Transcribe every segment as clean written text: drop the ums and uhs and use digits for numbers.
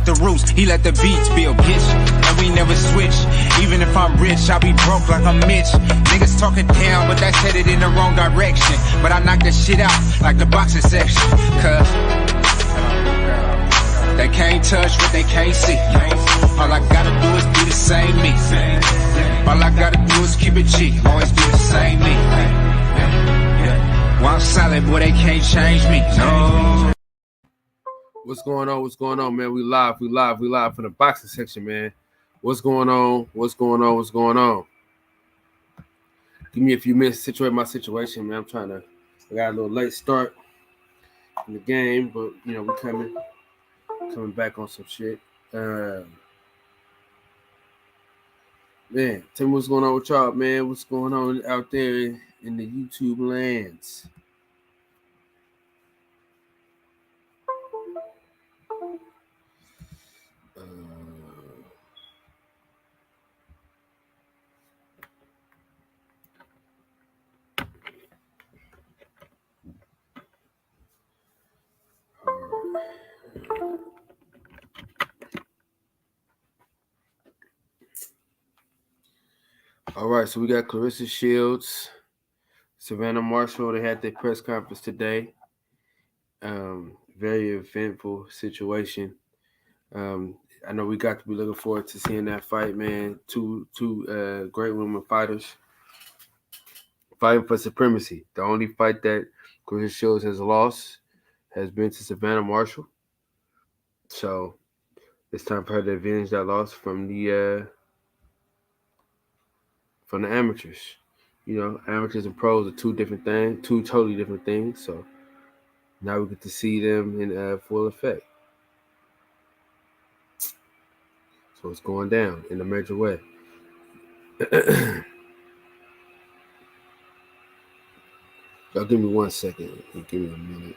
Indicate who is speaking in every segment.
Speaker 1: got the roots, he let the beats build, bitch. And we never switch. Even if I'm rich, I'll be broke like I'm Mitch. Niggas talking down, but that's headed in the wrong direction. But I knock that shit out like the boxing section. Cause they can't touch what they can't see. All I gotta do is be the same me. All I gotta do is keep it G. Always be the same me. While I'm solid, boy, they can't change me. No.
Speaker 2: What's going on? What's going on, man? We live from the boxing section, man. What's going on? What's going on? What's going on? Give me a few minutes to situate my situation, man. I got a little late start in the game, but you know, we're coming back on some shit. Man, tell me what's going on with y'all, man. What's going on out there in the YouTube lands? All right, so we got Clarissa Shields, Savannah Marshall. They had their press conference today. Very eventful situation. I know we got to be looking forward to seeing that fight, man. Two great women fighters fighting for supremacy. The only fight that Clarissa Shields has lost has been to Savannah Marshall. So it's time for her to avenge that loss from the amateurs. You know, amateurs and pros are two totally different things. So now we get to see them in full effect. So it's going down in a major way. Y'all give me 1 second. Give me a minute.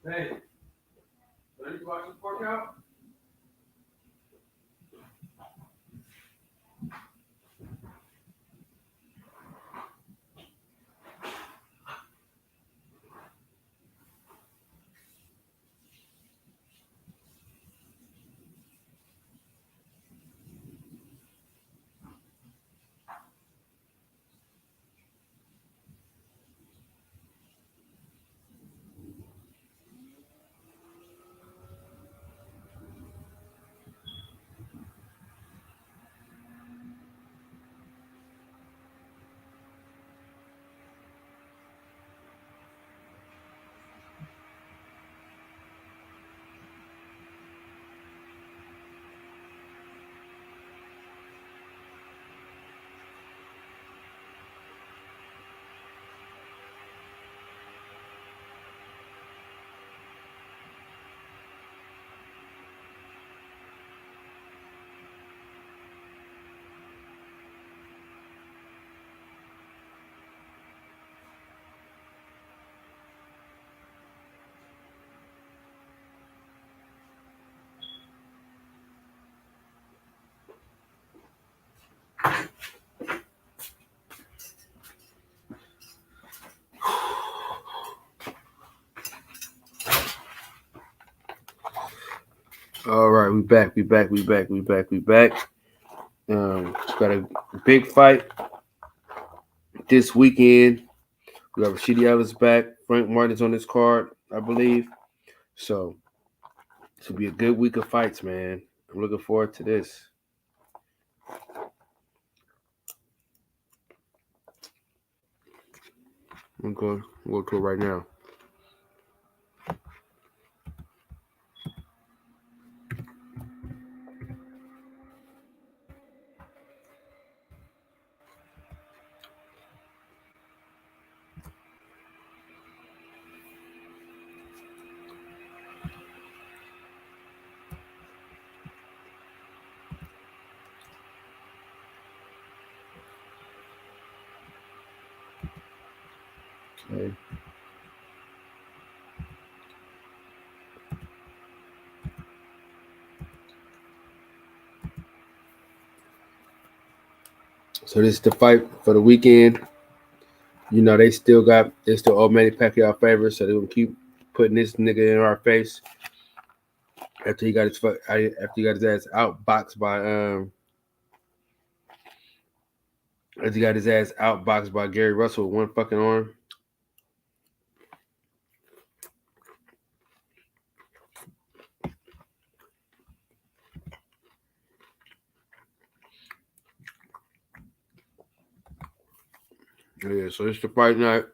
Speaker 2: Hey, ready to watch the workout? All right, we back. Got a big fight this weekend. We have Rashidi Ellis back. Frank Martin's on this card, I believe. So this will be a good week of fights, man. I'm looking forward to this. I'm going to it right now. So this is the fight for the weekend. You know, they still old Manny Pacquiao favorites, so they're gonna keep putting this nigga in our face after he got his ass outboxed by Gary Russell with one fucking arm. Yeah, so it's the fight night.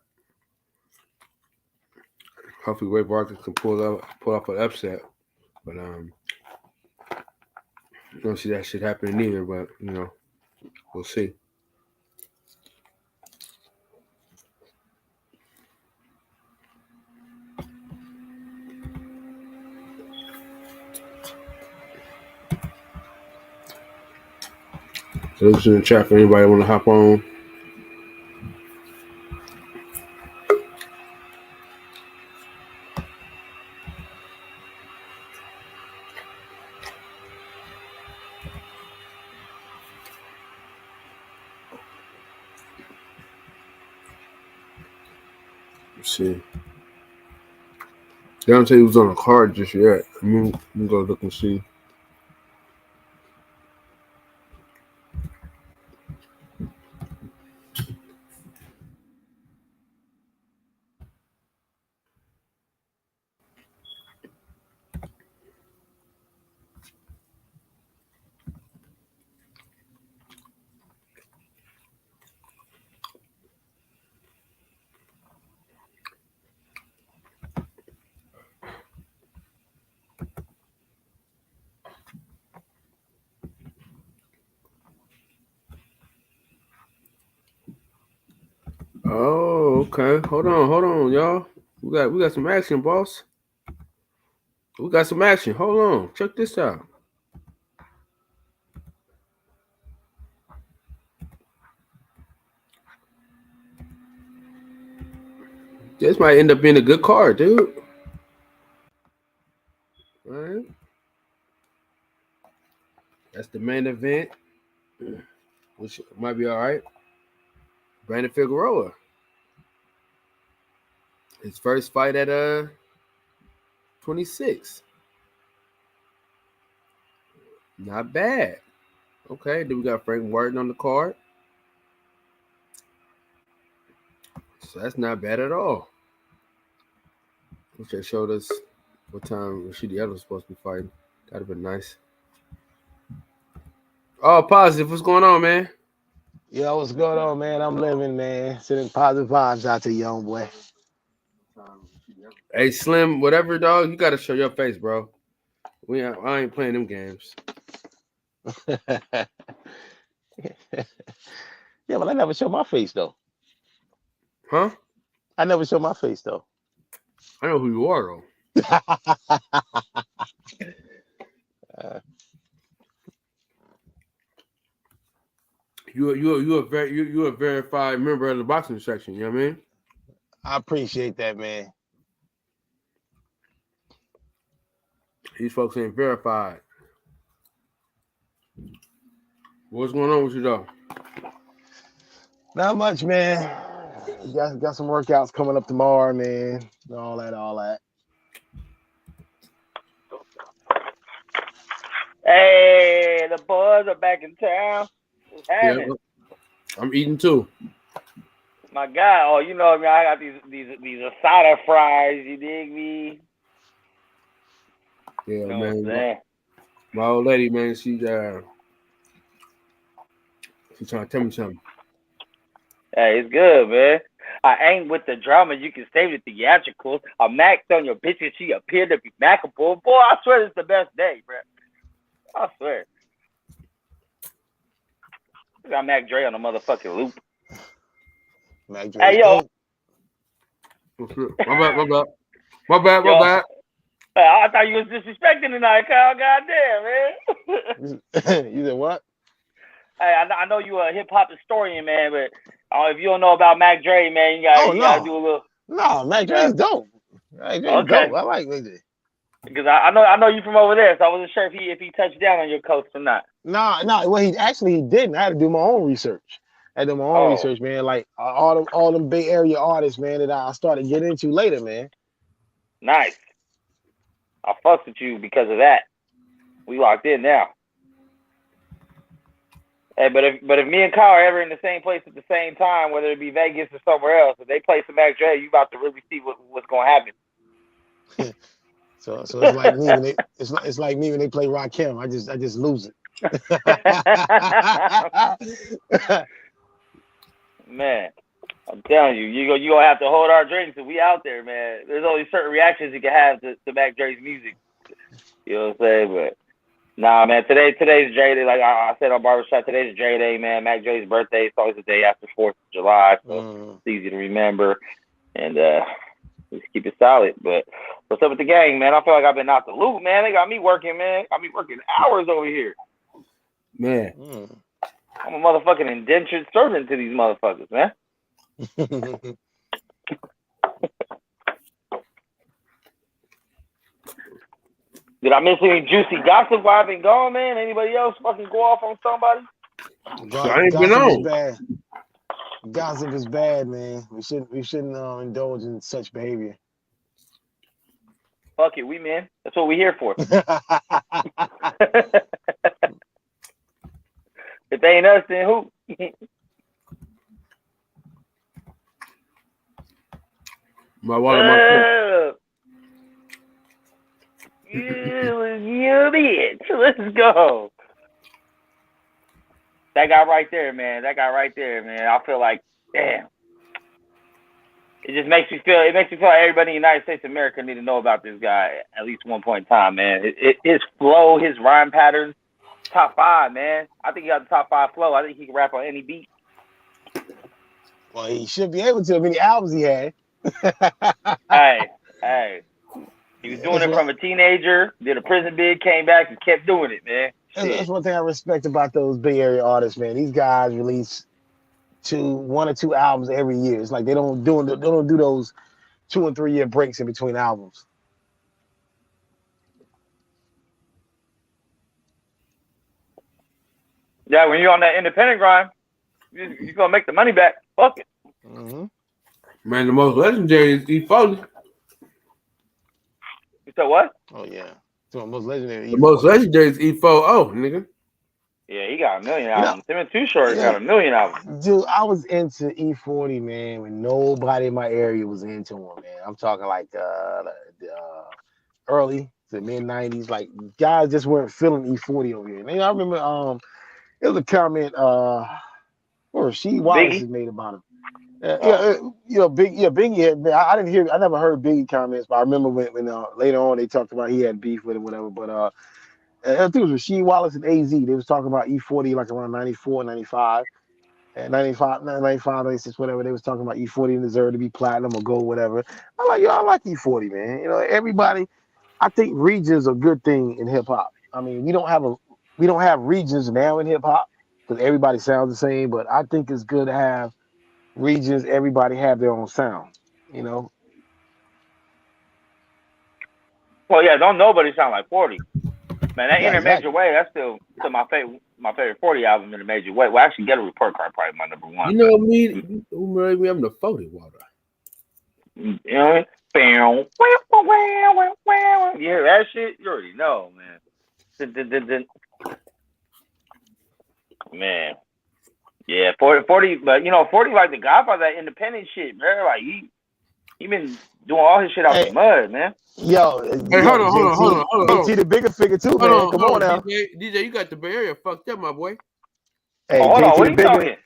Speaker 2: Hopefully, Ray Barker can pull off an upset, but don't see that shit happening either. But we'll see. So this is in the chat for anybody want to hop on. Let's see. They don't say he was on a card just yet. Let me go look and see. Oh, okay. Hold on, y'all. We got some action, boss. We got some action. Hold on. Check this out. This might end up being a good card, dude. All right. That's the main event, which might be all right. Brandon Figueroa. His first fight at 26. Not bad. Okay, then we got Frank Warden on the card. So that's not bad at all. Which they showed us what time Rashidi Evans was supposed to be fighting. That'd have been nice. Oh, positive. What's going on, man?
Speaker 3: Yo, what's going on, man? I'm living, man. Sending positive vibes out to the young boy.
Speaker 2: Hey, Slim, whatever, dog, you got to show your face, bro. I ain't playing them games.
Speaker 3: Yeah, but I never show my face, though.
Speaker 2: Huh?
Speaker 3: I never show my face, though.
Speaker 2: I know who you are, though. You a verified member of the boxing section. You know what I mean?
Speaker 3: I appreciate that, man.
Speaker 2: These folks ain't verified. What's going on with you, though?
Speaker 3: Not much, man. Got some workouts coming up tomorrow, man. All that.
Speaker 4: Hey, the boys are back in town. What's happening?
Speaker 2: Yeah, I'm eating too.
Speaker 4: My God, oh, you know, I mean, I got these asada fries. You dig me?
Speaker 2: Yeah,
Speaker 4: you know
Speaker 2: man. My old lady, man, she's trying to tell me something.
Speaker 4: Hey, it's good, man. I ain't with the drama. You can stay with the theatricals. I maxed on your bitch and she appeared to be mackable. Boy, I swear it's the best day, bro. I swear. We got Mac Dre on the motherfucking loop.
Speaker 3: Mac Dre. Hey,
Speaker 2: yo. My bad.
Speaker 4: I thought you was disrespecting tonight, Kyle. Goddamn,
Speaker 3: man. You said what?
Speaker 4: Hey, I know you a hip hop historian, man, but Oh, if you don't know about Mac Dre, man, you gotta do a little.
Speaker 3: No, Mac Dre's dope. Mac Dre's
Speaker 4: Okay.
Speaker 3: dope. I like Mac Dre.
Speaker 4: Because I know you from over there, so I wasn't sure if he touched down on your coast or not.
Speaker 3: No. Well, he didn't. I had to do my own research. Man. Like all them Bay Area artists, man, that I started getting into later, man.
Speaker 4: Nice. I fucked with you because of that. We locked in now. Hey, but if me and Kyle are ever in the same place at the same time, whether it be Vegas or somewhere else, if they play some Mac Dre, you about to really see what's gonna happen.
Speaker 3: So it's like me when it's like me when they play Rakim. I just lose it.
Speaker 4: Man, I'm telling you, you gonna have to hold our drinks if we out there, man. There's only certain reactions you can have to Mac Dre's music. You know what I'm saying? But nah, man, today's Dre Day. Like I said on Barbershop, today's Dre Day, man. Mac Dre's birthday. It's always the day after 4th of July, so it's easy to remember. And just keep it solid. But what's up with the gang, man? I feel like I've been out the loop, man. They got me working, man. Got me working hours over here.
Speaker 2: Man.
Speaker 4: I'm a motherfucking indentured servant to these motherfuckers, man. Did I miss any juicy gossip while I've been gone, man? Anybody else fucking go off on somebody?
Speaker 3: Gossip is bad, man. We shouldn't indulge in such behavior.
Speaker 4: Fuck it, we men. That's what we here for. If they ain't us, then who?
Speaker 2: My wallet,
Speaker 4: you bitch. Let's go. That guy right there, man. I feel like, damn. It just makes me feel. It makes me feel like everybody in the United States of America need to know about this guy at least one point in time, man. His flow, his rhyme patterns, top 5, man. I think he got the top 5 flow. I think he can rap on any beat.
Speaker 3: Well, he should be able to. How many albums he had?
Speaker 4: Hey. He was doing it from a teenager, did a prison bid, came back, and kept doing it, man.
Speaker 3: That's one thing I respect about those Bay Area artists, man. These guys release 1 or 2 albums every year. It's like they don't do those 2 and 3 year breaks in between albums.
Speaker 4: Yeah, when you're on that independent grind, you're gonna make the money back. Fuck it.
Speaker 3: Mm-hmm.
Speaker 2: Man, the most legendary is E40.
Speaker 4: You said what?
Speaker 3: Oh yeah, the most legendary.
Speaker 2: The most legendary is E40, nigga.
Speaker 4: Yeah, he got a million albums. Him and Too Short got a million albums.
Speaker 3: Dude, I was into E40, man, when nobody in my area was into him, man. I'm talking like early to mid 90s. Like guys just weren't feeling E40 over here. Man, I remember it was a comment or Rasheed Wallace has made about him. Biggie had. I never heard Biggie comments, but I remember when later on they talked about he had beef with him, whatever. But I think it was Rasheed Wallace and AZ. They was talking about E40 like around 94, 95, and 95, 96, whatever. They was talking about E40 deserved to be platinum or gold, whatever. I like E40, man. You know, everybody. I think regions are a good thing in hip hop. I mean, we don't have regions now in hip hop because everybody sounds the same. But I think it's good to have regions, everybody have their own sound, you know.
Speaker 4: Well, yeah, don't nobody sound like 40. Man, that In a Major Way, that's still my favorite 40 album, In a Major Way. Well, actually, Get a Report Card probably my number 1.
Speaker 2: You know me, I'm the 40 water.
Speaker 4: You know what I mean? You hear that shit? You already know, man. Man. Yeah, 40, but 40 like the godfather of that independent shit, man. Like he been doing all his shit out the mud, man.
Speaker 3: Hold on. JT the bigger figure too, man. Come on now.
Speaker 2: DJ, you got the Bay Area fucked up, my boy.
Speaker 3: Hey,
Speaker 4: hold on, what are you talking?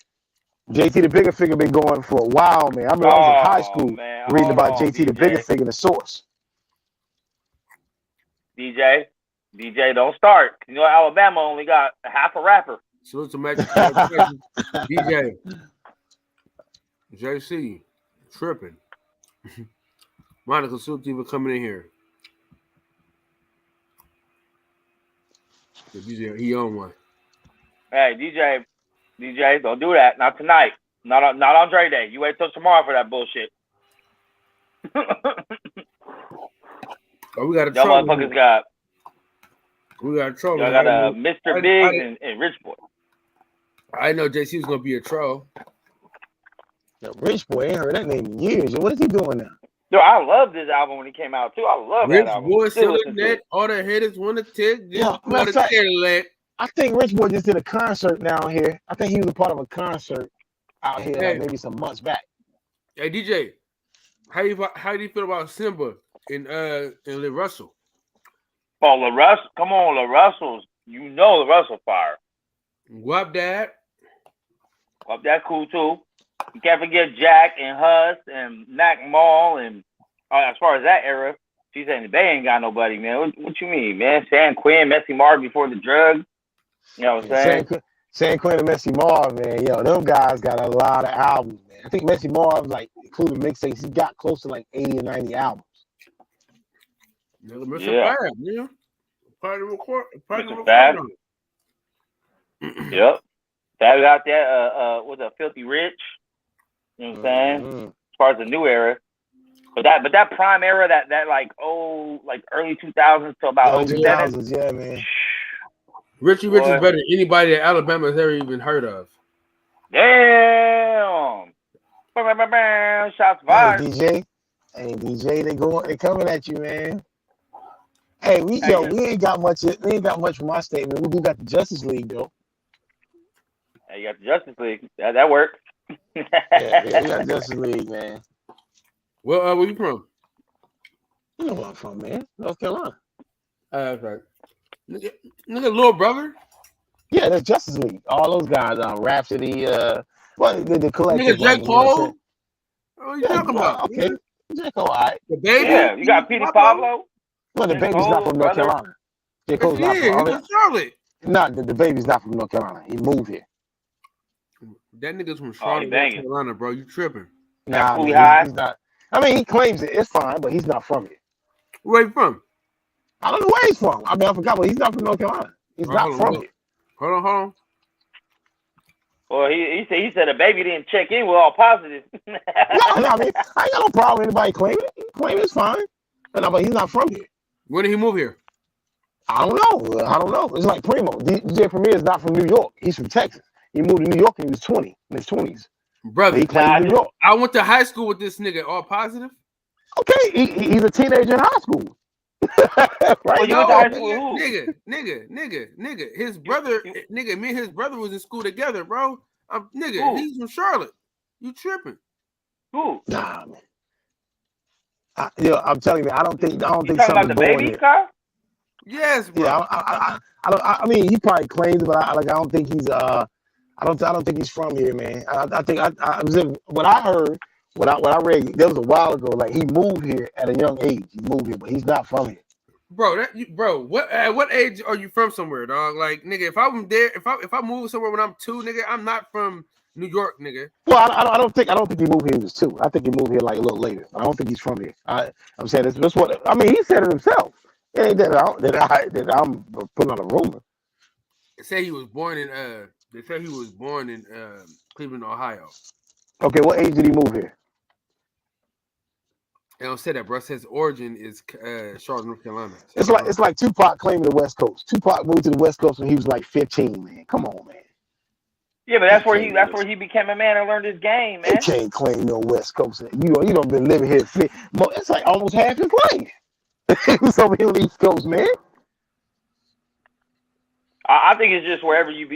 Speaker 3: JT the bigger figure been going for a while, man. I remember I was in high school reading about JT the bigger figure, the source.
Speaker 4: DJ, don't start. You know Alabama only got half a rapper.
Speaker 2: Salute to Magic DJ. JC, tripping. Monica Sultiva coming in here. The DJ, he on one.
Speaker 4: Hey, DJ, don't do that. Not tonight. Not on Dre Day. You wait till tomorrow for that bullshit.
Speaker 2: Oh, we got a
Speaker 4: Y'all
Speaker 2: trouble.
Speaker 4: motherfuckers got.
Speaker 2: We got trouble.
Speaker 4: Y'all got Mr. Biggs and Rich Boy.
Speaker 2: I know JC was gonna be a troll.
Speaker 3: The Rich Boy, ain't heard that name in years. What is he doing now?
Speaker 4: Yo, I love this album when it came out too. I love
Speaker 2: Rich
Speaker 4: that album.
Speaker 2: Boy still in net. All the haters want to tick.
Speaker 3: Yeah,
Speaker 2: want to Cadillac.
Speaker 3: I think Rich Boy just did a concert down here. I think he was a part of a concert out here like maybe some months back.
Speaker 2: Hey DJ, how do you feel about Simba and Lil Russell?
Speaker 4: Oh, La Russell, come on, La Russell's. You know La Russell fire.
Speaker 2: Whoop that.
Speaker 4: Well, that's cool too. You can't forget Jack and Huss and Mac Mall and as far as that era, she said they ain't got nobody, man. What you mean, man? San Quinn, Messy Mark before the drug. You know what I'm saying?
Speaker 3: San Quinn and Messy Marv, man. Yo, them guys got a lot of albums, man. I think Messy Marv, like, including mixtapes, he got close to like 80 or 90 albums.
Speaker 2: Yeah. Part of the
Speaker 4: Fab. Yep. Fab got that, was a Filthy Rich. You know what I'm saying? As far as the new era. But that prime era, that like early 2000s to about
Speaker 3: 2000s, yeah, man.
Speaker 2: Richie Rich is better than anybody that Alabama has ever even heard of.
Speaker 4: Damn. Shots fired.
Speaker 3: Hey, DJ, they coming at you, man. Hey, we ain't got much from my statement. We do got the Justice League though.
Speaker 4: Hey, you got the Justice League. That worked.
Speaker 3: yeah, we got Justice League, man.
Speaker 2: Well, where you from?
Speaker 3: You know where I'm from, man. North Carolina.
Speaker 2: That's right. Nigga, little brother.
Speaker 3: Yeah, that's Justice League. All those guys, Rhapsody, the collective.
Speaker 2: Nigga, J. Cole. What are you talking about?
Speaker 3: Okay, J. Cole, all right.
Speaker 2: The baby.
Speaker 4: Yeah, you got Petey Pablo.
Speaker 3: Well, the baby's not from North Carolina. J. Cole's not from
Speaker 2: Charlotte.
Speaker 3: No, the baby's not from North Carolina. He moved here.
Speaker 2: That nigga's from Charlotte, North Carolina, bro. You tripping?
Speaker 3: Nah, he's not. I mean, he claims it. It's fine, but he's not from here.
Speaker 2: Where you from?
Speaker 3: I don't know where he's from. I mean, I forgot, but he's not from North Carolina. He's not from here.
Speaker 2: Hold on.
Speaker 4: Well, he said the baby didn't check in with all positive.
Speaker 3: no, I mean, I ain't got no problem with anybody claiming it. Claiming it's fine. But he's not from here.
Speaker 2: When did he move here?
Speaker 3: I don't know. It's like Primo. DJ Premier is not from New York. He's from Texas. He moved to New York when he was 20, in his 20s.
Speaker 2: Brother,
Speaker 3: he claimed New York.
Speaker 2: I went to high school with this nigga. All positive?
Speaker 3: Okay, he's a teenager in high school.
Speaker 4: Right?
Speaker 2: You went to high school? Nigga. His brother, me and his brother was in school together, bro. He's from Charlotte. You tripping?
Speaker 4: Who?
Speaker 3: Nah, man. I'm telling you, man, I don't think
Speaker 4: you talking about the baby car?
Speaker 2: Yes, bro.
Speaker 3: Yeah, I mean, he probably claims it, but I don't think he's I don't think he's from here, man. I think what I heard, what I read, there was a while ago, like he moved here at a young age. He moved here, but he's not from here.
Speaker 2: Bro, what age are you from somewhere, dog? Like, nigga, if I'm there, if I move somewhere when I'm 2, nigga, I'm not from New York, nigga.
Speaker 3: Well, I don't think he moved here when he was 2. I think he moved here like a little later. I don't think he's from here. I'm saying that's what I mean. He said it himself. It ain't that I'm putting on a rumor.
Speaker 2: They say he was born in Cleveland, Ohio.
Speaker 3: Okay, what age did he move here?
Speaker 2: They don't say that, bro. It says origin is Charlotte, North Carolina.
Speaker 3: It's like Tupac claiming the West Coast. Tupac moved to the West Coast when he was like 15, man. Come on, man.
Speaker 4: Yeah, but that's where he became a man and learned his game, man.
Speaker 3: You can't claim no West Coast. You don't been living here. It's like almost half his life. He was over here on the East Coast, man.
Speaker 4: I think it's just wherever you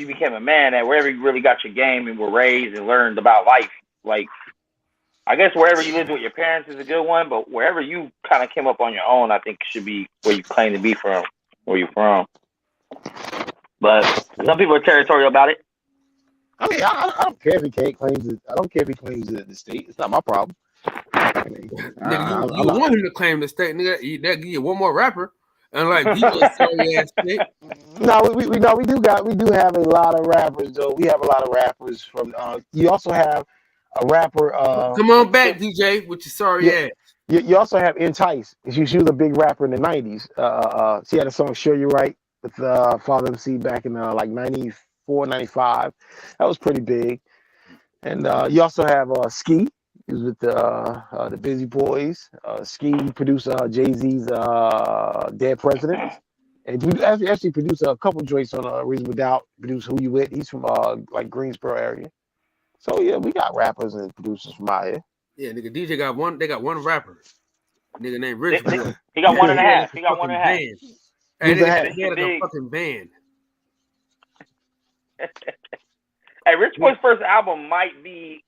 Speaker 4: became a man at, wherever you really got your game and were raised and learned about life. Like, I guess wherever you lived with your parents is a good one, but wherever you kind of came up on your own, I think should be where you claim to be from, where you're from. But some people are territorial about it.
Speaker 3: I mean, I don't care if he claims it. I don't care if he claims it at the state. It's not my problem.
Speaker 2: Nigga, you want him to claim the state, nigga? That give you one more rapper, and like sorry ass shit.
Speaker 3: No, we do have a lot of rappers though. We have a lot of rappers from. You also have a rapper.
Speaker 2: Come on back, DJ, with your sorry ass.
Speaker 3: You also have Entice. She was a big rapper in the 90s. She had a song "Sure You're Right" with Father MC back in like 94, 95. That was pretty big. And you also have Ski. He was with the Busy Boys. Ski produced Jay-Z's Dead Presidents. And he actually produced a couple joints on Reasonable Doubt. Produced Who You With. He's from like Greensboro area. So yeah, we got rappers and producers from out here.
Speaker 2: Yeah, nigga, DJ got one. They got one rapper. Nigga named Rich Boy.
Speaker 4: He got one and a half. He got one and a half.
Speaker 2: Hey,
Speaker 3: He's a
Speaker 2: nigga,
Speaker 3: half.
Speaker 2: he had a fucking band.
Speaker 4: Hey, Rich Boy's first album might be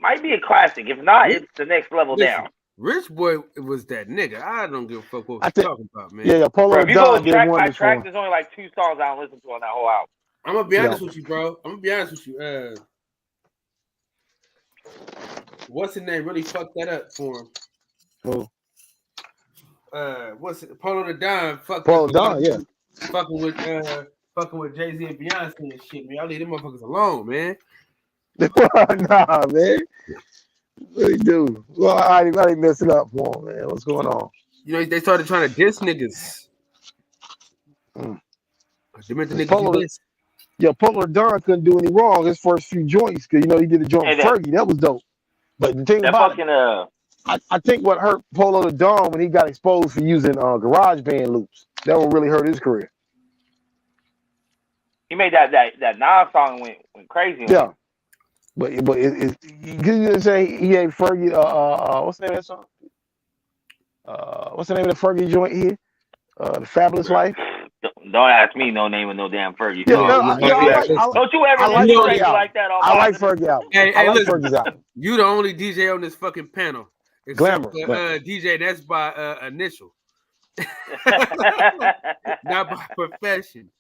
Speaker 4: a classic. If not, it's the next level down.
Speaker 2: Rich Boy was that nigga. I don't give a fuck what you're talking about, man.
Speaker 3: Yeah, Polo
Speaker 4: Bro, if you go
Speaker 3: Don did
Speaker 4: track
Speaker 3: one
Speaker 4: by
Speaker 3: before.
Speaker 4: track, there's only like 2 songs I don't listen to on that whole album.
Speaker 2: I'm gonna be honest with you, bro. I'm gonna be honest with you. What's his name? Really fucked that up for him.
Speaker 3: Who?
Speaker 2: What's it? Polo the Don.
Speaker 3: Polo Don, yeah.
Speaker 2: Fucking with Jay-Z and Beyonce and shit, man. Y'all leave them motherfuckers alone, man.
Speaker 3: Nah, man. What he do? Well, I didn't mess it up for him, man. What's going on?
Speaker 2: You know, they started trying to diss niggas. They meant the niggas
Speaker 3: Polo Don couldn't do any wrong his first few joints because he did a joint with Fergie. That was dope. But the thing about I think what hurt Polo the Don when he got exposed for using GarageBand loops. That one really hurt his career.
Speaker 4: He made that Nas song went crazy.
Speaker 3: Yeah, but you didn't say he gave Fergie what's the name of that song? What's the name of the Fergie joint here? The Fabulous Life.
Speaker 4: Don't ask me no name of no damn Fergie.
Speaker 3: Yeah,
Speaker 4: don't you ever
Speaker 3: like
Speaker 4: Fergie like that?
Speaker 3: I like Fergie album. I like Fergie's album.
Speaker 2: You the only DJ on this fucking panel.
Speaker 3: Glamour.
Speaker 2: DJ that's by initial. Not by profession.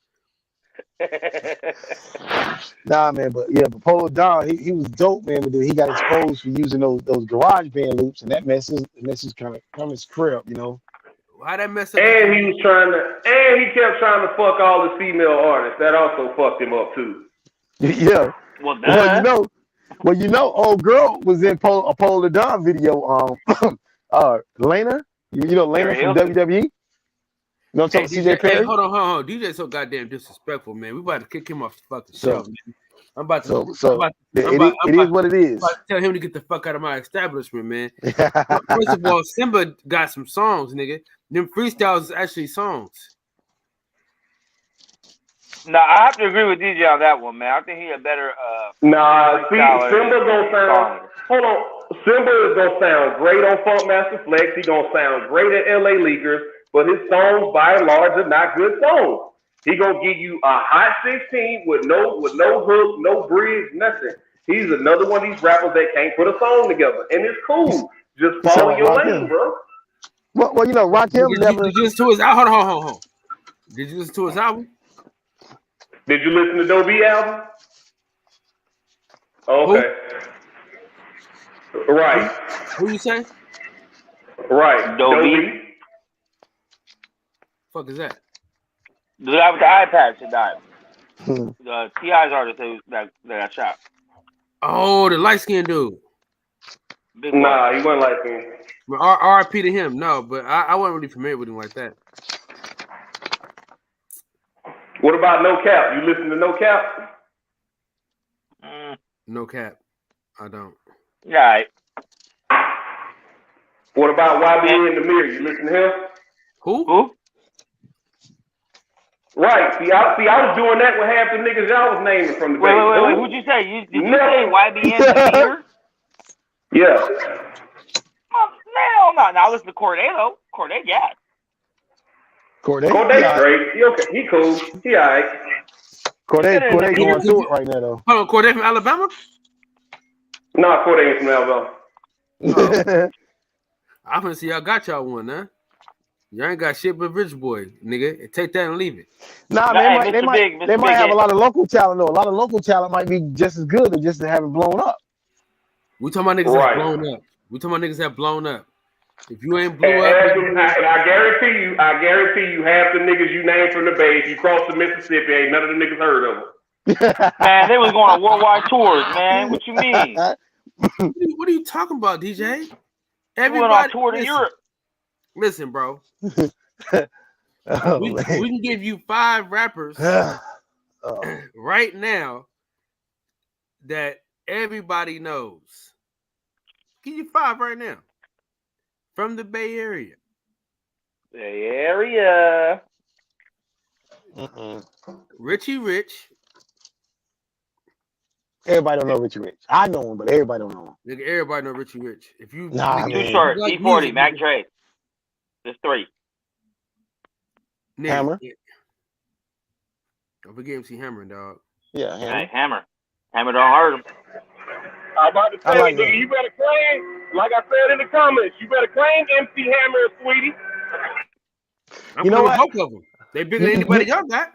Speaker 3: Nah, man, but Polo Don, he was dope, man. But then he got exposed for using those GarageBand loops, and that messes kind of his career up,
Speaker 2: Why that mess up?
Speaker 5: And he kept trying to fuck all the female artists. That also fucked him up too.
Speaker 3: Yeah. Well, old girl was in a Polo Don video. Lena, Lena from WWE. You know what I'm talking about? CJ Perry?
Speaker 2: Hey, hold on. DJ so goddamn disrespectful, man. We about to kick him off the fucking show, man. I'm about to.
Speaker 3: It is what it is.
Speaker 2: I'm about to tell him to get the fuck out of my establishment, man. First of all, Simba got some songs, nigga. Them freestyles is actually songs.
Speaker 4: No, I have to agree with DJ on that one, man. I think he a better.
Speaker 5: Simba gonna sound. Hold on, Simba is gonna sound great on Funkmaster Flex. He gonna sound great at LA Leakers, but his songs by and large are not good songs. He gonna give you a hot 16 with no hook, no bridge, nothing. He's another one of these rappers that can't put a song together, and it's cool. Just follow your lane, bro.
Speaker 3: Well, Rakim never.
Speaker 2: Did you listen to his album? Hold on. Did you listen to his album?
Speaker 5: Did you listen to Dobie album? Okay. Who? Right.
Speaker 2: Who you say?
Speaker 5: Right. Dobie.
Speaker 2: Fuck is that?
Speaker 4: The guy with the eye patch that died. The T.I.'s artist that got shot.
Speaker 2: Oh, the light skinned dude.
Speaker 5: Nah, he wasn't light skinned.
Speaker 2: R.I.P. to him. No, but I wasn't really familiar with him like that.
Speaker 5: What about No Cap? You listen to No Cap?
Speaker 2: No Cap. I don't.
Speaker 4: Yeah.
Speaker 5: What about YB in the Mirror? You listen to him?
Speaker 2: Who?
Speaker 5: Right. See, I was doing that with half the niggas y'all was naming from the
Speaker 4: Wait. Who'd you say? Did you say YB in the Mirror?
Speaker 5: Yeah.
Speaker 4: Hell no. Now listen to Corday though. Corday, yeah.
Speaker 3: Corday's
Speaker 5: great. He okay. He cool. He all right.
Speaker 3: Corday going through it right now though.
Speaker 2: Hold on, Corday from Alabama?
Speaker 5: Nah, Corday ain't from Alabama.
Speaker 3: Oh.
Speaker 2: I'm gonna see y'all got y'all one, huh? Y'all ain't got shit but Rich Boy, nigga. Take that and leave it.
Speaker 3: Nah, they might have a lot of local talent though. A lot of local talent might be just as good, or just to have it blown up.
Speaker 2: We talking about niggas that blown up. We talking about niggas that blown up. If you ain't blew up,
Speaker 5: I guarantee you, half the niggas you named from the base, you cross the Mississippi, ain't none of the niggas heard of them.
Speaker 4: Man, they was going on worldwide tours, man. What you mean?
Speaker 2: What are you talking about, DJ?
Speaker 4: Everybody went on tour to Europe.
Speaker 2: Listen, bro. We can give you 5 rappers right now that everybody knows. Give you 5 right now. From the Bay Area.
Speaker 4: Bay Area.
Speaker 2: Richie Rich.
Speaker 3: Everybody don't know Richie Rich. I know him, but everybody don't know him.
Speaker 2: Nigga, everybody know Richie Rich. If you
Speaker 3: Nah,
Speaker 4: Too
Speaker 3: man.
Speaker 4: short.
Speaker 2: like
Speaker 4: E40,
Speaker 2: music,
Speaker 4: Mac
Speaker 2: nigga.
Speaker 4: Dre. There's 3.
Speaker 2: Nigga,
Speaker 3: Hammer.
Speaker 2: Don't forget MC Hammer, dog.
Speaker 3: Yeah,
Speaker 4: Hey,
Speaker 3: Hammer.
Speaker 4: Hammer don't hurt him.
Speaker 5: I'm about to
Speaker 3: I
Speaker 5: say,
Speaker 3: like
Speaker 5: nigga,
Speaker 3: that.
Speaker 5: you better claim, like I said in the comments, you better claim MC Hammer, sweetie.
Speaker 2: I'm
Speaker 3: You know
Speaker 2: putting
Speaker 3: what?
Speaker 2: both of them. They bigger than anybody y'all got.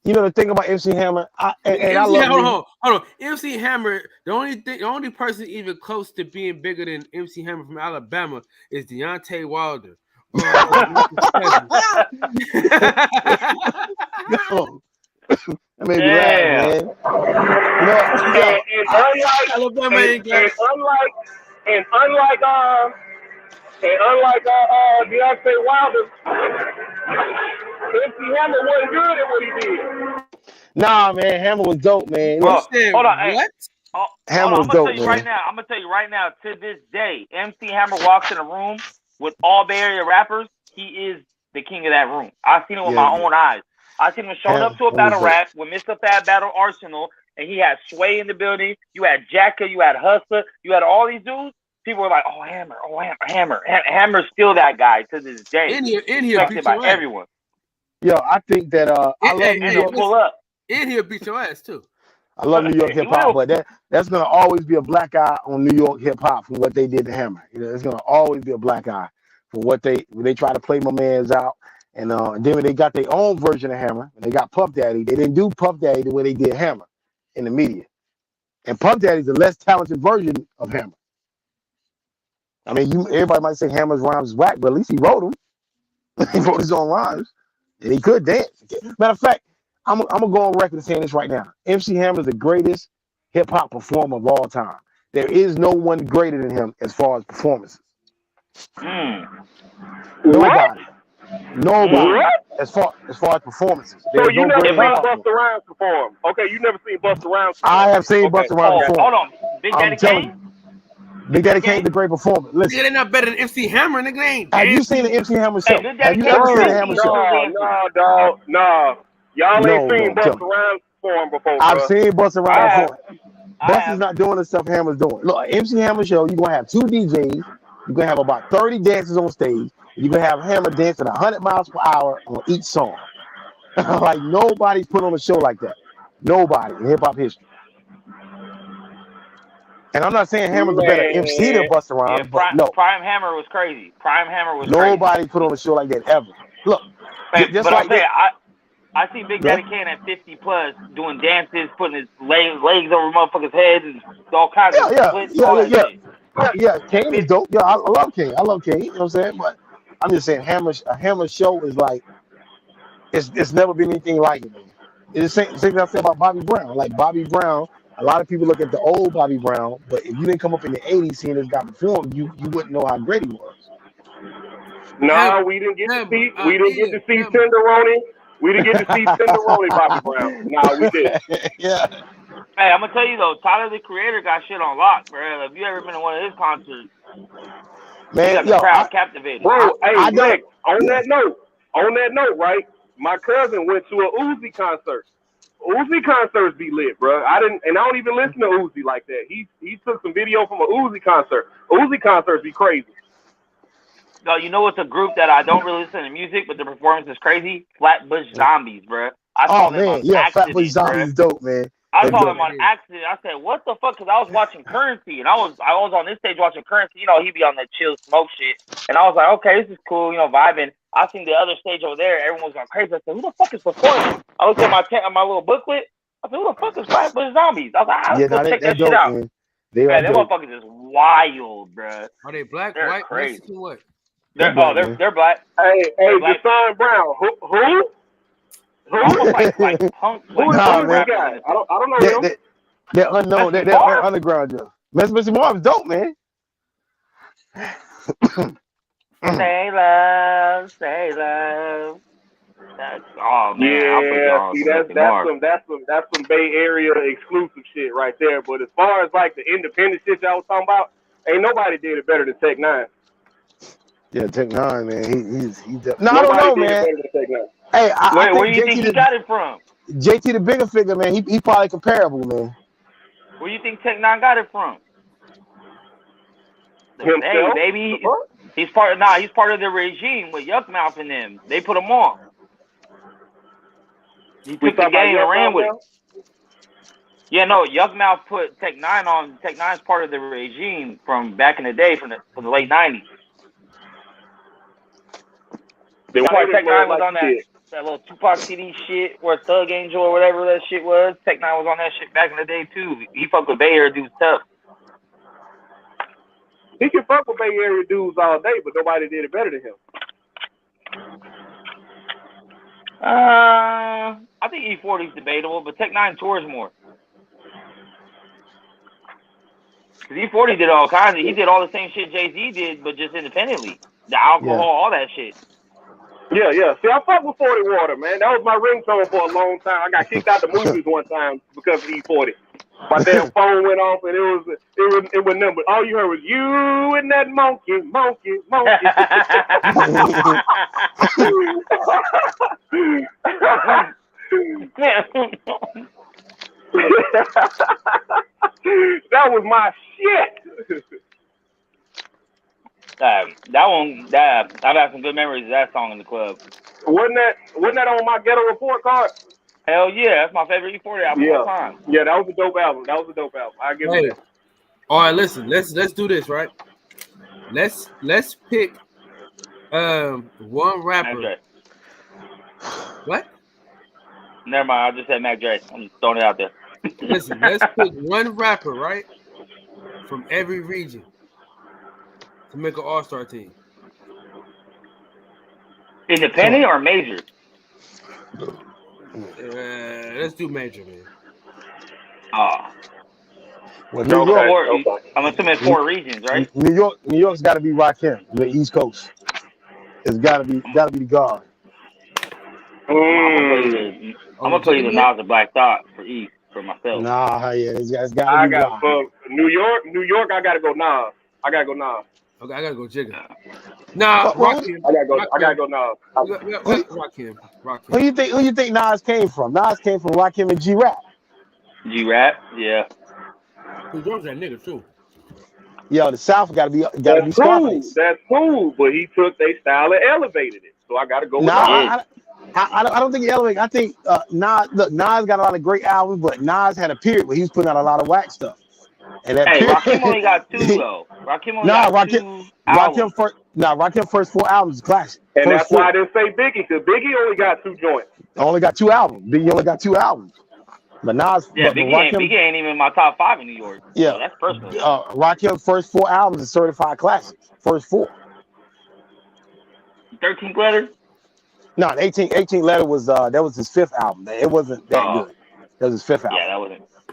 Speaker 3: You know the thing about MC Hammer, and I
Speaker 2: MC
Speaker 3: love
Speaker 2: Hold on. MC Hammer, the only person even close to being bigger than MC Hammer from Alabama is Deontay Wilder.
Speaker 3: No. That made me laugh, man. You know,
Speaker 5: and unlike Deontay Wilder, MC Hammer wasn't good at what he did.
Speaker 3: nah, man, Hammer was dope, man.
Speaker 4: Bro,
Speaker 3: Look,
Speaker 4: hold on. Hey,
Speaker 2: What?
Speaker 3: Hammer was
Speaker 4: I'm gonna
Speaker 3: dope,
Speaker 4: tell you
Speaker 3: man.
Speaker 4: right now. I'm gonna tell you right now. To this day, MC Hammer walks in a room with all Bay Area rappers. He is the king of that room. I've seen him with my own eyes. I seen him showing up to a battle rap with Mr. Fab Battle Arsenal, and he had Sway in the building. You had Jacka, you had Hustler, you had all these dudes. People were like, "Oh, Hammer, Hammer." Hammer's still that guy to this day.
Speaker 2: In here,
Speaker 4: respected by everyone.
Speaker 3: Yo, I think that I love New York.
Speaker 4: Pull up.
Speaker 2: In here, beat your ass too.
Speaker 3: I love New York hip hop, but that's gonna always be a black eye on New York hip hop from what they did to Hammer. You know, it's gonna always be a black eye for what they try to play my man's out. And then when they got their own version of Hammer, and they got Puff Daddy, they didn't do Puff Daddy the way they did Hammer in the media. And Puff Daddy's a less talented version of Hammer. I mean, everybody might say Hammer's rhymes is whack, but at least he wrote them. He wrote his own rhymes, and he could dance. Matter of fact, I'm gonna go on record saying this right now. MC Hammer is the greatest hip hop performer of all time. There is no one greater than him as far as performances. Nobody. As far as performances.
Speaker 5: So you never seen Busta Rhymes perform? Okay, you never seen Busta Rhymes perform.
Speaker 3: I have seen Busta Rhymes perform.
Speaker 4: Hold on, Big Daddy Kane.
Speaker 3: Big Daddy Kane, the great performer. Listen,
Speaker 2: they're not better than MC Hammer, nigga. They ain't.
Speaker 3: Have you seen the MC Hammer show?
Speaker 4: Hey,
Speaker 3: have you ever seen the Hammer show?
Speaker 5: No, dog. No. Y'all ain't seen Busta Rhymes perform before, bro.
Speaker 3: I've seen Busta Rhymes perform. Busta's not doing the stuff Hammer's doing. Look, MC Hammer show, you're gonna have 2 DJs, you're gonna have about 30 dancers on stage, you're gonna have Hammer dancing 100 miles per hour on each song. Like nobody's put on a show like that. Nobody in hip hop history. And I'm not saying Hammer's a better MC than Busta Rhymes, but no.
Speaker 4: Prime Hammer was crazy.
Speaker 3: Nobody put on a show like that ever. Look, just
Speaker 4: but
Speaker 3: like that.
Speaker 4: I see Big Daddy Kane at 50 plus doing dances, putting his legs over motherfuckers' heads and all kinds of splits.
Speaker 3: Yeah, Kane is dope. Yeah, I love Kane. You know what I'm saying? But I'm just saying a Hammer show is like it's never been anything like it. It's the same thing I said about Bobby Brown. Like Bobby Brown, a lot of people look at the old Bobby Brown, but if you didn't come up in the 80s seeing this guy perform, you wouldn't know how great he was.
Speaker 5: No, we didn't get to see Tenderoni. We didn't get to see Tenderoni Bobby Brown. No, we didn't.
Speaker 3: Yeah.
Speaker 4: Hey, I'm gonna tell you though, Tyler the Creator got shit on lock, bro. If you ever been to one of his concerts,
Speaker 3: man,
Speaker 4: got the crowd captivated.
Speaker 5: Bro, Nick, on that note, right? My cousin went to a Uzi concert. Uzi concerts be lit, bro. I don't even listen to Uzi like that. He took some video from a Uzi concert. Uzi concerts be crazy.
Speaker 4: No, you know what's a group that I don't really listen to music, but the performance is crazy? Flatbush Zombies, bro.
Speaker 3: Flatbush Zombies is dope, man.
Speaker 4: I saw them on accident. I said, "What the fuck?" Because I was watching Currency, and I was on this stage watching Currency. You know, he be on that chill smoke shit, and I was like, "Okay, this is cool," you know, vibing. I seen the other stage over there. Everyone was going crazy. I said, "Who the fuck is performing?" I looked at my little booklet. I said, "Who the fuck is Flatbush Zombies?" I was like, "Let's go check that shit out." Man, them motherfuckers is wild, bro.
Speaker 2: Are they black,
Speaker 4: they're
Speaker 2: white,
Speaker 4: crazy.
Speaker 2: Mexican, what?
Speaker 4: They're black.
Speaker 5: Hey, Deshaun Brown. Who?
Speaker 4: Almost like punk.
Speaker 5: Who is this guy? I don't know him.
Speaker 3: They're unknown. They're underground, Joe. Mr. Marv's dope, man.
Speaker 4: Say love. Oh man, I'll put
Speaker 5: Yeah,
Speaker 4: y'all
Speaker 5: see,
Speaker 4: on
Speaker 5: that's some Bay Area exclusive shit right there. But as far as like the independent shit y'all was talking about, ain't nobody did it better than Tech Nine.
Speaker 3: Yeah, Tech Nine, man. He's no, I don't
Speaker 5: Nobody
Speaker 3: know,
Speaker 5: did it
Speaker 3: man.
Speaker 5: better than Tech Nine.
Speaker 3: Hey, I
Speaker 4: Where
Speaker 3: think
Speaker 4: do you think he got it from?
Speaker 3: JT the bigger figure, man. He probably comparable, man.
Speaker 4: Where do you think Tech Nine got it from?
Speaker 5: Himself?
Speaker 4: Hey, baby, he's part of the regime with Yuck Mouth and them. They put him on. He took the game and ran with it. Yeah, no, Yuck Mouth put Tech Nine on. Tech Nine's part of the regime from back in the day, from the late '90s. That's why Tech Nine was on that little Tupac CD shit, or Thug Angel or whatever that shit was. Tech Nine was on that shit back in the day too. He fucked with Bay Area dudes tough.
Speaker 5: He can fuck with Bay Area dudes all day, but nobody did it better than him.
Speaker 4: I think E40 is debatable, but Tech Nine tours more. Because E40 did all kinds of. He did all the same shit Jay-Z did, but just independently. The alcohol, all that shit.
Speaker 5: Yeah. See, I fuck with 40 Water, man. That was my ringtone for a long time. I got kicked out the movies one time because of E40. My damn phone went off, and it was numbered. All you heard was you and that monkey. That was my shit.
Speaker 4: I've had some good memories of that song in the club.
Speaker 5: Wasn't that on my Ghetto Report card?
Speaker 4: Hell yeah, that's my favorite E40 album of all time.
Speaker 5: Yeah, that was a dope album. I give it that.
Speaker 2: All right, listen, let's do this, right? Let's pick one rapper.
Speaker 4: Mac Dre.
Speaker 2: What?
Speaker 4: Never mind, I just said Mac Dre. I'm just throwing it out there.
Speaker 2: Listen, let's pick one rapper, right? From every region to make an all-star team.
Speaker 4: Independent or major?
Speaker 2: Let's do major, man.
Speaker 3: Well, New York,
Speaker 4: I'm assuming 4 regions, right?
Speaker 3: New York's got to be Rakim, the East Coast. It's got to be the guard.
Speaker 4: I'm gonna play the Nas and Black Thought for East for myself.
Speaker 3: Nah, yeah, it's got to be Nas.
Speaker 5: For New York, I gotta go Nas.
Speaker 2: Okay, I gotta go Jigga. Nah, Rakim.
Speaker 5: I gotta go Nas.
Speaker 2: Rakim.
Speaker 3: Who you think Nas came from? Nas came from Rakim and G-Rap.
Speaker 4: G-Rap, yeah.
Speaker 2: Who drove that nigga too?
Speaker 3: Yo, the South gotta be Scarface.
Speaker 5: That's cool, but he took their style and elevated it. So I gotta go with
Speaker 3: Nas. I don't think he elevated. I think Nas got a lot of great albums, but Nas had a period where he was putting out a lot of whack stuff. And that
Speaker 4: Rakim only got 2 though.
Speaker 3: Rakim first 4 albums is classic.
Speaker 5: And that's why I didn't say Biggie, because Biggie only got 2 joints.
Speaker 3: Only got 2 albums. Biggie only got 2 albums. But Nas,
Speaker 4: Biggie ain't even in my top 5 in New York.
Speaker 3: Yeah,
Speaker 4: so that's personal.
Speaker 3: Rakim's first 4 albums is certified classics. First 4.
Speaker 4: 13th Letter.
Speaker 3: No, 18th Letter was that was his 5th album. It wasn't that good. That was his 5th album.
Speaker 4: Yeah, that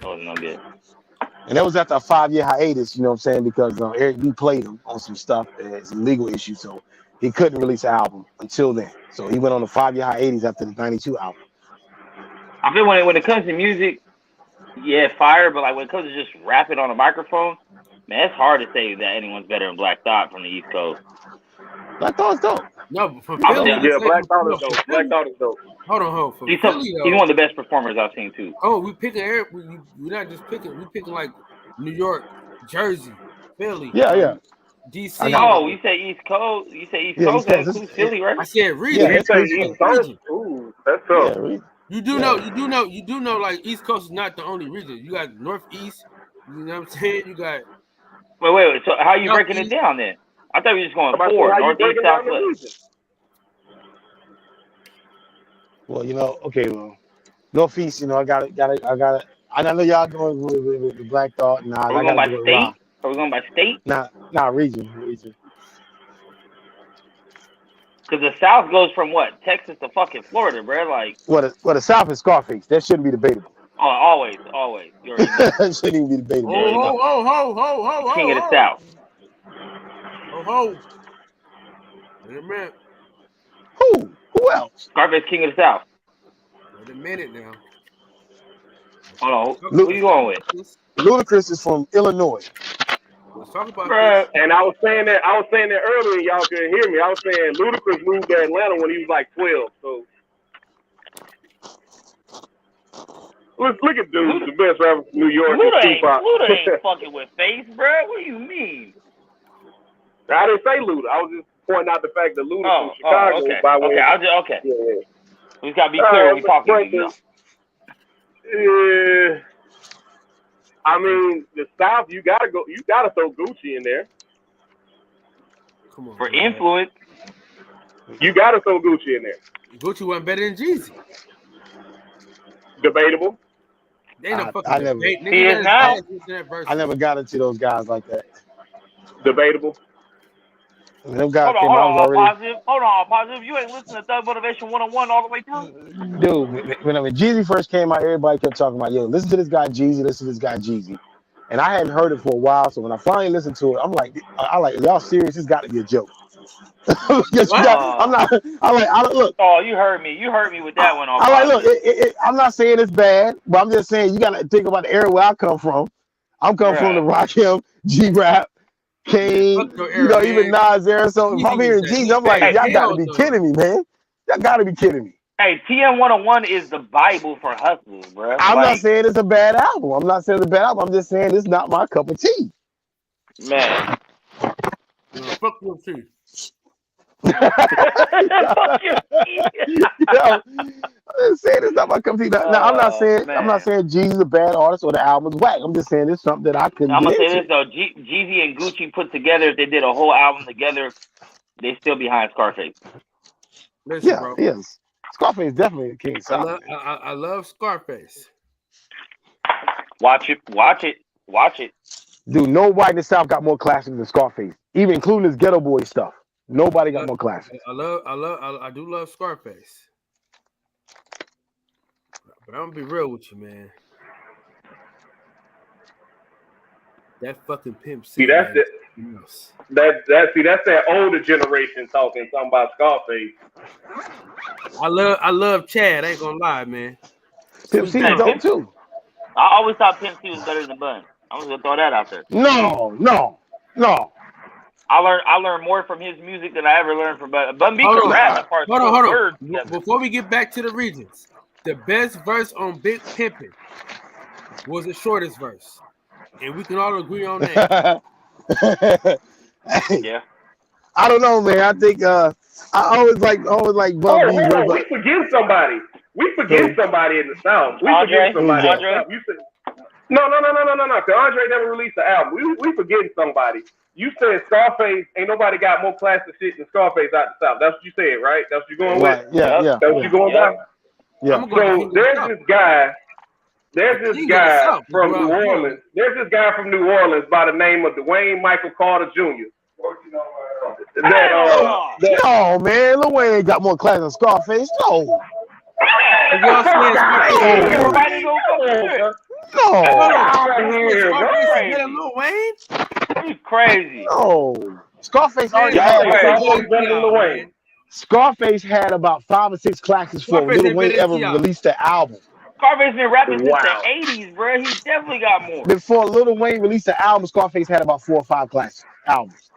Speaker 4: wasn't no good.
Speaker 3: And that was after a 5-year hiatus, you know what I'm saying? Because Eric B played him on some stuff, some legal issues, so he couldn't release an album until then. So he went on a 5-year hiatus after the '92 album.
Speaker 4: I feel when it comes to music, yeah, fire. But like when it comes to just rapping on a microphone, man, it's hard to say that anyone's better than Black Thought from the East Coast.
Speaker 3: Black Thought's dope.
Speaker 2: No, but for Philly,
Speaker 5: Black Thought is dope. Black Thought is dope.
Speaker 2: Hold on.
Speaker 4: He's one of the best performers I've seen too.
Speaker 2: Oh, we're not just picking. We're picking like New York, Jersey, Philly.
Speaker 3: Yeah.
Speaker 2: DC.
Speaker 4: You say East Coast. You say East Coast. That includes Philly, right?
Speaker 2: I said region.
Speaker 5: You say East Coast. Ooh, that's tough.
Speaker 3: Yeah,
Speaker 2: You do know. Like East Coast is not the only region. You got Northeast. You know what I'm saying? You got.
Speaker 4: Wait. So how are you breaking it down then? I thought we were just going 4, Northeast, Southwest.
Speaker 3: Well, Northeast, I got it. I know y'all going with Black Thought. Nah,
Speaker 4: are we going by state? Are we going by state?
Speaker 3: Nah, region.
Speaker 4: Because the South goes from what? Texas to fucking Florida, bro. Like.
Speaker 3: Well, the South is Scarface. That shouldn't be debatable.
Speaker 4: Oh, always.
Speaker 3: That shouldn't even be debatable.
Speaker 2: Oh,
Speaker 4: King of the South.
Speaker 2: Oh, wait a minute.
Speaker 3: Who Who else?
Speaker 4: Scarface King of the South.
Speaker 2: Wait a minute now.
Speaker 4: Hold on. Who you going with?
Speaker 3: Ludacris is from Illinois.
Speaker 2: Let's talk about
Speaker 4: Bruh.
Speaker 2: this.
Speaker 5: And I was saying that earlier, and y'all couldn't hear me. I was saying Ludacris moved to Atlanta when he was like 12. So look at dude, the best rapper from New York.
Speaker 4: Luda ain't fucking with Face, bro. What do you mean?
Speaker 5: I didn't say Luda. I was just pointing out the fact that Luda from Chicago.
Speaker 4: Okay.
Speaker 5: By way
Speaker 4: Okay.
Speaker 5: Yeah.
Speaker 4: We gotta be clear when we talking. You know.
Speaker 5: Yeah. I mean, the South, you gotta throw Gucci in there.
Speaker 2: Come on.
Speaker 4: For
Speaker 2: man.
Speaker 4: influence.
Speaker 5: You gotta throw Gucci in there.
Speaker 2: Gucci wasn't better than Jeezy.
Speaker 5: Debatable.
Speaker 2: They ain't no fucking
Speaker 3: I never-
Speaker 2: debate.
Speaker 4: He is now.
Speaker 3: I never got into those guys like that.
Speaker 5: Debatable.
Speaker 3: Them guys
Speaker 4: Hold
Speaker 3: came out already.
Speaker 4: Positive. You ain't listening to Thug Motivation 101 all the way through?
Speaker 3: Dude, when Jeezy first came out, everybody kept talking about, yo, listen to this guy Jeezy. And I hadn't heard it for a while, so when I finally listened to it, I'm like, y'all serious? This got to be a joke. Look.
Speaker 4: Oh, you heard me. You heard me with that one.
Speaker 3: Look. I'm not saying it's bad, but I'm just saying you got to think about the area where I come from. I'm coming from the Rakim, G-Rap, Kane,
Speaker 2: era,
Speaker 3: even Nas era. So if I'm hearing Jeezy, I'm like, y'all got to be kidding me, man. Y'all got to be kidding me.
Speaker 4: Hey, TM 101 is the Bible for hustlers, bro.
Speaker 3: I'm not saying it's a bad album. I'm just saying it's not my cup of tea.
Speaker 4: Man.
Speaker 2: Fuck your tea.
Speaker 4: Fuck your tea.
Speaker 3: I'm just saying it's not my cup of tea. Now, I'm not saying Jeezy's a bad artist or the album's whack. I'm just saying it's something that I couldn't.
Speaker 4: I'm gonna say this though: Jeezy and Gucci put together, if they did a whole album together, they still behind Scarface.
Speaker 2: Listen, bro.
Speaker 3: Yes. Scarface definitely a king.
Speaker 2: I love Scarface.
Speaker 4: Watch it.
Speaker 3: Dude, nobody in the South got more classics than Scarface, even including his Ghetto Boy stuff. Nobody got more classics.
Speaker 2: I do love Scarface. But I'm gonna be real with you, man. That fucking Pimp C.
Speaker 5: See, that's it. That's that older generation talking about Scarface.
Speaker 2: I love Chad. I ain't gonna lie, man.
Speaker 3: Pimp C is dope too.
Speaker 4: I always thought Pimp C was better than Bun. I'm just gonna throw that out there.
Speaker 3: No.
Speaker 4: I learned more from his music than I ever learned from Bun. Bun B can rap as far as
Speaker 2: hold on.
Speaker 4: words.
Speaker 2: Before we get back to the regions, the best verse on Big Pimpin' was the shortest verse, and we can all agree on that.
Speaker 4: Yeah.
Speaker 3: I don't know, man. I think I always like Bun B.
Speaker 5: We forgive somebody. We forgive somebody in the South. We
Speaker 4: Andre?
Speaker 5: forgive somebody.
Speaker 4: Andre?
Speaker 5: You said, no. Because Andre never released the album. We forgive somebody. You said Scarface, ain't nobody got more classic shit than Scarface out the South. That's what you said, right? That's what you're going with?
Speaker 3: Yeah.
Speaker 5: That's what you're going by?
Speaker 3: Yeah.
Speaker 5: So there's this guy from New Orleans. There's this guy from New Orleans by the name of Dwayne Michael Carter Jr.
Speaker 3: No, man. Lil Wayne ain't got more class than Scarface. No.
Speaker 2: Lil Wayne?
Speaker 4: He's crazy.
Speaker 3: No. Scarface already had Scarface had about 5 or 6 classics before Lil Wayne ever released the album.
Speaker 4: Scarface been rapping since the 80s, bro. He definitely got more.
Speaker 3: Before Lil Wayne released the album, Scarface had about 4 or 5 classic albums.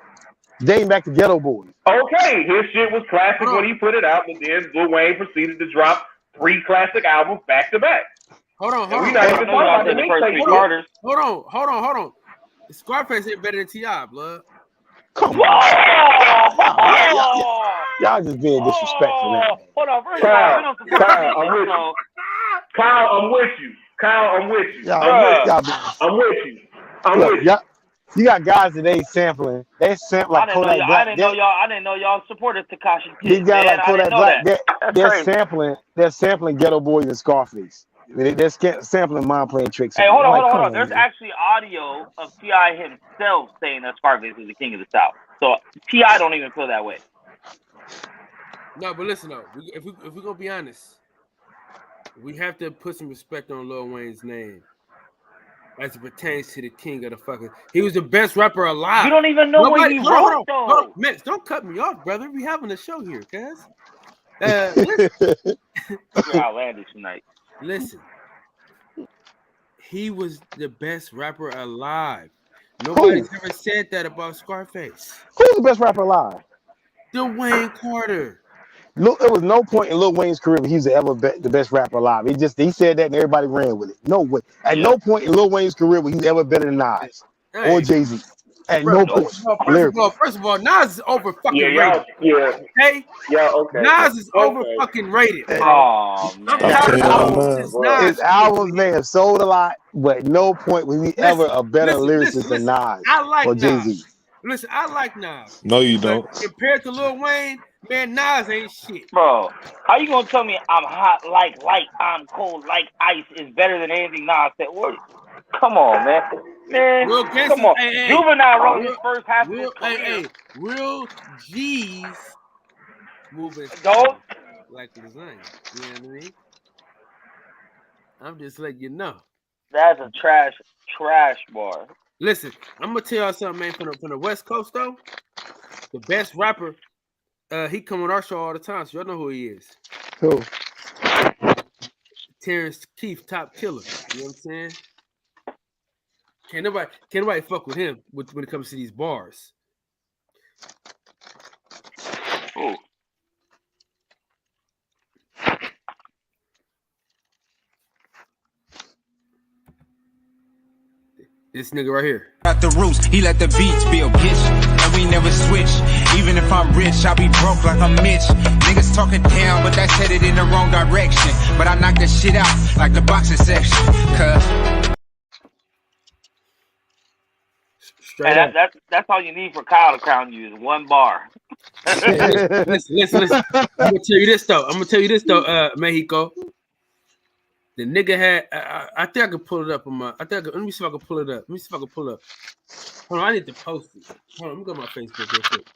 Speaker 3: Dating back to Ghetto Boys.
Speaker 5: Okay, his shit was classic when he put it out, but then Lil Wayne proceeded to drop 3 classic albums back to back.
Speaker 2: Hold on. Scarface ain't better than T.I., blood.
Speaker 3: Come on. Y'all just being disrespectful now.
Speaker 4: Hold on, first
Speaker 5: Kyle, I'm with you. I'm with you.
Speaker 3: You got guys that ain't sampling. They sample like Kodak Black.
Speaker 4: I didn't know y'all supported Tekashi.
Speaker 3: These guys like Kodak Black. They're sampling Ghetto Boys and Scarface. They're sampling Mind Playing Tricks.
Speaker 4: Hey, hold on. There's actually audio of T.I. himself saying that Scarface is the king of the South. So T.I. don't even feel that way.
Speaker 2: No, but listen though, if we're gonna be honest, we have to put some respect on Lil Wayne's name as it pertains to the king of the fucking. He was the best rapper alive.
Speaker 4: You don't even know what he wrote though.
Speaker 2: Man, don't cut me off, brother. We having a show here, cuz.
Speaker 4: You're outlandish tonight.
Speaker 2: Listen, he was the best rapper alive. Nobody's ever said that about Scarface.
Speaker 3: Who's the best rapper alive?
Speaker 2: Dwayne Carter.
Speaker 3: Look, there was no point in Lil Wayne's career where he was ever the best rapper alive. He said that and everybody ran with it. No way. At no point in Lil Wayne's career was he ever better than Nas or Jay-Z. At no point.
Speaker 2: First of all, Nas is over fucking rated. Okay?
Speaker 5: Okay.
Speaker 2: Nas is over fucking rated.
Speaker 4: Oh, man.
Speaker 3: His albums may have sold a lot, but at no point was he ever a better lyricist than Nas or Jay-Z.
Speaker 2: Listen, I like Nas.
Speaker 6: No, you don't.
Speaker 2: Compared to Lil Wayne, man, Nas ain't shit.
Speaker 4: Bro, how you gonna tell me I'm hot like light, I'm cold like ice is better than anything Nas said? What? Come on, man. Come on.
Speaker 2: Hey,
Speaker 4: Juvenile wrote his first half of his career.
Speaker 2: Hey, real G's moving like lasagna. You know what I mean? I'm just letting you know.
Speaker 4: That's a trash bar.
Speaker 2: Listen, I'm gonna tell y'all something, man. From the West Coast, though, the best rapper, he come on our show all the time, so y'all know who he is.
Speaker 3: Who?
Speaker 2: Terrence Keith, Top Killer. You know what I'm saying? Can't nobody fuck with him when it comes to these bars.
Speaker 4: Ooh.
Speaker 2: This nigga right here.
Speaker 1: At the roots, he let the beats build, bitch. And we never switch. Even if I'm rich, I'll be broke like I'm Mitch. Niggas talking down, but that's headed in the wrong direction. But I knock that shit out like the boxing section. Cause
Speaker 4: And that's all you need for Kyle to crown you is one bar.
Speaker 2: Listen. I'm gonna tell you this though, Mexico. The nigga had. I think I could pull it up on my. Let me see if I can pull it up. Hold on, I need to post it. Hold on, let me go to my Facebook real quick.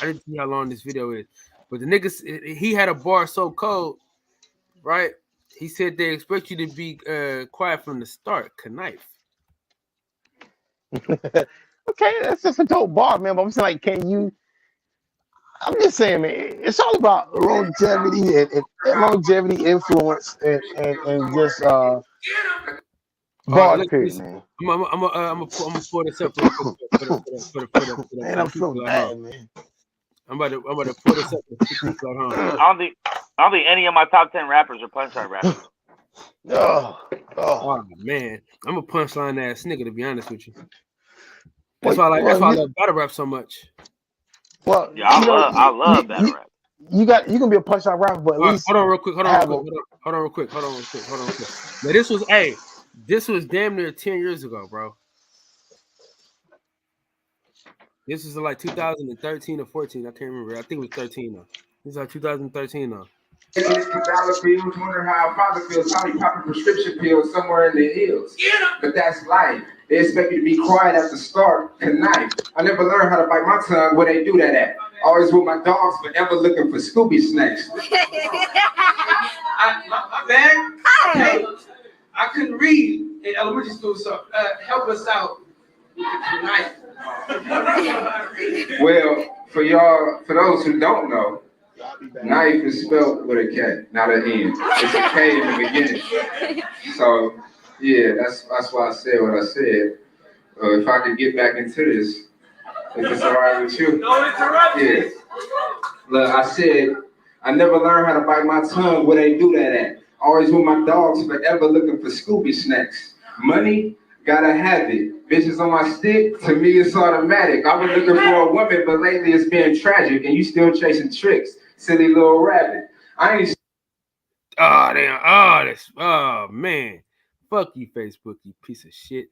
Speaker 2: I didn't see how long this video is, but the niggas, he had a bar so cold, right? He said they expect you to be quiet from the start. Knife.
Speaker 3: Okay, that's just a dope bar, man. But I'm saying, like, I'm just saying, man, it's all about longevity and longevity, influence, and just bar period, man.
Speaker 2: I'm gonna pull this up real quick.
Speaker 3: Man, I'm so bad, man.
Speaker 2: I'm about to pull this up.
Speaker 4: I don't think any of my top 10 rappers are punchline rappers.
Speaker 2: Oh man, I'm a punchline ass nigga, to be honest with you. That's why I love battle rap so much.
Speaker 3: Well,
Speaker 4: yeah, I love battle rap.
Speaker 3: You can be a punchline rapper, but at least
Speaker 2: hold on real quick. Now this was damn near 10 years ago, bro. This was like 2013 or 14. I can't remember. I think it was 13 though. This is like 2013 though.
Speaker 7: $50 pills, wondering how a father feels, probably popping prescription pills somewhere in the hills. But that's life. They expect you to be quiet at the start, knife. I never learned how to bite my tongue where they do that at. Always with my dogs, but ever looking for Scooby snacks.
Speaker 8: Man, hey, I couldn't read in elementary school, so help us out with the knife.
Speaker 7: Well, for those who don't know, knife is spelled with a K, not an N. It's a K in the beginning. So, yeah, that's why I said what I said. If I could get back into this, if it's all right with you.
Speaker 8: No interruption.
Speaker 7: Yeah. Look, I said, I never learned how to bite my tongue where they do that at. Always with my dogs, forever looking for Scooby snacks. Money, gotta have it. Bitches on my stick, to me it's automatic. I was looking for a woman, but lately it's been tragic, and you still chasing tricks. Silly little rabbit. I ain't.
Speaker 2: Oh damn! Oh man! Fuck you, Facebook, you piece of shit.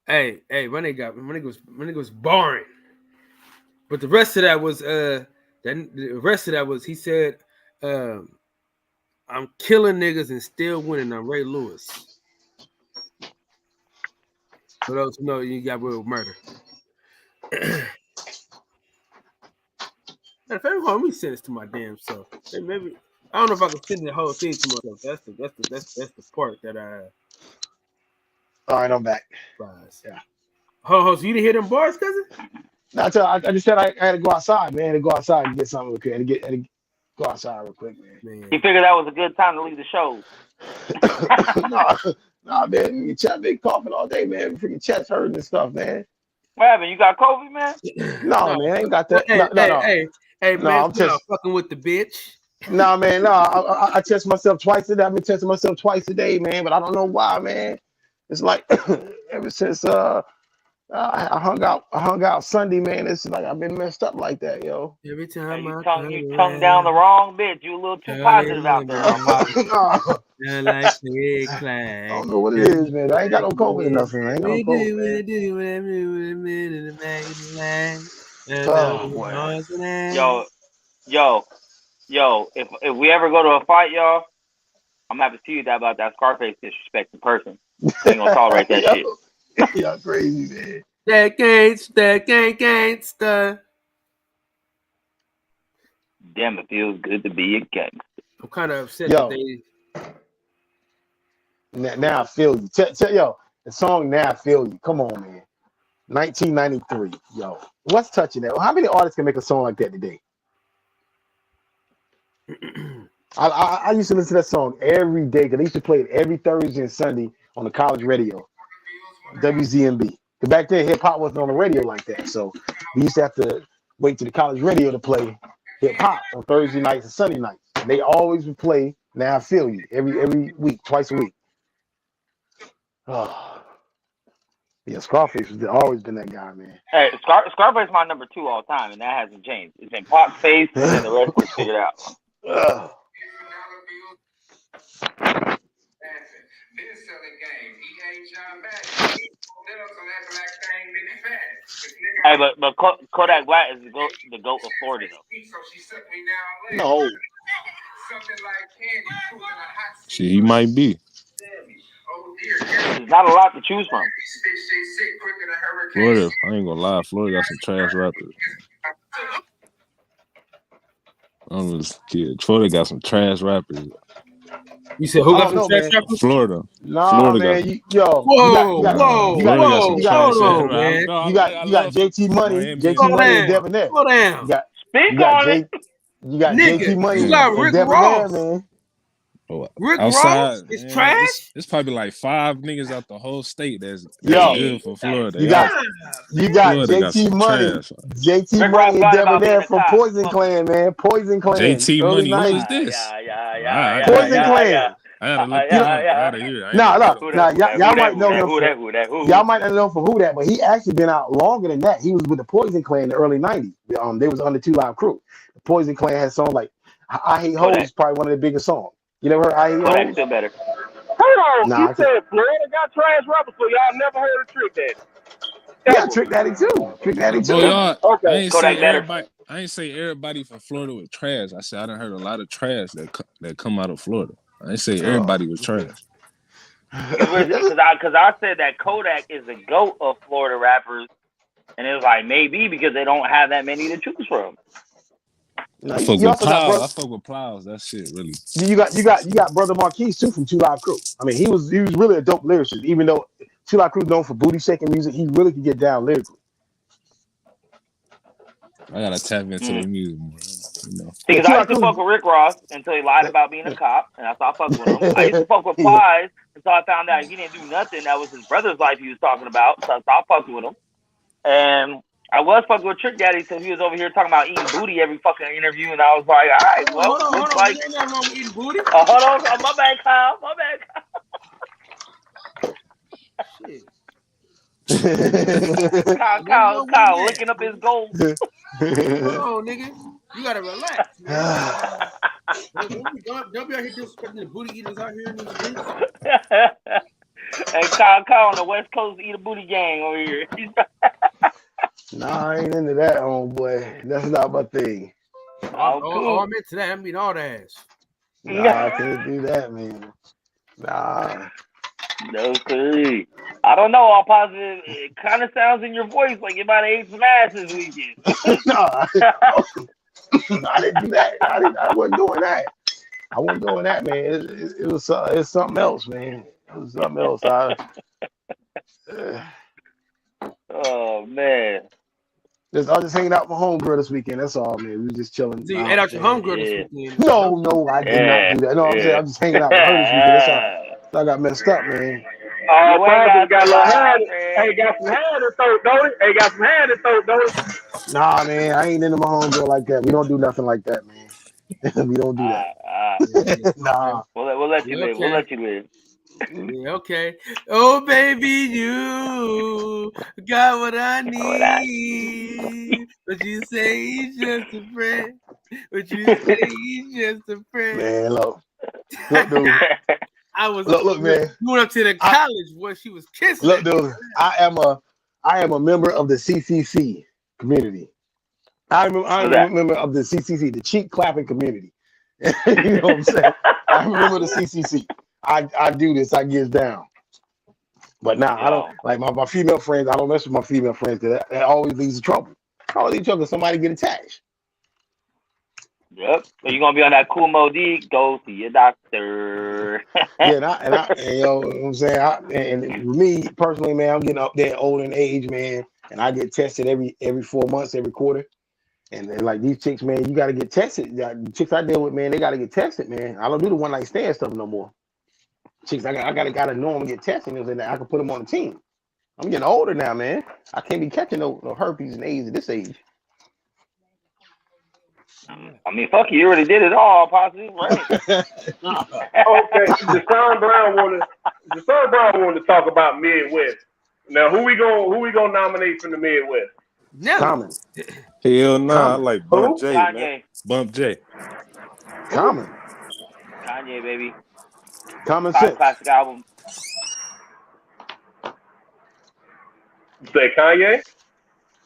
Speaker 2: Hey, when it was boring. But the rest of that was he said, I'm killing niggas and still winning. I'm Ray Lewis. For those who know, you got real murder. If everyone, let me send this to my damn self. Maybe I don't know if I can send the whole thing to myself. That's the part that I.
Speaker 3: All right, I'm back.
Speaker 2: Yeah. So you didn't hear them bars, cousin?
Speaker 3: I just said I had to go outside, man. I had to go outside and get something real quick. I had to go outside real quick, man.
Speaker 4: He figured that was a good time to leave the show.
Speaker 3: nah, man. Your chest been coughing all day, man. Freaking chest hurting and stuff, man.
Speaker 4: What happened? You got COVID, man?
Speaker 3: No, man. I ain't got that.
Speaker 8: Hey,
Speaker 3: No,
Speaker 8: man,
Speaker 3: I'm just
Speaker 8: fucking with the bitch.
Speaker 3: Nah, man. No, I test myself twice a day. I've been testing myself twice a day, man. But I don't know why, man. It's like ever since I hung out Sunday, man. It's like I've been messed up like that, yo.
Speaker 8: Every time
Speaker 4: you tongue down the wrong bitch. You a little too positive out there,
Speaker 3: No.
Speaker 8: Like
Speaker 3: I don't know what it is, man. I ain't got no COVID or nothing. I ain't got no COVID, man. Oh, boy.
Speaker 4: Yo, if we ever go to a fight, y'all, I'm gonna have to see you about that Scarface disrespect in person. I ain't gonna tolerate that shit.
Speaker 3: Y'all crazy, man.
Speaker 8: That gangsta.
Speaker 4: Damn, it feels good to be a gangster.
Speaker 8: I'm kind of upset that they.
Speaker 3: Now I feel you. Yo, the song "Now I Feel You." Come on, man. 1993. Yo, what's touching that? How many artists can make a song like that today? I used to listen to that song every day because they used to play it every Thursday and Sunday on the college radio, WZMB. Because back then hip hop wasn't on the radio like that, so we used to have to wait to the college radio to play hip hop on Thursday nights and Sunday nights. And they always would play "Now I Feel You" every week, twice a week. Oh, yeah, Scarface has always been that guy, man.
Speaker 4: Hey, Scarface is my number 2 all time, and that hasn't changed. It's been Pop Face, and then the rest is figured out. Hey, but Kodak Black is the goat of Florida, though.
Speaker 3: No.
Speaker 6: Shit, he might be.
Speaker 4: There's not a lot to choose from.
Speaker 6: Florida, I ain't gonna lie, Florida got some trash rappers. I'm just kidding. Florida got some trash rappers.
Speaker 8: You said who got some trash rappers?
Speaker 6: Florida.
Speaker 3: Nah,
Speaker 6: Florida
Speaker 3: man.
Speaker 6: got...
Speaker 3: Whoa. You got JT Money. JT Money and Debonair.
Speaker 8: Slow down.
Speaker 3: You got JT Money.
Speaker 8: You got Rick Ross,
Speaker 3: man.
Speaker 8: Rick
Speaker 6: outside,
Speaker 8: Ross is trash.
Speaker 6: It's probably like 5 niggas out the whole state that's good for Florida.
Speaker 3: You got JT Money. JT Money and Debonair from Poison Clan, man. Poison Clan.
Speaker 6: JT Money, who is this?
Speaker 3: Poison Clan.
Speaker 6: I gotta look him out of here.
Speaker 3: Y'all might know him. Y'all might not know him for who that, but he actually been out longer than that. He was with the Poison Clan in the early '90s. They was on the 2 Live Crew. The Poison Clan had songs like "I Hate Hoes," probably one of the biggest songs. You never heard "I Hate Hoes"?
Speaker 4: Still better.
Speaker 5: Hold on, you said Florida got trash rappers, so y'all never heard of Trick Daddy.
Speaker 3: Yeah, Trick Daddy too. Trick Daddy too.
Speaker 6: Okay. I ain't say everybody from Florida was trash. I said I done heard a lot of trash that come out of Florida. I didn't say everybody was trash.
Speaker 4: Because I said that Kodak is the GOAT of Florida rappers, and it was like maybe because they don't have that many to choose from.
Speaker 6: I fuck with Plows. That shit really.
Speaker 3: You got Brother Marquise too from 2 Live Crew. I mean, he was really a dope lyricist. Even though 2 Live Crew known for booty shaking music, he really could get down lyrically.
Speaker 6: I gotta tap into the music more.
Speaker 4: Because I used to fuck with Rick Ross until he lied about being a cop, and I stopped fucking with him. I used to fuck with Plies until I found out he didn't do nothing. That was his brother's life he was talking about, so I stopped fucking with him. And I was fucking with Trick Daddy until he was over here talking about eating booty every fucking interview, and I was like, all right, well,
Speaker 8: hold on.
Speaker 4: like,
Speaker 8: Ain't nothing wrong with eating booty.
Speaker 4: Hold on, my bad, Kyle.
Speaker 8: Shit.
Speaker 4: Kyle licking up his gold.
Speaker 8: Hold on, nigga. You gotta relax, man. Don't be out here disrespecting the booty eaters out here in these streets.
Speaker 4: Hey, Kyle on the West Coast eat a booty gang over here.
Speaker 3: Nah, I ain't into that, homeboy. That's not my thing.
Speaker 8: Oh, I'm into that. I mean, all the ass.
Speaker 3: Nah, I can't do that, man. Nah.
Speaker 4: No, sir. I don't know. All positive. It kind of sounds in your voice like you might have ate some ass this weekend.
Speaker 3: Nah, I didn't do that. I wasn't doing that. I wasn't doing that, man. It was something else, man. It was something else.
Speaker 4: Oh man.
Speaker 3: I was just hanging out with my homegirl this weekend. That's all, man. We was just chilling.
Speaker 2: So you ate out your homegirl this weekend?
Speaker 3: No, I did not do that. No, I'm saying I'm just hanging out with her this weekend. That's all. I got messed up, man.
Speaker 5: Oh, Patrick got a little hand. Hey, got some hand in throat, don't it? Hey, got some hand in throat, don't it?
Speaker 3: Nah, man, I ain't into my homegirl like that. We don't do nothing like that, man. We don't do that. Nah.
Speaker 4: We'll let you live.
Speaker 2: Okay.
Speaker 4: We'll let you live.
Speaker 2: Yeah, okay. Oh, baby, you got what I need. But you say he's just a friend. But you say he's just a friend.
Speaker 3: Man, look, dude.
Speaker 2: I was
Speaker 3: look, man.
Speaker 2: Going up to the college where she was kissing.
Speaker 3: Look, dude. I am a member of the CCC community. I'm a member of the CCC, the cheek clapping community. You know what I'm saying? I'm a member of the CCC. I do this. I get down. But now I don't like my female friends. I don't mess with my female friends because that always leads to trouble. Always leads to trouble. Somebody get attached.
Speaker 4: Yep. So you're gonna be on that cool mode. Go see your doctor.
Speaker 3: Yeah, and you know what I'm saying. And me personally, man, I'm getting up there older in age, man, and I get tested every 4 months, every quarter. And like these chicks, man, you got to get tested. The chicks I deal with, man, they got to get tested, man. I don't do the one night stand stuff no more. Chicks, I gotta know them and get tested, and I can put them on the team. I'm getting older now, man. I can't be catching no herpes and AIDS at this age.
Speaker 4: I mean, fuck you already did it all, possibly, right?
Speaker 5: Okay, Deshaun Brown wanted to talk about Midwest. Now, who we gonna nominate from the Midwest?
Speaker 3: Common.
Speaker 6: Hell no, I like Bump J,
Speaker 4: Kanye.
Speaker 6: man. Bump J.
Speaker 3: Common.
Speaker 4: Kanye, baby.
Speaker 3: Common sense.
Speaker 4: Classic album.
Speaker 5: You say Kanye?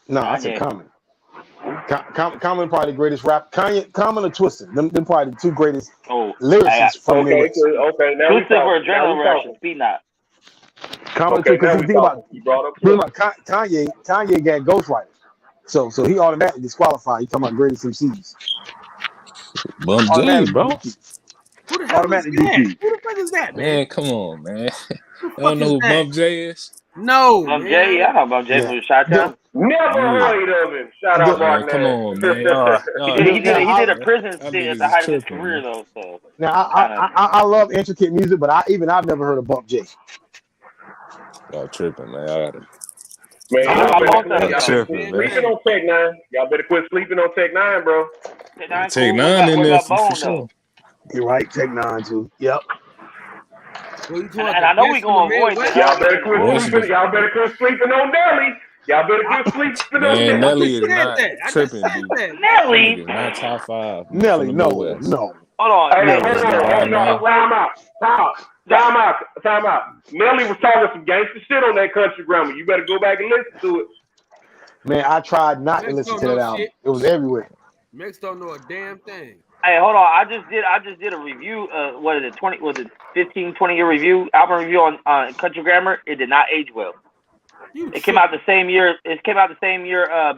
Speaker 3: No, I said Common. Common probably the greatest rap. Common or Twisted. Them probably the two greatest lyricists from the Midwest.
Speaker 5: Okay, now
Speaker 4: Twisted for Adrenaline Rush and Speed Knot.
Speaker 3: Common too, because think about Kanye got ghostwriters. So he automatically disqualified. You talking about greatest MCs.
Speaker 6: Bump J, bro.
Speaker 2: Who the hell is that? Who the fuck is that,
Speaker 6: man? Come on, man. You don't know who Bump J is?
Speaker 2: No,
Speaker 4: Bump J, I know Bump J from the Shot Town.
Speaker 5: Never heard of him. Shout out, Mark.
Speaker 6: Come on, man.
Speaker 4: He did a prison stint at the height of his career, though. So
Speaker 3: now I love intricate music, but I've never heard of Bump J.
Speaker 6: Y'all tripping, man. I gotta.
Speaker 5: Man,
Speaker 6: sleeping
Speaker 5: on Tech 9. Y'all better quit sleeping on Tech 9, bro.
Speaker 6: Tech 9 in there for sure.
Speaker 3: You're right, Tech 9 too. Yep.
Speaker 4: And I know we gonna avoid that.
Speaker 5: Y'all better quit sleeping. Y'all better quit sleeping on Nelly. Y'all better quit sleeping on
Speaker 6: Man, Nelly is not tripping, dude.
Speaker 4: Nelly,
Speaker 6: not top 5.
Speaker 3: Nelly, no.
Speaker 4: Hold on.
Speaker 5: Time out. Nelly was talking some gangster shit on that country grammar. You better go back and listen to it.
Speaker 3: Man, I tried not to listen to that album. It was everywhere.
Speaker 2: Mix don't know a damn thing.
Speaker 4: Hey, hold on. I just did a review. What is it? 15-20 year review, album review on country grammar. It did not age well. It came out the same year.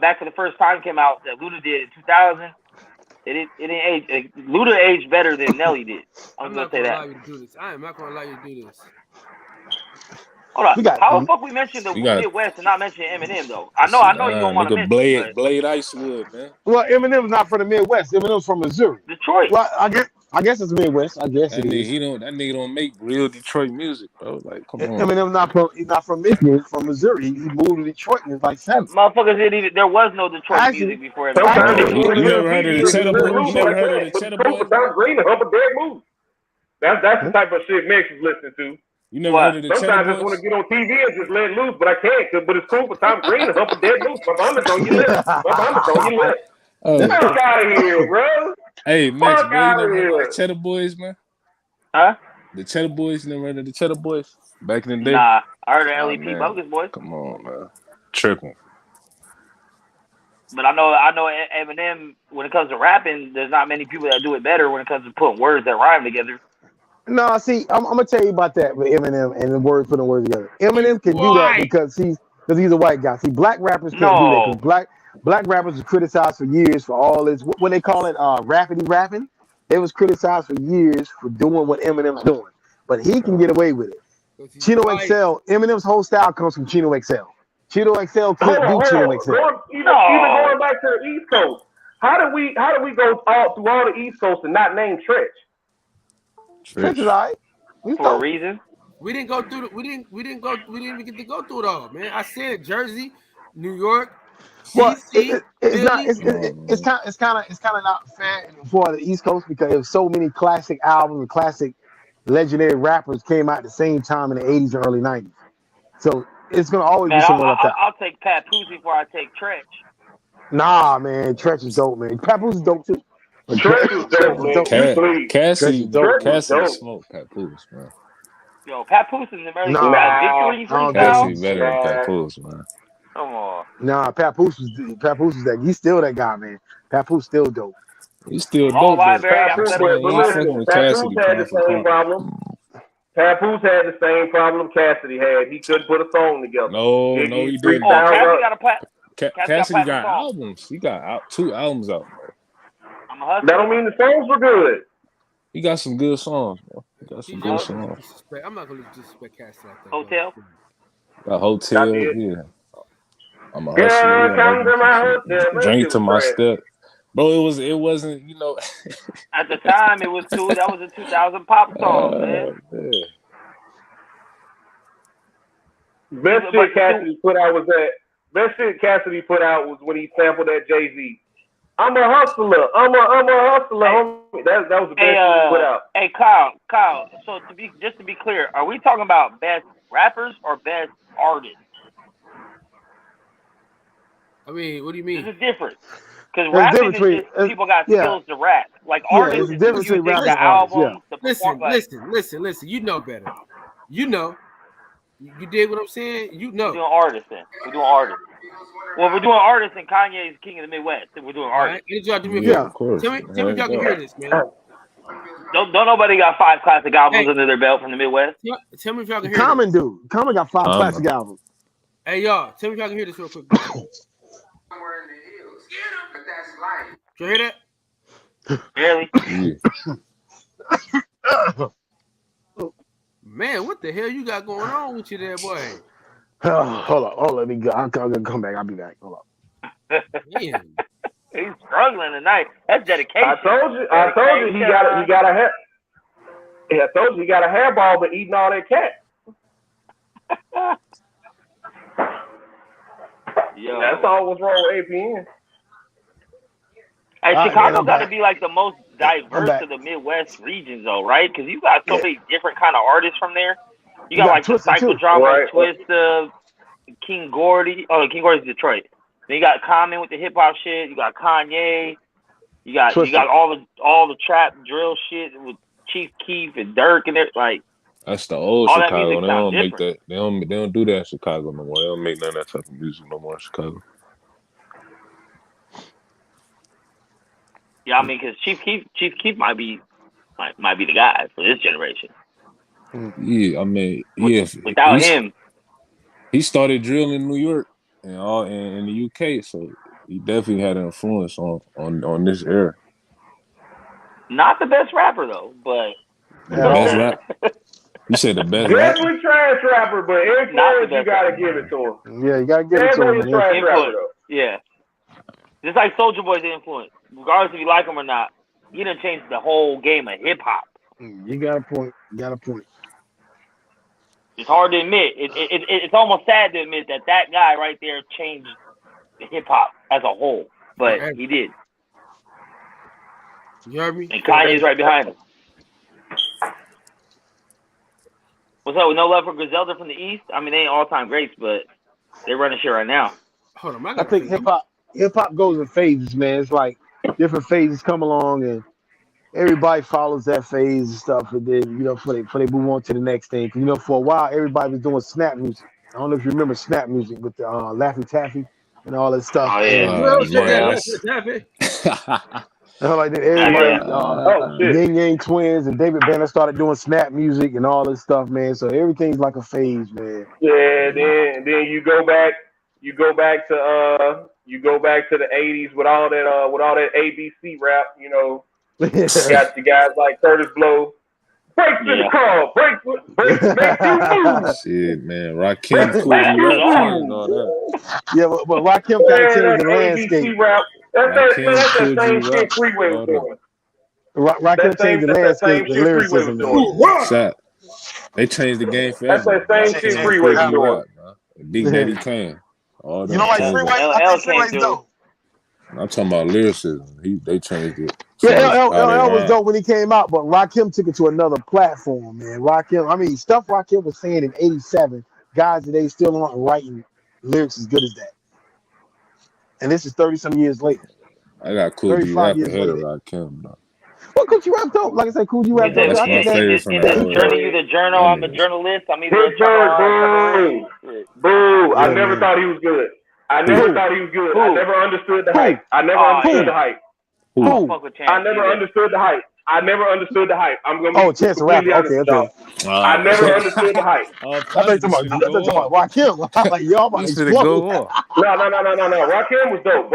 Speaker 4: Back for the First Time came out that Luda did in 2000. It didn't age. Luda aged better than Nelly did. I'm gonna say that.
Speaker 2: I am not gonna allow you to do this.
Speaker 4: Hold on. How the fuck we mentioned the Midwest and not mention Eminem though? I know you don't want to mention
Speaker 6: Blade Icewood, man.
Speaker 3: Well, Eminem's not from the Midwest. Eminem's from Missouri.
Speaker 4: Detroit.
Speaker 3: Well, I guess it's Midwest. I guess
Speaker 6: that
Speaker 3: it is.
Speaker 6: That nigga don't make real Detroit music, bro. Like, come on.
Speaker 3: Eminem's not from Michigan. He's from Missouri. He moved to Detroit and was like 7.
Speaker 4: Motherfuckers didn't even. There was no Detroit music before.
Speaker 6: You never heard of the Cheddar Boys? You never heard of the Cheddar Boys?
Speaker 5: Green and Hump a Dead Move. That's the type of shit Max is listening to.
Speaker 6: You never heard of the Cheddar Boys?
Speaker 5: Sometimes I just want to get on TV and just let loose, but I can't. But it's cool for Tom Green and Hump a Dead Move. My mama's on your lip. Fuck out of here, bro.
Speaker 6: Hey, Max, bro, you never heard of the Cheddar Boys, man?
Speaker 4: Huh?
Speaker 6: The Cheddar Boys, you never heard of the Cheddar Boys? Back in the day?
Speaker 4: Nah, I heard of LEP Bogus Boys.
Speaker 6: Come on, man. Tripping.
Speaker 4: But I know Eminem, when it comes to rapping, there's not many people that do it better when it comes to putting words that rhyme together.
Speaker 3: No, see, I'm gonna tell you about that with Eminem and the putting words together. Eminem can do that because he's a white guy. See, black rappers can't do that because black rappers were criticized for years for all this. What they call it, rappity rapping. They was criticized for years for doing what Eminem's doing, but he can get away with it. Chino XL, Eminem's whole style comes from Chino XL. Cheeto XL couldn't do Cheeto XL.
Speaker 5: Even going back to the East Coast, how did we go all through all the East Coast and not name Tretch?
Speaker 3: Tretch is all right.
Speaker 4: For a reason.
Speaker 2: We didn't go through. We didn't even get to go through it all, man. I said Jersey, New York.
Speaker 3: Well,
Speaker 2: CC,
Speaker 3: it's kind of not fair for the East Coast because there's so many classic albums and classic legendary rappers came out at the same time in the 80s and early 90s. So it's gonna always be someone like that.
Speaker 4: I'll take Papoose before I take Tretch.
Speaker 3: Nah, man, Tretch is dope, man. Papoose is dope too.
Speaker 5: Tretch is dope, man.
Speaker 6: Cassie smoke Papoose, man.
Speaker 4: Yo, Papoose is American victory freestyle.
Speaker 6: Cassie better than Papoose, man.
Speaker 4: Come on.
Speaker 3: Nah, Papoose is that. He's still that guy, man. Papoose still dope.
Speaker 6: He's still dope.
Speaker 5: Papoose had the same problem. Papoose had the same problem Cassidy had. He couldn't put a song together.
Speaker 6: No, he didn't. Cassidy got albums. He got 2 albums out.
Speaker 5: That don't mean the songs were good.
Speaker 6: He got some good songs, bro.
Speaker 2: I'm not gonna disrespect Cassidy like that.
Speaker 4: Hotel.
Speaker 6: Got Hotel, yeah. I'm a hustler. Drink to my step. Bro, it wasn't, you know.
Speaker 4: At the time, it was that was a 2000 pop song, man.
Speaker 5: Best shit Cassidy put out was when he sampled that Jay-Z. I'm a hustler. I'm a hustler. Homie. That was the best shit he put out.
Speaker 4: Hey, Kyle. So to be clear, are we talking about best rappers or best artists?
Speaker 2: I mean, what do you mean?
Speaker 4: There's a difference. Because rapping is just people got skills to rap. Like artists,
Speaker 3: it's different between
Speaker 4: the album.
Speaker 2: Listen. You know better. You know. You did what I'm saying? You know.
Speaker 4: We're doing artists then. Well, we're doing artists and Kanye is king of the Midwest. And we're doing artists.
Speaker 2: Of course. Tell me if y'all can hear this, man.
Speaker 4: Don't nobody got 5 classic albums under their belt from the Midwest?
Speaker 2: Tell me if y'all can hear
Speaker 3: this. Common got 5 classic albums.
Speaker 2: Hey, y'all. Tell me if y'all can hear this real quick.
Speaker 7: Somewhere in the hills, but that's life.
Speaker 2: Did you hear
Speaker 4: that?
Speaker 2: Really? Man, what the hell you got going on with you there, boy?
Speaker 3: Hold on, let me go. I'm gonna come back. I'll be back. Hold on.
Speaker 4: He's struggling tonight. That's dedication.
Speaker 5: I told you he got a hair. I told you he got a hairball, but eating all that cat.
Speaker 4: Yo.
Speaker 5: That's all what's wrong with APN.
Speaker 4: Hey, Chicago got to be like the most diverse of the Midwest regions, though, right? Because you got so many different kind of artists from there. You got like the Psychodrama, Twista, King Gordy. Oh, King Gordy's Detroit. Then you got Common with the hip hop shit. You got Kanye. You got all the trap drill shit with Chief Keef and Dirk and it. Like
Speaker 6: that's the old Chicago. They don't make that. They don't do that in Chicago no more. They don't make none of that type of music no more in Chicago.
Speaker 4: Yeah, I mean, because Chief Keef might be the guy for this generation.
Speaker 6: Yeah, I mean,
Speaker 4: without him,
Speaker 6: he started drilling in New York and all in the UK, so he definitely had an influence on this era.
Speaker 4: Not the best rapper though, but
Speaker 6: the best rapper. You said the best rapper?
Speaker 5: Definitely trash rapper, but influence you gotta give it to him.
Speaker 3: Yeah, you gotta give it to him.
Speaker 5: Trash rapper, though.
Speaker 4: Yeah. Just like Soulja Boy's influence. Regardless if you like him or not, he done changed the whole game of hip hop.
Speaker 3: You got a point.
Speaker 4: It's hard to admit. It's almost sad to admit that guy right there changed the hip hop as a whole. But he did.
Speaker 2: You heard me?
Speaker 4: And Kanye's right behind him. What's up with No Love for Griselda from the East? I mean, they ain't all-time greats, but they're running shit right now.
Speaker 2: Hold on,
Speaker 3: I think hip hop goes in phases, man. It's like different phases come along and everybody follows that phase and stuff, and then before they move on to the next thing. For a while everybody was doing snap music. I don't know if you remember snap music with the Laffy Taffy and all that stuff.
Speaker 4: Oh yeah.
Speaker 3: Like that, everybody, Yin Yang Twins and David Banner started doing snap music and all this stuff, man. So everything's like a phase, man.
Speaker 5: Yeah, then you go back to the 80s with all that ABC rap, You got the guys like Curtis Blow. Breaks in the car. Breaks make you move.
Speaker 6: Shit, man. Rakim, Cool G Rap changed all that.
Speaker 3: Yeah, but Rakim kind of changed the landscape.
Speaker 5: Rap. That's that
Speaker 6: Cool G
Speaker 5: same
Speaker 6: Rap,
Speaker 5: shit Freeway was
Speaker 6: all that.
Speaker 5: doing.
Speaker 3: Rakim changed the landscape, the lyricism.
Speaker 6: Shot. They changed the game
Speaker 5: That's
Speaker 6: forever.
Speaker 5: that same shit Freeway was doing.
Speaker 6: Big Daddy Kane. All that.
Speaker 3: You know, like Freeway, I think Freeway's dope.
Speaker 6: I'm talking about lyricism. They changed it.
Speaker 3: Yeah, LL was dope when he came out, but Rakim took it to another platform, man. Rakim, I mean, stuff Rakim was saying in '87, guys today still aren't writing lyrics as good as that. And this is 30-some years later.
Speaker 6: I got Cool G Rap ahead of Rakim, though.
Speaker 3: Well, Cool G Rap dope. Like I said, Cool G Rap dope.
Speaker 6: That's my favorite from that.
Speaker 4: Journey, you the journal. I'm a journalist. I'm either
Speaker 5: Boo. I never thought he was good. I never understood the hype. I never understood the hype. I never understood the hype. I'm gonna be
Speaker 3: Chance the Rapper. Okay.
Speaker 5: I never understood the hype.
Speaker 3: I thought you talking about Rakim. I'm like, y'all about to explode.
Speaker 5: No. Rakim was dope.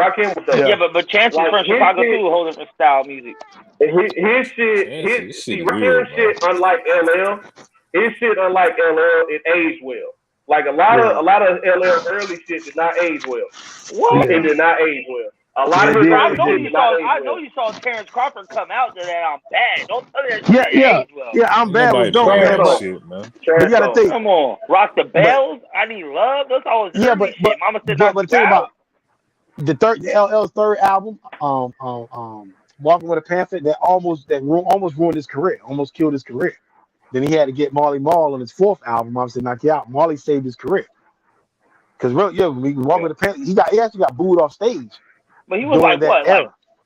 Speaker 4: Yeah, but Chance was from Chicago too, holding for style music.
Speaker 5: His shit, Rakim shit, unlike LL, it aged well. Like a lot of LL early shit did not age well.
Speaker 4: What?
Speaker 5: It did not age well. A lot of his
Speaker 4: I know you saw Terrence Crawford come out to that I'm bad. Don't tell me that shit aged well.
Speaker 3: Yeah, I'm bad with dope, man.
Speaker 6: Shit, man.
Speaker 3: You gotta think.
Speaker 4: Come on, Rock the Bells. I Need Love. That's all.
Speaker 3: Yeah, but
Speaker 4: Mama said but
Speaker 3: think about LL's third album, Walking with a Panther, that almost ruined his career, almost killed his career. Then he had to get Marley Marl on his fourth album. Obviously, knock you out. Marley saved his career. Because Walking with a Panther, he actually got booed off stage.
Speaker 4: But he was like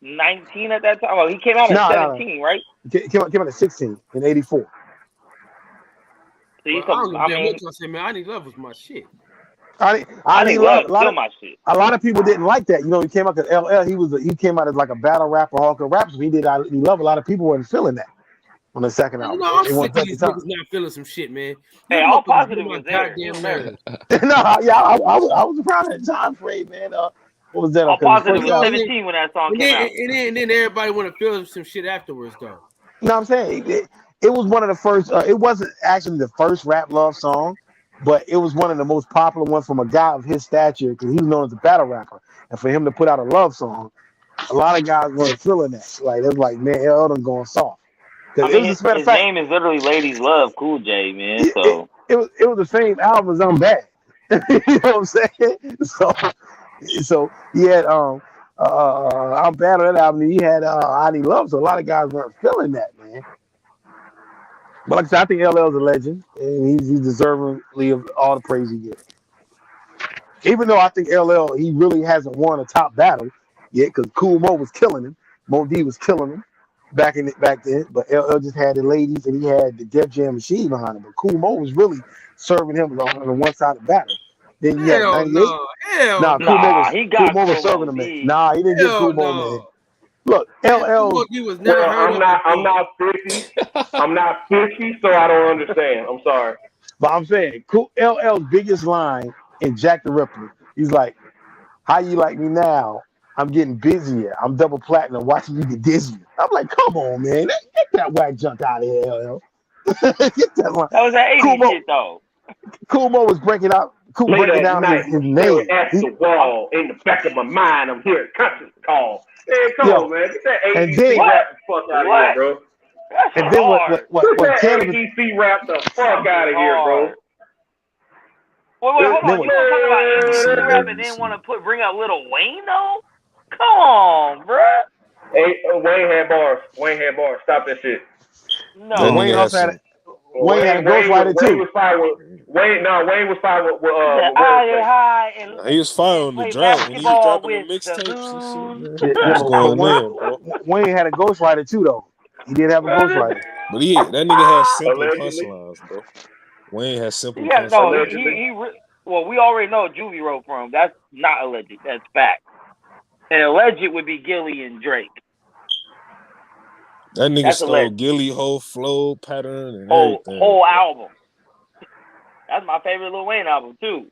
Speaker 4: 19 at that time. Well, he came out at 17, right?
Speaker 3: He came out at 16 in '84.
Speaker 2: I Need Love was my shit.
Speaker 3: I Need Love still my shit. A lot of people didn't like that. You know, he came out because LL. He came out as like a battle rapper, hardcore rapper. So he did I Need Love. A lot of people weren't feeling that on the second album.
Speaker 2: I'm sick of these niggas not feeling some shit, man.
Speaker 4: Hey, all positive was there.
Speaker 3: I was around that time frame, man. What was that?
Speaker 4: All positive was 17 when that song came out.
Speaker 2: And then everybody want to feel some shit afterwards, though.
Speaker 3: No, I'm saying it was one of the first. It wasn't actually the first rap love song, but it was one of the most popular ones from a guy of his stature because he was known as a battle rapper. And for him to put out a love song, a lot of guys weren't feeling that. Like it was like, man, LL done going soft.
Speaker 4: His name is literally Ladies Love Cool J, man. So
Speaker 3: it was the same album as I'm Bad. You know what I'm saying? So he had I'm Bad on that album. He had I Need Love. So a lot of guys weren't feeling that, man. But like I said, I think LL's a legend, and he's deservingly of all the praise he gets. Even though I think LL, he really hasn't won a top battle yet, because Cool Mo was killing him, Mo D was killing him back then. But LL just had the ladies, and he had the Def Jam machine behind him. But Cool Mo was really serving him on the one side of the battle. Then you had 98. Cool Mo was serving him, man. Nah, he didn't get Cool Mo, man. Look, LL.
Speaker 5: I'm not 50. I'm not 50, so I don't understand. I'm sorry.
Speaker 3: But I'm saying, LL's biggest line in Jack the Ripper, he's like, "How you like me now? I'm getting busier. I'm double platinum. Watching you get dizzier." I'm like, come on, man. Get that whack junk out of here, LL. Get that line.
Speaker 4: That was that 80s shit, though.
Speaker 3: Cool Mo was breaking down his name.
Speaker 5: At the wall, in the back of my mind, I'm hearing conscious call. Man, come on, man. Get that ADC rap the fuck out of here, bro.
Speaker 3: And then what
Speaker 5: that ADC rap the fuck out of here, bro.
Speaker 4: Wait, hold on. You want to talk about ADC rap and then want to bring up Lil Wayne, though? Come on, bro.
Speaker 5: Hey, Wayne had bars. Stop that shit.
Speaker 4: No.
Speaker 3: Wayne also had a ghostwriter too.
Speaker 5: Wayne was fine with
Speaker 6: he was fine on the drum when he was dropping the mixtapes.
Speaker 3: Wayne had a ghostwriter too, though. He did have a ghostwriter.
Speaker 6: But that nigga had simple punchlines, bro. Wayne has simple punchlines.
Speaker 4: Well, we already know Juvie wrote from. That's not alleged. That's fact. And alleged would be Gilly and Drake.
Speaker 6: That nigga stole Gilly whole flow pattern and everything.
Speaker 4: Whole album. That's my favorite Lil Wayne album too.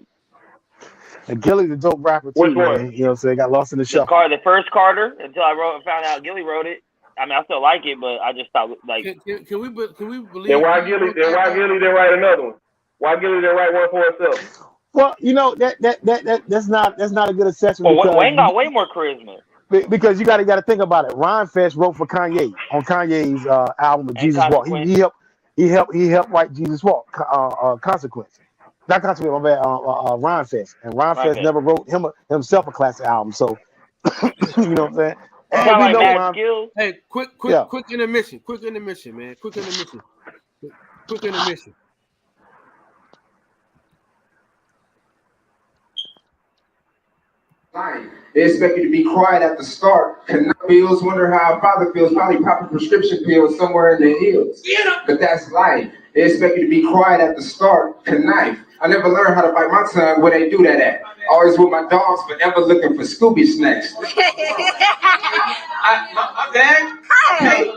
Speaker 3: And Gilly's a dope rapper too, man. You know what I'm saying? Got lost in the shuffle.
Speaker 4: The first Carter until I found out Gilly wrote it. mean, I still like it, but I just thought like.
Speaker 2: Can we believe?
Speaker 5: Then why Gilly didn't write another one? Why Gilly didn't write one for herself?
Speaker 3: Well, that's not a good assessment
Speaker 4: Well,
Speaker 3: because
Speaker 4: Wayne got way more charisma.
Speaker 3: Because you got to think about it. Ryan Fest wrote for Kanye on Kanye's album
Speaker 4: And
Speaker 3: Jesus Walk. He helped write Jesus Walk. Consequence, not Consequence. My bad. Ryan Fest, and Ryan Fest never wrote himself a classic album. So you know what I'm saying.
Speaker 4: And we know Ryan. Skills.
Speaker 2: Hey, quick intermission. Quick intermission, man. Quick intermission.
Speaker 7: They expect you to be quiet at the start. Bills wonder how a father feels, probably popping prescription pills somewhere in their heels. But that's life. They expect you to be quiet at the start. Knife. I never learned how to bite my tongue where they do that at. Always with my dogs, but ever looking for Scooby snacks.
Speaker 8: My bad. Hey,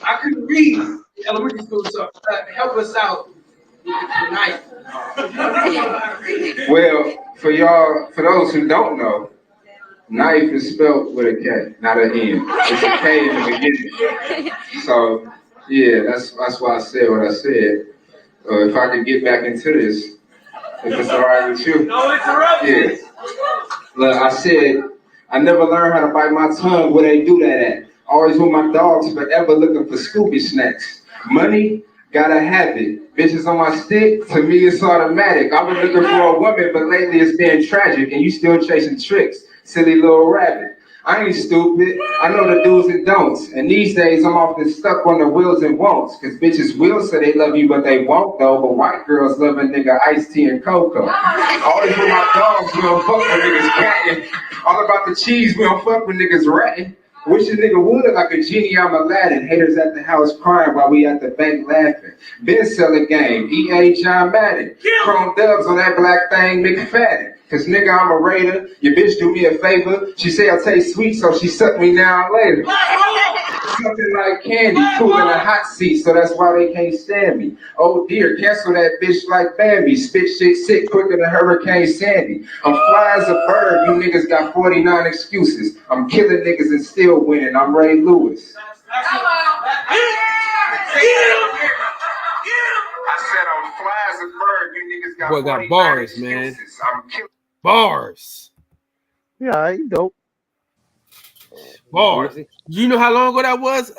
Speaker 8: I couldn't read in elementary school, so help us out tonight.
Speaker 7: Well, for those who don't know, knife is spelled with a K, not an N. It's a K in the beginning. So, yeah, that's why I said what I said. If I could get back into this, if it's all right with you.
Speaker 8: No interruption.
Speaker 7: Yeah. Look, I said, I never learned how to bite my tongue where they do that at. Always with my dogs, forever looking for Scooby snacks. Money, gotta have it. Bitches on my stick, to me it's automatic. I've been looking for a woman, but lately it's been tragic, and you still chasing tricks. Silly little rabbit. I ain't stupid. I know the do's and don'ts. And these days I'm often stuck on the wills and won'ts. Cause bitches will say they love you, but they won't though. But white girls love a nigga iced tea and cocoa. Always with my dogs, we don't fuck with niggas catting. All about the cheese, we don't fuck with niggas ratting. Wish a nigga would look like a genie, I'm Aladdin. Haters at the house crying while we at the bank laughing. Ben selling game, EA John Madden. Chrome dubs on that black thing, McFadden. Cause nigga, I'm a raider. Your bitch do me a favor. She say I taste sweet, so she suck me now and later. Something like candy, cool in a hot seat, so that's why they can't stand me. Oh dear, cancel that bitch like Bambi. Spit shit sick quicker than Hurricane Sandy. I'm fly as a bird, you niggas got 49 excuses. I'm killing niggas and still winning, I'm Ray Lewis.
Speaker 8: I
Speaker 7: said I'm fly as a bird, you niggas got
Speaker 2: 49 bars, excuses. Man. I'm killing bars.
Speaker 3: Yeah, he dope.
Speaker 2: Bars. You know how long ago that was,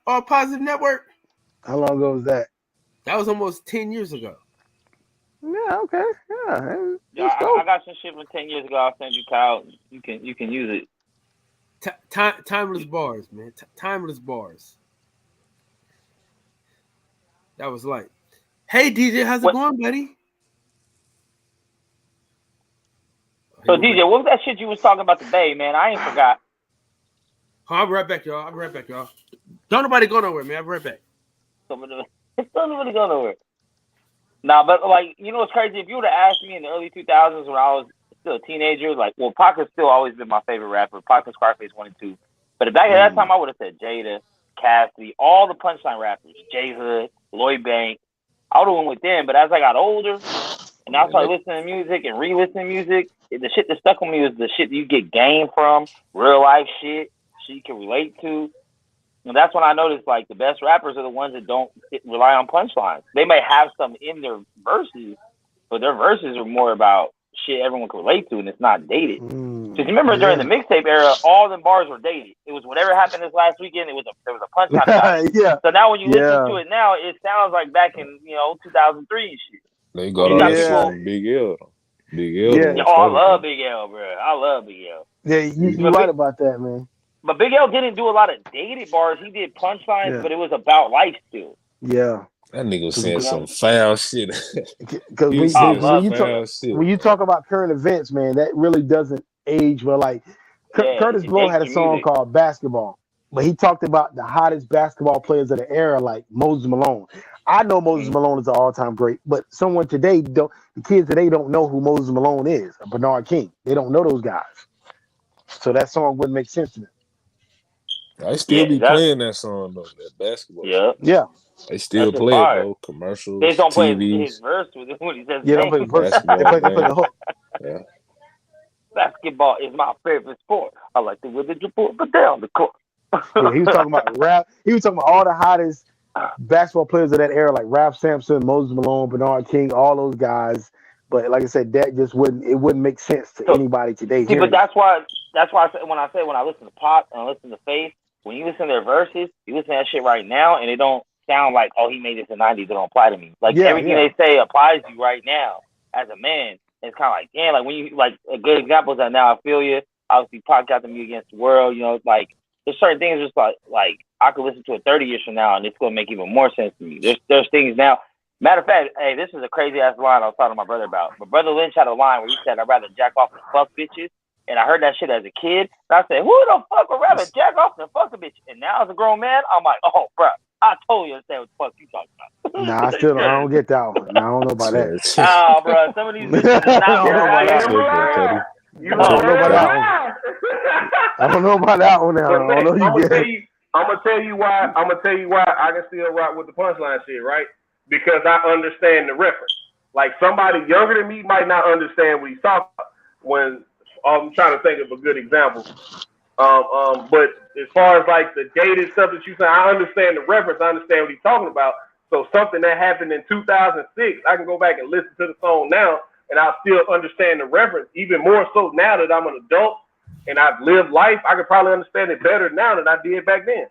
Speaker 2: All Positive Network?
Speaker 3: How long ago was that?
Speaker 2: That was almost 10 years ago.
Speaker 3: Yeah, okay. Yeah.
Speaker 4: I got some shit from 10 years ago. I'll send you, Kyle. You can use it.
Speaker 2: Timeless bars, man. Timeless bars. That was like, hey, DJ, how's it going, buddy?
Speaker 4: So, DJ, what was that shit you was talking about today, man? I ain't forgot.
Speaker 2: Oh, I'll be right back, y'all. Don't nobody go nowhere, man. I'll be right back.
Speaker 4: Don't nobody go nowhere. Nah, but like, you know what's crazy? If you would have asked me in the early 2000s when I was still a teenager, like, well, Pac's still always been my favorite rapper. Pac and Scarface 1 and 2. But back at that time, I would have said Jada, Cassidy, all the punchline rappers, J Hood, Lloyd Banks. I would have went with them. But as I got older and I started listening to music and re-listening to music, the shit that stuck with me was the shit that you get game from, real life shit you can relate to. And that's when I noticed, like, the best rappers are the ones that don't rely on punchlines. They may have some in their verses, but their verses are more about shit everyone can relate to, and it's not dated. Because remember, during the mixtape era, all them bars were dated. It was whatever happened this last weekend, there was a punchline.
Speaker 3: Yeah.
Speaker 4: So now when you listen to it now, it sounds like back in 2003 and shit.
Speaker 6: They got some Big L. Big L.
Speaker 3: Yeah.
Speaker 4: I love Big L, bro. I love Big L.
Speaker 3: Yeah, you're right about that, man.
Speaker 4: But Big L didn't do a lot of dated bars. He did punchlines, but it was about life still.
Speaker 3: Yeah.
Speaker 6: That nigga was saying some foul shit.
Speaker 3: Because when you talk about current events, man, that really doesn't age well. Like Curtis Blow had a song called Basketball, but he talked about the hottest basketball players of the era, like Moses Malone. I know Moses Malone is an all-time great, but someone today the kids today don't know who Moses Malone is, or Bernard King. They don't know those guys. So that song wouldn't make sense to them.
Speaker 6: I still be playing that song though, that basketball.
Speaker 3: Yeah.
Speaker 6: They still play it though. Commercials.
Speaker 4: They don't play
Speaker 6: TVs.
Speaker 4: his verse with it when he says.
Speaker 3: Yeah, don't play the verse. They play the hook.
Speaker 6: Yeah.
Speaker 4: Basketball is my favorite sport. I like the way that you put it down the court.
Speaker 3: Yeah, he was talking about rap. He was talking about all the hottest basketball players of that era, like Ralph Sampson, Moses Malone, Bernard King, all those guys. But like I said, that just wouldn't make sense to
Speaker 4: So,
Speaker 3: anybody today
Speaker 4: see, but
Speaker 3: hearing it.
Speaker 4: that's why I say when I listen to Pop and I listen to Faith, when you listen to their verses, you listen to that shit right now, and it don't sound like, oh, he made this in the 90s. It don't apply to me. Like everything they say applies to you right now as a man. It's kind of like, damn, like when you like a good example is that Now I Feel You. Obviously, Pop got Me Against the World. You know, like there's certain things just like I could listen to it 30 years from now, and it's gonna make even more sense to me. There's things now. Matter of fact, hey, this is a crazy ass line I was talking to my brother about. But Brother Lynch had a line where he said, "I'd rather jack off than fuck bitches." And I heard that shit as a kid. And I said, "Who the fuck would rather jack off than fuck a bitch?" And now as a grown man, I'm like, "Oh, bro, I totally understand what the fuck you talking about."
Speaker 3: Nah, I don't get that one. Nah, I don't know about that.
Speaker 4: Oh, bro, some of these bitches is not right.
Speaker 5: You don't know about
Speaker 3: that one. I don't know about that one now. I don't know
Speaker 5: I'm gonna tell you why I can still rock with the punchline shit, right? Because I understand the reference. Like somebody younger than me might not understand what he's talking about. When I'm trying to think of a good example. But as far as like the dated stuff that you say, I understand the reference. I understand what he's talking about. So something that happened in 2006, I can go back and listen to the song now, and I'll still understand the reference. Even more so now that I'm an adult and I've lived life, I can probably understand it better now than I did back then.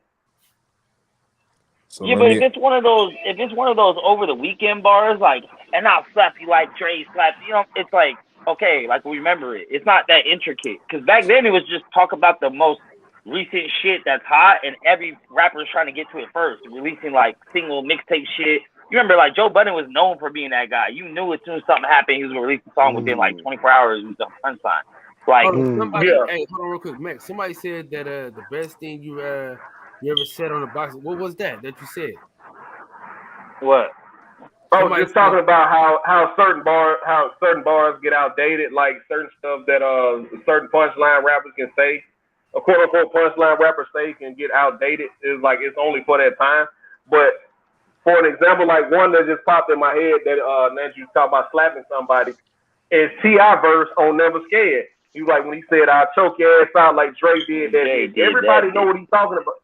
Speaker 4: So yeah, but if it's one of those over the weekend bars, like, and I'll slap you like Dre slaps, you know, it's like, okay, like we remember it. It's not that intricate. Because back then it was just talk about the most recent shit that's hot, and every rapper's trying to get to it first, releasing like single mixtape shit. You remember, like, Joe Budden was known for being that guy. You knew as soon as something happened, he was going to release a song within like 24 hours with the punchline. Like,
Speaker 2: hey, hold on real quick, Max. Somebody said that the best thing you ever said on the box. What was that you said?
Speaker 4: What?
Speaker 5: I was just talking about how certain bars get outdated, like certain stuff that certain punchline rappers can say, a quote unquote punchline rapper say can get outdated. Is like it's only for that time. But for an example, like one that just popped in my head that now you talk about slapping somebody is T.I. verse on Never Scared. He was like when he said I'll choke your ass out like Dre did that. Everybody know what he's talking about.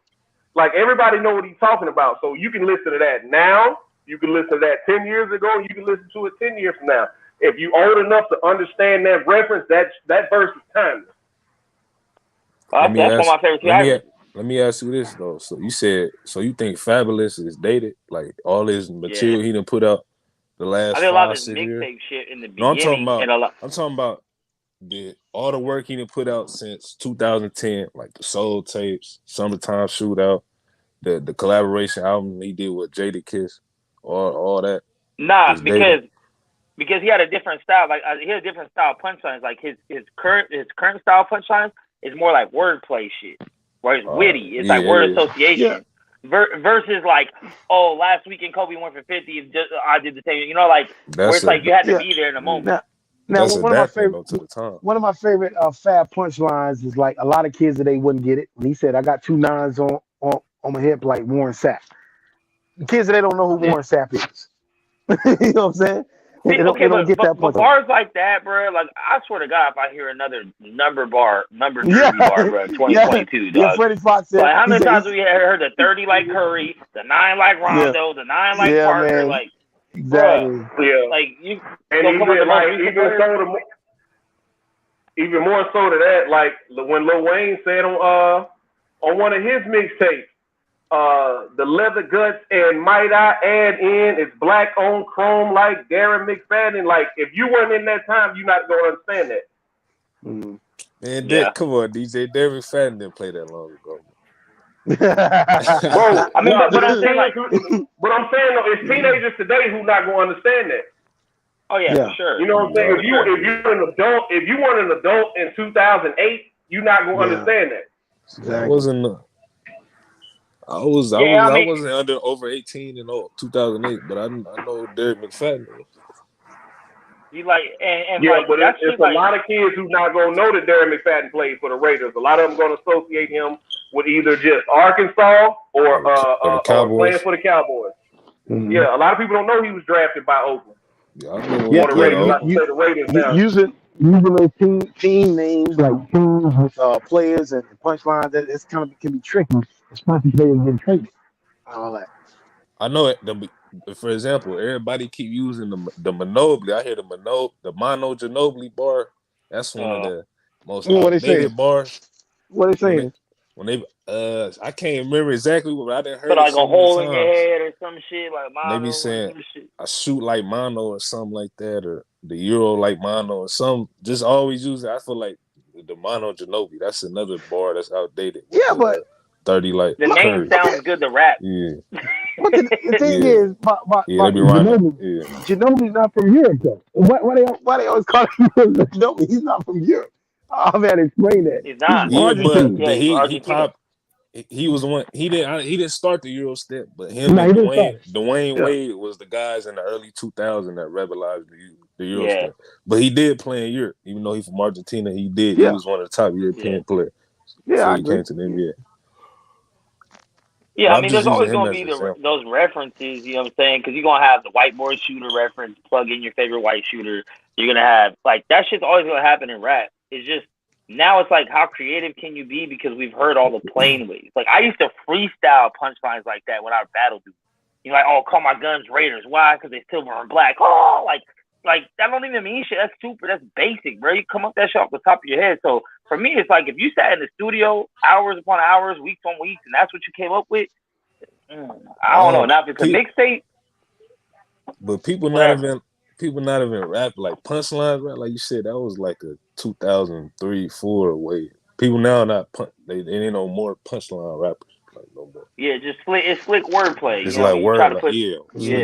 Speaker 5: Like everybody know what he's talking about. So you can listen to that now. You can listen to that 10 years ago. You can listen to it 10 years from now. If you old enough to understand that reference, that verse is timeless.
Speaker 4: That's one of my favorite T.I.
Speaker 6: Let me ask you this though. So you said, so you think Fabulous is dated? Like all his material he done put out the last 5-6 years? I think a lot of his mixtape shit in the beginning. No, I'm talking about all the work he done put out since 2010, like the Soul Tapes, Summertime Shootout, the collaboration album he did with Jadakiss, all that.
Speaker 4: Nah, because he had a different style. Like he had a different style of punchlines. Like his current style of punchlines is more like wordplay shit, where it's witty. It's like word association. Versus like, oh, last weekend Kobe went for 50. I did the same. You know, like where it's like you had to be there in the moment.
Speaker 3: Now one of my favorite Fab punchlines is like a lot of kids today wouldn't get it. When he said, "I got 2 nines on my hip like Warren Sapp." The kids today don't know who Warren Sapp is. You know what I'm saying? They don't get that punch.
Speaker 4: Bars like that, bro. Like I swear to God, if I hear another number jersey bar, bro, 2022, dog.
Speaker 3: Freddie Fox said,
Speaker 4: like how many times have we heard the 30 like Curry, the 9 like Rondo, the 9 like Parker,
Speaker 3: man.
Speaker 4: like
Speaker 3: exactly.
Speaker 4: Bruh, like you.
Speaker 5: And even more so to that, like when Lil Wayne said on one of his mixtapes, the leather guts and might I add in it's black on chrome like Darren McFadden. Like if you weren't in that time, you're not gonna understand that.
Speaker 6: Man, come on, DJ. Darren McFadden didn't play that long ago.
Speaker 5: Bro, I mean, but I'm saying though, it's teenagers today who not gonna understand that.
Speaker 4: Oh yeah, for sure.
Speaker 5: You know what I'm saying? If you weren't an adult in 2008, you're not gonna understand that.
Speaker 3: Exactly.
Speaker 6: I wasn't over 18 in 2008, but I know Derek McFadden.
Speaker 4: You like and
Speaker 5: but it's a lot of kids who's not gonna know that Derek McFadden played for the Raiders. A lot of them gonna associate him with either just Arkansas or playing for the Cowboys. Mm-hmm. Yeah, a lot of people don't know he was drafted by Oakland.
Speaker 3: The Raiders now. using those team names like teams with players and punchlines. That it's kind of can be tricky, especially if they're getting traded. All that.
Speaker 6: I know it. For example, everybody keep using the Monopoly. I hear the Mono Ginobili bar. That's one of the most
Speaker 3: What they saying?
Speaker 6: outdated bars.
Speaker 3: What they saying?
Speaker 6: When they I can't remember exactly what, but I didn't heard
Speaker 4: Put
Speaker 6: it
Speaker 4: like
Speaker 6: so
Speaker 4: a hole in
Speaker 6: many
Speaker 4: your
Speaker 6: times.
Speaker 4: head or some shit like mono.
Speaker 6: They be saying I shoot like mono or something like that, or the Euro like mono or some. Just always use it. I feel like the Mono Ginobili. That's another bar that's outdated.
Speaker 3: Yeah, but
Speaker 6: 30 like
Speaker 4: the name
Speaker 6: Curry.
Speaker 4: sounds good to rap.
Speaker 6: Yeah.
Speaker 3: But the thing is,
Speaker 6: they be rhyming. Yeah.
Speaker 3: Ginobili's not from Europe though. Why they always call him Ginobili? He's not from Europe. I've had to explain that.
Speaker 4: He's not.
Speaker 6: Yeah, but
Speaker 4: he
Speaker 6: popped. He was one. He didn't start the Euro step, but him and Dwayne Wade was the guys in the early 2000s that revolutionized the Euro step. But he did play in Europe, even though he's from Argentina. He did. He was one of the top European players before he came to the NBA.
Speaker 4: Yeah, I mean, there's always going to be those references, you know what I'm saying? Because you're going to have the white boy shooter reference, plug in your favorite white shooter. You're going to have, like, that shit's always going to happen in rap. It's just, now it's like, how creative can you be? Because we've heard all the plain ways. Like, I used to freestyle punchlines like that when I battled dudes. You're like, oh, call my guns Raiders. Why? Because they silver and black. Oh, like that don't even mean shit. That's stupid. That's basic, bro. You come up that shit off the top of your head. So for me, it's like if you sat in the studio hours upon hours, weeks on weeks, and that's what you came up with, I don't know. Now if it's a mixtape,
Speaker 6: but people not even rap like punchlines, right? Like you said, that was like a 2003, 4 way. People now they ain't no more punchline rappers like no more.
Speaker 4: Yeah, just it's slick wordplay.
Speaker 6: It's like slick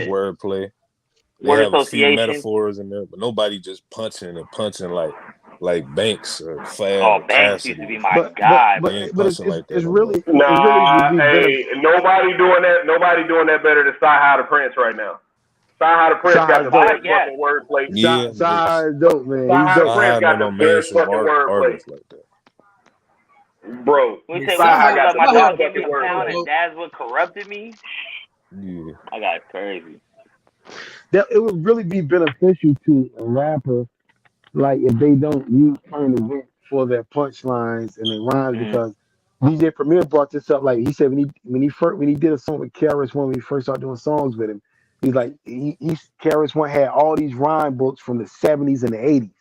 Speaker 6: wordplay. They have a few metaphors in there, but nobody just punching like Banks or Fab.
Speaker 4: Oh, Banks used to be my guy.
Speaker 3: But it's really
Speaker 5: nobody doing that. Nobody doing that better than Sci-Hi the Prince right now. Sci-Hi the Prince got the best fucking wordplay.
Speaker 3: Yeah, Sci-Hi is dope, man.
Speaker 5: Sci-Hi the Prince got the best fucking wordplay.
Speaker 6: Like that.
Speaker 4: Bro, we say Sci-Hi got my dog gave me a pound and that's what corrupted me.
Speaker 6: Yeah,
Speaker 4: I got crazy.
Speaker 3: That it would really be beneficial to a rapper, like if they don't use current events for their punchlines and their rhymes, because DJ Premier brought this up. Like he said, when he did a song with KRS when we first started doing songs with him, he's like KRS One had all these rhyme books from the 70s and the 80s,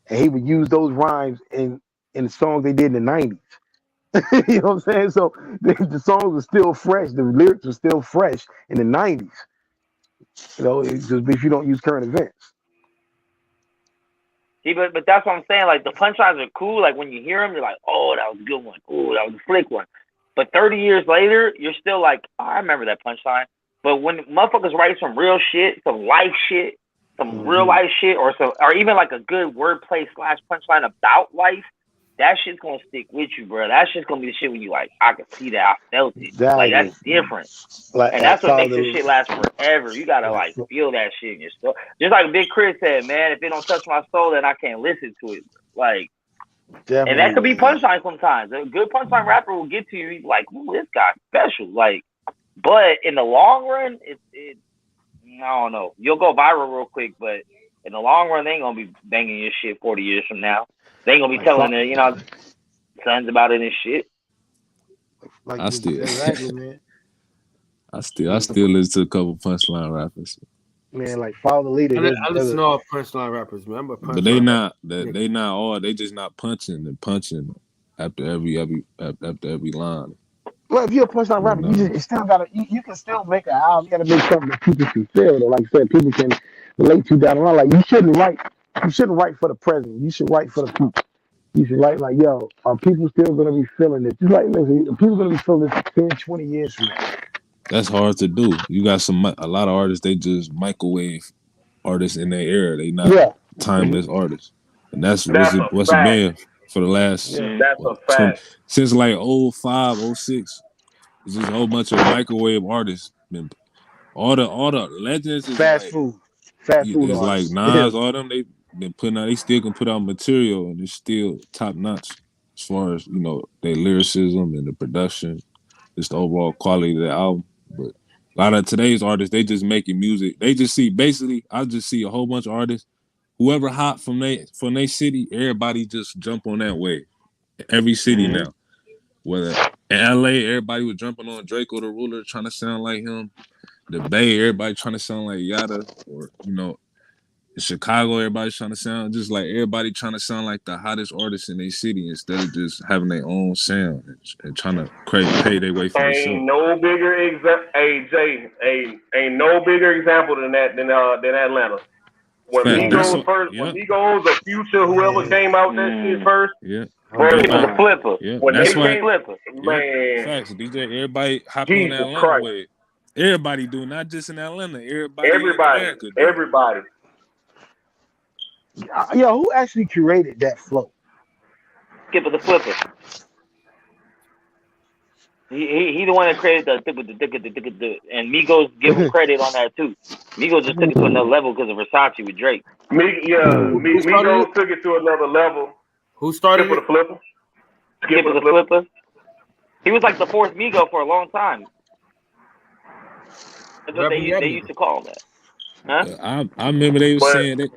Speaker 3: and he would use those rhymes in the songs they did in the 90s. You know what I'm saying? So the songs were still fresh, the lyrics were still fresh in the 90s. You know, it's just if you don't use current events.
Speaker 4: See, but that's what I'm saying. Like, the punchlines are cool. Like, when you hear them, you're like, oh, that was a good one. Oh, that was a slick one. But 30 years later, you're still like, oh, I remember that punchline. But when motherfuckers write some real shit, some life shit, some real life shit, or even like a good wordplay / punchline about life, that shit's gonna stick with you, bro. That shit's gonna be the shit when you like, I can see that, I felt it. Exactly. Like, that's different. And that's what makes this shit last forever. You gotta like feel that shit in your soul. Just like Big Chris said, man, if it don't touch my soul, then I can't listen to it. Like, definitely. And that could be punchline sometimes. A good punchline rapper will get to you, he's like, ooh, this guy's special. Like, but in the long run, it I don't know. You'll go viral real quick, but in the long run, they ain't gonna be banging your shit 40 years from now. They ain't gonna be telling their, sons about it and shit.
Speaker 3: Like
Speaker 6: I still
Speaker 3: exactly, man.
Speaker 6: I still listen to a couple punchline rappers.
Speaker 3: Man, like Follow the Leader.
Speaker 2: I listen to all punchline rappers, man.
Speaker 6: But they not all. They just not punching after every line.
Speaker 3: Well, if you're a punchline rapper, you still gotta. You can still make an album. You gotta make something that people can feel. Or like I said, people can relate to down the line. Like you shouldn't write for the present. You should write for the people. You should write like, yo, are people still gonna be feeling this? Just like, listen, people gonna be feeling this 10, 20 years from now.
Speaker 6: That's hard to do. You got a lot of artists. They just microwave artists in their era. They not timeless artists, and what's it been for the last.
Speaker 5: That's a fact.
Speaker 6: Since like 05, 06, it's just a whole bunch of microwave artists. All the legends is
Speaker 3: fast food.
Speaker 6: It's like Nas, all them they been putting out. They still can put out material, and it's still top notch as far as their lyricism and the production, just the overall quality of the album. But a lot of today's artists, they just making music. They just see I just see a whole bunch of artists whoever hot from their city, everybody just jump on that wave. Every city now. Whether in LA, everybody was jumping on Draco the Ruler, trying to sound like him. The Bay, everybody trying to sound like Yada, or in Chicago, everybody's trying to sound just like everybody trying to sound like the hottest artist in their city instead of just having their own sound and trying to pay their way for themselves.
Speaker 5: Ain't no bigger example than that than Atlanta. When Migos first, when Migos or Future, whoever came out that shit first,
Speaker 4: the flipper.
Speaker 6: Yeah,
Speaker 5: when
Speaker 6: that's
Speaker 5: they came,
Speaker 4: flipper.
Speaker 5: Man,
Speaker 6: facts, DJ. Everybody hopped
Speaker 5: Jesus
Speaker 6: on that Atlanta
Speaker 5: Christ.
Speaker 6: wave. Everybody do, not just in Atlanta. Everybody in America do.
Speaker 5: Everybody.
Speaker 3: Yo, who actually curated that flow?
Speaker 4: Skipper the flipper. He the one that created the and Migos give him credit on that too. Migos just took it to another level because of Versace with Drake.
Speaker 5: Migos took it to another level.
Speaker 2: Who started
Speaker 5: Skipper the flipper?
Speaker 4: Skipper the flipper. He was like the fourth Migo for a long time. That's what they used to call that. Huh?
Speaker 6: Yeah, I remember they were saying that.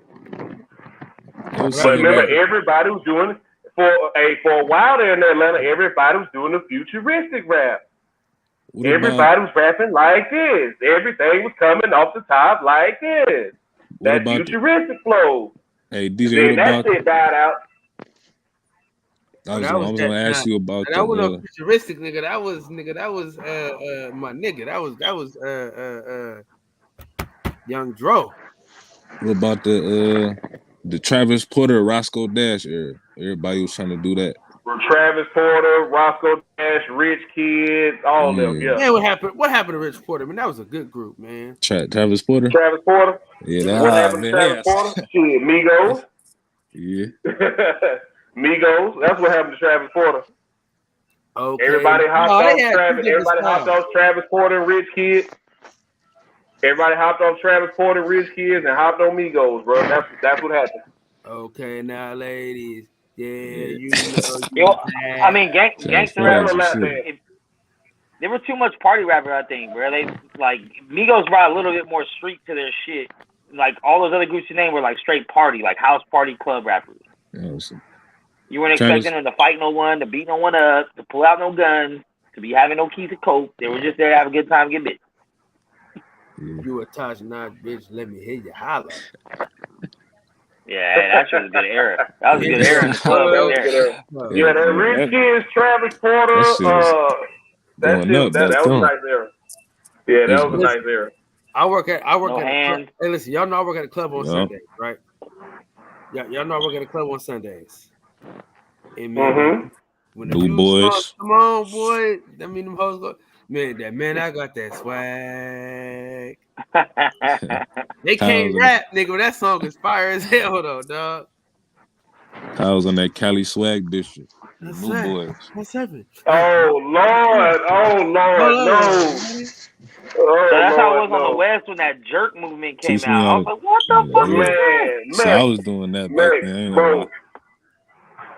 Speaker 5: But remember, everybody was doing for a while there in Atlanta. Everybody was doing the futuristic rap. Everybody was rapping like this. Everything was coming off the top like this. That futuristic flow.
Speaker 6: Hey, DJ,
Speaker 5: that shit died out.
Speaker 6: I was gonna ask you about that.
Speaker 2: That was a futuristic nigga. That was my nigga. That was Young Dro.
Speaker 6: What about the Travis Porter, Roscoe Dash era? Everybody was trying to do that.
Speaker 5: Travis Porter, Roscoe Dash, Rich Kids, all of them. Yeah.
Speaker 2: Man, what happened to Rich Porter? Man, that was a good group, man.
Speaker 6: Travis Porter.
Speaker 5: Yeah, what happened to Travis Porter? Shit, Migos.
Speaker 6: Yeah.
Speaker 5: Migos. That's what happened to Travis Porter.
Speaker 2: Okay.
Speaker 5: Everybody hopped off Travis. Everybody hopped off Travis Porter and Rich Kids. Everybody hopped off Travis Porter, Rich Kids, and hopped on Migos, bro. That's what happened.
Speaker 2: Okay, now, ladies. Yeah,
Speaker 4: I mean, gangster rappers. There were too much party rapper, I think, bro. They Migos brought a little bit more street to their shit. Like all those other groups you named were like straight party, like house party club rappers.
Speaker 6: Awesome.
Speaker 4: You weren't expecting them to fight no one, to beat no one up, to pull out no guns, to be having no keys to coke. They were just there to have a good time, get bitch.
Speaker 2: You a touch not bitch. Let me hear you holler.
Speaker 4: Yeah, that shit was a good era. That was a good era in the club right there.
Speaker 5: Yeah, that Rich Kids, Travis Porter, that was a nice era. Yeah, that was a nice era.
Speaker 2: I work at a club. Hey, listen, y'all know I work at a club on Sundays, right? Yeah, y'all know I work at a club on Sundays. And man, when the boys come on, boy, I mean them hoes go. Man, I got that swag. They can't rap, nigga, but that song is fire as hell, though, dog.
Speaker 6: I was on that Cali swag district. Blue boys.
Speaker 2: What's happening?
Speaker 5: Oh Lord, no.
Speaker 4: So that's how it was on the West when that jerk movement came out. I was like, what the fuck is that?
Speaker 6: So I was doing that back then.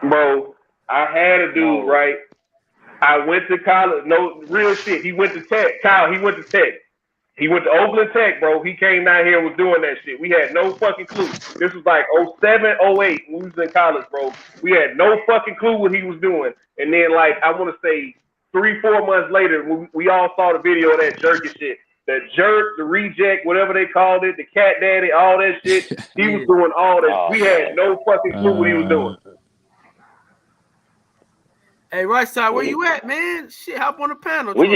Speaker 5: Bro, I had a dude, right? I went to college. No, real shit. He went to Tech. Kyle, he went to Tech. He went to Oakland Tech, bro. He came down here and was doing that shit. We had no fucking clue. This was like 07, 08 when we was in college, bro. We had no fucking clue what he was doing. And then, like, I want to say 3-4 months later, we all saw the video of that jerky shit. The jerk, the reject, whatever they called it, the cat daddy, all that shit. He was doing all that. We had no fucking clue what he was doing.
Speaker 2: Hey, right side, where you at, man? Shit, hop on the panel.
Speaker 4: We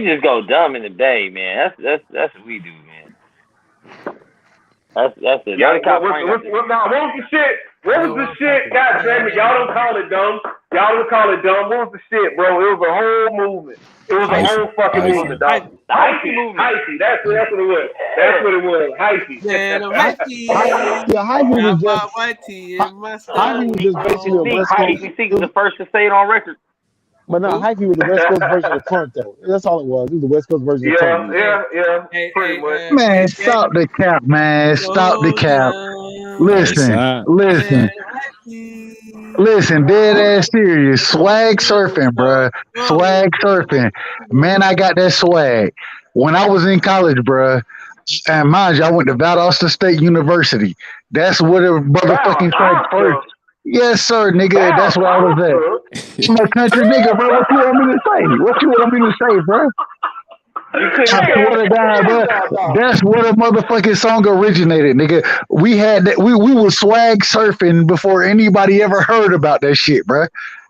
Speaker 4: just go dumb in the Bay, man. That's what we do, man. That's it.
Speaker 5: What was the shit? What was the shit? God damn it, y'all don't call it dumb. Y'all don't call it dumb. What was the shit, bro? It was a whole movement. It was a whole fucking movement, dog.
Speaker 4: The Hyphy movement.
Speaker 5: Hyphy. That's what it was. That's what it was. Hyphy.
Speaker 2: Man, Hyphy.
Speaker 3: Yeah, Hyphy was just basically a West Coast.
Speaker 4: He was the first to say it on record.
Speaker 3: But no, Hyphy was the West Coast version of Crunk, though. That's all it was. It was the West Coast version of Crunk.
Speaker 5: Yeah. Pretty much.
Speaker 9: Man, stop the cap, man. Stop the cap. Listen, dead ass serious. Swag surfing, bruh. Swag surfing. Man, I got that swag. When I was in college, bruh, And mind you, I went to Valdosta State University. That's where the motherfucking strike first. Yes, sir, nigga. That's where I was at. I'm a country nigga, bro. What you want me to say? What you want me to say, bro? I swear to God, bro. That's where the motherfucking song originated, nigga. We had that. We was swag surfing before anybody ever heard about that shit, bro.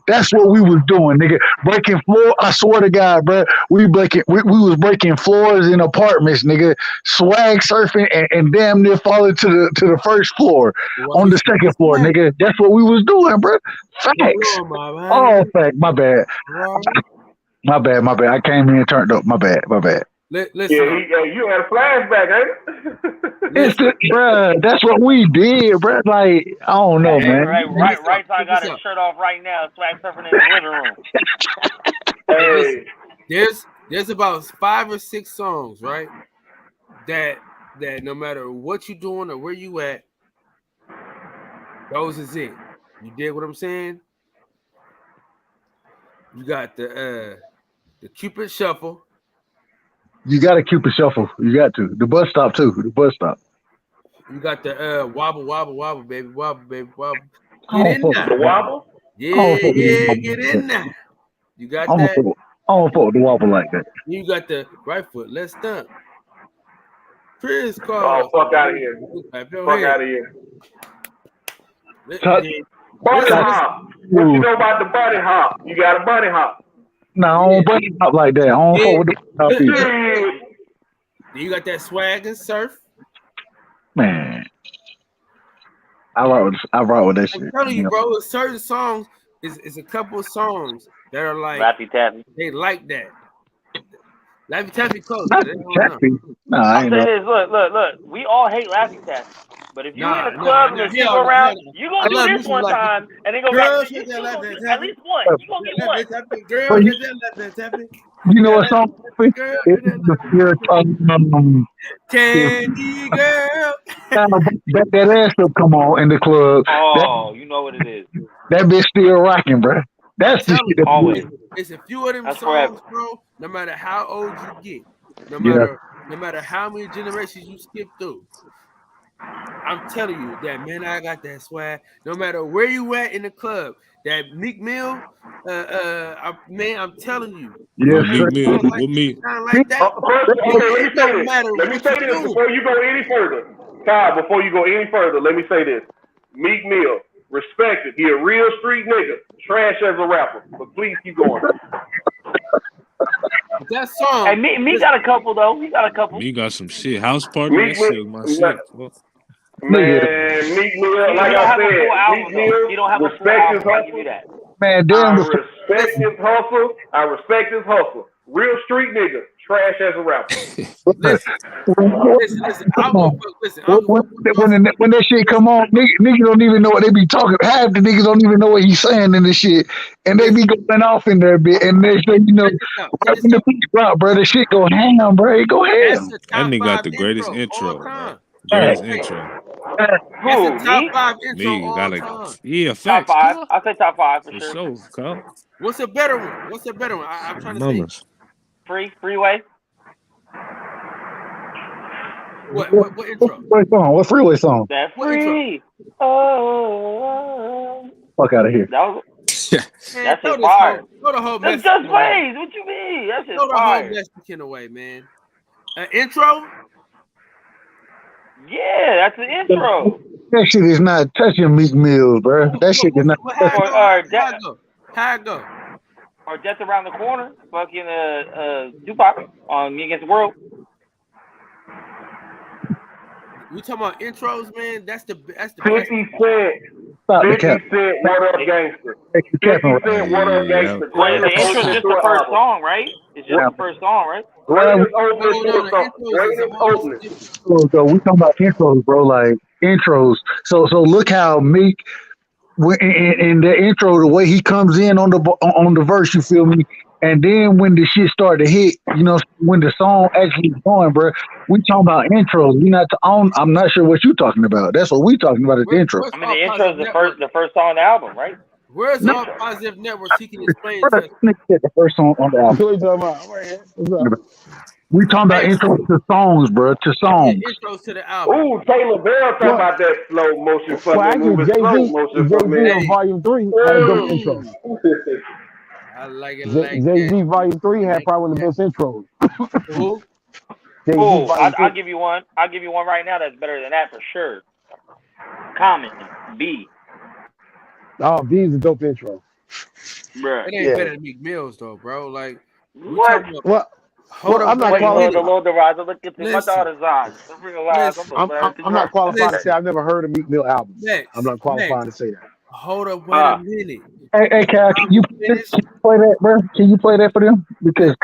Speaker 9: That's what we was doing, nigga. Breaking floor. I swear to God, bro. We was breaking floors in apartments, nigga. Swag surfing and damn near falling to the first floor on the second floor, nigga. That's what we was doing, bro. Facts. All facts. My bad. My bad. I came in and turned up. My bad.
Speaker 5: Listen, you had a flashback,
Speaker 3: eh?
Speaker 9: Bruh, that's what we did, bruh. Like, I don't know, man.
Speaker 4: Right. So I got his shirt off right now, swag surfing in the living room.
Speaker 2: Hey, there's about 5 or 6 songs, right? That no matter what you're doing or where you at, those is it. You dig what I'm saying? You got the Cupid Shuffle.
Speaker 9: You got to Cupid Shuffle. You got to. The bus stop, too. The bus stop.
Speaker 2: You got the wobble, baby, wobble.
Speaker 9: Get in
Speaker 2: there.
Speaker 5: The wobble?
Speaker 2: Yeah, get in there. You got that?
Speaker 9: I don't fuck the wobble like that.
Speaker 2: You got the right foot. Let's stump. Chris Carl.
Speaker 5: Oh, fuck out of here. Fuck out of here. Bunny hop. What you know about the bunny hop? You got a bunny hop.
Speaker 9: No, I don't bunny hop like that. I don't fuck with the
Speaker 2: You got that swag and surf.
Speaker 9: Man. I rock with that shit.
Speaker 2: I'm telling you, bro, certain songs is a couple of songs that are like
Speaker 4: Laffy Taffy.
Speaker 2: They like that. Laffy Taffy close.
Speaker 9: Nah, I ain't know.
Speaker 4: This, look. We all hate Laffy Taffy. But if you in a club and stick around, you gonna do this one time and then go back to at least one. You gonna get one.
Speaker 9: You know what song?
Speaker 2: Candy Girl.
Speaker 9: Back that ass up, come on, in the club.
Speaker 4: Oh, you know what it is.
Speaker 9: That bitch still rocking, bro. That's the shit.
Speaker 4: Always.
Speaker 2: It's a few of them songs, bro. No matter how old you get, no matter how many generations you skip through, I'm telling you that, man, I got that swag. No matter where you at in the club, that Meek Mill, man, I'm telling you.
Speaker 9: Yeah,
Speaker 6: Meek Mill with me.
Speaker 2: Like that.
Speaker 5: Let me say this before you go any further. Kyle, before you go any further, let me say this. Meek Mill, respected. He a real street nigga. Trash as a rapper. But please keep going.
Speaker 2: That song.
Speaker 4: Hey, Meek got a couple, though. He got a couple.
Speaker 6: Meek got some shit. House Party, that shit was my shit.
Speaker 5: Man, Meek Mill, like I said, Meek Mill,
Speaker 4: you don't have
Speaker 5: respect his
Speaker 4: hustle.
Speaker 9: Man, damn.
Speaker 5: I respect his hustle. Real street nigga, trash as a rapper.
Speaker 2: Listen.
Speaker 9: When that shit come on, niggas don't even know what they be talking. Half the niggas don't even know what he's saying in this shit, and they be going off in there a bit. And they say, you know, right when the beat drop, bro, the shit go ham, bro. It go ham.
Speaker 6: That nigga got the greatest intro. Greatest intro.
Speaker 2: That's the top 5 intro
Speaker 6: Nigga got
Speaker 2: all time.
Speaker 6: Yeah, facts.
Speaker 4: Top 5. I say top 5 for sure.
Speaker 6: Carl.
Speaker 2: What's a better one? I'm trying to say.
Speaker 4: Freeway.
Speaker 2: What intro?
Speaker 9: What freeway song?
Speaker 4: That free. Oh.
Speaker 9: Fuck out of here.
Speaker 4: That's just fire.
Speaker 2: Throw the whole
Speaker 4: That's just ways. What you mean? That's just fire.
Speaker 2: Throw the whole Mexican away, man. Intro?
Speaker 4: Yeah, that's the intro.
Speaker 9: That shit is not touching Meek Mill, bro. That shit is not.
Speaker 2: How it go?
Speaker 4: Or Death Around the Corner, fucking Tupac on Me Against the World.
Speaker 2: We talking about intros, man. That's the
Speaker 5: 50 Cent. 50 Cent, What Up Gangster. 50 Cent, What Up Gangster.
Speaker 4: The intro's just the first song, right? It's just the first song, right?
Speaker 5: Greatest opening.
Speaker 9: So we talking about intros, bro. Like intros. So look how Meek. In the intro, the way he comes in on the verse, you feel me? And then when the shit start to hit, you know, when the song actually going, bro, we talking about intros. I'm not sure what you talking about. That's what we talking about at the intro.
Speaker 4: I mean, the intro is the first song on the album, right?
Speaker 2: Where's All Positive Networks? He can explain to us.
Speaker 9: The first song on the album.
Speaker 3: What are you talking about?
Speaker 9: We talking about intros to songs, bro. To songs.
Speaker 1: Intros to the album.
Speaker 5: Ooh, Taylor Bell talking about that slow motion for me, moving slow motion for me.
Speaker 3: on Volume 3 had a dope intro.
Speaker 1: I like it
Speaker 3: Jay-Z Volume 3 had probably one of the best intros.
Speaker 1: Who?
Speaker 4: Oh, I'll give you one. I'll give you one right now that's better than that for sure. Common B.
Speaker 3: Oh, B's a dope intro.
Speaker 4: Bruh.
Speaker 1: It ain't better than Meek Mill's though, bro. Like
Speaker 4: what?
Speaker 3: I'm not qualified.
Speaker 4: The Lord Rise. Look into my daughter's eyes.
Speaker 3: I'm not qualified to say I've never heard a Meek Mill album. I'm not qualified to say that.
Speaker 1: Hold up, wait a minute.
Speaker 9: Hey, Cal, can you play that, bro? Can you play that for them? Because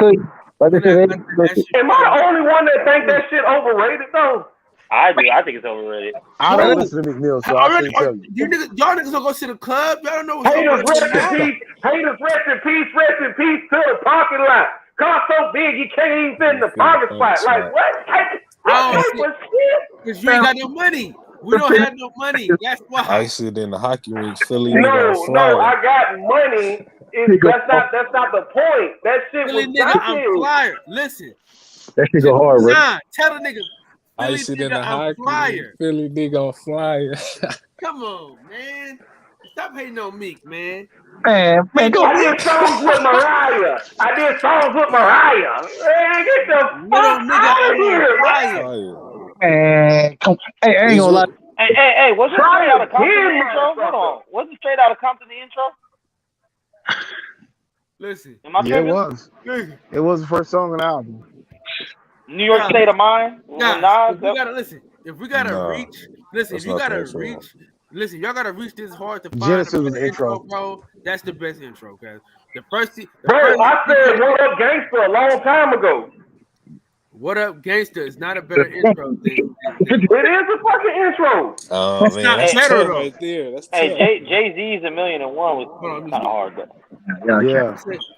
Speaker 9: like I said,
Speaker 5: am I the only one that think that shit overrated though?
Speaker 4: I do. I think it's overrated.
Speaker 3: I don't listen to Meek Mill, so I can't tell you.
Speaker 1: Y'all niggas don't go to the club. Y'all don't know what's
Speaker 5: Haters, rest in peace to the parking lot. Car so big you can't even fit in the parking spot. Like what?
Speaker 1: Because you ain't got no money. We don't have no money. That's why.
Speaker 6: I sit in the hockey rink, Philly.
Speaker 5: No, I got money. That's not the point. That shit
Speaker 1: Philly
Speaker 5: was
Speaker 1: nigga, I'm flyer. Listen.
Speaker 9: That shit go hard, bro.
Speaker 1: Tell the nigga.
Speaker 6: I sit in the hockey rink, Philly nigga on flyer.
Speaker 1: Come on, man. Stop hating on Meek, man.
Speaker 9: Man,
Speaker 5: I did songs with Mariah. Man, get the fuck out of here, man.
Speaker 9: Man, come. Hey, I ain't gonna lie.
Speaker 4: Hey, was it straight out of Compton in the intro? Hold on. Was it straight out of Compton in the intro?
Speaker 1: Listen.
Speaker 3: Yeah, it was. It was the first song on the album.
Speaker 4: New York State of Mind?
Speaker 1: If we gotta listen. If we gotta reach, listen, if you gotta reach, listen, y'all gotta reach this hard to find
Speaker 3: Genesis
Speaker 1: the
Speaker 3: was
Speaker 1: best
Speaker 3: the intro,
Speaker 1: bro. That's the best intro, guys. Bro,
Speaker 5: I said What Up Gangsta a long time ago.
Speaker 1: What Up Gangsta is not a better intro than
Speaker 5: it is a fucking intro.
Speaker 6: Oh man, that's tough right there. That's tough.
Speaker 4: Jay-Z's $1,000,001 was kind of hard though.
Speaker 3: Yeah.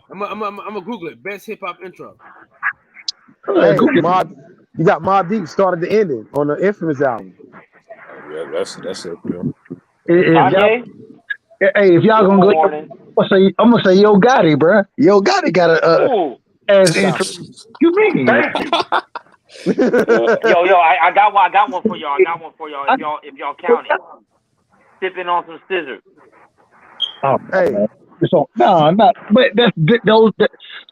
Speaker 1: I'm gonna Google it. Best hip hop intro.
Speaker 3: Hey, you got Mobb Deep started the ending on the Infamous album.
Speaker 6: Yeah, that's it, bro.
Speaker 9: If y'all gonna go, I'm gonna say Yo Gotti, bro. Yo Gotti got a as intro. You mean?
Speaker 5: Thank you.
Speaker 4: Yo, I got one for y'all. If y'all count it. Sipping on some scissors.
Speaker 9: Oh, hey. So not. But that's those.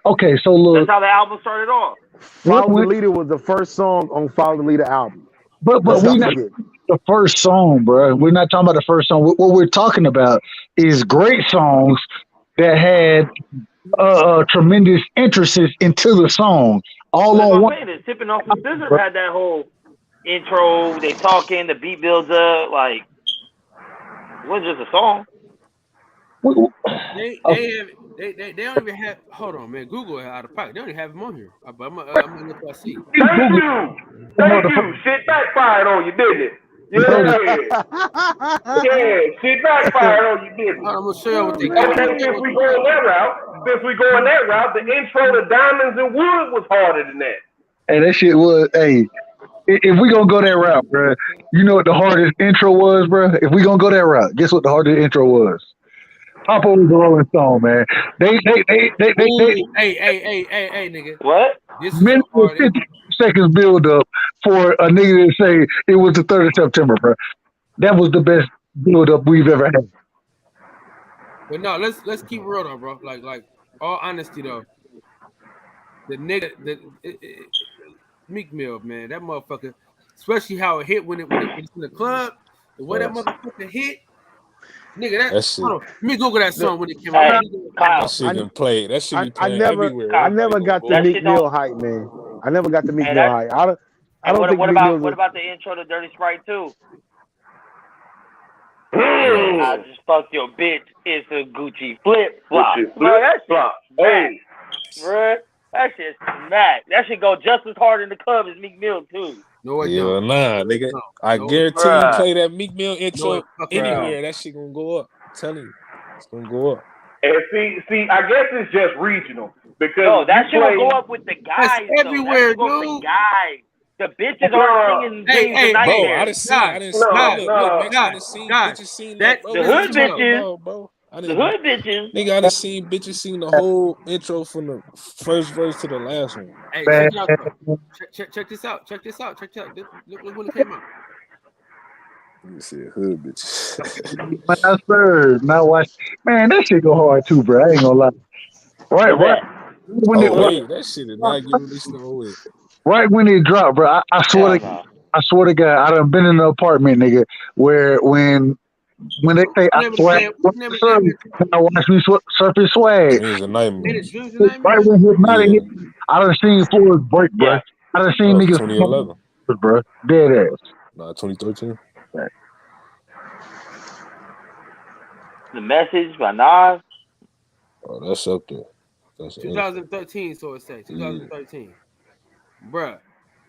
Speaker 9: Okay, so look.
Speaker 4: That's how the album started off.
Speaker 3: Follow the Leader was the first song on Follow the Leader album.
Speaker 9: But we not the first song, bro. We're not talking about the first song. What we're talking about is great songs that had tremendous interest into the song. All on one.
Speaker 4: Sipping on some scissors had that whole intro. They talking, the beat builds up. Like it wasn't just a song.
Speaker 1: They don't even have. Hold on, man. Google it out of pocket. They don't even have him on here. I'm gonna let y'all see.
Speaker 5: Thank you. Shit backfired on you, didn't it? Yeah, shit backfired on you, didn't it?
Speaker 1: I'm gonna show you what they
Speaker 5: got. Okay, since we go that route, the intro to Diamonds and Wood was harder than that.
Speaker 9: Hey, that shit was. Hey, if we gonna go that route, bro, you know what the hardest intro was, bro? If we gonna go that route, guess what the hardest intro was? Papa was the Rolling Stone, man. They.
Speaker 1: Hey, nigga.
Speaker 4: What?
Speaker 9: Minute 50 seconds build up for a nigga to say it was the 3rd of September, bro. That was the best build up we've ever had.
Speaker 1: But no, let's keep real though, bro. Like all honesty though, the nigga, Meek Mill, man, that motherfucker, especially how it hit when it's in the club, the way that motherfucker hit. Nigga, that's shit. Let me Google that song when it came out.
Speaker 6: That shit been played. That shit be playing everywhere.
Speaker 3: I never got the Meek Mill hype, man. I never got the Meek Mill hype. I don't think
Speaker 4: what about the intro to Dirty Sprite 2? I just fucked your bitch. It's a Gucci flip flop. Bro, that shit hey. Bro, that shit's smack. That should go just as hard in the club as Meek Mill too.
Speaker 1: No, I don't.
Speaker 6: Nah, nigga. I guarantee you play that Meek Mill intro anywhere, that shit gonna go up. I'm telling you, it's gonna go up.
Speaker 5: And see, I guess it's just regional because
Speaker 4: that shit will go up with the guys.
Speaker 1: That's everywhere, dude.
Speaker 4: The guys. The bitches are singing
Speaker 1: hey,
Speaker 4: bro,
Speaker 6: I didn't see. Look, I didn't see bitches seen that.
Speaker 4: The hood bitches.
Speaker 6: Bro.
Speaker 4: The hood bitches.
Speaker 6: Nigga, I done seen bitches sing the whole intro from the first verse to the last one.
Speaker 2: Hey, check it out, bro. Check this out. Check this out. Look when it came out.
Speaker 6: Let me see, hood bitches.
Speaker 9: Man, sir. Now watch. Man, that shit go hard too, bro. I ain't gonna lie. Right. When
Speaker 6: that shit did not get released no way.
Speaker 9: Right when it dropped, bro. I swear to God, I done been in an apartment, nigga, where when they say I swag, now watch me surface swag.
Speaker 6: Dreams a nightmare.
Speaker 9: Right when Hypnotic hit, I done seen Forrest break, bro. I done seen niggas
Speaker 6: 2011,
Speaker 9: bro. Dead ass.
Speaker 6: Nah, 2013.
Speaker 4: The Message by Nas.
Speaker 6: Oh, that's up there. That's
Speaker 2: 2013, so it says 2013. Bruh,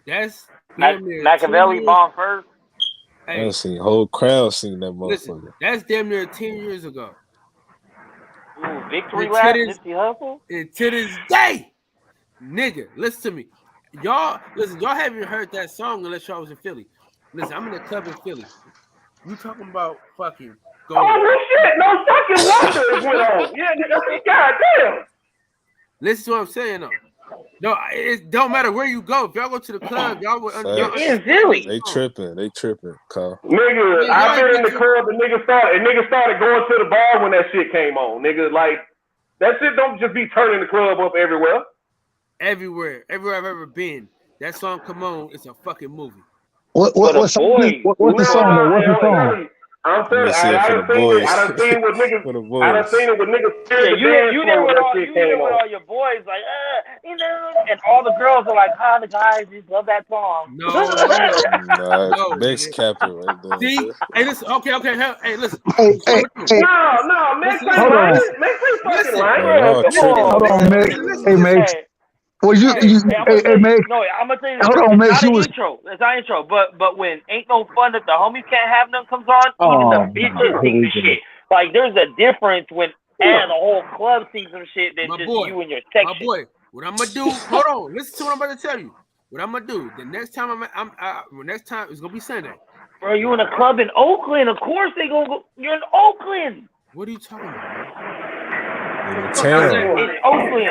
Speaker 2: that's
Speaker 4: Machiavelli bomb first.
Speaker 6: Hey, I seen whole crowd sing that motherfucker.
Speaker 2: Listen, that's damn near 10 years ago.
Speaker 4: Ooh, Victory Lap, Nipsey Hussle.
Speaker 2: And to this day, nigga, listen to me. Y'all haven't heard that song unless y'all was in Philly. Listen, I'm in a club in Philly. You talking about fucking going?
Speaker 5: Oh no shit! No fucking wonder went on. Yeah, goddamn.
Speaker 2: Listen to what I'm saying though. No, it don't matter where you go. If y'all go to the club, y'all
Speaker 4: in Philly.
Speaker 6: They tripping, Kyle.
Speaker 5: Nigga, I've been in the club and niggas started going to the bar when that shit came on. Nigga, like that shit don't just be turning the club up everywhere.
Speaker 2: Everywhere I've ever been, that song come on, it's a fucking movie.
Speaker 9: What's the song? What's the song?
Speaker 5: I'm saying I done seen it with niggas. I done seen it with niggas.
Speaker 4: Yeah, you there with all your boys, like, and all the girls are like, the guys just love that song.
Speaker 6: No, best capper right there.
Speaker 2: See, hey, listen, okay, hey, listen.
Speaker 5: No, man, hold on, fucking lying.
Speaker 9: Hold on, man. Hey, man. Well, hey, Meg.
Speaker 4: No, I'm gonna tell you this.
Speaker 9: Hold on, Meg.
Speaker 4: It's not intro. But when Ain't No Fun If the Homies Can't Have None comes on, even the bitches sing the shit. Like, there's a difference when the whole club sings some shit than just you and your section.
Speaker 2: My boy, what I'm gonna do? Hold on, listen to what I'm about to tell you. What I'm gonna do? The next time next time it's gonna be Sunday.
Speaker 4: Bro, you in a club in Oakland? Of course they gonna go. You're in Oakland.
Speaker 2: What are you talking about?
Speaker 4: It's Oakland.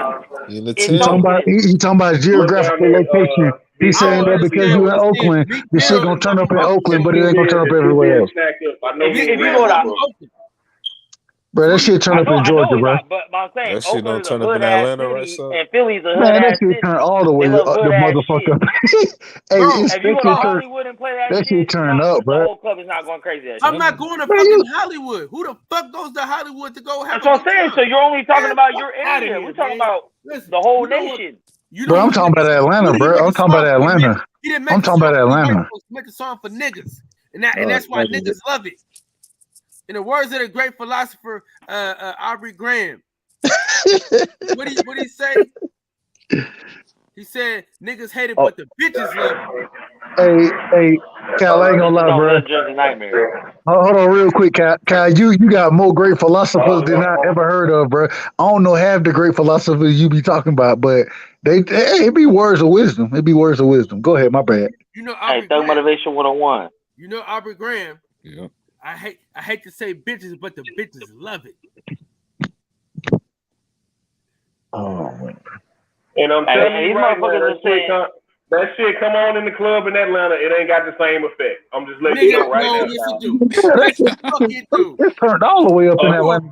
Speaker 9: He talking about geographical location. He's saying that because you're in Oakland, the shit gonna turn up in Oakland, but it ain't gonna turn up everywhere else.
Speaker 4: If you go to Oakland,
Speaker 9: bro, that shit turn up in Georgia, bro.
Speaker 4: But I'm saying,
Speaker 6: that shit don't turn up in Atlanta, right? So
Speaker 4: and Philly's a hood.
Speaker 9: Man, that shit turn all the way up the motherfucker.
Speaker 4: Hey, if you go to Hollywood and play that
Speaker 9: shit turn up, bro.
Speaker 4: The whole club is not going crazy.
Speaker 2: I'm not going to fucking Hollywood. Who the fuck goes to Hollywood to go have?
Speaker 4: That's what I'm saying. So you're only talking about your area. We're talking about the whole nation.
Speaker 9: Bro, I'm talking about Atlanta, bro. I'm talking about Atlanta. I'm talking about Atlanta.
Speaker 2: Make a song for niggas, and that's why niggas love it. In the words of the great philosopher Aubrey Graham, what he say? He said niggas hate it, but the bitches love
Speaker 9: it. Hey, Cal, I ain't gonna lie, bro. Hold on, real quick, Cal. You got more great philosophers than I ever heard of, bro. I don't know half the great philosophers you be talking about, but it be words of wisdom. It be words of wisdom. Go ahead, my bad.
Speaker 2: You know,
Speaker 4: Thug Motivation 101.
Speaker 2: You know, Aubrey Graham.
Speaker 6: Yeah.
Speaker 2: I hate to say bitches, but the bitches love it.
Speaker 9: Oh man.
Speaker 5: And I'm telling you right now, that shit come on in the club in Atlanta, it ain't got the same effect. I'm just letting you know right now.
Speaker 2: Yes, it do. Yes, the fuck it do.
Speaker 9: It's turned all the way up in Atlanta.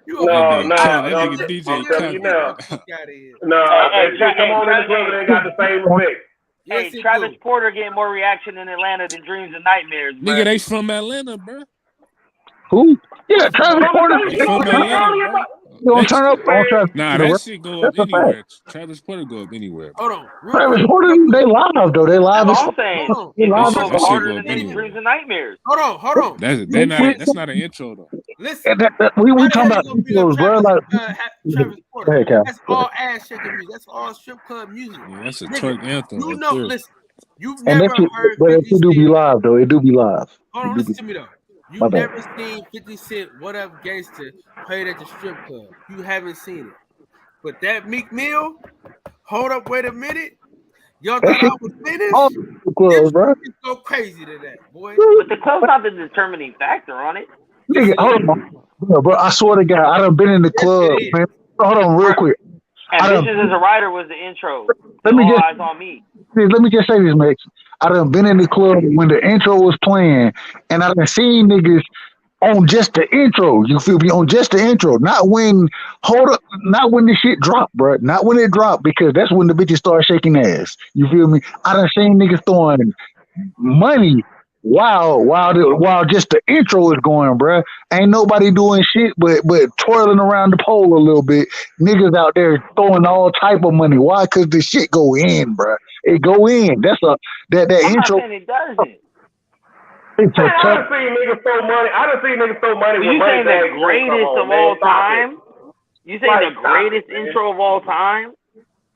Speaker 5: No, I'm telling you now. That shit come on in the club, it ain't got the same effect.
Speaker 4: Yes, Travis Porter getting more reaction in Atlanta than Dreams and Nightmares, bro.
Speaker 6: Nigga, they from Atlanta, bro.
Speaker 9: Who? Yeah, Travis Porter.
Speaker 6: They from Atlanta, bro.
Speaker 9: You gonna turn up?
Speaker 6: Nah, that shit go up anywhere. Travis Porter go up anywhere.
Speaker 2: Hold on.
Speaker 9: Travis Porter, they live though. They live.
Speaker 4: I'm saying they live harder than Dreams and Nightmares.
Speaker 2: Hold on.
Speaker 6: That's not an intro though.
Speaker 2: Listen,
Speaker 9: we talking about intros, bro. Like
Speaker 2: Travis Porter. That's all ass shaking music. That's all strip club music.
Speaker 6: Yeah, that's a twerk anthem.
Speaker 2: You know, listen. You've never heard.
Speaker 9: But it do be live though. It do be live.
Speaker 2: Hold on, listen to me though. You've never seen 50 Cent, What Up Gangsta, played at the strip club. You haven't seen it. But that Meek Mill, hold up, wait a minute. Y'all thought I was finished?
Speaker 9: Bro.
Speaker 2: Go crazy to that, boy.
Speaker 4: But the club's not the determining factor on it.
Speaker 9: Nigga, hold on. Bro, I swear to God, I done been in the club, man. Hold on, real quick.
Speaker 4: And Bitches as a Writer was the intro.
Speaker 9: Let me
Speaker 4: All Eyes on Me.
Speaker 9: Let me just say this, Max. I done been in the club when the intro was playing, and I done seen niggas on just the intro. You feel me? On just the intro, not when not when the shit dropped, bro. Not when it dropped, because that's when the bitches start shaking ass. You feel me? I done seen niggas throwing money while just the intro is going, bruh. Ain't nobody doing shit but twirling around the pole a little bit. Niggas out there throwing all type of money. Why? Cause the shit go in, bruh. It go in. That's that
Speaker 4: I'm
Speaker 9: intro.
Speaker 4: not saying it doesn't.
Speaker 9: It's
Speaker 5: Man, I done seen niggas throw money. I done seen niggas throw money.
Speaker 4: You saying the greatest of all time? You saying the greatest intro of all time?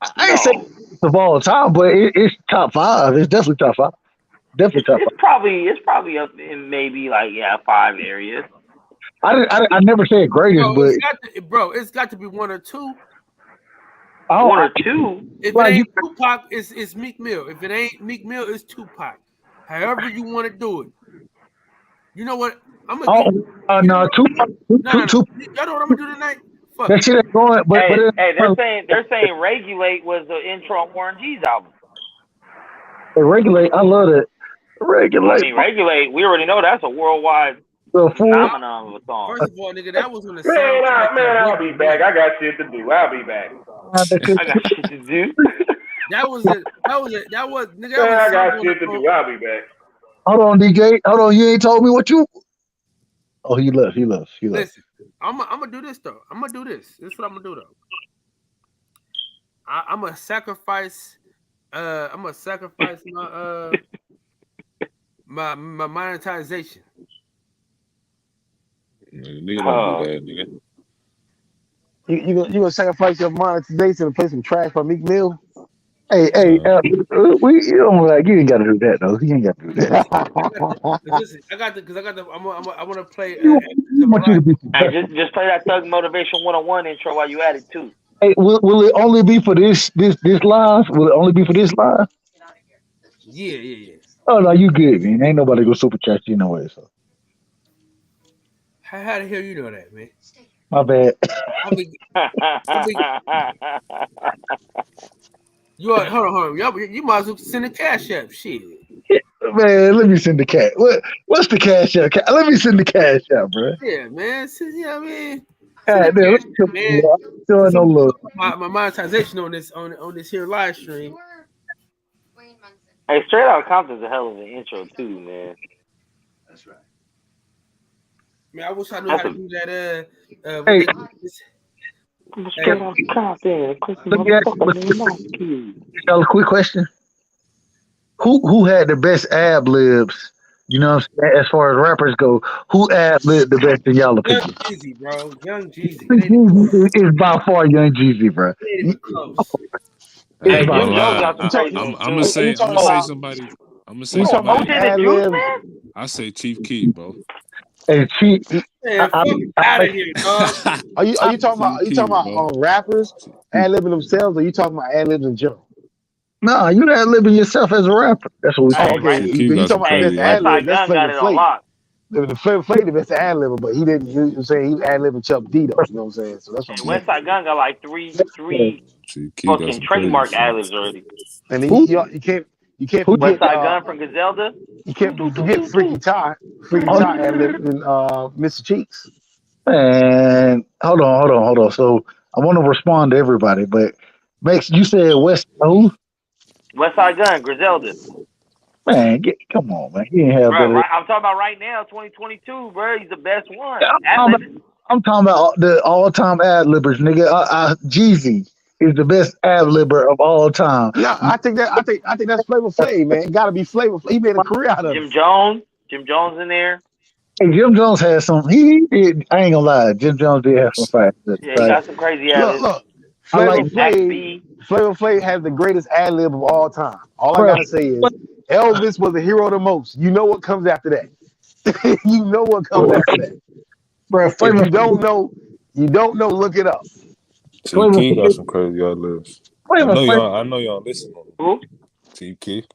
Speaker 9: I ain't saying of all time, but it's top 5. It's definitely top 5. Definitely top 5.
Speaker 4: It's probably up in maybe 5 areas.
Speaker 9: I never said greatest, but
Speaker 10: it's got to be 1 or 2.
Speaker 4: One or two.
Speaker 10: If it ain't Tupac, it's Meek Mill. If it ain't Meek Mill, it's Tupac. However you want to do it. You know what? I'm gonna
Speaker 9: Tupac.
Speaker 10: No. Y'all know what I'm gonna do tonight? Fuck.
Speaker 9: That shit ain't going. But
Speaker 4: they're saying Regulate was the intro on Warren G's album.
Speaker 9: Regulate, I love it. Regulate.
Speaker 4: I mean, Regulate. We already know that's a worldwide phenomenon of a song.
Speaker 10: First of all, nigga, that was on the
Speaker 5: Man, I'll be back. I got shit to do. I'll be back.
Speaker 4: I got shit to do.
Speaker 10: Nigga.
Speaker 5: I got shit to do. I'll be back.
Speaker 9: Hold on, DJ. Hold on. You ain't told me what you. Oh, he left.
Speaker 10: Listen, I'm gonna do this though. I'm gonna do this. This is what I'm gonna do though. I'm gonna sacrifice. I'm gonna sacrifice my monetization.
Speaker 6: Nigga don't do that, nigga.
Speaker 3: You gonna sacrifice your monetization to play some trash for Meek Mill?
Speaker 9: Hey, you ain't got to do that though. You ain't got to do that.
Speaker 10: Listen, I got the. I want to play.
Speaker 4: Just play that Thug Motivation 101 intro while you at it too.
Speaker 9: Hey, will it only be for this live? Will it only be for this live?
Speaker 10: Yeah.
Speaker 9: Oh no, you good, man. Ain't nobody go super chat you no way. So.
Speaker 10: How the hell you know that, man?
Speaker 9: My bad.
Speaker 10: Hold on. You might as well send a cash app. Shit.
Speaker 9: Man, let me send the cash. What's the cash app? Let me send the cash app, bro.
Speaker 10: Yeah, man. Yeah, man. My monetization on this here live stream.
Speaker 4: Hey, Straight Outta Compton's a hell of an intro too, man.
Speaker 10: That's right. Man, I wish I knew how to do that.
Speaker 4: Straight Outta Compton.
Speaker 9: A quick question. Who had the best ad libs? You know what I'm saying? As far as rappers go, who ad libbed the best in y'all opinion?
Speaker 10: Young Jeezy, bro. Young Jeezy.
Speaker 9: It's by far Young Jeezy, bro.
Speaker 4: Hey, Jim Jones got some crazy.
Speaker 6: I'm gonna say somebody. I'm gonna say somebody. I say Chief Keef, bro.
Speaker 9: Hey, Chief.
Speaker 10: Out of here, dog.
Speaker 3: Are you talking about rappers ad libbing themselves, or you talking about ad libs in general?
Speaker 9: No, you ad libbing yourself as a rapper. That's what we talking
Speaker 3: about. Okay, you talking about best ad lib? That's Flavor Flav. The Flavor Flav the best ad libber, but he didn't. You know what I'm saying, he ad libbing Chuck D though. You know what I'm saying? So that's what
Speaker 4: West Side Gun got like three fucking trademark ad libs already.
Speaker 3: And then you can't forget
Speaker 4: West Side Gun from Griselda.
Speaker 3: You can't forget Freaky Ty ad libbing Mr. Cheeks.
Speaker 9: Man, hold on. So I want to respond to everybody, but Max, you said who?
Speaker 4: West Side Gun, Griselda.
Speaker 9: Man, come on, man. He didn't have better.
Speaker 4: Right, I'm talking about right now, 2022, bro. He's the best one.
Speaker 9: I'm talking about the all-time ad-libbers, nigga. Jeezy is the best ad-libber of all time.
Speaker 3: Yeah, I think that's Flavor Flav, man. It gotta be Flavor Flav. He made a career out of it.
Speaker 4: Jim Jones in there.
Speaker 9: Hey, Jim Jones has some. He did. I ain't gonna lie. Jim Jones did have some fire.
Speaker 4: Yeah, he got some crazy ad-libs.
Speaker 3: Look. Flavor Flav has the greatest ad lib of all time. All I gotta say is Elvis was the hero the most. You know what comes after that. You know what comes after that.
Speaker 9: Bro,
Speaker 3: if you don't know, look it up.
Speaker 6: Chief Keef got some crazy ad libs. I know y'all listen.
Speaker 4: Who?
Speaker 6: Chief Keef.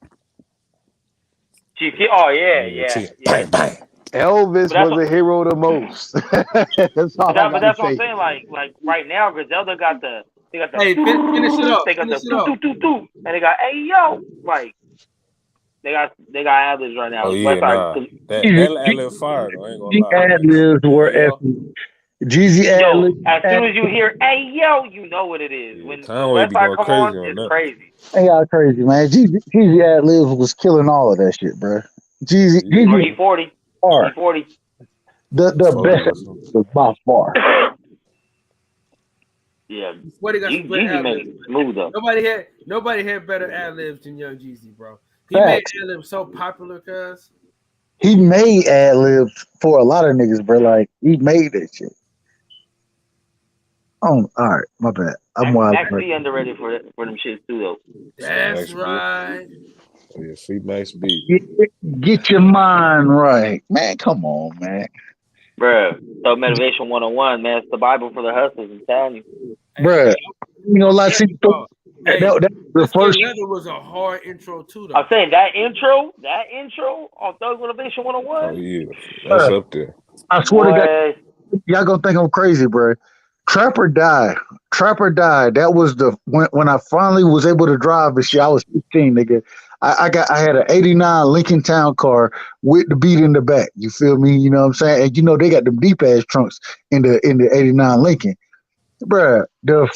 Speaker 4: Oh yeah.
Speaker 6: Bang bang.
Speaker 3: Elvis was a hero the most. That's all I
Speaker 4: but
Speaker 3: got to
Speaker 4: that's what I'm
Speaker 3: say.
Speaker 4: saying. Like right now, Griselda got the
Speaker 10: Hey, finish it up.
Speaker 4: they got the
Speaker 10: Finish it up.
Speaker 4: and they got hey yo, like they got ad-libs right now.
Speaker 6: Oh yeah, nah. That ad-lib fire though. I ain't gonna lie.
Speaker 9: Ad-libs were Jeezy ad-libs.
Speaker 4: As soon as you hear hey yo, you know what it is. When
Speaker 6: Conway be going
Speaker 4: Westside come
Speaker 6: crazy
Speaker 4: on, it's
Speaker 6: that.
Speaker 4: crazy.
Speaker 9: Hey, y'all crazy, man. Jeezy ad-libs was killing all of that shit, bro. Jeezy
Speaker 4: Or E40. E40.
Speaker 9: The best was by far.
Speaker 4: Yeah,
Speaker 10: Jeezy
Speaker 4: makes it smooth though.
Speaker 10: Nobody had better ad libs than Young Jeezy, bro. He
Speaker 9: Facts.
Speaker 10: made ad libs so popular, cuz
Speaker 9: He made ad libs for a lot of niggas, bro. Like he made that shit. Oh, all right, my bad. I'm wild.
Speaker 4: Max B underrated for them shits too though.
Speaker 10: That's right.
Speaker 6: Yeah, free Max B.
Speaker 9: Get your mind right, man. Come on, man.
Speaker 4: Bruh, so Motivation 101, man. It's the Bible for the hustlers, I'm telling you.
Speaker 9: Bruh, you know, like
Speaker 10: that
Speaker 9: the first
Speaker 10: leather was a hard intro too, though.
Speaker 4: I'm saying that intro on Thug Motivation 101.
Speaker 6: Oh yeah, that's up there.
Speaker 9: I swear to God, y'all gonna think I'm crazy, bro. Trapper died. That was when I finally was able to drive and shit. I was 15, nigga. I had an 89 Lincoln Town car with the beat in the back. You feel me? You know what I'm saying? And you know they got them deep ass trunks in the 89 Lincoln. Bruh, the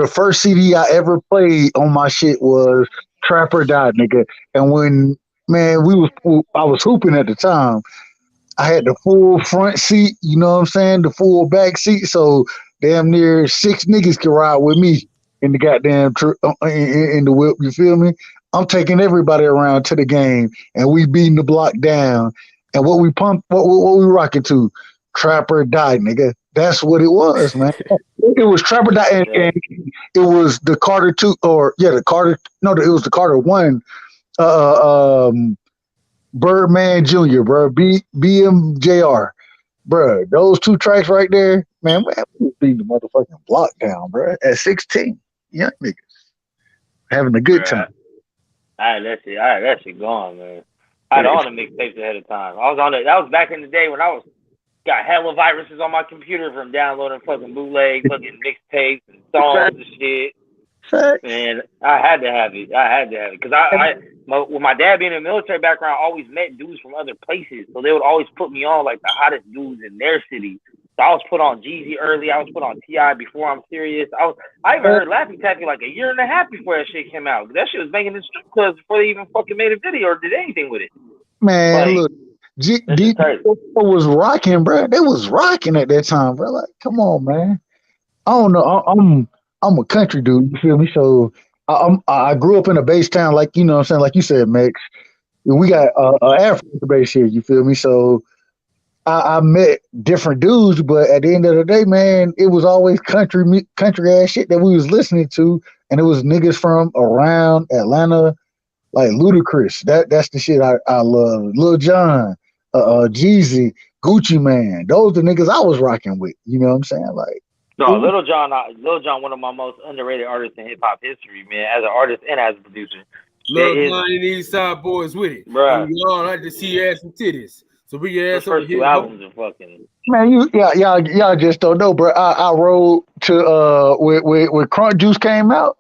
Speaker 9: first CD I ever played on my shit was Trapper Died, nigga. And when I was hooping at the time. I had the full front seat, you know what I'm saying? The full back seat, so damn near 6 niggas can ride with me in the goddamn in the whip. You feel me? I'm taking everybody around to the game, and we beating the block down. And what we rocking to? Trapper Died, nigga. That's what it was, man. It was Trapper Died, and it was the Carter 2, the Carter. No, it was the Carter 1. Birdman Jr., bro, BMJR, bro. Those 2 tracks right there, man, we beat the motherfucking block down, bro. At 16, young niggas having a good time.
Speaker 4: I had that shit going, man. I had all the mixtapes ahead of time. I was on it. That was back in the day when I got hella viruses on my computer from downloading fucking bootleg, fucking mixtapes and songs and shit. Man, I had to have it. Because with my dad being in a military background, I always met dudes from other places. So they would always put me on like the hottest dudes in their city. So I was put on Jeezy early. I was put on T.I. before I'm serious. I even heard Laffy Taffy like a year and a half before that shit came out. That shit was banging in strip clubs before they even fucking made a video or did anything with it.
Speaker 9: Man, look, D was rocking, bro. They was rocking at that time, bro. Like, come on, man. I don't know. I'm a country dude. You feel me? So I grew up in a base town, like you know what I'm saying, like you said, Max. We got African base here. You feel me? So I met different dudes, but at the end of the day, man, it was always country ass shit that we was listening to, and it was niggas from around Atlanta, like Ludacris. That's the shit I love. Lil Jon, Jeezy, Gucci Man. Those the niggas I was rocking with. You know what I'm saying? Like.
Speaker 4: No, Lil Jon, one of my most underrated artists in hip hop history, man. As an artist and as a producer.
Speaker 10: Lil Jon and these side boys with it.
Speaker 4: Bruh.
Speaker 10: We all like to see ass and titties. So we your ass over
Speaker 4: first
Speaker 10: here.
Speaker 4: 2 albums are fucking.
Speaker 9: Man, y'all just don't know, bro. I rode to when Crunk Juice came out.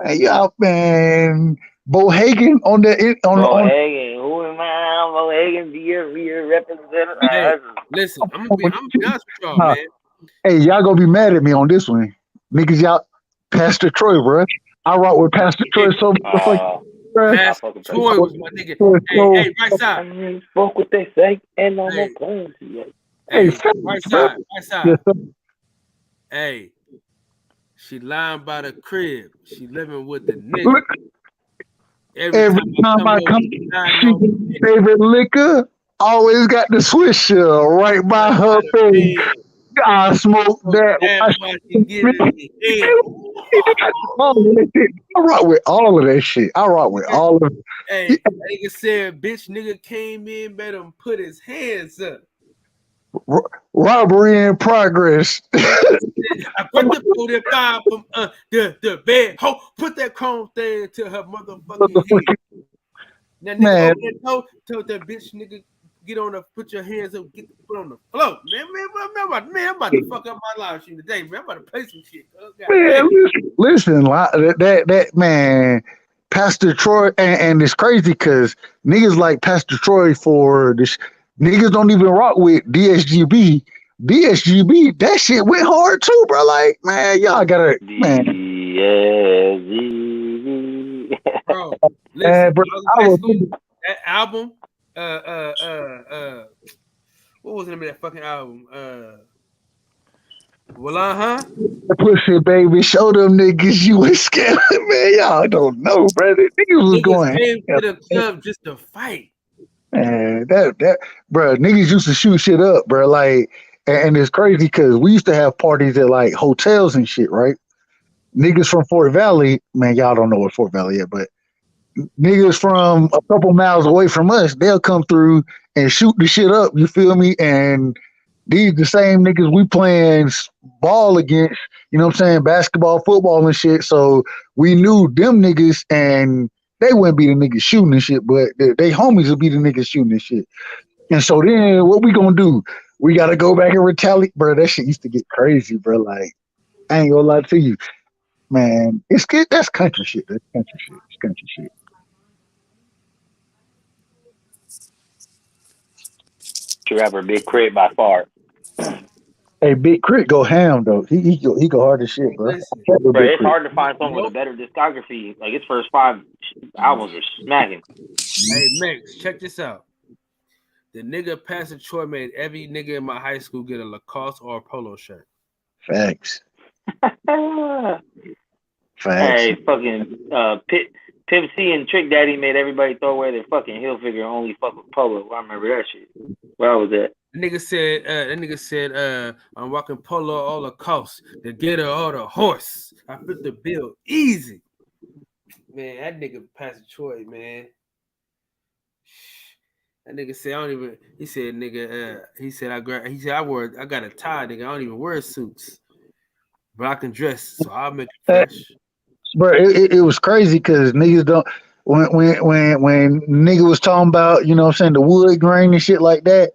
Speaker 9: Man, y'all, man, Bo Hagen on
Speaker 4: Hagen, who am I? Bo Hagen, be a representative.
Speaker 10: Hey, listen, I'm gonna be honest with y'all, man.
Speaker 9: Hey, y'all gonna be mad at me on this one, niggas. Y'all, Pastor Troy, bro. I rock with Pastor Troy so motherfucking.
Speaker 10: Pastor Troy was my nigga. Hey, right side.
Speaker 4: Fuck what they say, and I'm not playing to you.
Speaker 10: Hey, right side. Yes, hey, she lying by the crib. She living with the nigga. Every time I come,
Speaker 9: she favorite liquor. Always got the Swisher right by her face. I smoke that. I rock with all of that shit. I rock with all of it.
Speaker 10: Hey, nigga said, bitch, nigga came in, made him put his hands up.
Speaker 9: Robbery in progress.
Speaker 10: I put the 45 from the bed. Ho, put that chrome thing to her motherfucking head. That nigga opened that door, told that bitch nigga get on the, put your hands up, get the foot on the floor, man. I'm about to fuck up my live stream today, man. I'm about to play some shit. Oh,
Speaker 9: Man, listen, that man, Pastor Troy, and it's crazy because niggas like Pastor Troy for this. Niggas don't even rock with DSGB. DSGB, that shit went hard too, bro. Like, man, y'all gotta, man.
Speaker 4: DSGB.
Speaker 10: Bro, listen,
Speaker 9: Bro,
Speaker 10: high school, that album, what was the name of that fucking album?
Speaker 9: Pussy baby, show them niggas you was scared, man. Y'all don't know, brother. Niggas was going.
Speaker 10: Came to the club just to fight.
Speaker 9: Man, that, bro, niggas used to shoot shit up, bro. Like, and it's crazy because we used to have parties at like hotels and shit, right? Niggas from Fort Valley, man, y'all don't know what Fort Valley is, but niggas from a couple miles away from us, they'll come through and shoot the shit up. You feel me? And these the same niggas we playing ball against, you know what I'm saying, basketball, football and shit. So we knew them niggas and they wouldn't be the niggas shooting and shit, but they homies would be the niggas shooting and shit. And so then what we gonna do? We gotta go back and retaliate, bro. That shit used to get crazy, bro. Like, I ain't gonna lie to you. Man, it's good. That's country shit. That's country shit. It's country shit.
Speaker 4: Rapper Big Crit by far.
Speaker 9: Hey, Big Crit go ham though. He go hard as shit, bro.
Speaker 4: Bro, it's hard to find someone with a better discography. Like his first 5 albums are smacking.
Speaker 10: Hey Max, check this out. The nigga Pastor Troy made every nigga in my high school get a Lacoste or a polo shirt.
Speaker 9: Facts.
Speaker 4: Hey, fucking Pimp C and Trick Daddy made everybody throw away their fucking heel figure and only fuck with polo. I remember that shit. Where was that?
Speaker 10: That nigga said, I'm walking polo all the costs to get her all the horse. I fit the bill easy. Man, that nigga Pastor Troy, man. That nigga said I don't even. He said nigga. He said I got a tie, nigga. I don't even wear suits, but I can dress, so I'll make it fresh.
Speaker 9: Bro, it was crazy because niggas don't. When nigga was talking about, you know what I'm saying, the wood grain and shit like that.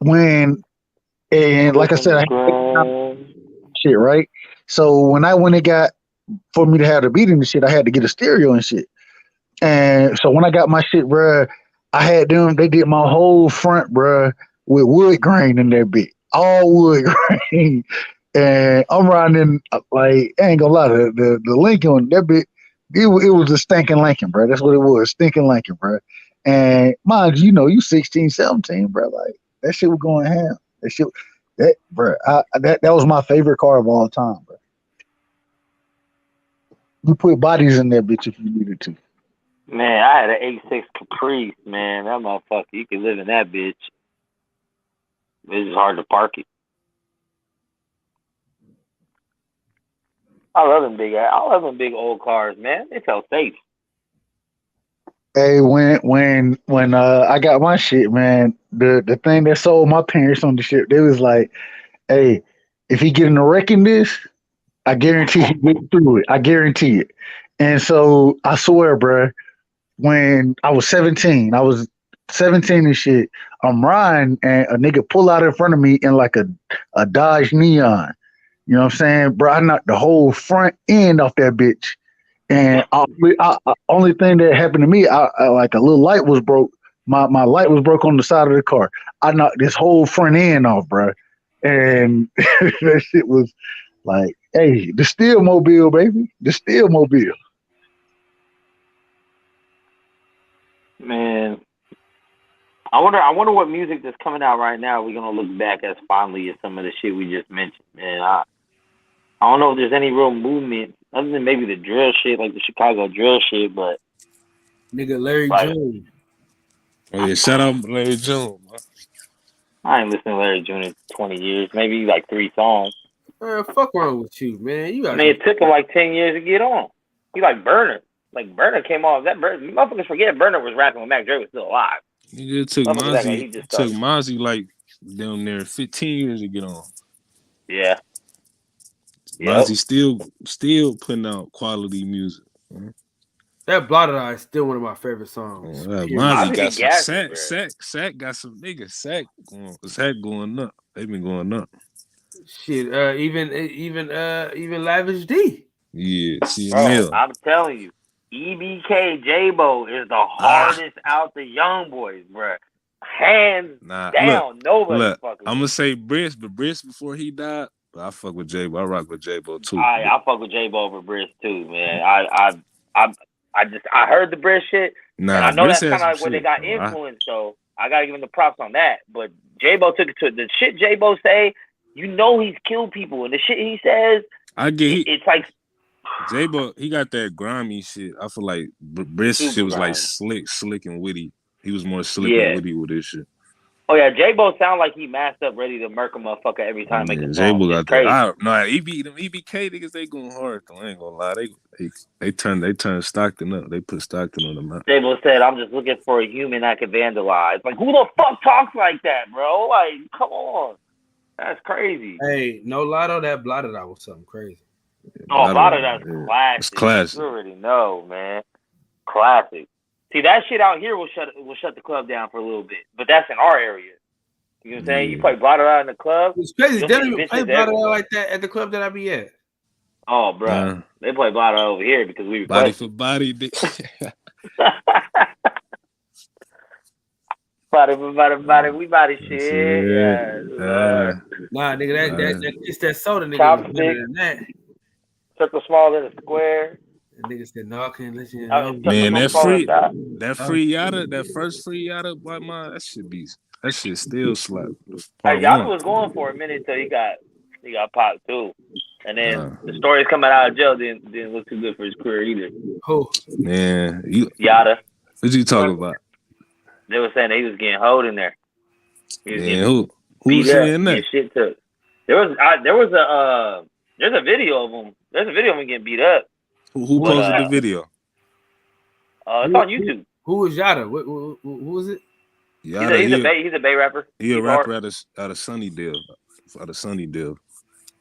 Speaker 9: And like I said, I had shit, right? So when I went and got, for me to have the beat and shit, I had to get a stereo and shit. And so when I got my shit, bro, I had them, they did my whole front, bro, with wood grain in that bit. All wood grain. And I'm riding, like, I ain't gonna lie, the Lincoln, that bit, it was a stinking Lincoln, bro. That's what it was, stinking Lincoln, bro. And mind you, you 16, 17, bro. Like, that shit was going ham. Bro, that was my favorite car of all time, bro. You put bodies in that bitch if you needed to.
Speaker 4: Man, I had an 86 Caprice, man. That motherfucker, you can live in that bitch. It's just hard to park it. I love them big old cars, man. They felt safe.
Speaker 9: Hey, when I got my shit, man, the thing that sold my parents on the shit, they was like, hey, if he get in a wreck in this, I guarantee he get through it. I guarantee it. And so I swear, bro, when I was 17 and shit, I'm riding and a nigga pull out in front of me in like a Dodge Neon. You know what I'm saying? Bro, I knocked the whole front end off that bitch. And only thing that happened to me, I like a little light was broke. My light was broke on the side of the car. I knocked this whole front end off, bro. And that shit was like, hey, the Steelmobile, baby. The Steelmobile.
Speaker 4: Man, I wonder what music that's coming out right now we're gonna look back as fondly as some of the shit we just mentioned. Man, I don't know if there's any real movement other than maybe the drill shit, like the Chicago drill shit, but
Speaker 10: nigga Larry June.
Speaker 6: Oh yeah, shout out Larry June.
Speaker 4: I ain't listened to Larry June in 20 years, maybe like 3 songs.
Speaker 10: Fuck wrong with you, man?
Speaker 4: It took him like 10 years to get on. He like Burner. Like Burner came off. That Burner, motherfuckers forget Burner was rapping when Mac Dre was still alive.
Speaker 6: He just took Mozzie like down there 15 years to get on.
Speaker 4: Yeah.
Speaker 6: Mozzie still putting out quality music.
Speaker 10: That Blotted Eye is still one of my favorite songs.
Speaker 6: Mozzie got some Sack got some niggas. Sack going up. They've been going up.
Speaker 10: Shit, even Lavish D.
Speaker 6: Yeah,
Speaker 4: bro, I'm telling you, EBK J-Bo is the hardest out the young boys, bro. Hands down, nobody fucking.
Speaker 6: I'm gonna say Briss, but Briss before he died. But I fuck with J-Bo. I rock with J-Bo too.
Speaker 4: I fuck with J-Bo over Briss too, man. I heard the Briss shit, and I know
Speaker 6: Briss
Speaker 4: that's kind of like where they got influenced. So I gotta give him the props on that. But J-Bo took it to the shit J-Bo say. You know he's killed people, and the shit he says. It's like
Speaker 6: J-Bo. He got that grimy shit. I feel like Briss shit was like slick and witty. He was more slick and witty with this shit.
Speaker 4: Oh yeah, J-Bo sound like he masked up, ready to murk a motherfucker every time.
Speaker 6: J-Bo got that. Them EBK niggas, they going hard though. I ain't gonna lie. They turned Stockton up. They put Stockton on the map.
Speaker 4: J-Bo said, "I'm just looking for a human I can vandalize." Like, who the fuck talks like that, bro? Like, come on, that's crazy.
Speaker 10: Hey, no Lotto, that Blotted Eye was something crazy.
Speaker 4: Oh, Blotted Eye's classic. It's classic. You already know, man. Classic. See, that shit out here will shut the club down for a little bit, but that's in our area. You know what I'm saying? You play Blotted Eye in the club.
Speaker 10: It's crazy. They don't even play Blotted Eye like that at the club that I be at.
Speaker 4: Oh, bro, they play Blotted Eye over here because we
Speaker 6: body for body.
Speaker 4: Body for body, we body shit. Yeah.
Speaker 10: Nah, nigga, that it's that soda, nigga.
Speaker 4: Chopstick.
Speaker 10: Than that.
Speaker 4: Circle smaller than a square.
Speaker 10: The nigga said, "No, I can't let you know."
Speaker 6: Man, that free Yada, that first free Yada, that shit still slap.
Speaker 4: Hey, Yada was going for a minute till he got popped too, and then the stories coming out of jail didn't look too good for his career either.
Speaker 10: Who?
Speaker 6: Man,
Speaker 4: Yada.
Speaker 6: What you talking about?
Speaker 4: They were saying that he was getting hold in there.
Speaker 6: Who was saying that?
Speaker 4: Shit took. There's a video of him. There's a video of him getting beat up.
Speaker 6: Who posted the video?
Speaker 4: It's on YouTube.
Speaker 10: Who is Yada? Who was it?
Speaker 6: Yada,
Speaker 4: he's a Bay rapper.
Speaker 6: He a rapper out of Sunnydale. Out of Sunnydale.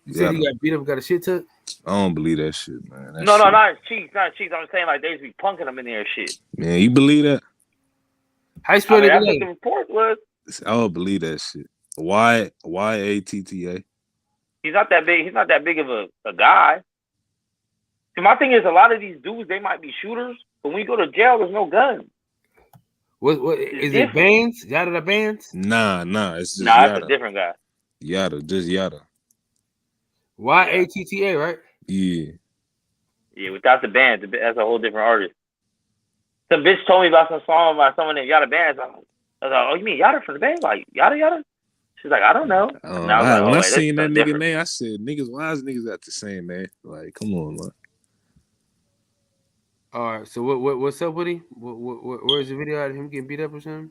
Speaker 10: You said he got beat up, got a shit took?
Speaker 6: I don't believe that shit, man.
Speaker 4: No, not Cheeks. I'm saying like they used to be punking him in there and shit.
Speaker 6: Man, you believe that?
Speaker 10: How you spell it?
Speaker 4: That's what the report was.
Speaker 6: I don't believe that shit. YATTA.
Speaker 4: He's not that big. He's not that big of a guy. See, my thing is, a lot of these dudes, they might be shooters, but when you go to jail, there's no gun.
Speaker 10: What is it? Bands? Yada the bands?
Speaker 6: Nah. It's just Yada.
Speaker 4: It's a different guy.
Speaker 6: Yada, just Yada.
Speaker 10: YATTA, right?
Speaker 6: Yeah.
Speaker 4: Yeah, without the bands, that's a whole different artist. Some bitch told me about some song by someone named Yada Bands. I was like, oh, you mean Yada from the band? Like, Yada? She's like, I don't know.
Speaker 6: When I seen that nigga name, I said, why is niggas got the same name? Like, come on, man.
Speaker 10: All right, so what's up with him? Where's the video of him getting beat up or something?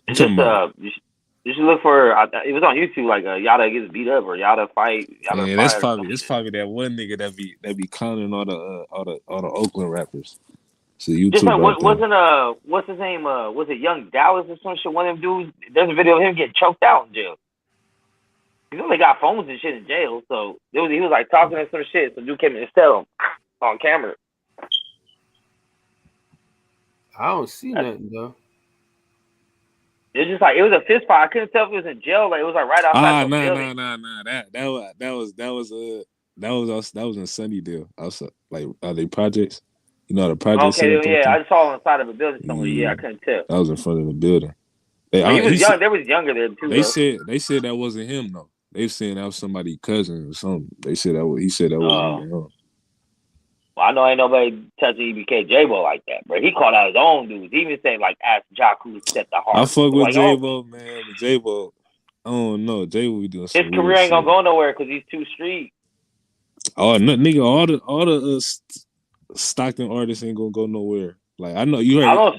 Speaker 4: It's just you should look for. It was on YouTube, like Yada gets beat up or Yada fight.
Speaker 6: Yeah, that's probably that one nigga that be clowning all the Oakland rappers. So YouTube.
Speaker 4: Just like what's his name? Was it Young Dallas or some shit? One of them dudes. There's a video of him getting choked out in jail. You know they got phones and shit in jail, so he was like talking to some shit. So dude came in and tell him on camera.
Speaker 10: I don't see nothing though.
Speaker 4: It's just like it was a fist fight. I couldn't tell if it was in jail. Like it was like right outside.
Speaker 6: No. That was in Sunnydale. Outside, like are they projects? You know the projects.
Speaker 4: Okay, yeah, I saw on the side of a building somewhere. Yeah, I couldn't tell.
Speaker 6: That was in front of the building.
Speaker 4: He was young. They was younger there too.
Speaker 6: They said that wasn't him though. They saying that was somebody's cousin or something. He said that wasn't him.
Speaker 4: Well, I know ain't nobody touching EBK J-Bo like that, bro. He called out his own dudes. He even said, like, ask Jock who set the heart.
Speaker 6: I fuck with J-Bo, man. But J-Bo, I don't know. J-Bo be doing some
Speaker 4: his career ain't gonna go nowhere because he's too street.
Speaker 6: Oh, no, nigga, all the Stockton artists ain't gonna go nowhere. Like, I know you heard.
Speaker 4: I know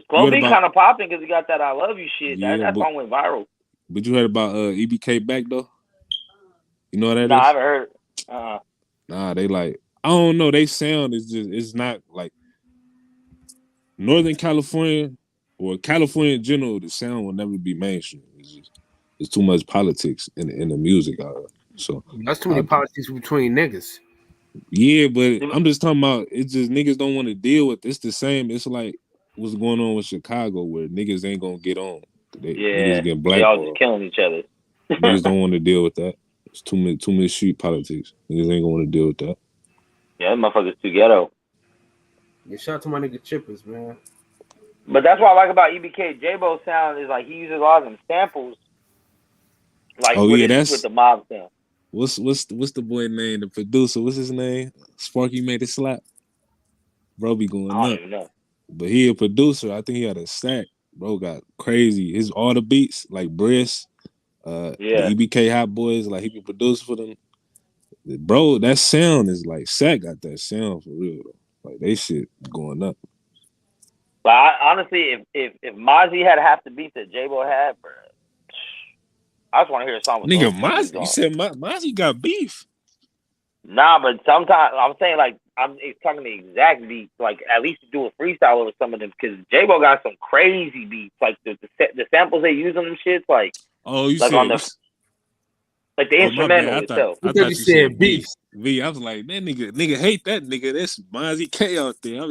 Speaker 4: Slow B kind of popping because he got that I Love You shit.
Speaker 6: Yeah,
Speaker 4: that song went viral.
Speaker 6: But you heard about EBK back, though? You know what that is?
Speaker 4: Nah, I haven't heard.
Speaker 6: Nah, they like... I don't know. They sound is just, it's not like Northern California or California in general. The sound will never be mainstream. It's too much politics in the music. So
Speaker 10: that's too many politics between niggas.
Speaker 6: Yeah, but I'm just talking about. It's just niggas don't want to deal with. It's the same. It's like what's going on with Chicago, where niggas ain't gonna get on. Niggas get
Speaker 4: they all just
Speaker 6: blackballed.
Speaker 4: killing each other.
Speaker 6: Niggas don't want to deal with that. It's too many street politics. Niggas ain't gonna want to deal with that.
Speaker 4: Yeah, that motherfucker's too ghetto.
Speaker 10: Yeah, shout out to my nigga Chippers, man.
Speaker 4: But that's what I like about EBK. J-Bo sound is like he uses a lot of them samples, like with the mob sound.
Speaker 6: What's the boy name? The producer. What's his name? Sparky made it slap. Bro be going
Speaker 4: I don't
Speaker 6: up.
Speaker 4: even know.
Speaker 6: But he a producer. I think he had a sack. Bro got crazy. His all the beats like Briss, the EBK Hot Boys, like he be producer for them. Bro, that sound is like Sack got that sound for real though. Like they shit going up.
Speaker 4: But honestly, if Mozzie had half the beats that J-Bo had, bro, I just want to hear a song with
Speaker 6: nigga
Speaker 4: Mozzie.
Speaker 6: You said Mozzie got beef.
Speaker 4: Nah, but sometimes I'm saying like I'm talking the exact beats, like at least do a freestyle over some of them because J-Bo got some crazy beats, like the samples they use on them shits, like
Speaker 6: you
Speaker 4: like
Speaker 6: said
Speaker 4: on the like the instrumental itself.
Speaker 6: I thought you said beef. V, I was like, that nigga hate that nigga. That's Mozzie K out there.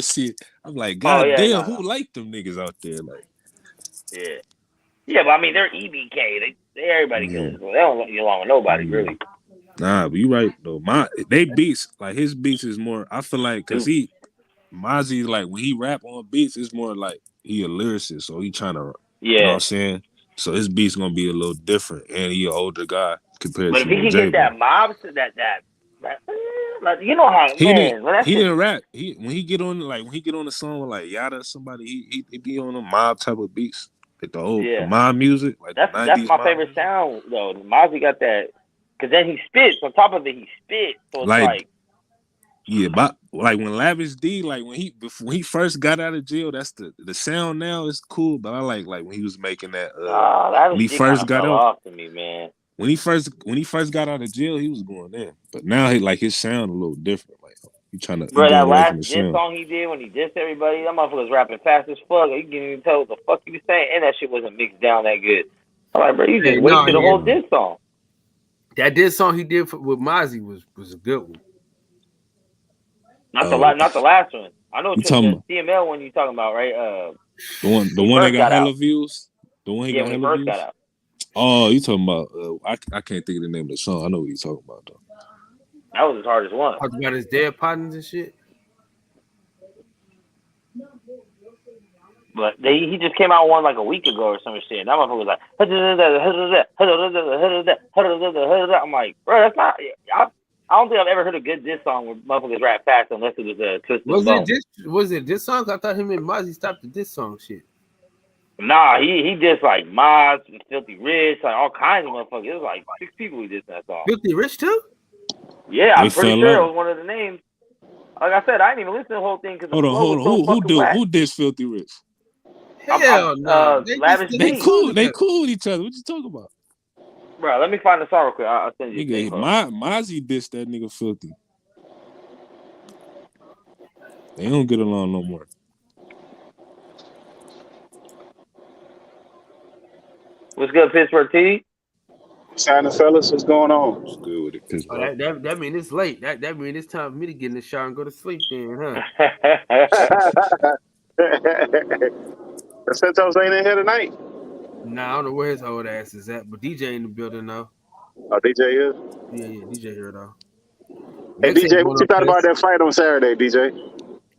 Speaker 6: I'm like, God damn, who like them niggas out there? Like,
Speaker 4: yeah, but I mean they're EBK. They everybody good. They don't get along with nobody really.
Speaker 6: Nah, but you right though. They beats like his beats is more. I feel like because Mozzie like when he rap on beats, it's more like he a lyricist, so he trying to you know what I'm saying. So his beats gonna be a little different, and he an older guy compared to.
Speaker 4: But if he can get that mob, that like, you know how
Speaker 6: he didn't rap. When he get on the song with like Yada or somebody, he be on a mob type of beats, like the mob music, like
Speaker 4: that's my favorite sound though. Mozzie got that because then he spits on top of it. He spits, so it's like
Speaker 6: yeah, but like when Lavish D, like when he first got out of jail, that's the sound now is cool. But I like when he was making that. When he first got out,
Speaker 4: off to me, man.
Speaker 6: When he first got out of jail, he was going in. But now his sound a little different. Like he trying to.
Speaker 4: Bro, that last diss song he did when he dissed everybody, that motherfucker was rapping fast as fuck. You can't even tell what the fuck he was saying, and that shit wasn't mixed down that good. I'm like, bro, you just wasted the whole diss song.
Speaker 10: That diss song he did with Mozzie was a good one.
Speaker 4: Not the last one. I know what the CML one you talking about, right?
Speaker 6: The one that got hella views. The one he got hella views.
Speaker 4: Got out.
Speaker 6: Oh, you talking about? I can't think of the name of the song. I know what you're talking about though.
Speaker 4: That was his hardest one.
Speaker 10: Talking about his dead partners and shit.
Speaker 4: But he just came out one like a week ago or some shit. That motherfucker was like, I'm like, bro, that's not. I don't think I've ever heard a good diss song where motherfuckers rap fast unless it was a Twisted Bone.
Speaker 10: Was it diss songs? I thought him and Mozzie stopped the diss song shit.
Speaker 4: Nah, he just like Mods and Filthy Rich, like all kinds of motherfuckers. It was like 6 people who did that song.
Speaker 10: Filthy Rich too?
Speaker 4: Yeah, I'm pretty sure it was one of the names. Like I said, I didn't even listen to the whole thing because
Speaker 6: hold on. Who did Filthy Rich?
Speaker 10: Hell no.
Speaker 6: They cool with each other. What you talking about?
Speaker 4: Bro, let me find the song real quick. I'll send you.
Speaker 6: Nigga, Mozzie dissed that nigga Filthy. They don't get along no more.
Speaker 4: What's good, Pittsburgh T?
Speaker 11: Shining fellas, what's going on?
Speaker 6: What's good with it, Pittsburgh?
Speaker 10: That mean it's late. That mean it's time for me to get in the shower and go to sleep then, huh?
Speaker 11: Santos ain't in here tonight.
Speaker 10: Nah, I don't know where his old ass is at, but DJ in the building though.
Speaker 11: Oh, DJ is?
Speaker 10: Yeah, DJ here though.
Speaker 11: Hey, DJ, what you thought about that fight on Saturday, DJ?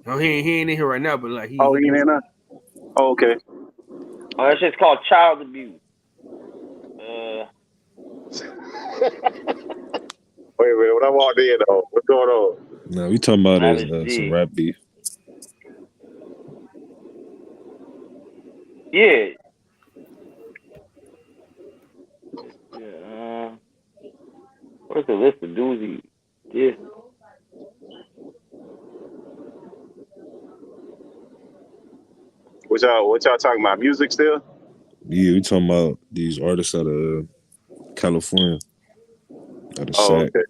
Speaker 10: Oh, he ain't in here right now, but like he
Speaker 11: ain't in there? Oh, okay.
Speaker 4: Oh, that shit's called child abuse.
Speaker 11: Wait a minute, when I walked in though, what's going on?
Speaker 6: No, we talking about some rap beef.
Speaker 4: Yeah. Where's the list of doozy? Yeah.
Speaker 11: What y'all talking about? Music still?
Speaker 6: Yeah, we talking about these artists out of California. Out of Sac.
Speaker 11: Okay.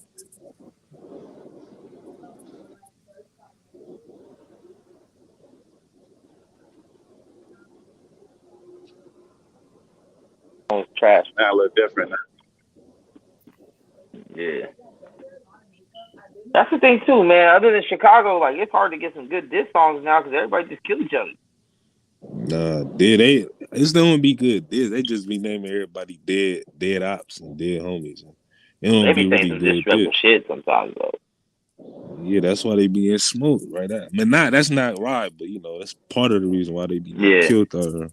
Speaker 4: Oh, it's trash.
Speaker 11: Now a little different now.
Speaker 4: Yeah. That's the thing too, man. Other than Chicago, like it's hard to get some good diss songs now because everybody just kill each other.
Speaker 6: Nah, they it's don't be good. They just be naming everybody dead ops and dead homies. It don't
Speaker 4: They be
Speaker 6: be
Speaker 4: saying
Speaker 6: really
Speaker 4: some
Speaker 6: good.
Speaker 4: disrespectful shit sometimes though.
Speaker 6: Yeah, that's why they be in smoke right now. I mean, that's not right, but that's part of the reason why they be killed out there.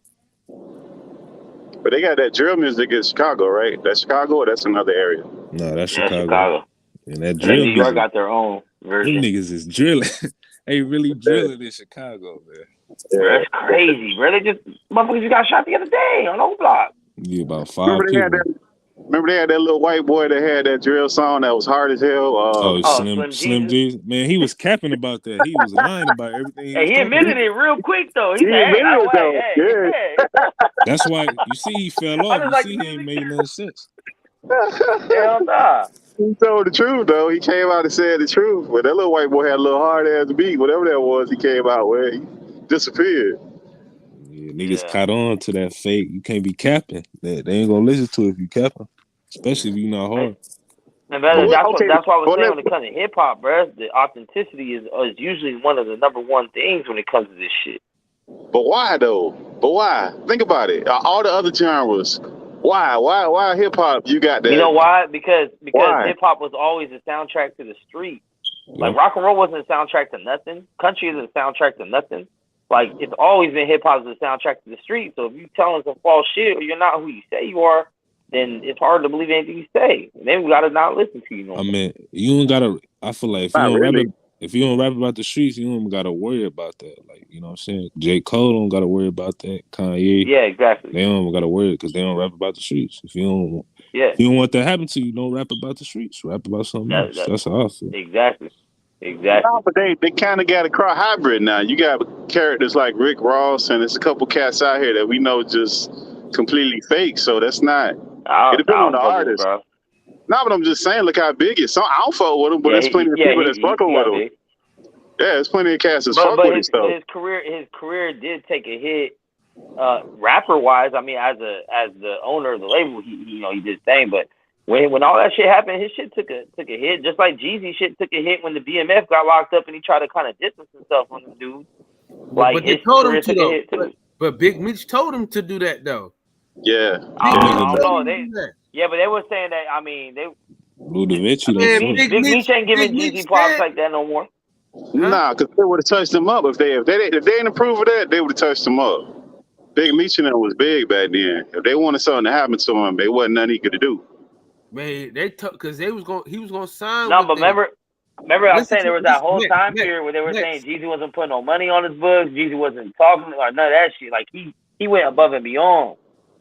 Speaker 11: But they got that drill music in Chicago, right? That's Chicago, or that's another area?
Speaker 6: No, that's
Speaker 4: Chicago.
Speaker 6: And that drill
Speaker 4: New York got their own version.
Speaker 6: Them niggas is drilling. They really drilling in Chicago, man.
Speaker 11: Yeah.
Speaker 4: Bro, that's crazy, bro. They just motherfuckers just got shot the other day on O Block.
Speaker 6: Yeah, about 5 people.
Speaker 11: Remember they had that little white boy that had that drill song that was hard as hell.
Speaker 6: Slim Jesus. Man, he was capping about that. He was lying about everything.
Speaker 4: He admitted it real quick though. He said, "Hey,
Speaker 6: That's why you see he fell off. You see he ain't made none sense.
Speaker 4: Hell nah.
Speaker 11: He told the truth though. He came out and said the truth. But that little white boy had a little hard ass beat, whatever that was. He came out with. He disappeared.
Speaker 6: Yeah, niggas caught on to that fake. You can't be capping. They ain't gonna listen to it if you capping, especially if you not hard.
Speaker 4: And that's why I was saying when it comes to hip hop, bro, the authenticity is usually one of the number one things when it comes to this shit.
Speaker 11: But why though? But why? Think about it. All the other genres. Why hip hop? You got that?
Speaker 4: You know why? Because hip hop was always a soundtrack to the street. Like rock and roll wasn't a soundtrack to nothing. Country isn't a soundtrack to nothing. Like it's always been hip hop as a soundtrack to the street. So if you telling some false shit or you're not who you say you are, then it's hard to believe anything you say. And then we gotta not listen to you. No more.
Speaker 6: I mean, you don't gotta. I feel like if you don't rap about the streets, you don't gotta worry about that. Like you know what I'm saying. J. Cole don't gotta worry about that. Kanye,
Speaker 4: yeah, exactly.
Speaker 6: They don't gotta worry because they don't rap about the streets. If you don't want that to happen to you, don't rap about the streets. Rap about something else. That's how I feel.
Speaker 4: Exactly.
Speaker 11: No, but they kind of got a crowd hybrid now. You got characters like Rick Ross, and there's a couple cats out here that we know just completely fake. So that's not. It depends on the artist. No, but I'm just saying, look how big it is. So I don't fuck with him, but there's plenty of people that's fucking with him. Yeah, there's plenty of cats that's fuck with him.
Speaker 4: But his career did take a hit, rapper wise. I mean, as the owner of the label, he did his thing. But when all that shit happened, his shit took a hit. Just like Jeezy shit took a hit when the BMF got locked up and he tried to kind of distance himself from the dude. Like
Speaker 10: but they told him to But Big Meech told him to do that though.
Speaker 11: Yeah.
Speaker 4: I don't know. But they were saying that. I mean,
Speaker 6: Lou Da Vinci.
Speaker 4: Big Meech ain't giving Jeezy props like that no more.
Speaker 11: Nah, because they would have touched him up if they didn't approve of that. They would have touched him up. Big Meech and them was big back then. If they wanted something to happen to him, there wasn't nothing he could do.
Speaker 10: Man, because he was gonna sign.
Speaker 4: No, but remember I was saying there was that whole time period where they were saying Jeezy wasn't putting no money on his books. Jeezy wasn't talking or none of that shit. Like he went above and beyond,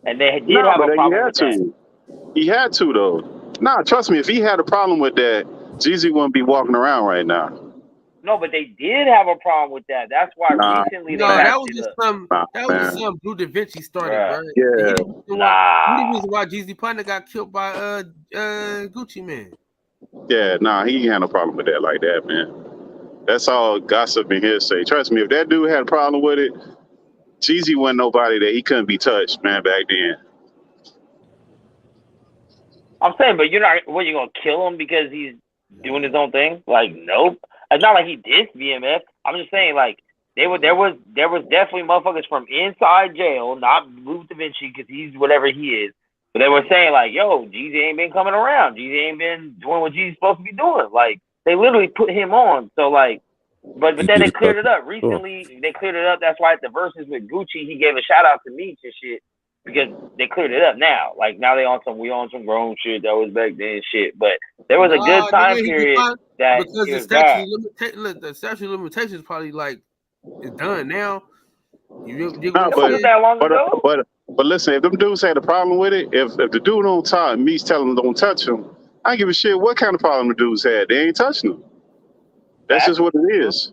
Speaker 4: and they did have a problem with that.
Speaker 11: He had to though. Nah, trust me. If he had a problem with that, Jeezy wouldn't be walking around right now.
Speaker 4: No, but they did have a problem with that. That's why recently
Speaker 10: that was just some Blue Da Vinci started, bro.
Speaker 11: Yeah.
Speaker 10: The reason why Jeezy partner got killed by Gucci Man.
Speaker 11: Yeah, he ain't had no problem with that like that, man. That's all gossip and hearsay. Trust me, if that dude had a problem with it, Jeezy wasn't nobody that he couldn't be touched, man, back then.
Speaker 4: I'm saying, but you gonna kill him because he's doing his own thing? Like, nope. It's not like he dissed BMF. I'm just saying, like, there was definitely motherfuckers from inside jail, not Lou Da Vinci because he's whatever he is. But they were saying, like, yo, Jeezy ain't been coming around. Jeezy ain't been doing what Jeezy's supposed to be doing. Like, they literally put him on. So, like, but then they cleared it up. Recently, they cleared it up. That's why at the verses with Gucci, he gave a shout out to Meech and shit because they cleared it up now. Like, now we on some grown shit that was back then shit. But there was a good time period that
Speaker 10: because the statute of limitations probably like is done now.
Speaker 11: But listen, if them dudes had a problem with it, if the dude don't talk, Meech telling them don't touch him, I don't give a shit what kind of problem the dudes had. They ain't touching them. That's just what it is.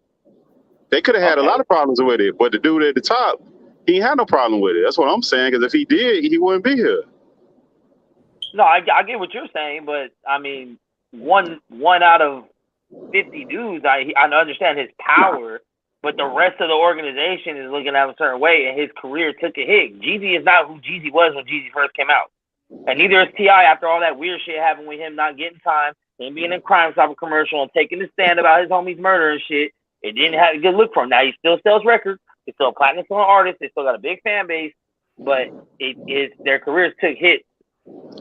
Speaker 11: They could have had a lot of problems with it, but the dude at the top, he ain't had no problem with it. That's what I'm saying. Because if he did, he wouldn't be here.
Speaker 4: No, I get what you're saying, but I mean, one out of 50 dudes, I understand his power, but the rest of the organization is looking at him a certain way, and his career took a hit. Jeezy is not who Jeezy was when Jeezy first came out, and neither is T.I. after all that weird shit happened with him not getting time. him being in Crime Stopper commercial and taking the stand about his homie's murder and shit, it didn't have a good look for him. Now he still sells records. He's still a platinum selling artist. They still got a big fan base, but their careers took hits.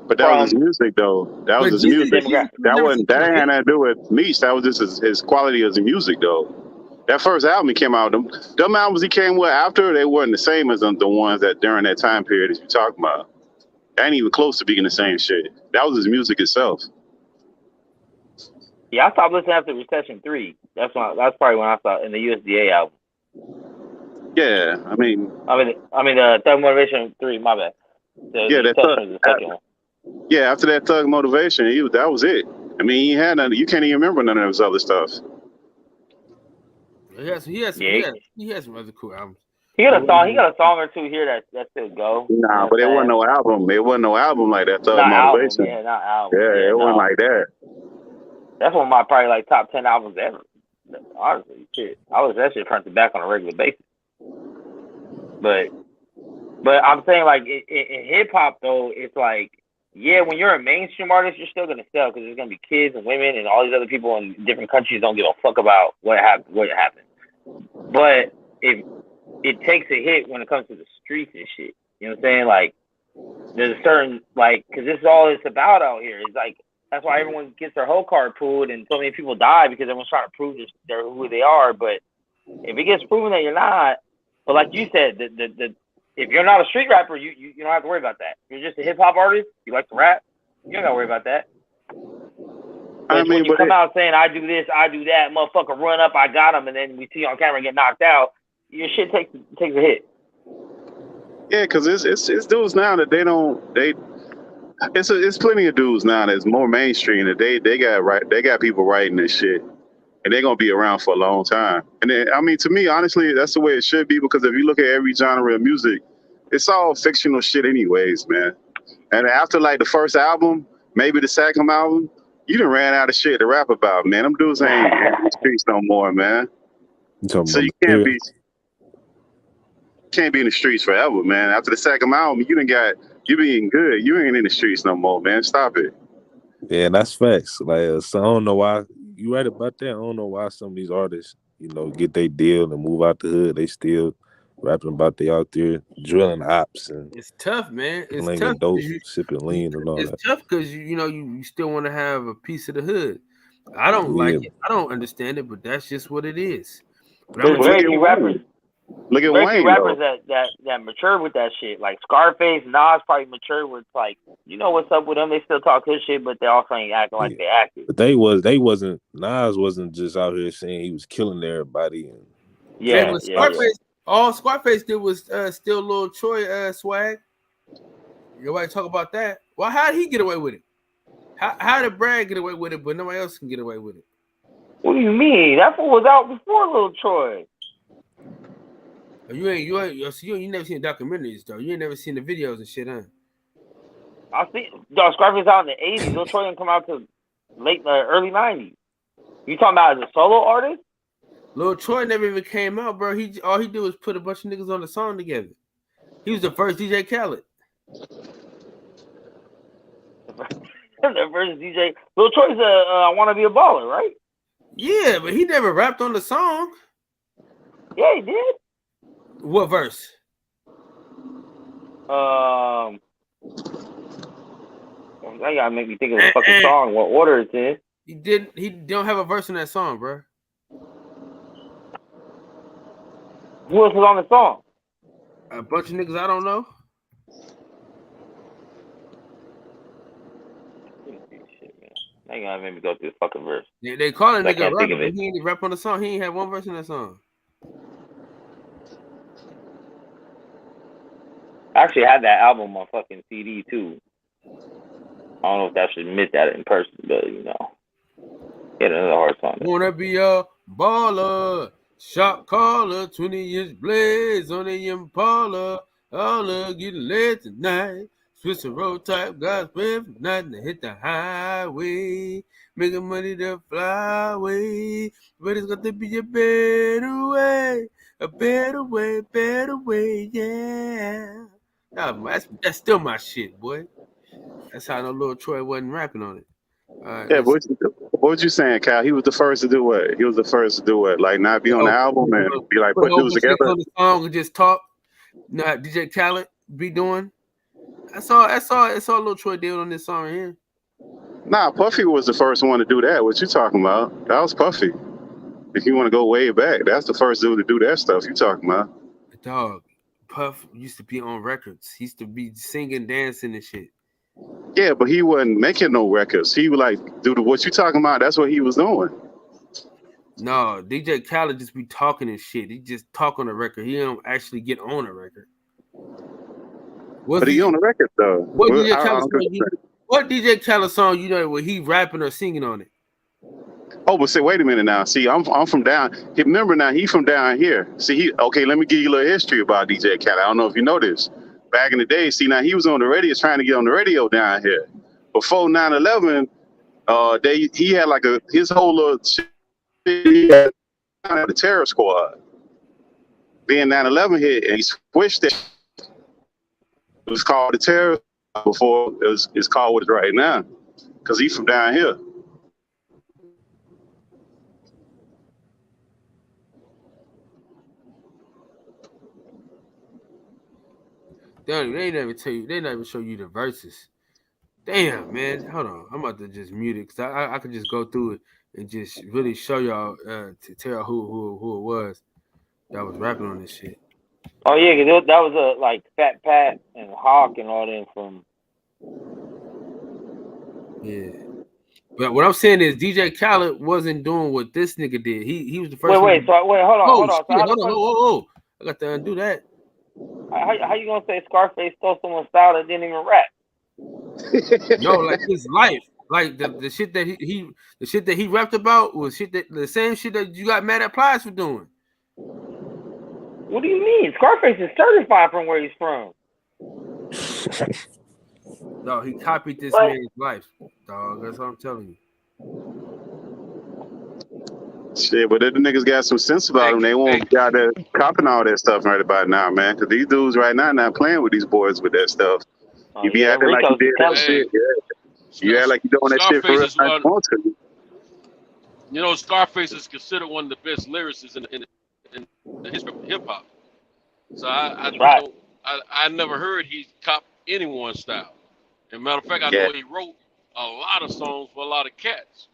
Speaker 11: But that was his music, though. That was his music. That ain't had nothing to do with Meech. That was just his quality as a music, though. That first album he came out, them albums he came with after, they weren't the same as the ones that during that time period that you talking about. That ain't even close to being the same shit. That was his music itself.
Speaker 4: Yeah, I stopped listening after Recession 3. That's probably when I saw in the USDA album.
Speaker 11: Yeah, I mean
Speaker 4: Thug Motivation 3. My bad. The second one.
Speaker 11: Yeah, after that Thug Motivation, that was it. I mean, he had none. You can't even remember none of his other stuff.
Speaker 10: He has some other cool albums.
Speaker 4: He got a song or two here that still go.
Speaker 11: Nah, but it wasn't no album. It wasn't no album like that. Thug Motivation.
Speaker 4: Album, not album.
Speaker 11: Yeah, it wasn't like that.
Speaker 4: That's one of my probably top 10 albums ever. Honestly, shit. I was that shit front to back on a regular basis. But I'm saying like in hip hop though, it's like when you're a mainstream artist, you're still gonna sell because there's gonna be kids and women and all these other people in different countries don't give a fuck about what happened. But it takes a hit when it comes to the streets and shit. You know what I'm saying? Like there's a certain because this is all it's about out here. It's like that's why everyone gets their whole card pulled and so many people die because everyone's trying to prove they're who they are. But if it gets proven that you're not, but like you said, if you're not a street rapper, you don't have to worry about that. If you're just a hip hop artist, you like to rap, you don't got to worry about that. But when you come out saying I do this, I do that, motherfucker run up, I got him, and then we see you on camera get knocked out, your shit takes a hit.
Speaker 11: Yeah, because it's dudes now that it's plenty of dudes now that's more mainstream that they got people writing this shit. And they're gonna be around for a long time. And then, I mean, to me, honestly, that's the way it should be because if you look at every genre of music, it's all fictional shit, anyways, man. And after like the first album, maybe the second album, you done ran out of shit to rap about, man. Them dudes ain't in the streets no more, man. So you can't be in the streets forever, man. After the second album, you being good. You ain't in the streets no more, man. Stop it.
Speaker 6: Yeah, that's facts. Like, so I don't know why. You right about that. I don't know why some of these artists, get their deal and move out the hood. They still rapping about they out there drilling ops and
Speaker 10: it's tough, man. It's
Speaker 6: tough. Dope, sipping lean and all that.
Speaker 10: It's tough because you still want to have a piece of the hood. I don't like it. I don't understand it, but that's just what it is.
Speaker 4: There's very few rappers.
Speaker 11: Look at Wayne.
Speaker 4: Rappers that mature with that shit. Like Scarface, Nas probably mature with what's up with them. They still talk good shit, but they also ain't acting like they acted.
Speaker 6: But Nas wasn't just out here saying he was killing everybody. And
Speaker 10: Scarface, all Scarface did was steal Lil Troy swag. Nobody talk about that. Well, how did he get away with it? How did Brad get away with it, but nobody else can get away with it?
Speaker 4: What do you mean? That fool was out before Lil Troy.
Speaker 10: You never seen the documentaries though. You ain't never seen the videos and shit, huh?
Speaker 4: I see. Scarface out in the 80s. Lil Troy didn't come out to early 90s. You talking about as a solo artist?
Speaker 10: Lil Troy never even came out, bro. All he did was put a bunch of niggas on the song together. He was the first DJ Khaled.
Speaker 4: The first DJ. Lil Troy's I Want to Be a Baller, right?
Speaker 10: Yeah, but he never rapped on the song.
Speaker 4: Yeah, he did.
Speaker 10: What verse?
Speaker 4: That gotta make me think of the fucking song. What order it's in?
Speaker 10: He don't have a verse in that song, bro.
Speaker 4: Who else was on the song?
Speaker 10: A bunch of niggas I don't know.
Speaker 4: They gotta make me go through the fucking verse.
Speaker 10: They call it nigga rapper, but he ain't rap on the song. He ain't have one verse in that song.
Speaker 4: I actually had that album on fucking CD too. I don't know if I should admit that in person, but get another hard song.
Speaker 10: Wanna be a baller, shot caller, 20-inch blades on the Impala. All getting laid tonight. Switch the road type, guys paying for nothing to hit the highway. Making money to fly away. But it's got to be a better way. A better way, yeah. Nah, that's still my shit, boy. That's how I know Lil Troy wasn't rapping on it.
Speaker 11: Yeah, what was you saying, Kyle? He was the first to do what? He was the first to do what? Like not be on the album and be like put dudes together.
Speaker 10: On the song and just talk. Not DJ Khaled be doing. I saw a little Troy did on this song right here.
Speaker 11: Nah, Puffy was the first one to do that. What you talking about? That was Puffy. If you want to go way back, that's the first dude to do that stuff you talking about.
Speaker 10: Dog, Puff used to be on records. He used to be singing, dancing, and shit.
Speaker 11: Yeah, but he wasn't making no records. He would like do what you talking about. That's what he was doing.
Speaker 10: No, DJ Khaled just be talking and shit. He just talk on the record. He don't actually get on a record.
Speaker 11: But he on the record though.
Speaker 10: What DJ Khaled song you know where he rapping or singing on it?
Speaker 11: Oh, but say, wait a minute now. See, I'm from down. Remember now, he from down here. See, okay. Let me give you a little history about DJ Khaled. I don't know if you know this. Back in the day, see, now he was on the radio, trying to get on the radio down here. Before 9/11, he had like his whole little shit. He had the terror squad. Then 9/11 hit, and he switched it. It was called the terror before it's called what it's right now, because he's from down here.
Speaker 10: Damn, they never tell you. They never show you the verses. Damn, man. Hold on. I'm about to just mute it because I could just go through it and just really show y'all to tell who it was that was rapping on this shit.
Speaker 4: Oh yeah, because that was like Fat Pat and Hawk and all them from.
Speaker 10: Yeah, but what I'm saying is DJ Khaled wasn't doing what this nigga did. He was the first.
Speaker 4: Hold on.
Speaker 10: Hold on. I got to undo that.
Speaker 4: How you gonna say Scarface stole someone's style that didn't even rap?
Speaker 10: No, like his life, like the shit that he rapped about was the same shit that you got mad at Plies for doing.
Speaker 4: What do you mean? Scarface is certified from where he's from.
Speaker 10: No, he copied this man's life, dog. That's what I'm telling you.
Speaker 11: Shit, but the niggas got some sense about them. They won't be out there copying all that stuff right about now, man. Because these dudes right now not playing with these boys with that stuff. You be acting like you did that shit. Yeah. You act like you doing that shit for us.
Speaker 12: You know, Scarface is considered one of the best lyricists in the history of hip hop. So I never heard he copied anyone's style. As a matter of fact, I know he wrote a lot of songs for a lot of cats.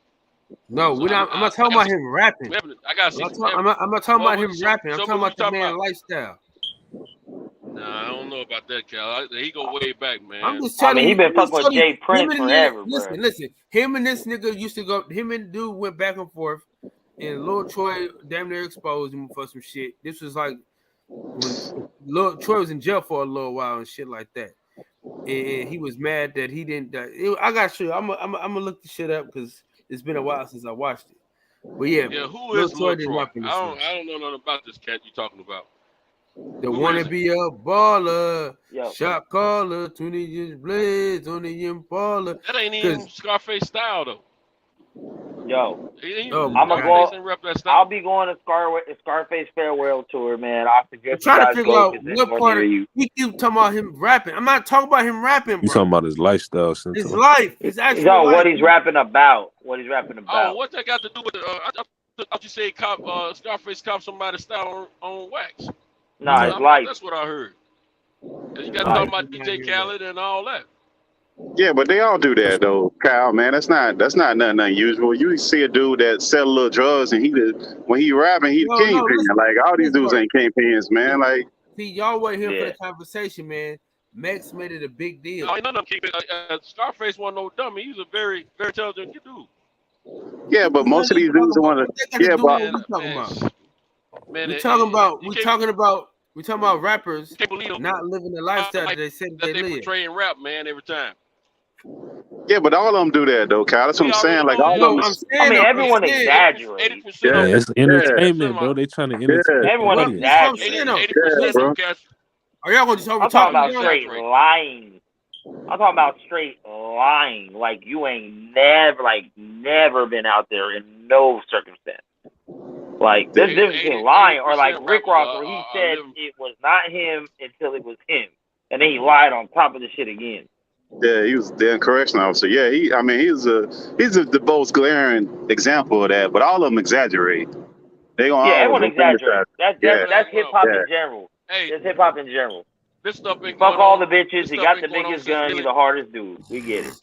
Speaker 10: No,
Speaker 12: so
Speaker 10: I'm not talking about him rapping. I'm not talking about him rapping. I'm talking about the man's lifestyle.
Speaker 12: Nah, I don't know about that, Cal. He go way back, man.
Speaker 10: I'm just telling you.
Speaker 4: He been fucking with Jay Prince forever,
Speaker 10: Listen. Him and this nigga used to go. Him and dude went back and forth, and Lil Troy damn near exposed him for some shit. This was like when Lil Troy was in jail for a little while and shit like that. And he was mad that he didn't. I got sure. I'm gonna look the shit up because it's been a while since I watched it. But yeah,
Speaker 12: who is Lil Troy? I don't know nothing about this cat you talking about.
Speaker 10: The wanna be a baller, shot caller, 20 years blades on the Impala.
Speaker 12: That ain't even Scarface style though.
Speaker 4: Yo, I'll be going to Scarface farewell tour, man. I suggest
Speaker 10: I'm trying to figure out what part of you keep talking about him rapping. I'm not talking about him rapping, bro.
Speaker 6: You talking about his lifestyle,
Speaker 10: his life, his actual life.
Speaker 4: What he's rapping about. What he's rapping about.
Speaker 12: Oh, what that got to do with I thought you said Scarface cop somebody's style on wax.
Speaker 4: Nah, his life.
Speaker 12: That's what I heard. You got to talk about DJ Khaled and all that.
Speaker 11: Yeah, but they all do that though, Kyle. Man, that's not nothing unusual. You see a dude that sell a little drugs, and when he rapping, he the kingpin. Like all these dudes ain't kingpins, man. Like,
Speaker 10: see, y'all were here for the conversation, man. Max made it a big deal.
Speaker 12: No, Scarface wasn't no dummy. He's a very, very intelligent dude.
Speaker 11: Yeah, but most of these dudes want to. Yeah, but
Speaker 10: we're talking about rappers not living the lifestyle that they said they live.
Speaker 12: Portray and rap, man, every time.
Speaker 11: Yeah, but all of them do that though, Kyle. That's what I'm saying. Like all of them.
Speaker 4: Everyone exaggerates.
Speaker 6: Yeah, it's entertainment, bro. They trying to entertain.
Speaker 4: Everyone exaggerates.
Speaker 10: Are y'all gonna
Speaker 4: I'm talking about straight lying. I'm talking about straight lying. Like you ain't never been out there in no circumstance. Like there's difference between lying or like Rick Ross, where he said it was not him until it was him, and then he lied on top of the shit again.
Speaker 11: Yeah, he was the correction officer. Yeah, he's the most glaring example of that. But all of them exaggerate. They gonna
Speaker 4: everyone
Speaker 11: always
Speaker 4: exaggerates. That's hip hop
Speaker 12: Well,
Speaker 4: in general.
Speaker 12: hey,
Speaker 4: That's hip hop in general.
Speaker 12: this stuff been
Speaker 4: Fuck
Speaker 12: going
Speaker 4: all
Speaker 12: on.
Speaker 4: the bitches.
Speaker 12: This
Speaker 4: He
Speaker 12: stuff
Speaker 4: got
Speaker 12: been
Speaker 4: the
Speaker 12: going on
Speaker 4: biggest
Speaker 12: since
Speaker 4: gun. He's the hardest dude. We get it.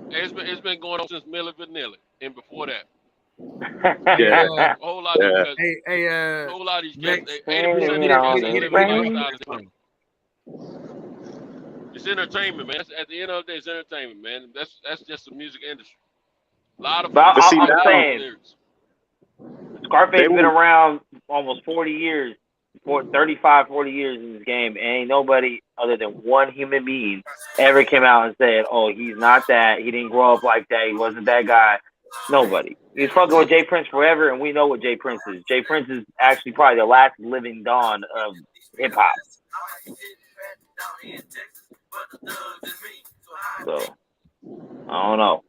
Speaker 12: It's been going on since Milli Vanilli and before that.
Speaker 2: Yeah.
Speaker 12: A whole lot of these cats.
Speaker 2: Hey,
Speaker 12: A whole lot of these cats.
Speaker 2: Max,
Speaker 12: 80% of these cats are living lifestyle. It's entertainment, man. At the end of the day, it's entertainment, man. That's just the music industry. A lot of
Speaker 4: But
Speaker 12: folks
Speaker 4: I'm saying,
Speaker 12: lyrics.
Speaker 4: Scarface been around almost 40 years, 35, 40 years in this game, and ain't nobody other than one human being ever came out and said, "Oh, he's not that. He didn't grow up like that. He wasn't that guy." Nobody. He's fucking with Jay Prince forever, and we know what Jay Prince is. Jay Prince is actually probably the last living dawn of hip hop. So I don't know.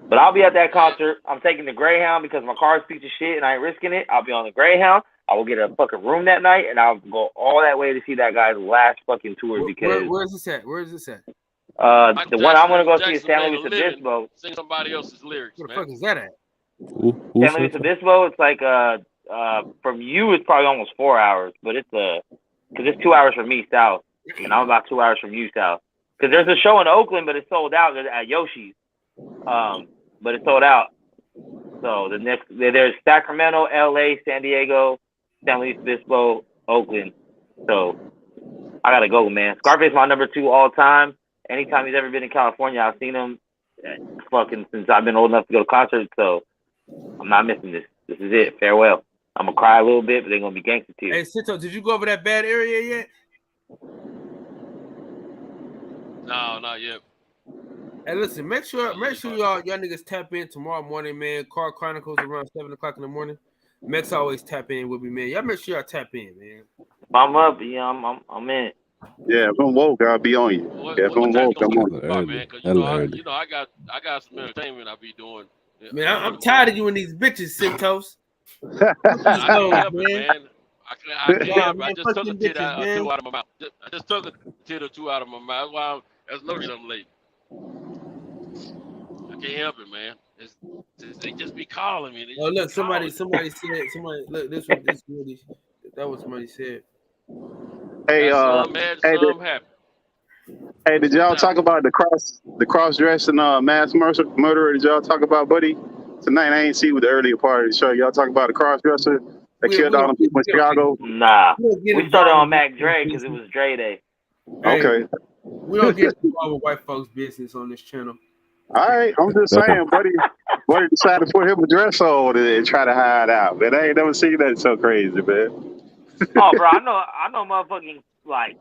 Speaker 4: But I'll be at that concert. I'm taking the Greyhound because my car's piece of shit and I ain't risking it. I'll be on the Greyhound. I will get a fucking room that night and I'll go all that way to see that guy's last fucking tour because
Speaker 2: where's this at? Where is this at?
Speaker 4: The one I'm gonna go see is San Luis Obispo.
Speaker 12: Sing somebody else's lyrics.
Speaker 2: Where the fuck is that at?
Speaker 4: San Luis Obispo. It's like from you it's probably almost 4 hours, but it's because it's 2 hours from me south, and I'm about 2 hours from you south. Because there's a show in Oakland, but it's sold out at Yoshi's. But it's sold out. So there's Sacramento, LA, San Diego, San Luis Obispo, Oakland. So I gotta go, man. Scarface my number 2 all time. Anytime he's ever been in California, I've seen him fucking since I've been old enough to go to concerts. So I'm not missing this. This is it. Farewell. I'm gonna cry a little bit, but they're gonna be gangster tears.
Speaker 2: Hey, Cito, did you go over that bad area yet?
Speaker 12: No, not yet.
Speaker 2: Hey, listen, make sure y'all niggas tap in tomorrow morning, man. Car Chronicles around 7:00 in the morning. Max always tap in with me, man. Y'all make sure y'all tap in, man.
Speaker 4: I'm up, yeah. I'm in.
Speaker 11: Yeah, if I'm woke, I'll be on you. If I'm woke, I'm on
Speaker 12: you. You know, I got some entertainment I be doing.
Speaker 2: Man, I'm tired of you and these bitches, Cintos.
Speaker 12: I can't help it, man. I can't help it. I just took a tit out of my mouth. I just took a tit or two out of my mouth. That's no reason I'm late. I can't help it, man. They just be calling me.
Speaker 2: Oh, look, somebody said, look, that was somebody said.
Speaker 11: Hey, hey, did y'all talk about the cross dressing mass murderer? Did y'all talk about Buddy tonight? I ain't see with the earlier part of the show. Y'all talk about the cross dresser that killed all the people in Chicago?
Speaker 4: Nah, we started on Mac Dre because it was Dre Day.
Speaker 2: Hey,
Speaker 11: okay,
Speaker 2: we don't get involved with white folks' business on this channel.
Speaker 11: all right, I'm just saying, Buddy decided to put him a dress on and try to hide out. Man, I ain't never seen that so crazy, man.
Speaker 4: Oh, bro, I know, motherfucking like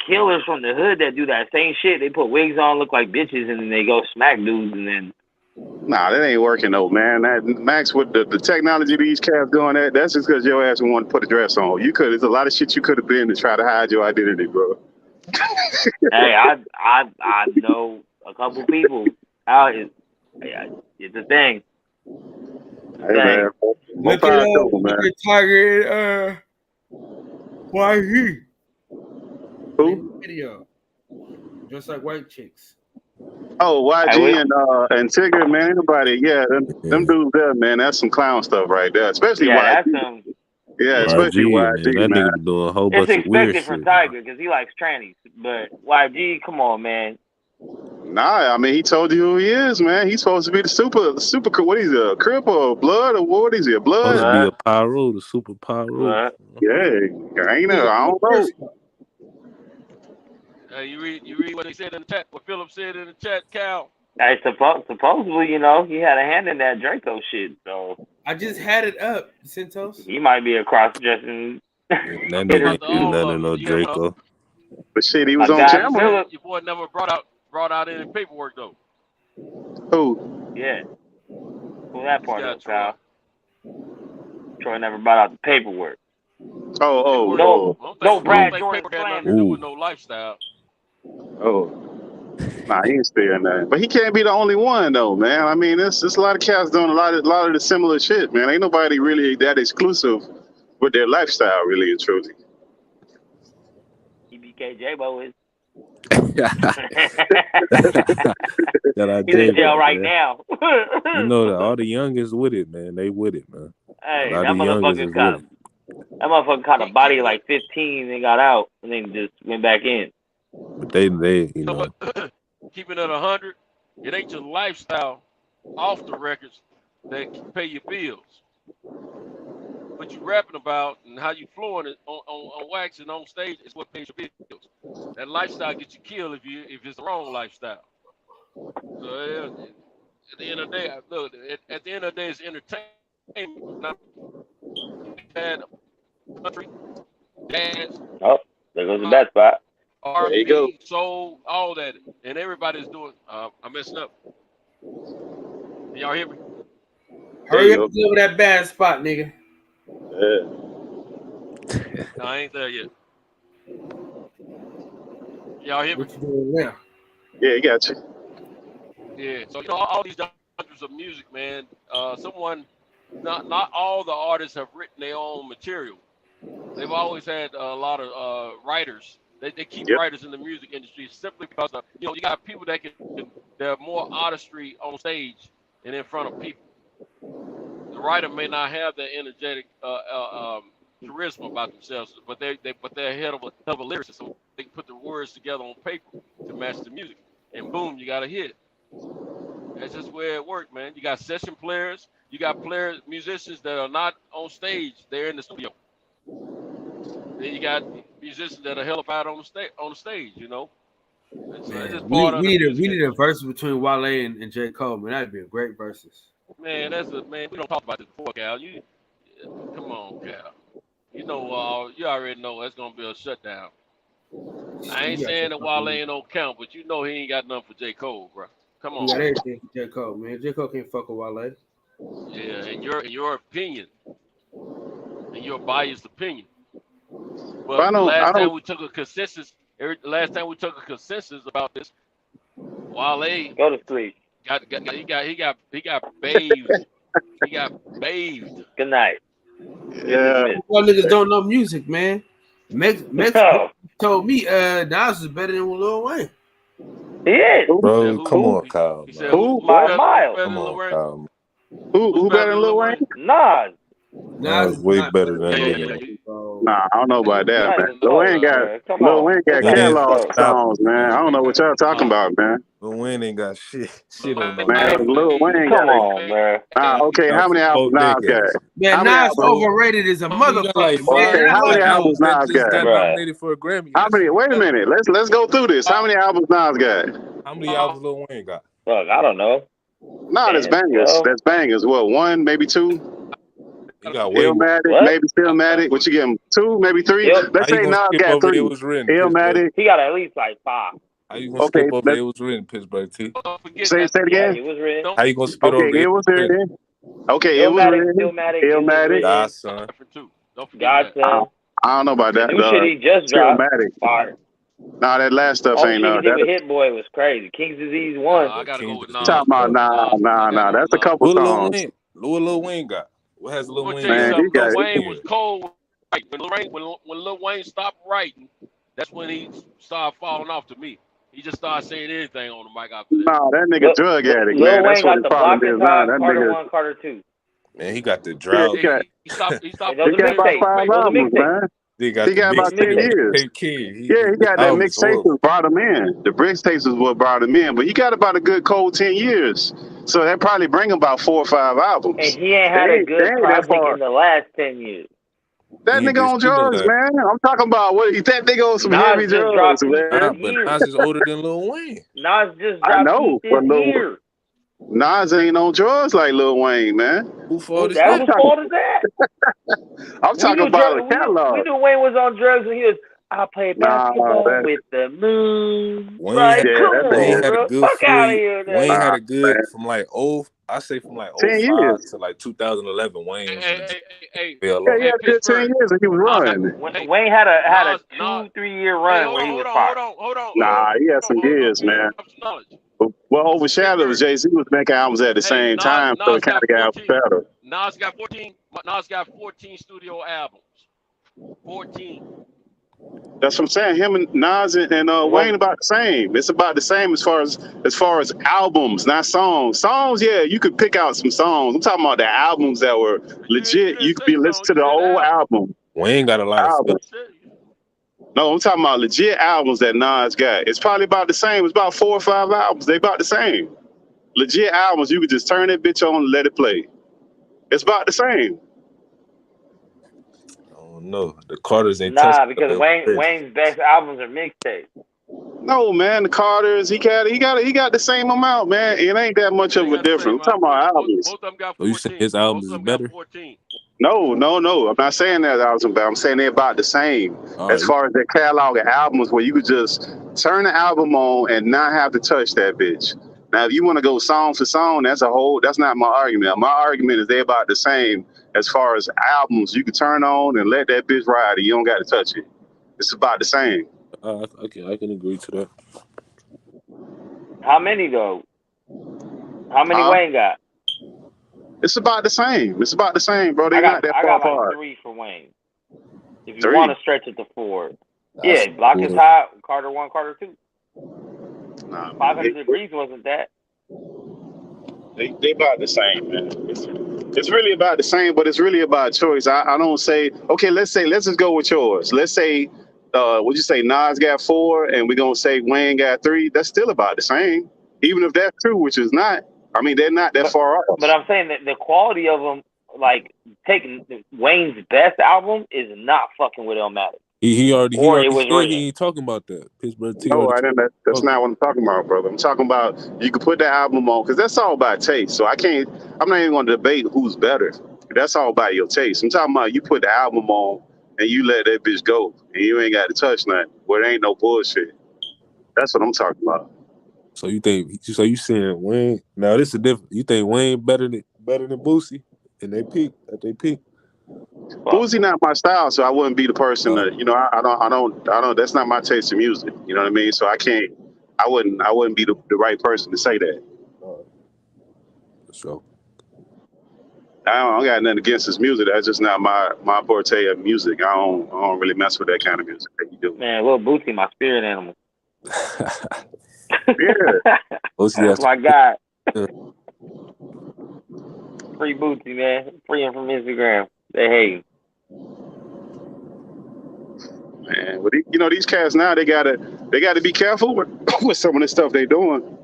Speaker 4: killers from the hood that do that same shit. They put wigs on, look like bitches, and then they go smack dudes, and then.
Speaker 11: Nah, that ain't working though, man. That Max with the technology these cats doing that's just because your ass didn't want to put a dress on. There's a lot of shit you could have been to try to hide your identity, bro.
Speaker 4: Hey, I know a couple people out here. It's a thing.
Speaker 11: Hey, man.
Speaker 2: Look at Tiger. Why he?
Speaker 11: Who?
Speaker 2: Video. Just like white chicks.
Speaker 11: Oh, YG and Tigger, man. Anybody? Yeah, them dudes there, man. That's some clown stuff right there. Especially YG. Yeah, especially YG,
Speaker 6: man. That
Speaker 11: man.
Speaker 6: nigga be doing a whole bunch of weird shit.
Speaker 4: It's expected for Tiger because he likes trannies. But YG, come on, man.
Speaker 11: Nah, I mean, he told you who he is, man. He's supposed to be the super. What is he, a Crip or Blood or what is he, a Blood?
Speaker 6: Supposed to be a Pyro, the super Pyro.
Speaker 11: Yeah, I don't know.
Speaker 12: You read what they said in the chat, what Philip said in the chat, Cal?
Speaker 4: Hey, supposedly, he had a hand in that Draco shit, so.
Speaker 2: I just had it up, Cintos.
Speaker 4: He might be a cross-dressing.
Speaker 6: That nigga ain't do nothing to no Draco.
Speaker 11: But shit, he was on camera.
Speaker 12: Your boy never brought out any paperwork, though.
Speaker 11: Who?
Speaker 4: Yeah. Pull that part up, Kyle. Troy never brought out the paperwork. No, Brad Jordan
Speaker 12: had nothing to do with no lifestyle.
Speaker 11: Nah, he ain't sparing nothing. But he can't be the only one though, man. I mean, there's a lot of cats doing a lot of the similar shit, man. Ain't nobody really that exclusive with their lifestyle, really and truly.
Speaker 4: EBK J-Bo is. He's in jail right now.
Speaker 6: You know that all the youngest with it, man. They with it, man.
Speaker 4: Hey, that motherfucker caught a body like 15 and got out, and then just went back in.
Speaker 6: But they, you know,
Speaker 12: keeping it 100. It ain't your lifestyle off the records that pay your bills. What you rapping about and how you flowing it on wax and on stage is what pays your bills. That lifestyle gets you killed if it's the wrong lifestyle. So at the end of the day, look, at the end of the day, it's entertainment. Not bad country, dance.
Speaker 4: Oh, there goes the bad spot.
Speaker 12: R&B, soul, all that, and everybody's doing. I'm messing up. Can y'all hear me?
Speaker 10: Hurry up, give that bad spot, nigga.
Speaker 11: Yeah.
Speaker 12: No, I ain't there yet. Y'all hear me?
Speaker 10: What you doing now?
Speaker 11: Yeah, you got you.
Speaker 12: Yeah, so all these genres of music, man. Not all the artists have written their own material. They've always had a lot of writers. They keep writers in the music industry simply because you got people that they're more artistry on stage and in front of people. The writer may not have that energetic charisma about themselves, but they're ahead of a lyricist, so they put the words together on paper to match the music, and boom, you got a hit. That's just where it works, man. You got session players, you got musicians that are not on stage; they're in the studio. Then you got musicians that are hellified on the stage. You know,
Speaker 10: we need a verse between Wale and J. Cole, man. That'd be a great versus.
Speaker 12: Man, we don't talk about this before, Cal. Come on, Cal. You know, you already know that's gonna be a shutdown. I ain't saying that Wale ain't no count, but you know he ain't got nothing for J. Cole, bro. Come on.
Speaker 10: You got everything for J. Cole, man. J. Cole can't fuck with Wale.
Speaker 12: Yeah, in your opinion, in your biased opinion. But last time we took a consensus about this, Wale
Speaker 4: go to sleep.
Speaker 12: He got bathed. He got bathed.
Speaker 4: Good night.
Speaker 11: Yeah.
Speaker 10: Well, niggas don't know music, man. Mexico told me Nas is better than Lil Wayne.
Speaker 4: He is.
Speaker 6: Bro, come on, Kyle.
Speaker 12: He said, who better than Lil Wayne?
Speaker 11: Who better than Lil Wayne?
Speaker 4: Nas.
Speaker 6: Nas way better than Lil Wayne.
Speaker 11: Nah, I don't know about that, man. Lil Wayne got catalog songs, man. I don't know what y'all talking about, man.
Speaker 6: Lil Wayne ain't got shit on no
Speaker 11: man. Lil Wayne got
Speaker 4: man.
Speaker 11: Okay, how many albums Nas got?
Speaker 10: Man, Nas overrated as a motherfucker.
Speaker 11: Okay, how many albums Nas got?
Speaker 6: Nominated for a Grammy.
Speaker 11: How many? Wait a minute. Let's go through this. How many albums Nas got?
Speaker 6: How many albums Lil Wayne got?
Speaker 4: Look, I don't know.
Speaker 11: No, that's bangers. That's bangers. What, one, maybe two?
Speaker 6: You got way
Speaker 11: Illmatic, maybe Stillmatic. What you give him? Two, maybe three? Let's say Nas got three. Illmatic.
Speaker 4: He got at least like 5.
Speaker 6: How you gonna skip over It Was Written, Pittsburgh T?
Speaker 11: Say it again.
Speaker 4: It was written.
Speaker 6: How you gonna skip over
Speaker 11: It Was Written? Okay, It Was Written. Illmatic.
Speaker 6: Godson.
Speaker 4: Godson.
Speaker 11: I don't know about that.
Speaker 4: New shit he just dropped. Fire.
Speaker 11: Nah, that last stuff ain't
Speaker 4: that Hit Boy was crazy. King's Disease 1.
Speaker 12: I gotta go with Nas.
Speaker 11: Talking about nah. That's a couple songs.
Speaker 6: What Lil Wayne got? What has Lil Wayne?
Speaker 12: Lil Wayne was cold. When Lil Wayne stopped writing, that's when he started falling off to me. He just started saying anything on the mic after that.
Speaker 11: No, that nigga drug addict,
Speaker 4: Lil
Speaker 11: man.
Speaker 4: Wayne
Speaker 11: That's what the problem is.
Speaker 4: That Carter 1, Carter 2.
Speaker 6: Man, he got the drought.
Speaker 11: He got
Speaker 4: about
Speaker 11: 5 albums, man.
Speaker 6: He got
Speaker 11: about 10 years. He got that mixtape that brought him in. The mixtapes is what brought him in. But he got about a good cold 10 years. So that probably bring him about 4 or 5 albums.
Speaker 4: And he ain't had a good project in the last 10 years.
Speaker 11: That nigga on drugs, man. I'm talking about that nigga on some heavy drugs, man.
Speaker 6: But Nas is older than Lil Wayne.
Speaker 4: Nas just dropped this year.
Speaker 11: Nas ain't on drugs like Lil Wayne, man.
Speaker 6: Whose fault is
Speaker 4: that?
Speaker 6: that?
Speaker 4: Whose fault is that?
Speaker 11: I'm talking about the catalog.
Speaker 4: We knew Wayne was on drugs when he was, I play basketball with the moon.
Speaker 6: Wayne
Speaker 4: like,
Speaker 6: had a good
Speaker 4: fuck out of here.
Speaker 6: Wayne had a good from like 05 to like 2011. Wayne.
Speaker 11: He had a good 10 years and he was running.
Speaker 4: Wayne had a 2-3 year run where he was fired.
Speaker 12: Hold on.
Speaker 11: Nah, he had some years, man. Well, overshadowed. Jay-Z was making albums at the same time, so it kind of got overshadowed.
Speaker 12: Nas got 14 studio albums. 14.
Speaker 11: That's what I'm saying. Him and Nas and Wayne about the same. It's about the same as far as albums, not songs. Songs, yeah, you could pick out some songs. I'm talking about the albums that were legit. You could be listening to the whole album.
Speaker 6: Wayne got a lot of stuff.
Speaker 11: No, I'm talking about legit albums that Nas got. It's probably about the same. It's about 4 or 5 albums. They about the same. Legit albums, you could just turn that bitch on and let it play. It's about the same.
Speaker 6: No, the Carters ain't
Speaker 4: because Wayne's best albums are mixtapes.
Speaker 11: No, man, the Carters, he got the same amount, man. It ain't that much of a difference. I'm talking about albums.
Speaker 12: Both of them got
Speaker 6: 14. You say his albums is better?
Speaker 11: No. I'm not saying that albums better. I'm saying they're about the same. As far as their catalog of albums, where you could just turn the album on and not have to touch that bitch. Now, if you want to go song for song, that's not my argument. My argument is they're about the same. As far as albums, you can turn on and let that bitch ride and you don't got to touch it. It's about the same.
Speaker 6: I can agree to that.
Speaker 4: How many, though? How many Wayne got?
Speaker 11: It's about the same. It's about the same, bro. They're not that far apart.
Speaker 4: I got like 3 for Wayne. If you want to stretch it to 4. Yeah, Block is Hot, Carter 1, Carter 2. 500 Degrees wasn't that.
Speaker 11: They about the same, man. It's really about the same, but it's really about choice. I don't say, okay, let's just go with yours. Let's say, would you say Nas got 4 and we're going to say Wayne got 3? That's still about the same. Even if that's true, which is not. I mean, they're not that far off.
Speaker 4: But I'm saying that the quality of them, like taking Wayne's best album is not fucking with Illmatic.
Speaker 6: He already said he ain't talking about that. Pittsburgh T.
Speaker 11: No, I didn't. That's not what I'm talking about, brother. I'm talking about you can put that album on because that's all about taste. So I'm not even going to debate who's better. That's all about your taste. I'm talking about you put the album on and you let that bitch go and you ain't got to touch nothing. Where there ain't no bullshit. That's what I'm talking about.
Speaker 6: So you saying Wayne? Now this is different. You think Wayne better than Boosie at their peak?
Speaker 11: Boosie not my style, so I wouldn't be the person that I don't. That's not my taste in music. You know what I mean? So I wouldn't be the right person to say that.
Speaker 6: So
Speaker 11: I don't got nothing against his music. That's just not my forte of music. I don't really mess with that kind of music that you do.
Speaker 4: Man, Lil Boosie, my spirit animal.
Speaker 11: Yeah.
Speaker 4: That's my God. Free Boosie, man. Free him from Instagram. They hate.
Speaker 11: Man, but these cats now they gotta be careful with some of the stuff they doing.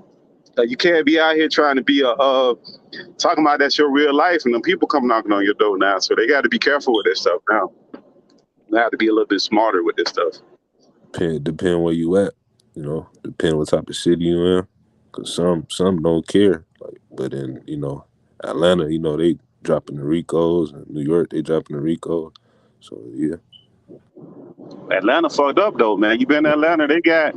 Speaker 11: You can't be out here trying to be talking about that's your real life, and then people come knocking on your door now. So they got to be careful with this stuff now. They have to be a little bit smarter with this stuff.
Speaker 6: Depend where you at, Depend what type of city you in. Cause some don't care, but in Atlanta, they dropping the Ricos, and New York they dropping the Ricos. So yeah.
Speaker 11: Atlanta fucked up though, man. You been to Atlanta? They got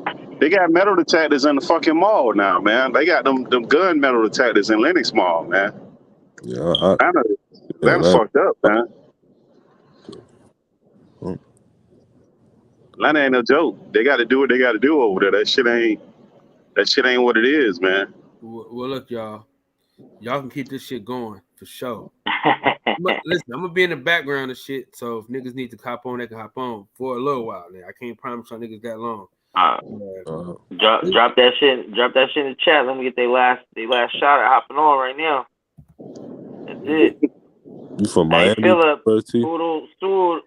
Speaker 11: metal detectors in the fucking mall now, man. They got them gun metal detectors in Lenox Mall, man.
Speaker 6: Yeah,
Speaker 11: Atlanta fucked up, man. Atlanta ain't no joke. They got to do what they got to do over there. That shit ain't what it is, man.
Speaker 10: Well, look, y'all can keep this shit going for sure. Listen, I'm gonna be in the background of shit, so if niggas need to hop on, they can hop on for a little while. Now, I can't promise y'all niggas that long.
Speaker 4: Drop that shit in the chat. Let me get their last shot at hopping on right now. That's it.
Speaker 6: You from Miami?
Speaker 4: Hey, Philip, Stool,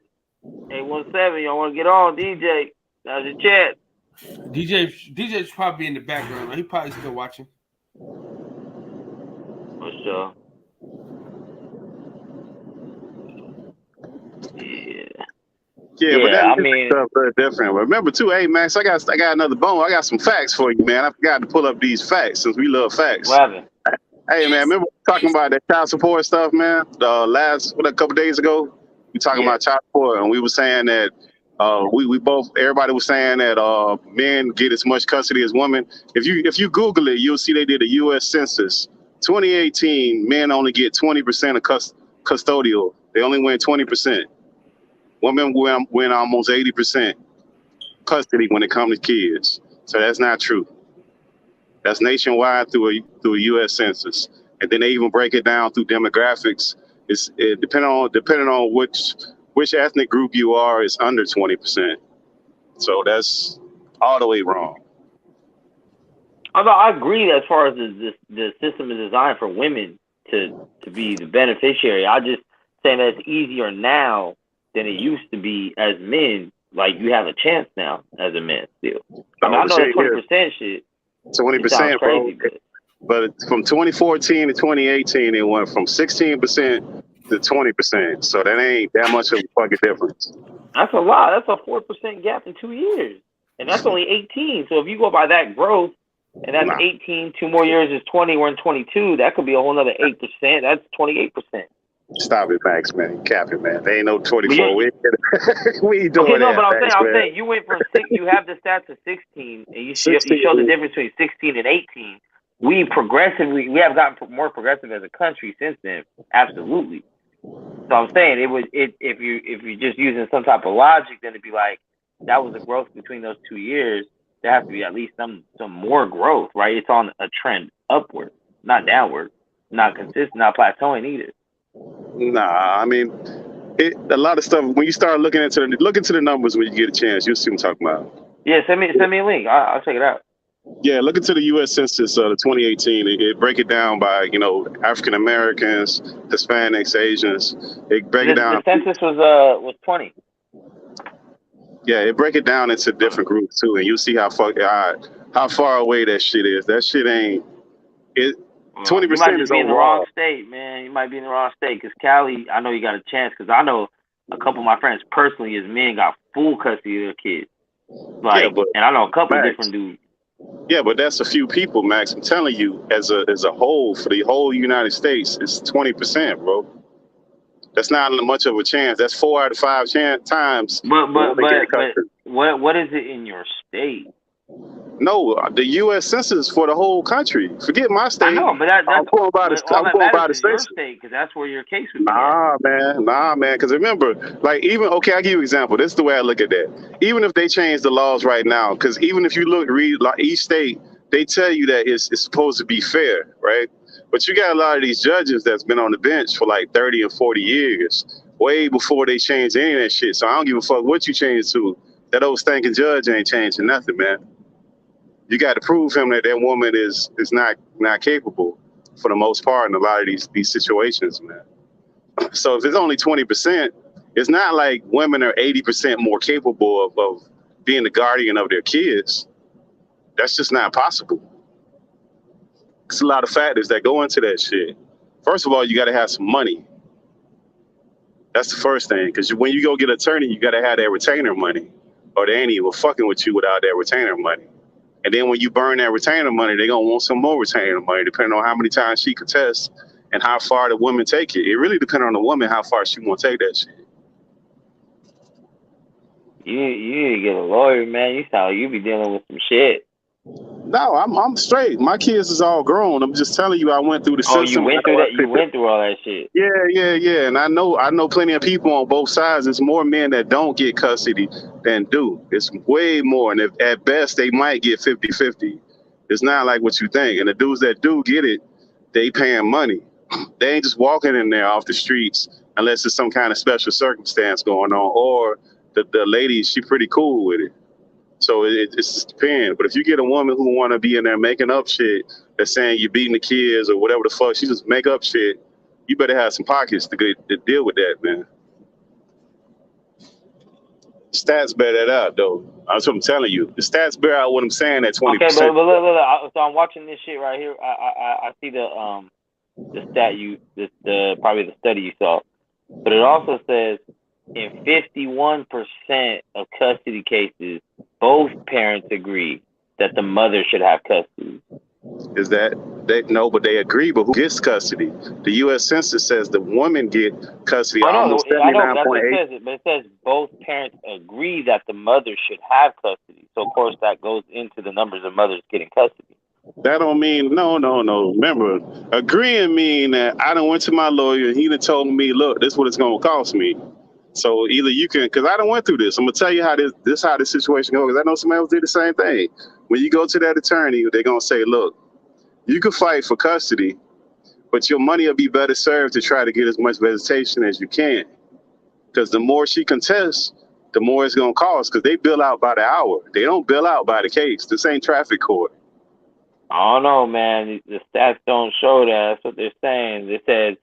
Speaker 4: 817. Y'all want to get on, DJ? How's your chat?
Speaker 10: DJ's probably in the background. He probably still watching.
Speaker 4: For sure.
Speaker 11: Yeah, but that stuff very different. Remember too, hey Max, I got another bone. I got some facts for you, man. I forgot to pull up these facts since we love facts. Hey man, remember talking about that child support stuff, man? A couple days ago, we talking about child support, and we were saying that everybody was saying that men get as much custody as women. If you Google it, you'll see they did a U.S. Census. 2018, men only get 20% of custodial. They only win 20%. Women win almost 80% custody when it comes to kids. So that's not true. That's nationwide through a U.S. Census, and then they even break it down through demographics. Depending on which ethnic group you are, it's under 20%. So that's all the way wrong.
Speaker 4: I agree as far as the system is designed for women to be the beneficiary. I just saying that it's easier now than it used to be as men. Like you have a chance now as a man still. I mean, I know that 20% shit.
Speaker 11: 20%,
Speaker 4: crazy,
Speaker 11: bro. But from 2014 to 2018, it went from 16% to 20%. So that ain't that much of a fucking difference.
Speaker 4: That's a lot. That's a 4% gap in 2 years, and that's only 18. So if you go by that growth. And that's 18. 2 more years is 20. We're in 22. That could be a whole other 8%. That's 28%.
Speaker 11: Stop it, Max, man. Cap it, man. They ain't no 24. We ain't doing that.
Speaker 4: Okay, no, but I'm saying you went from 6. You have the stats of 16, and you show the difference between 16 and 18. We have gotten more progressive as a country since then. Absolutely. So I'm saying if you're just using some type of logic, then it'd be like that was the growth between those 2 years. There has to be at least some more growth, right? It's on a trend upward, not downward, not consistent, not plateauing either.
Speaker 11: Nah, I mean, a lot of stuff. When you start looking into the numbers when you get a chance, you'll see what I'm talking about.
Speaker 4: Yeah, send me a link. I'll check it out.
Speaker 11: Yeah, look into the U.S. Census, the 2018. It break it down by African Americans, Hispanics, Asians. It break it down.
Speaker 4: The census was 20.
Speaker 11: Yeah, it break it down into different groups too, and you'll see how far away that shit is. That shit ain't it. 20%
Speaker 4: you might
Speaker 11: is
Speaker 4: be in the
Speaker 11: overall.
Speaker 4: wrong state, man. You might be in the wrong state because Cali. I know you got a chance because I know a couple of my friends personally as men got full custody of their kids. And I know a couple of different dudes.
Speaker 11: Yeah, but that's a few people, Max. I'm telling you, as a whole, for the whole United States, it's 20%, bro. That's not much of a chance. That's 4 out of 5 times.
Speaker 4: But what is it in your state?
Speaker 11: No, the U.S. Census for the whole country. Forget my state.
Speaker 4: I know, but that's
Speaker 11: I'm going by the
Speaker 4: your state because that's where your case would be.
Speaker 11: Nah, man. Because remember, I give you an example. This is the way I look at that. Even if they change the laws right now, because even if you read each state, they tell you that it's supposed to be fair, right? But you got a lot of these judges that's been on the bench for 30 and 40 years, way before they changed any of that shit. So I don't give a fuck what you change to. That old stinking judge ain't changing nothing, man. You got to prove him that woman is not capable for the most part in a lot of these situations, man. So if it's only 20%, it's not like women are 80% more capable of being the guardian of their kids. That's just not possible. There's a lot of factors that go into that shit. First of all, you got to have some money. That's the first thing, because when you go get an attorney, you got to have that retainer money, or they ain't even fucking with you without that retainer money. And then when you burn that retainer money, they're going to want some more retainer money, depending on how many times she contests and how far the woman take it. It really depends on the woman how far she want to take that shit.
Speaker 4: You need to get a lawyer, man. You sound like you be dealing with some shit.
Speaker 11: No, I'm straight. My kids is all grown. I'm just telling you, I went through the system.
Speaker 4: Oh, you went through that? You went through all that shit.
Speaker 11: Yeah. And I know plenty of people on both sides. It's more men that don't get custody than do. It's way more. And if at best they might get 50-50. It's not like what you think. And the dudes that do get it, they paying money. They ain't just walking in there off the streets unless there's some kind of special circumstance going on, or the lady, she pretty cool with it. So it's depends. But if you get a woman who want to be in there making up shit, that's saying you're beating the kids or whatever the fuck, she just make up shit, you better have some pockets to deal with that, man. Stats bear that out, though. That's what I'm telling you. The stats bear out what I'm saying at 20%.
Speaker 4: Okay, but look, so I'm watching this shit right here. I see the stat probably the study you saw, but it also says in 51% of custody cases, both parents agree that the mother should have custody.
Speaker 11: Is that no? But they agree. But who gets custody? The U.S. Census says the women get custody.
Speaker 4: I know that's what it says. But it says both parents agree that the mother should have custody. So of course that goes into the numbers of mothers getting custody.
Speaker 11: That don't mean no. Remember, agreeing mean that I done went to my lawyer and he done told me, look, this is what it's gonna cost me. So either you can, because I done went through this. I'm gonna tell you how this situation goes. Because I know somebody else did the same thing. When you go to that attorney, they're gonna say, look, you can fight for custody, but your money will be better served to try to get as much visitation as you can. Because the more she contests, the more it's gonna cost because they bill out by the hour. They don't bill out by the case. This ain't traffic court.
Speaker 4: I don't know, man. The stats don't show that. That's what they're saying. They said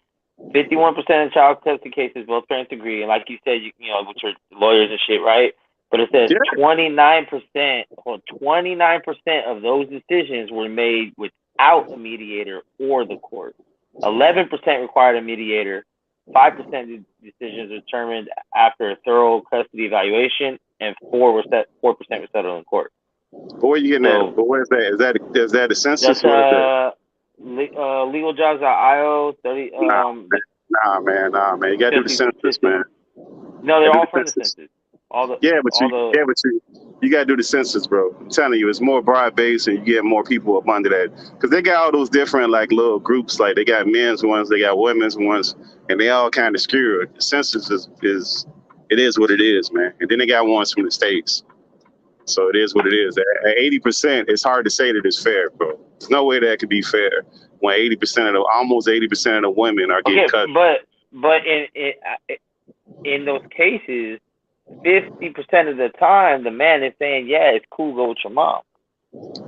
Speaker 4: 51% of child custody cases both parents agree, and like you said, you know, with your lawyers and shit, right? But it says 29%. Well, 29% of those decisions were made without a mediator or the court. 11% required a mediator. 5% of decisions were determined after a thorough custody evaluation, and 4% were settled in court.
Speaker 11: But where you getting that? But where's that? Is that a census?
Speaker 4: That's legaljobs.io. 30.
Speaker 11: Nah, man. You gotta do the census, man.
Speaker 4: No, they're all from the census.
Speaker 11: But you gotta do the census, bro. I'm telling you, it's more broad based, and you get more people up under that because they got all those different like little groups. Like they got men's ones, they got women's ones, and they all kind of skewed. The census is what it is, man. And then they got ones from the states. So it is what it is. At 80%, it's hard to say that it's fair, bro. There's no way that could be fair when almost 80% of the women are getting cut.
Speaker 4: But in those cases, 50% of the time, the man is saying, "Yeah, it's cool. Go with your mom."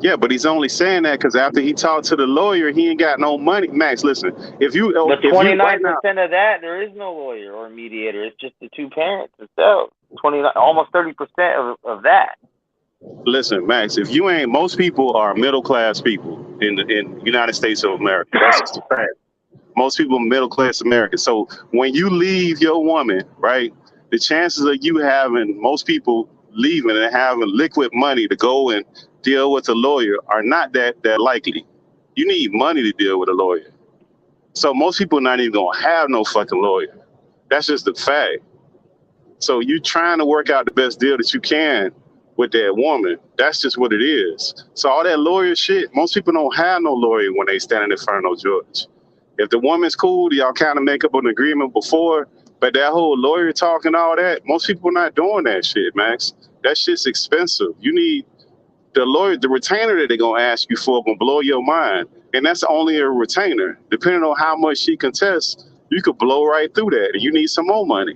Speaker 11: Yeah, but he's only saying that because after he talked to the lawyer, he ain't got no money. Max, listen,
Speaker 4: But 29% of that, there is no lawyer or mediator. It's just the two parents themselves. 29, almost 30% of that.
Speaker 11: Listen, Max, if you ain't, most people are middle class people in the United States of America. That's just a fact. Most people are middle class Americans. So when you leave your woman, right, the chances of you having most people leaving and having liquid money to go and deal with a lawyer are not that likely. You need money to deal with a lawyer. So most people are not even gonna have no fucking lawyer. That's just the fact. So you trying to work out the best deal that you can with that woman. That's just what it is. So all that lawyer shit, most people don't have no lawyer when they standing in front of no judge. If the woman's cool, y'all kind of make up an agreement before, but that whole lawyer talk and all that, most people are not doing that shit, Max. That shit's expensive. You need the lawyer, the retainer that they're gonna ask you for gonna blow your mind. And that's only a retainer. Depending on how much she contests, you could blow right through that. And you need some more money.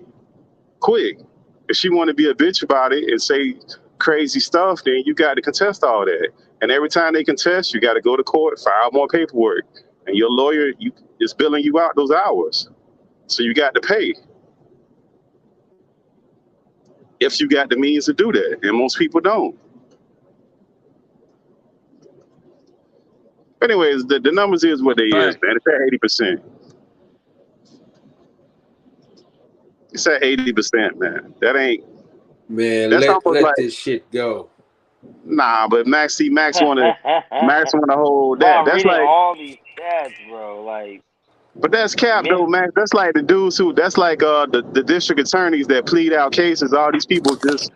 Speaker 11: Quick. If she want to be a bitch about it and say crazy stuff, then you got to contest all that. And every time they contest, you got to go to court, file more paperwork. And your lawyer is billing you out those hours. So you got to pay. If you got the means to do that. And most people don't. But anyways, the numbers is what they is, man. It's at 80%. It's at 80%, man. That ain't.
Speaker 2: Man,
Speaker 11: that's
Speaker 2: let this shit go.
Speaker 11: Nah, but Max wanna hold that. That's like
Speaker 4: all these stats, bro. Like,
Speaker 11: but that's cap though, Max. That's like the dudes that's like the district attorneys that plead out cases. All these people just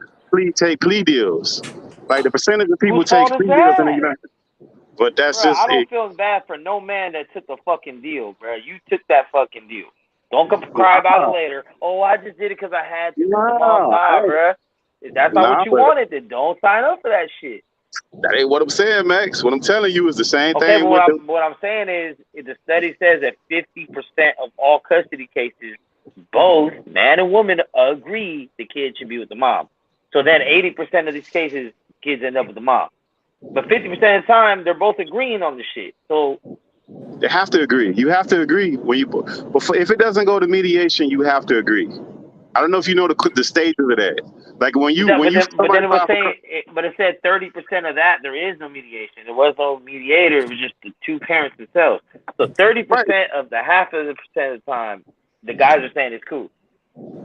Speaker 11: take plea deals. Like the percentage of people take plea deals in the United States. But that's
Speaker 4: I don't feel bad for no man that took a fucking deal, bro. You took that fucking deal. Don't come cry about it later. Oh, I just did it because I had to. Nah, bro. If that's not what you wanted, then don't sign up for that shit.
Speaker 11: That ain't what I'm saying, Max. What I'm telling you is the same thing.
Speaker 4: But what I'm saying is the study says that 50% of all custody cases, both man and woman agree the kid should be with the mom. So then 80% of these cases, kids end up with the mom. But 50% of the time, they're both agreeing on the shit. So
Speaker 11: they have to agree. You have to agree if it doesn't go to mediation, you have to agree. I don't know if you know the stages of that. Like but it said 30% of that there is no mediation. There was no mediator. It was just the two parents themselves. So 30% of the half of the percent of the time, the guys are saying it's cool,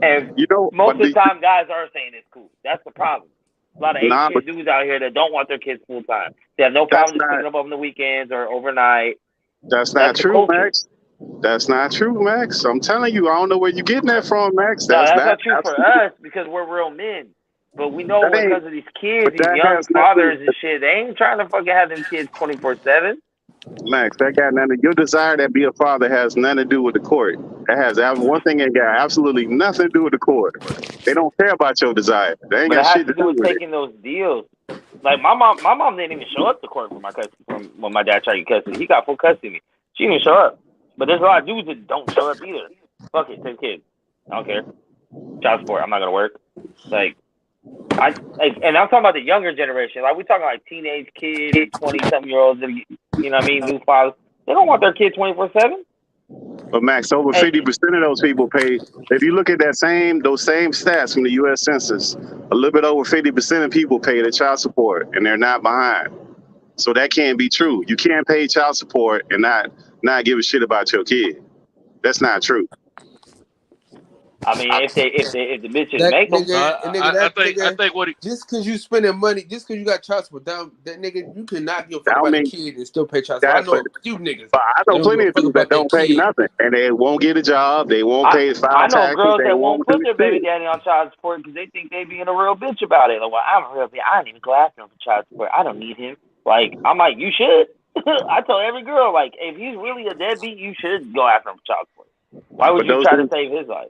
Speaker 11: and most of the time, guys are saying it's cool. That's the problem. A lot of Asian dudes out here that don't want their kids full time. They have no problem just picking them up on the weekends or overnight. That's not true, Max. That's not true, Max. I'm telling you, I don't know where you're getting that from, Max.
Speaker 4: That's not true for us because we're real men. But we know because of these kids, these young fathers and shit, they ain't trying to fucking have them kids 24/7.
Speaker 11: Max, that got nothing. Your desire to be a father has nothing to do with the court. That has one thing that got absolutely nothing to do with the court. They don't care about your desire. They ain't got shit to do with
Speaker 4: taking those deals. Like my mom didn't even show up to court for my custody when my dad tried to get custody. He got full custody of me. She didn't show up. But there's a lot of dudes that don't show up either. Fuck it, 10 kids. I don't care. Child support. I'm not gonna work. Like And I'm talking about the younger generation. Like we talking like teenage kids, 20-something-year-olds. You know what I mean? New fathers. They don't want their kid 24/7.
Speaker 11: But Max, over 50% of those people pay. If you look at those same stats from the U.S. Census, a little bit over 50% of people pay their child support, and they're not behind. So that can't be true. You can't pay child support and not give a shit about your kid. That's not true.
Speaker 4: I mean, if the bitches make them,
Speaker 12: I think what
Speaker 2: just because you spending money, just because you got child support, that nigga, you cannot give a fuck
Speaker 11: That
Speaker 2: about
Speaker 11: mean-
Speaker 2: the kid and still pay child support. I know a few niggas.
Speaker 11: But I know plenty of people that don't pay nothing, and they won't get a job. They won't pay file taxes.
Speaker 4: I know girls
Speaker 11: they
Speaker 4: that won't put their baby
Speaker 11: shit.
Speaker 4: daddy on child support because they think they being a real bitch about it. Like, well, I'm a real bitch. I don't even go after him for child support. I don't need him. Like, I'm like, you should. I tell every girl, like, if he's really a deadbeat, you should go after him for child support. Why would you try to save his life?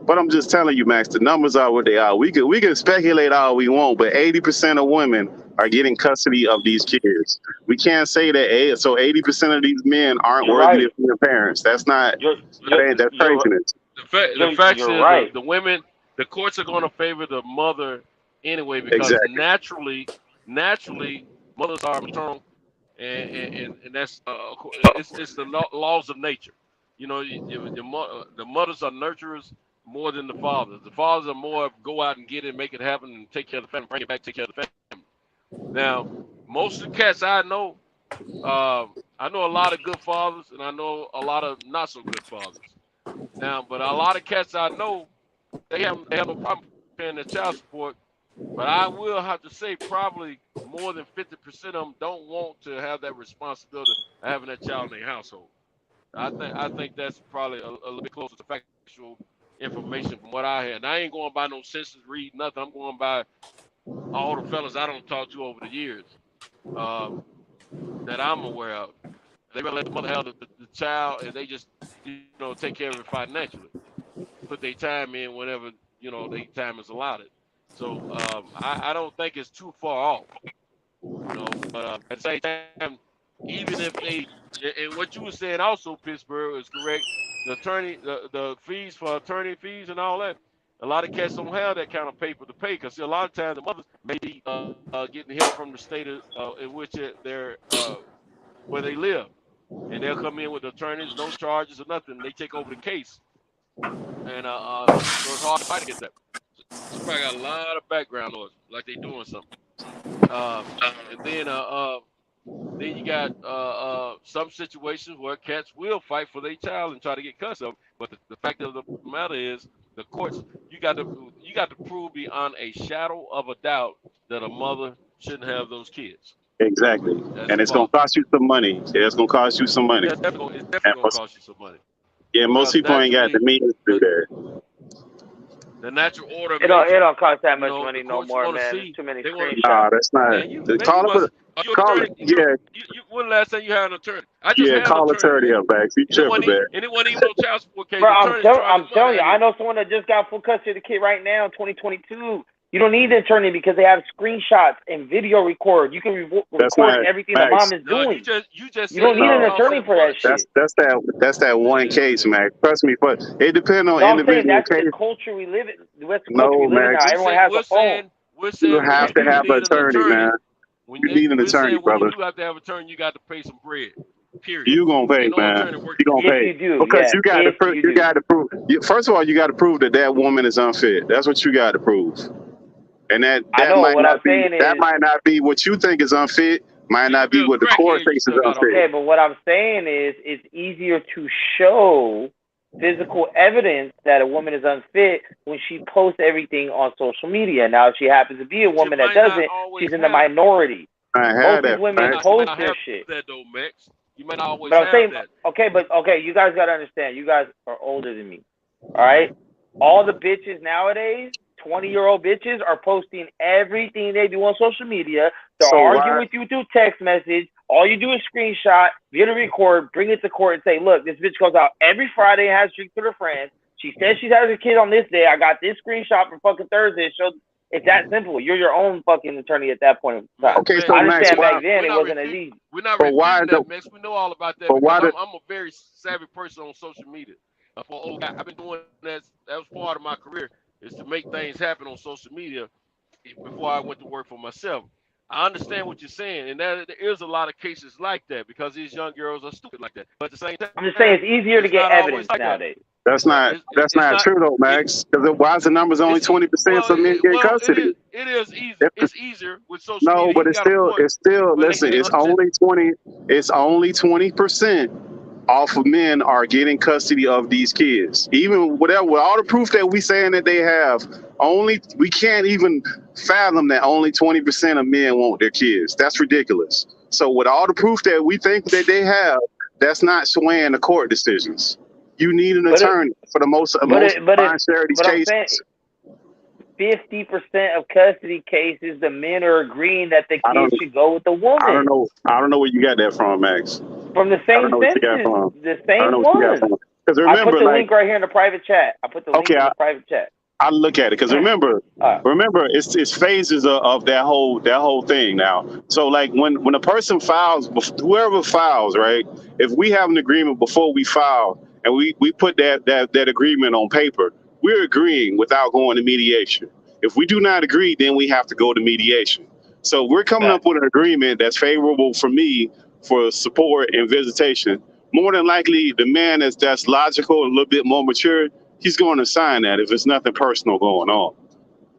Speaker 11: But I'm just telling you, Max, the numbers are what they are. We can speculate all we want, but 80% of women are getting custody of these kids. We can't say that. So 80% of these men aren't worthy of being parents. That's not. That's craziness.
Speaker 12: The fact is, the women, the courts are going to favor the mother anyway because naturally, mothers are maternal, and that's it's the laws of nature. You know, the mothers are nurturers more than the fathers. The fathers are more go out and get it, make it happen, and take care of the family, bring it back, take care of the family. Now, most of the cats I know a lot of good fathers, and I know a lot of not so good fathers. Now, but a lot of cats I know, they have no problem paying their child support. But I will have to say probably more than 50% of them don't want to have that responsibility of having that child in their household. I think that's probably a little bit closer to factual information from what I had. And I ain't going by no census read nothing. I'm going by all the fellas I don't talk to over the years that I'm aware of. They rather let the mother have the child, and they just take care of it financially. Put their time in whenever their time is allotted. So I don't think it's too far off. But at the same time, even if they and what you were saying also, Pittsburgh is correct. The fees for attorney fees and all that. A lot of cats don't have that kind of paper to pay because a lot of times the mothers may be getting help from the state in which they're where they live, and they'll come in with attorneys, no charges or nothing. They take over the case, and so it's hard to fight against that. So probably got a lot of background noise, like they doing something. And then you got some situations where cats will fight for their child and try to get custody of them. But the fact of the matter is, the courts you got to prove beyond a shadow of a doubt that a mother shouldn't have those kids.
Speaker 11: Exactly, and it's gonna cost you some money. It's gonna cost you some money.
Speaker 12: It's definitely gonna cost you some money.
Speaker 11: Yeah, most people ain't got the means to do that.
Speaker 4: The natural order. It don't cost that much money no more, man.
Speaker 12: There's
Speaker 4: too many screenshots.
Speaker 11: Nah, that's not. Call it. Yeah.
Speaker 12: When the last time you had an attorney?
Speaker 11: Call attorney up, back. You tripping, man.
Speaker 12: And it wasn't even no child support case.
Speaker 4: Bro, I'm telling you, I know someone that just got full custody of the kid right now in 2022. You don't need an attorney because they have screenshots and video record. You can record everything the mom is doing. You don't need an attorney for that shit.
Speaker 11: That's that one case, Max. Trust me, but it depends on individual
Speaker 4: that's
Speaker 11: case.
Speaker 4: The culture we live in. That's the culture we live in now. Everyone has a phone.
Speaker 11: You have to have an attorney, man. You need an attorney, brother.
Speaker 12: When you have to have an attorney, you got to pay some bread. Period.
Speaker 11: You gonna pay, man. You gonna pay because you got to prove. You got to prove. First of all, you got to prove that woman is unfit. That's what you got to prove. And that might not be what you think is unfit. Might not be what the court thinks is unfit.
Speaker 4: Okay, but what I'm saying is, it's easier to show physical evidence that a woman is unfit when she posts everything on social media. Now, if she happens to be a woman that doesn't, she's in the minority. Most of these women post their shit.
Speaker 12: That though, Max. You might not always
Speaker 4: have
Speaker 12: that.
Speaker 4: Okay, you guys gotta understand. You guys are older than me. All right, all the bitches nowadays. 20-year-old bitches are posting everything they do on social media. They're arguing with you through text message. All you do is screenshot, video record, bring it to court, and say, look, this bitch goes out every Friday and has drinks with her friends. She says she has a kid on this day. I got this screenshot from fucking Thursday. So it's that simple. You're your own fucking attorney at that point in time.
Speaker 11: Okay, so
Speaker 4: I understand back then it wasn't as easy.
Speaker 12: We're not refuting that, Max. We know all about that. I'm a very savvy person on social media. I've been doing that. That was part of my career. Is to make things happen on social media, before I went to work for myself. I understand what you're saying, and there is a lot of cases like that because these young girls are stupid like that. But at the same
Speaker 4: I'm just saying
Speaker 12: time,
Speaker 4: it's easier to
Speaker 12: it's
Speaker 4: get
Speaker 12: not always
Speaker 4: evidence
Speaker 12: like that.
Speaker 4: nowadays.
Speaker 11: That's
Speaker 12: But
Speaker 11: not
Speaker 12: not
Speaker 11: true though,
Speaker 12: it.
Speaker 11: Max. Because why is the numbers only 20% for men getting custody?
Speaker 12: It is easy.
Speaker 11: If-
Speaker 12: It's easier with social
Speaker 11: no,
Speaker 12: media.
Speaker 11: but
Speaker 12: You got a point,
Speaker 11: it's still.
Speaker 12: but they
Speaker 11: Listen,
Speaker 12: get it
Speaker 11: it's
Speaker 12: undetected.
Speaker 11: only 20. It's only 20% off of men are getting custody of these kids. Even with all the proof that we saying that they have, we can't even fathom that only 20% of men want their kids. That's ridiculous. So with all the proof that we think that they have, that's not swaying the court decisions. You need an attorney for the most fine share of these
Speaker 4: I'm
Speaker 11: cases.
Speaker 4: saying 50% of custody cases, the men are agreeing that the kids should go with the woman.
Speaker 11: I don't know where you got that from, Max.
Speaker 4: From the same census, the same one.
Speaker 11: Because remember,
Speaker 4: I put the link right here in the private chat. I put the link in the private chat.
Speaker 11: I look at it because remember, it's phases of that whole thing now. So like when a person files, whoever files, right? If we have an agreement before we file and we put that agreement on paper, we're agreeing without going to mediation. If we do not agree, then we have to go to mediation. So we're coming up with an agreement that's favorable for me for support and visitation. More than likely, the man that's logical and a little bit more mature, he's going to sign that if there's nothing personal going on.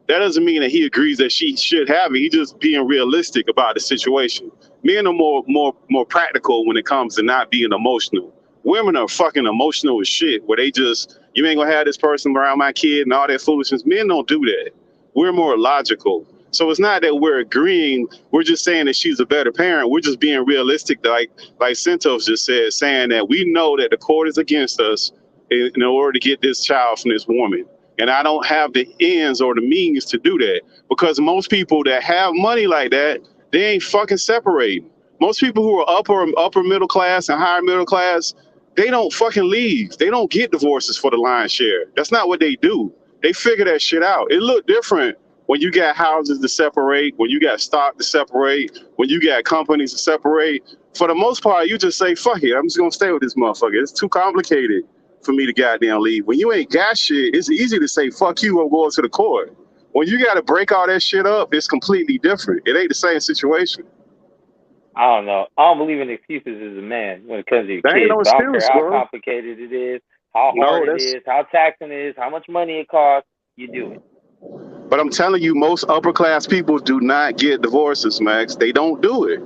Speaker 11: That doesn't mean that he agrees that she should have it. He's just being realistic about the situation. Men are more practical when it comes to not being emotional. Women are fucking emotional as shit, where you ain't gonna have this person around my kid and all that foolishness. Men don't do that. We're more logical. So it's not that we're agreeing. We're just saying that she's a better parent. We're just being realistic, like Santos just said, saying that we know that the court is against us in order to get this child from this woman. And I don't have the ends or the means to do that because most people that have money like that, they ain't fucking separating. Most people who are upper middle class and higher middle class, they don't fucking leave. They don't get divorces for the lion's share. That's not what they do. They figure that shit out. It look different when you got houses to separate, when you got stock to separate, when you got companies to separate. For the most part, you just say, fuck it, I'm just gonna stay with this motherfucker. It's too complicated for me to goddamn leave. When you ain't got shit, it's easy to say, fuck you, I'm going to the court. When you gotta break all that shit up, it's completely different. It ain't the same situation.
Speaker 4: I don't know. I don't believe in excuses as a man when it comes to your
Speaker 11: That
Speaker 4: kids.
Speaker 11: ain't no
Speaker 4: I don't
Speaker 11: excuse,
Speaker 4: care how
Speaker 11: bro.
Speaker 4: complicated it is, how hard it is, how taxing it is, how much money it costs, you do it.
Speaker 11: But I'm telling you, most upper class people do not get divorces, Max. They don't do it.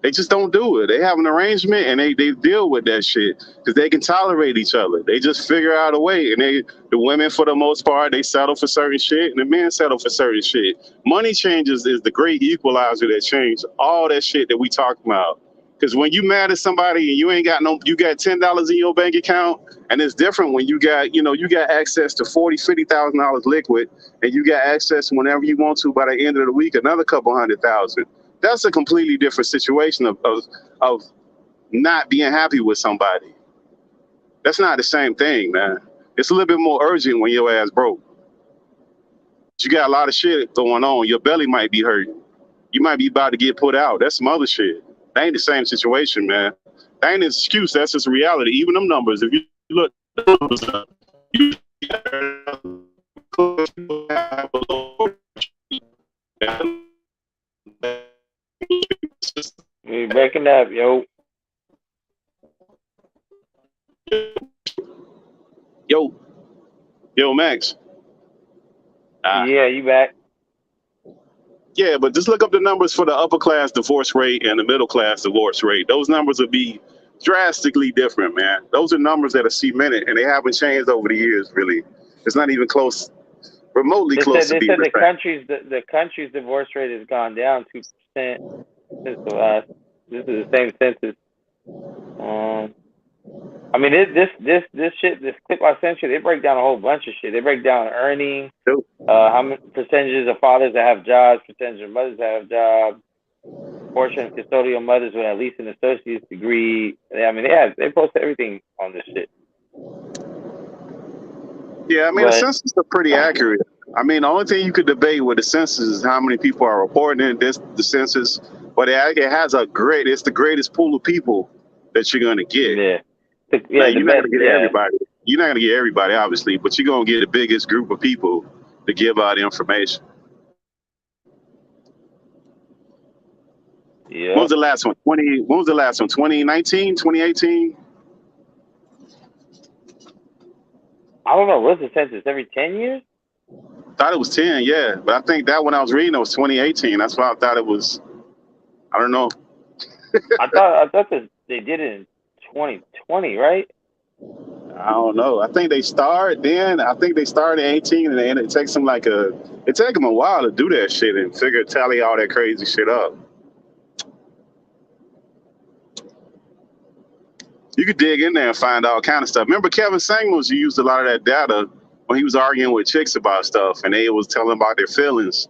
Speaker 11: They just don't do it. They have an arrangement and they deal with that shit because they can tolerate each other. They just figure out a way. And the women, for the most part, they settle for certain shit and the men settle for certain shit. Money changes is the great equalizer that changed all that shit that we talk about. Because when you mad at somebody and you ain't got you got $10 in your bank account, and it's different when you got access to $40,000, $50,000 liquid, and you got access whenever you want to by the end of the week, another couple $100,000. That's a completely different situation of not being happy with somebody. That's not the same thing, man. It's a little bit more urgent when your ass broke. You got a lot of shit going on. Your belly might be hurting. You might be about to get put out. That's some other shit. That ain't the same situation, man. That ain't an excuse. That's just reality. Even them numbers, if you look at the numbers up, you
Speaker 4: You're breaking up, yo.
Speaker 11: Yo, Max.
Speaker 4: Yeah, you back.
Speaker 11: Yeah, but just look up the numbers for the upper class divorce rate and the middle class divorce rate. Those numbers will be drastically different, man. Those are numbers that are cemented and they haven't changed over the years, really. It's not even close, remotely close to being the same.
Speaker 4: The country's divorce rate has gone down 2% since the last. This is the same census. I mean, this shit, this clip I sent you, they break down a whole bunch of shit. They break down earning, how many percentages of fathers that have jobs, percentage of mothers that have jobs, portion of custodial mothers with at least an associate's degree. I mean, they post everything on this shit.
Speaker 11: Yeah, I mean, the census are pretty accurate. I mean, the only thing you could debate with the census is how many people are reporting in the census, but it has it's the greatest pool of people that you're going to get.
Speaker 4: Yeah.
Speaker 11: Now, you're not going to get everybody. You're not going to get everybody, obviously, but you're going to get the biggest group of people to give out information.
Speaker 4: Yeah.
Speaker 11: When was the last one? When was the last one? 2019, 2018?
Speaker 4: I don't know. What's the census? Every 10 years?
Speaker 11: Thought it was 10, yeah. But I think that when I was reading, it was 2018. That's why I thought it was. I don't know.
Speaker 4: I thought that they did it in 2020, right?
Speaker 11: I don't know. I think they started then. I think they started in 18, and it takes them it takes them a while to do that shit and tally all that crazy shit up. You could dig in there and find all kind of stuff. Remember Kevin Samuels? You used a lot of that data when he was arguing with chicks about stuff, and they was telling about their feelings.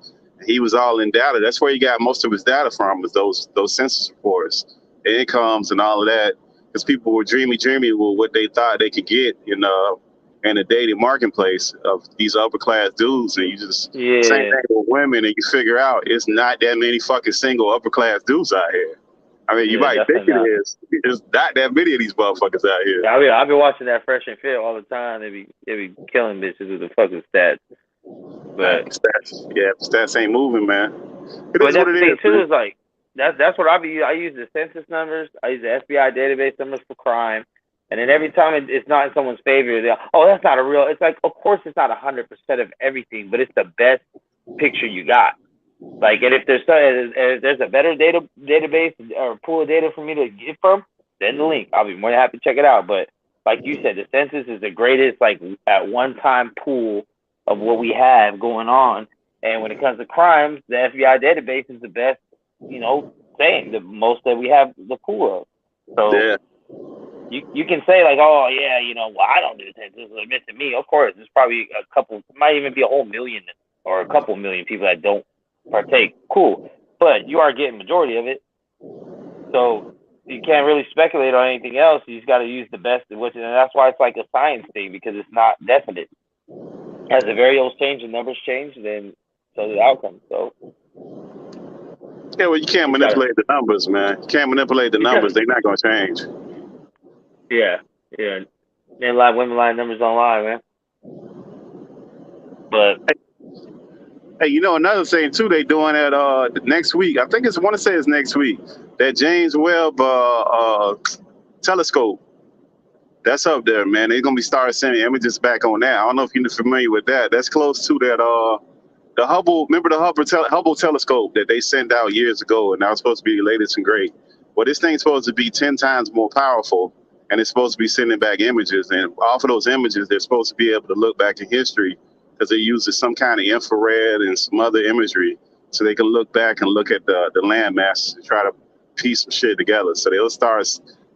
Speaker 11: He was all in data. That's where he got most of his data from, was those census reports, the incomes and all of that. Because people were dreamy with what they thought they could get in the dating marketplace of these upper class dudes, and you just same thing with women, and you figure out it's not that many fucking single upper class dudes out here. I mean, you might think it is. There's not that many of these motherfuckers out here.
Speaker 4: Yeah, I've been watching that Fresh and Fit all the time. They be killing bitches with the fucking stats. But
Speaker 11: stats ain't moving, man.
Speaker 4: But that's the thing too, is like that's what I use the census numbers. I use the FBI database numbers for crime, and then every time it's not in someone's favor, that's not a real. It's like, of course, it's not 100% of everything, but it's the best picture you got. Like, and if there's a better database or pool of data for me to get from, send the link. I'll be more than happy to check it out. But like you said, the census is the greatest, like, at one time pool of what we have going on. And when it comes to crimes, the FBI database is the best, thing, the most that we have the pool of. So you can say like, oh yeah, I don't do the census, it's missing me. Of course, there's probably a couple, might even be a whole million or a couple million people that don't partake. Cool, but you are getting majority of it, so you can't really speculate on anything else. You just got to use the best of which, and that's why it's like a science thing, because it's not definite. As the variables change and numbers change, then so the outcome. So
Speaker 11: yeah, well, you can't manipulate the numbers, man. You can't manipulate the numbers. They're not gonna change.
Speaker 4: Yeah. Men lie, women lie, numbers don't lie, man. But
Speaker 11: hey, another thing too, they doing that next week. I want to say it's next week. That James Webb telescope. That's up there, man. They're gonna be starting sending images back on that. I don't know if you're familiar with that. That's close to that the Hubble. Remember the Hubble telescope that they sent out years ago, and now it's supposed to be the latest and great. Well, this thing's supposed to be 10 times more powerful, and it's supposed to be sending back images. And off of those images, they're supposed to be able to look back in history, because it uses some kind of infrared and some other imagery, so they can look back and look at the land masses and try to piece some shit together. So they'll start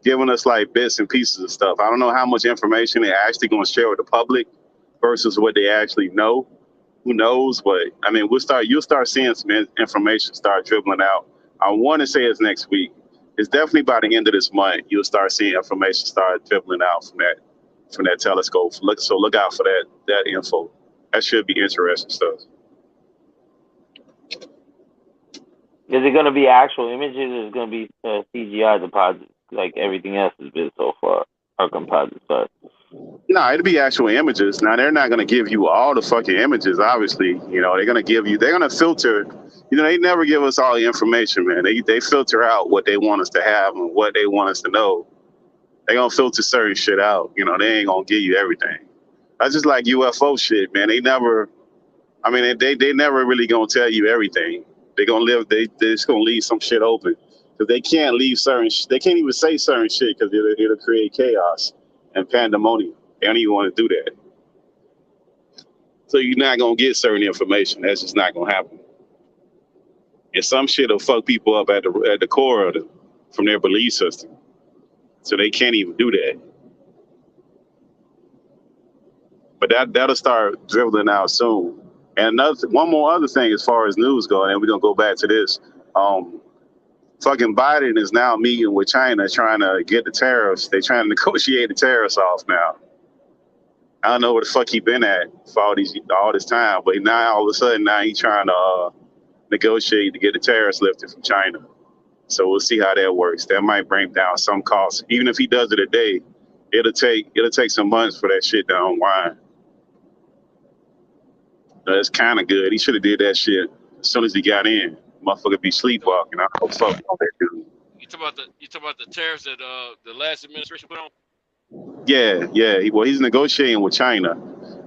Speaker 11: giving us like bits and pieces of stuff. I don't know how much information they're actually going to share with the public versus what they actually know. Who knows? But I mean, you'll start seeing some information start dribbling out. I want to say it's next week. It's definitely by the end of this month. You'll start seeing information start dribbling out from that telescope. So look out for that info. That should be interesting stuff.
Speaker 4: Is it going to be actual images, or is it going to be CGI deposits like everything else has been so far? Or composites, sorry.
Speaker 11: No, it'll be actual images. Now, they're not going to give you all the fucking images, obviously. They're going to filter. They never give us all the information, man. They filter out what they want us to have and what they want us to know. They're going to filter certain shit out. They ain't going to give you everything. That's just like UFO shit, man. They never really going to tell you everything. They're going to they just going to leave some shit open. Because they can't leave they can't even say certain shit, because it'll create chaos and pandemonium. They don't even want to do that. So you're not going to get certain information. That's just not going to happen. And some shit will fuck people up at the core of from their belief system. So they can't even do that. But that'll start dribbling out soon. And one more other thing as far as news goes, and we're going to go back to this. Fucking Biden is now meeting with China trying to get the tariffs. They're trying to negotiate the tariffs off now. I don't know where the fuck he been at for all this time, but now all of a sudden he's trying to negotiate to get the tariffs lifted from China. So we'll see how that works. That might bring down some costs. Even if he does it a day, it'll take some months for that shit to unwind. That's kind of good. He should have did that shit as soon as he got in. Motherfucker be sleepwalking. I don't fuck with that dude.
Speaker 12: You talk about the tariffs that the last administration put on.
Speaker 11: Yeah. He's negotiating with China.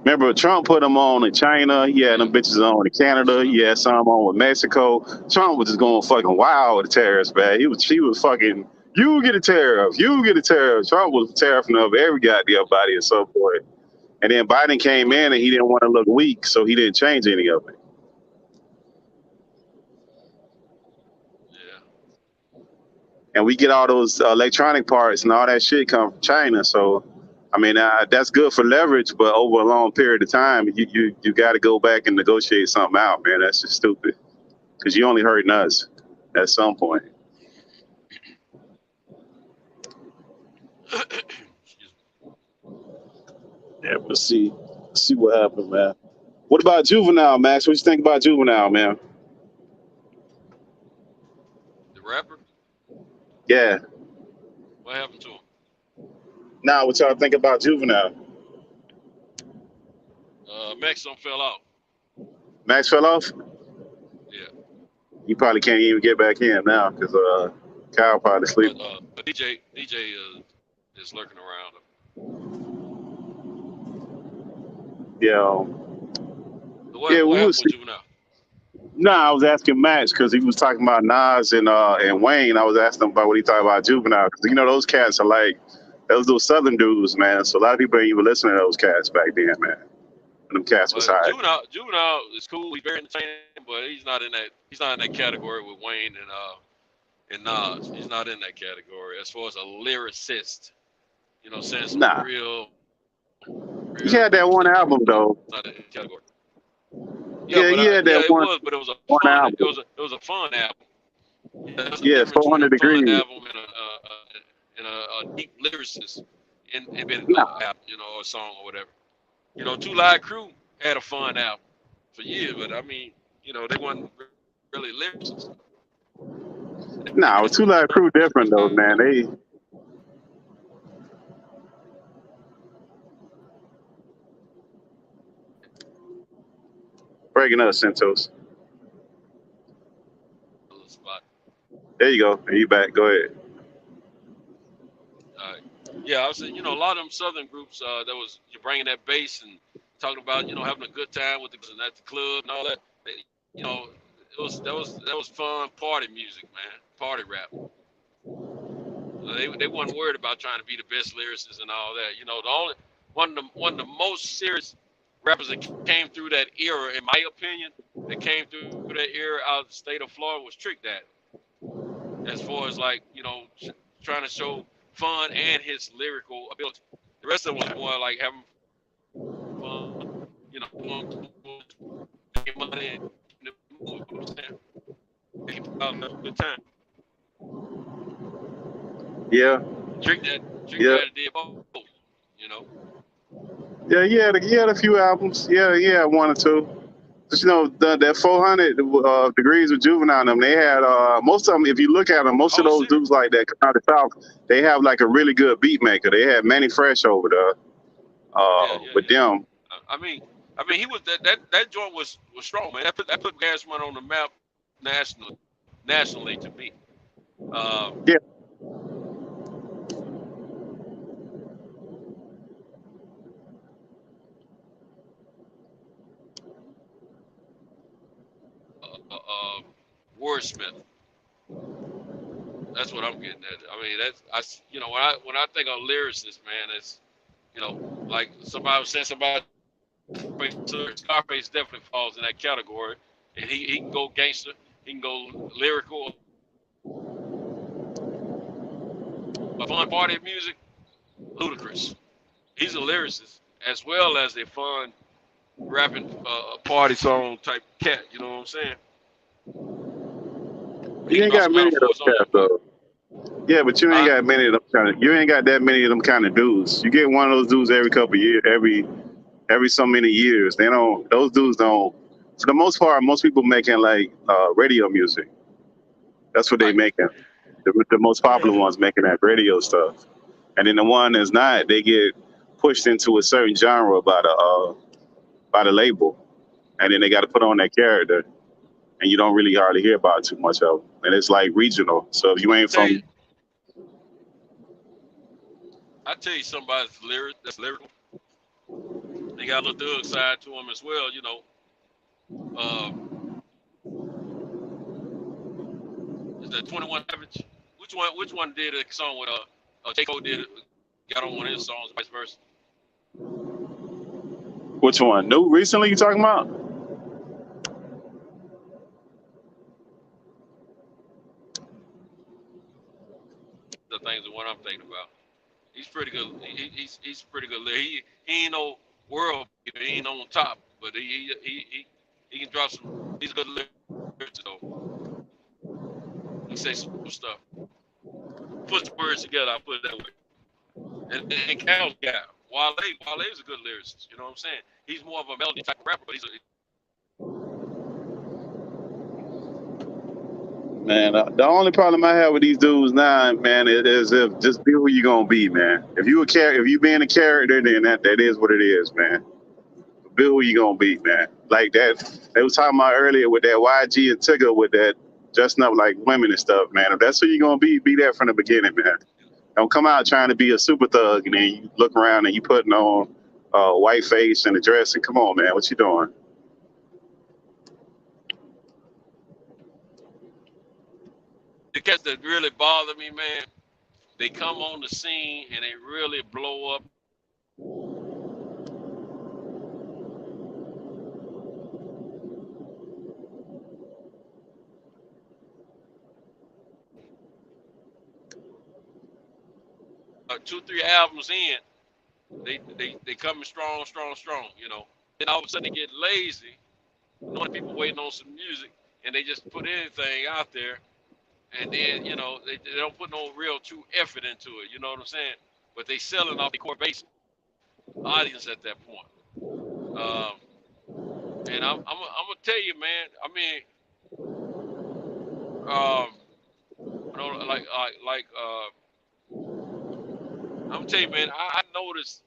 Speaker 11: Remember, Trump put them on in China. He had them bitches on in Canada. He had some on with Mexico. Trump was just going fucking wild with the tariffs, man. He was fucking. You get a tariff. You get a tariff. Trump was tariffing up every goddamn body at some point. And then Biden came in and he didn't want to look weak, so he didn't change any of it. And we get all those electronic parts and all that shit come from China. So, I mean, that's good for leverage, but over a long period of time, you got to go back and negotiate something out, man. That's just stupid because you only hurting us at some point. Yeah, we'll see. See what happens, man. What about Juvenile, Max? What you think about Juvenile, man?
Speaker 12: The rapper?
Speaker 11: Yeah.
Speaker 12: What happened to him?
Speaker 11: Nah, what y'all think about Juvenile?
Speaker 12: Max fell out.
Speaker 11: Max fell off?
Speaker 12: Yeah.
Speaker 11: He probably can't even get back in now because Kyle probably sleep.
Speaker 12: But DJ is lurking around.
Speaker 11: Yeah.
Speaker 12: What happened with Juvenile?
Speaker 11: Nah, I was asking Max because he was talking about Nas and Wayne. I was asking him about what he thought about Juvenile because those cats are like those Southern dudes, man. So a lot of people ain't even listening to those cats back then, man. Them cats was high.
Speaker 12: Juvenile is cool. He's very entertaining, but he's not in that category with Wayne and Nas. He's not in that category as far as a lyricist. You know, saying some real.
Speaker 11: He had that one album though.
Speaker 12: Not in that category.
Speaker 11: Yeah, he had that one.
Speaker 12: But it was a
Speaker 11: one
Speaker 12: fun
Speaker 11: album.
Speaker 12: It was a fun album.
Speaker 11: Yeah, 400 Degrees.
Speaker 12: Fun album and a deep lyricist in album, or a song or whatever. Two Live Crew had a fun album for years, but I mean, they weren't really lyricists.
Speaker 11: Nah, Two Live Crew different though, man. They breaking up, Santos. There you go. You back. Go ahead.
Speaker 12: Yeah, I was saying, a lot of them Southern groups you're bringing that bass and talking about, having a good time with at the club and all that. That was fun party music, man. Party rap. They weren't worried about trying to be the best lyricists and all that. The only one of the most serious rappers that came through that era, in my opinion, that came through that era out of the state of Florida was Trick Daddy. As far as trying to show fun and his lyrical ability. The rest of them was more like having fun, making money and having a good time.
Speaker 11: Yeah.
Speaker 12: Trick Daddy did both,
Speaker 11: Yeah, he had a few albums. Yeah, one or two. But, that 400 Degrees of Juvenile, them, they had most of them. If you look at them, most of those dudes like that come out of the South, they have like a really good beat maker. They had Manny Fresh over there with them.
Speaker 12: I mean, he was that joint was strong, man. That put Gas Money on the map nationally to me.
Speaker 11: Yeah.
Speaker 12: Wordsmith. That's what I'm getting at. I mean, when I think of lyricists, man, it's like somebody was saying about Scarface definitely falls in that category, and he can go gangster, he can go lyrical, fun party music, Ludacris. He's a lyricist as well as a fun rapping party song type cat. You know what I'm saying?
Speaker 11: You ain't got many of those cats though. Yeah, but you ain't got many of them you ain't got that many of them kind of dudes. You get one of those dudes every couple of years, every so many years. Those dudes don't. For the most part, most people making like radio music. That's what they making. The most popular ones making that radio stuff, and then the one that's not, they get pushed into a certain genre by the label, and then they got to put on that character. and you don't really hardly hear about too much of them. And it's like regional. So if you ain't from,
Speaker 12: I tell you somebody's that's lyrical. They got a little thug side to them as well, you know. Is that 21 Savage? Which one did a song with J. Cole did got on one of his songs, vice versa?
Speaker 11: which one? New recently you talking about?
Speaker 12: The things the one I'm thinking about. He's pretty good. He's pretty good. He ain't no world. He ain't on top, but he can drop some. He's good lyrics though. He say some stuff. Put the words together. I put it that way. And Cal's guy. Wale's a good lyricist. You know what I'm saying? He's more of a melody type of rapper, but he's a
Speaker 11: Man, the only problem I have with these dudes now, man, is if just be who you gonna be, man. If you being a character, then that is what it is, man. Be who you gonna be, man. Like that they was talking about earlier with that YG and Tigger with that dressing up like women and stuff, man. If that's who you gonna be that from the beginning, man. Don't come out trying to be a super thug and then you look around and you putting on a white face and a dress and come on, man, what you doing?
Speaker 12: the cats that really bother me, man. They come on the scene and they really blow up. 2-3 albums in, they coming strong, you know. Then all of a sudden they get lazy, knowing people waiting on some music, and they just put anything out there, and then, you know, they don't put no real true effort into it, you know what I'm saying? But they selling off the core base audience at that point. And I'm gonna tell you, man, I mean, you know, I'm gonna tell you, man, I noticed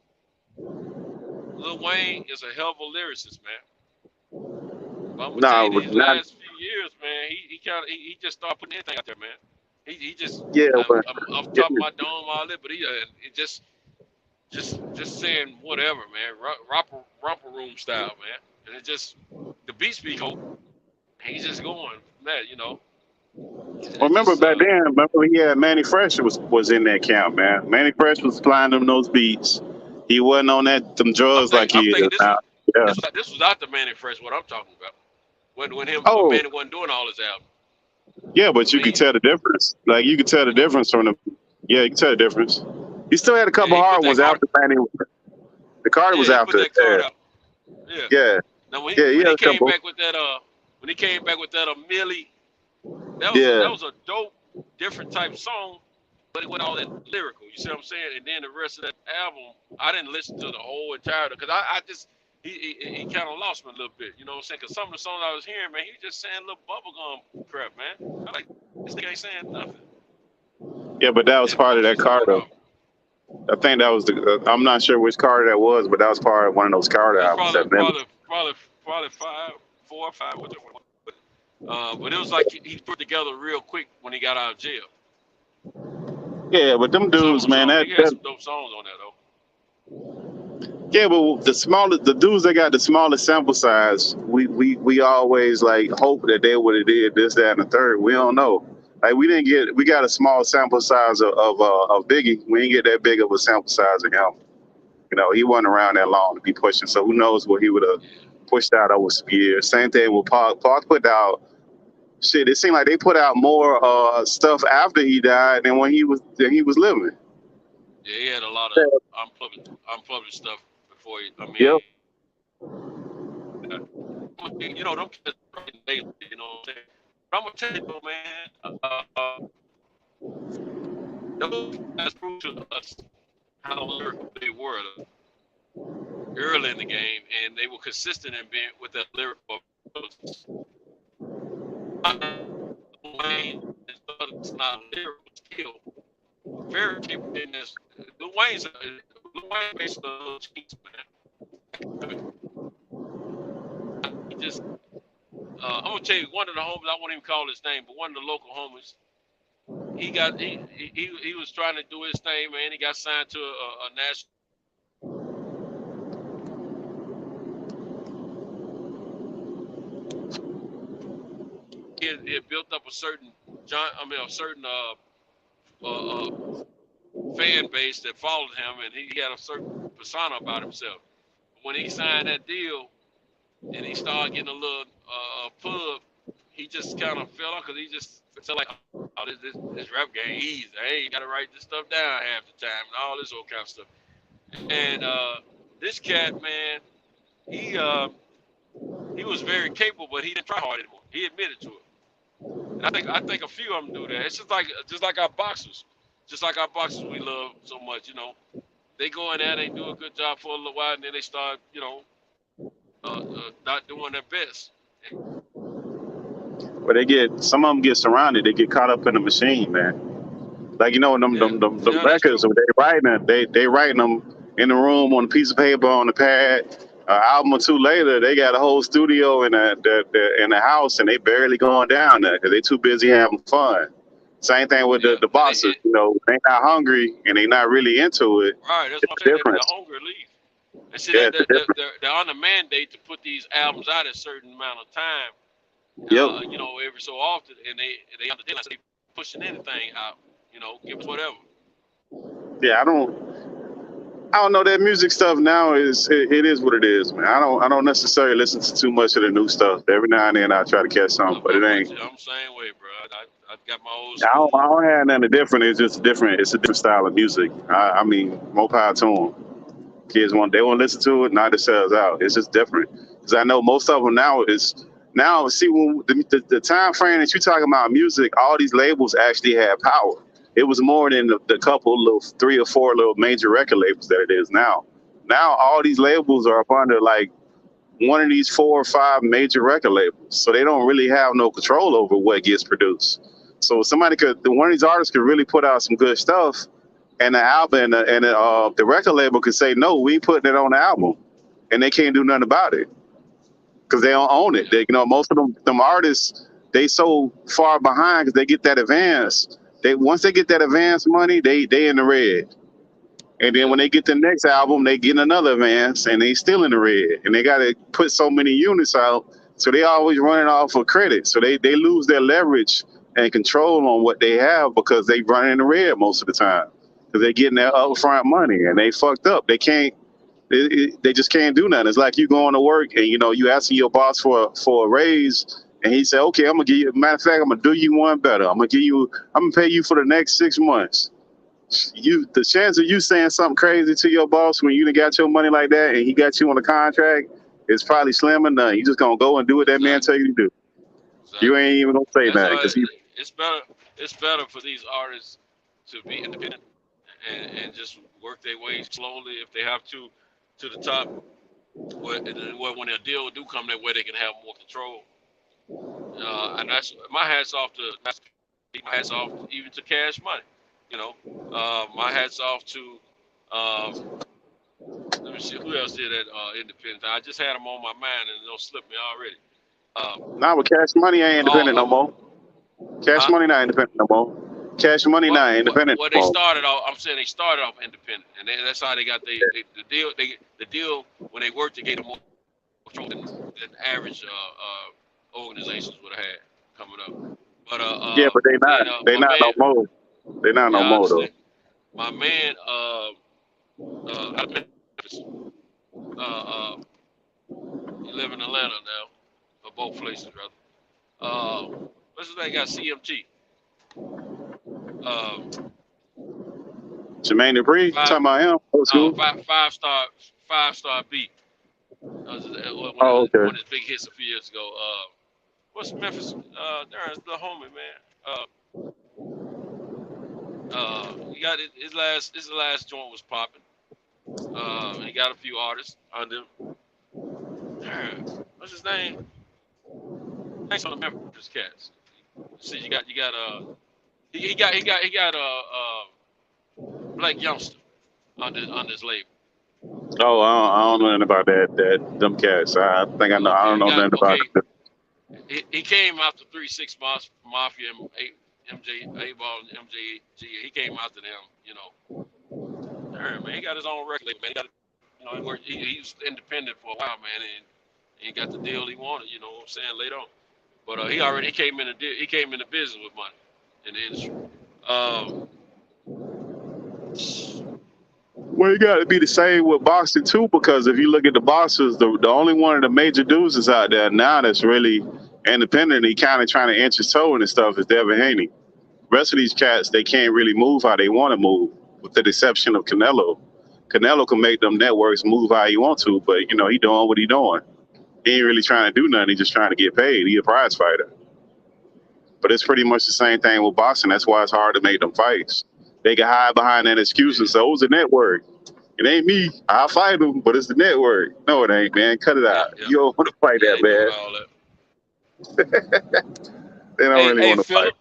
Speaker 12: Lil Wayne is a hell of a lyricist, man. But I'm gonna tell you, these last few years, man, he just started putting anything out there, man. He just I'm off the top of my dome, all that, but he just saying whatever, man, romper room style, man, and it just the beats be cold. He's just going that, you know.
Speaker 11: Remember back then, he had Manny Fresh was in that camp, man. Manny Fresh was supplying them those beats. He wasn't on them drugs like he is now.
Speaker 12: This was after Manny Fresh, what I'm talking about. When Manny wasn't doing all his albums.
Speaker 11: Yeah, but you could tell the difference. Like you could tell the difference from the. Yeah, you can tell the difference. He still had a couple hard ones after Manny. The Carter was after. Yeah.
Speaker 12: Now when he came back with that Millie, that was a dope, different type song, but it went all that lyrical. You see what I'm saying? And then the rest of that album, I didn't listen to the whole entire because I just he kind of lost me a little bit. You know what I'm saying? Because some of the songs I was hearing, man, he was just saying little bubblegum crap, man. I like this nigga ain't saying nothing.
Speaker 11: Yeah, but that was part of that Carter. I think that was I'm not sure which Carter that was, but that was part of one of those Carter albums.
Speaker 12: Probably 4 or 5, whatever. But it was like he put together real quick when he got out of jail.
Speaker 11: Yeah, but them dudes, man,
Speaker 12: he had some dope songs on that though.
Speaker 11: Yeah, but the dudes that got the smallest sample size, we always like hope that they would have did this, that, and the third. We don't know. Like we got a small sample size of Biggie. We didn't get that big of a sample size of him. You know, he wasn't around that long to be pushing. So who knows what he would have pushed out over some years. Same thing with Pac. Pac put out shit. It seemed like they put out more stuff after he died than when he was living.
Speaker 12: Yeah, he had a lot of unpublished stuff before he. I mean, you know, them kids daily. You know what I'm saying? But I'm gonna tell you though, man. Those guys proved to us how lyrical they were early in the game, and they were consistent in being with that lyrical. Wayne is not lyrical skill. Very capable in this. Lil Wayne basically a little cheats, man. He just I'm gonna tell you, one of the homies, I won't even call his name, but one of the local homies, he was trying to do his thing, man. He got signed to a national. He had built up a certain fan base that followed him, and he had a certain persona about himself. When he signed that deal, and he started getting a little pub, he just kind of fell off because he just felt like, oh, this rap game easy. I ain't got to write this stuff down half the time and all this old kind of stuff. And this cat, man, he was very capable, but he didn't try hard anymore. He admitted to it. And I think a few of them do that. It's just like our boxers. Just like our boxers we love so much, you know. They go in there, they do a good job for a little while, and then they start, you know, not doing their best.
Speaker 11: But some of them get surrounded. They get caught up in the machine, man. Like, you know, them records, they writing them in the room on a piece of paper on the pad. Album or two later, they got a whole studio in the house, and they barely going down there because they too busy having fun. Same thing with the bosses. You know, they not hungry and they not really into it.
Speaker 12: Right, that's what I'm saying. The hunger leave. And see, they're on the mandate to put these albums out at a certain amount of time. You know, every so often, and they on the deadline, so they pushing anything out. You know, give us whatever.
Speaker 11: Yeah, I don't know, that music stuff now it is what it is, man. I don't necessarily listen to too much of the new stuff. Every now and then I try to catch something, but it ain't.
Speaker 12: I'm the same way, bro. I got my old
Speaker 11: school. I don't have nothing different. It's just different. It's a different style of music. I mean, more power to them. Kids want to listen to it, not it sells out. It's just different. Because I know most of them now see, when the time frame that you're talking about music, all these labels actually have power. It was more than the couple little 3 or 4 little major record labels that it is now. Now all these labels are up under like one of these 4 or 5 major record labels, so they don't really have no control over what gets produced. So one of these artists could really put out some good stuff, and the album and the record label could say, no, we ain't putting it on the album, and they can't do nothing about it because they don't own it. They, you know, most of them artists, they so far behind because they get that advance. Once they get that advance money, they in the red. And then when they get the next album, they get another advance and they still in the red. And they got to put so many units out, so they always running off of credit. So they lose their leverage and control on what they have because they run in the red most of the time because they're getting that upfront money and they fucked up. They can't. They just can't do nothing. It's like you going to work and, you know, you asking your boss for a raise, and he said, okay, I'm gonna give you. Matter of fact, I'm gonna do you one better. I'm gonna pay you for the next 6 months. The chance of you saying something crazy to your boss when you done got your money like that and he got you on a contract is probably slim or none. You just gonna go and do what that man tell you to do. Exactly. You ain't even gonna say that because
Speaker 12: it's better for these artists to be independent and just work their way slowly if they have to the top. When their deal do come their way, they can have more control. And that's my hats off to my hats off even to Cash Money. You know, my hats off to let me see who else did that independent. I just had them on my mind and they'll slip me already.
Speaker 11: Nah, but Cash Money ain't independent no more. Cash Money not independent no more. Cash Money not independent.
Speaker 12: Well, they started off. I'm saying they started off independent, and that's how they got the deal. The deal when they worked to get more control than average organizations would have had coming up. But
Speaker 11: yeah, but they not. They not no more. They not no more though.
Speaker 12: My man, out of Memphis, he live in Atlanta now, or both places rather. What's his name? Got CMT.
Speaker 11: Jermaine Dupri, talking about him? Old school?
Speaker 12: Five star beat.
Speaker 11: Okay.
Speaker 12: One of his big hits a few years ago. What's Memphis? There's the homie, man. He got his last joint was popping. He got a few artists under him. What's his name? Thanks on the Memphis Cats. See, you got he got Black Youngster on his label.
Speaker 11: Oh, I don't know anything about that them cats. I think I know. I don't know nothing about it.
Speaker 12: He came after 3-6 Mafia and MJ A-Ball and MJG. He came after them, you know. Damn, man, he got his own record label, man. He got, he was independent for a while, man, and he got the deal he wanted. You know what I'm saying? Later on, but he came in the business with money in the industry.
Speaker 11: Well, you got to be the same with boxing too, because if you look at the boxers, the only one of the major dudes is out there now that's really independent. He kind of trying to inch his toe in and stuff is Devin Haney. The rest of these cats, they can't really move how they want to move, with the exception of Canelo. Canelo can make them networks move how he want to, but he doing what he doing. He ain't really trying to do nothing. He just trying to get paid. He a prize fighter. But it's pretty much the same thing with boxing. That's why it's hard to make them fights. They can hide behind that excuse and say, "Oh, it's a network. It ain't me. I'll fight them, but it's the network." No, it ain't, man. Cut it out. You don't want to fight that, man. They don't really want to fight.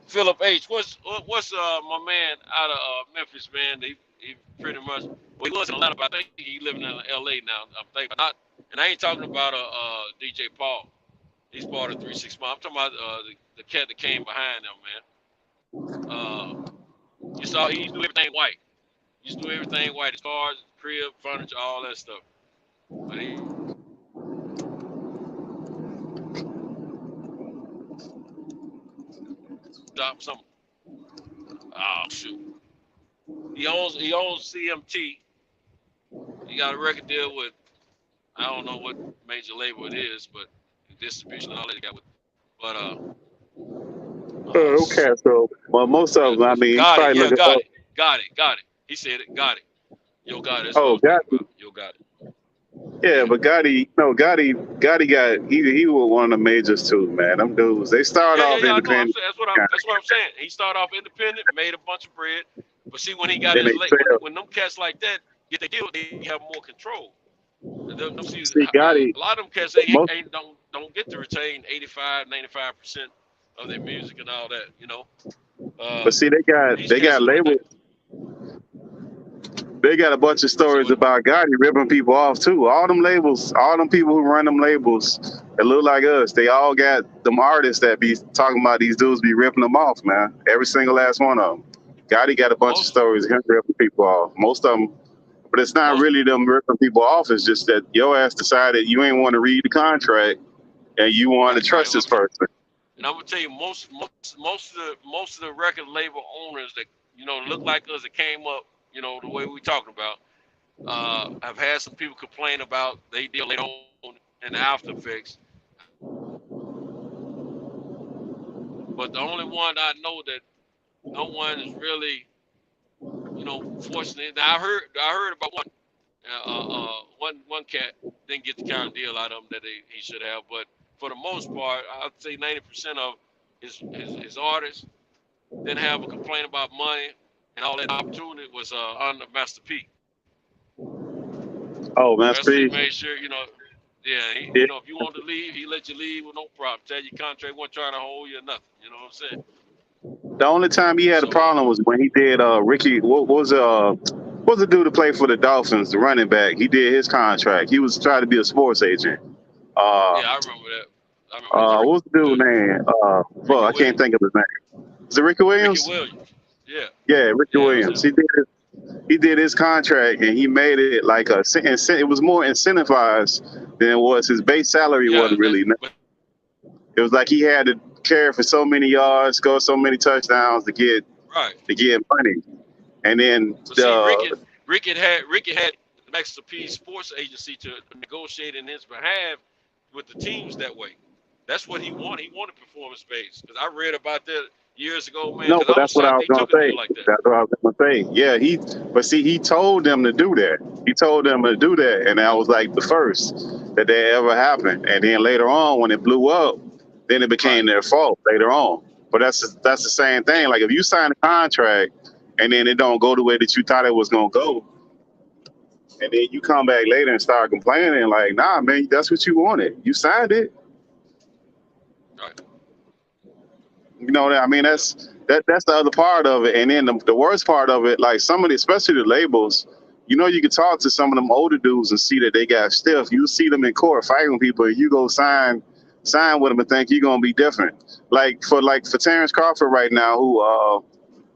Speaker 12: Philip H. What's my man out of Memphis, man? He pretty much, well, he was in Atlanta, but I think he living in L.A. now. I'm thinking not, and I ain't talking about DJ Paul. He's part of 3-6 Mafia. I'm talking about the cat that came behind them, man. You saw he used to do everything white. He used to do everything white, his cars, crib, furniture, all that stuff. But he stopped some. Oh shoot. He owns CMT. He got a record deal with, I don't know what major label it is, but distribution and all that he got with. But
Speaker 11: okay, so most of them, I mean,
Speaker 12: got it.
Speaker 11: yeah,
Speaker 12: got it. He said it. Got it. Yo, got it. Yo, got it.
Speaker 11: Yeah, but Gotti got he was one of the majors too, man. Them dudes, they start off independent.
Speaker 12: That's what I'm saying. He started off independent, made a bunch of bread, but see when he got his when them cats like that get their deal, they have more control. See,
Speaker 11: Gotti,
Speaker 12: a lot of them cats don't get to retain 85-95% of their music and all that, you know.
Speaker 11: But see, they got labels. They got a bunch of stories about Gotti ripping people off too. All them labels, all them people who run them labels that look like us, they all got them artists that be talking about these dudes be ripping them off, man. Every single last one of them. Gotti got a bunch of stories him ripping people off. Most of them, but it's not really them ripping people off. It's just that your ass decided you ain't want to read the contract and you want to trust this person.
Speaker 12: And I'm gonna tell you, most of the record label owners that look like us that came up, the way we talking about, I've had some people complain about they deal later on in the after effects. But the only one I know that no one is really, fortunate. Now I heard about one cat didn't get the kind of deal out of him that he should have. But for the most part, I'd say 90% of his artists didn't have a complaint about money and all that opportunity was under Master P.
Speaker 11: Oh, Master P
Speaker 12: made sure, if you want to leave, he let you leave with no problem. Tell your contract wasn't trying to hold you or nothing. You know what I'm saying?
Speaker 11: The only time he had a problem was when he did Ricky. What was the dude to play for the Dolphins, the running back? He did his contract. He was trying to be a sports agent.
Speaker 12: Yeah, I remember that.
Speaker 11: What was the dude's name? Well, I can't think of his name. Is it Ricky Williams?
Speaker 12: Ricky Williams. Yeah.
Speaker 11: Yeah, Ricky Williams. He did his contract and he made it like it was more incentivized than it was. His base salary wasn't really. It was like he had to carry for so many yards, score so many touchdowns to get money, and then
Speaker 12: Ricky had the Master P sports agency to negotiate in his behalf with the teams that way. That's what he wanted. He wanted performance based because I read about that years ago, man.
Speaker 11: No, but that's what I was gonna say. That's what I was gonna say. Yeah, he told them to do that. He told them to do that, and that was like the first that they ever happened. And then later on, when it blew up, then it became their fault later on. But that's the same thing. Like if you sign a contract and then it don't go the way that you thought it was gonna go, and then you come back later and start complaining, like, nah, man, that's what you wanted. You signed it.
Speaker 12: Right.
Speaker 11: You know what I mean? That's the other part of it. And then the worst part of it, like especially the labels, you can talk to some of them older dudes and see that they got stiff. You see them in court fighting people, and you go sign sign with him and think you're gonna be different. Like for Terrence Crawford right now, who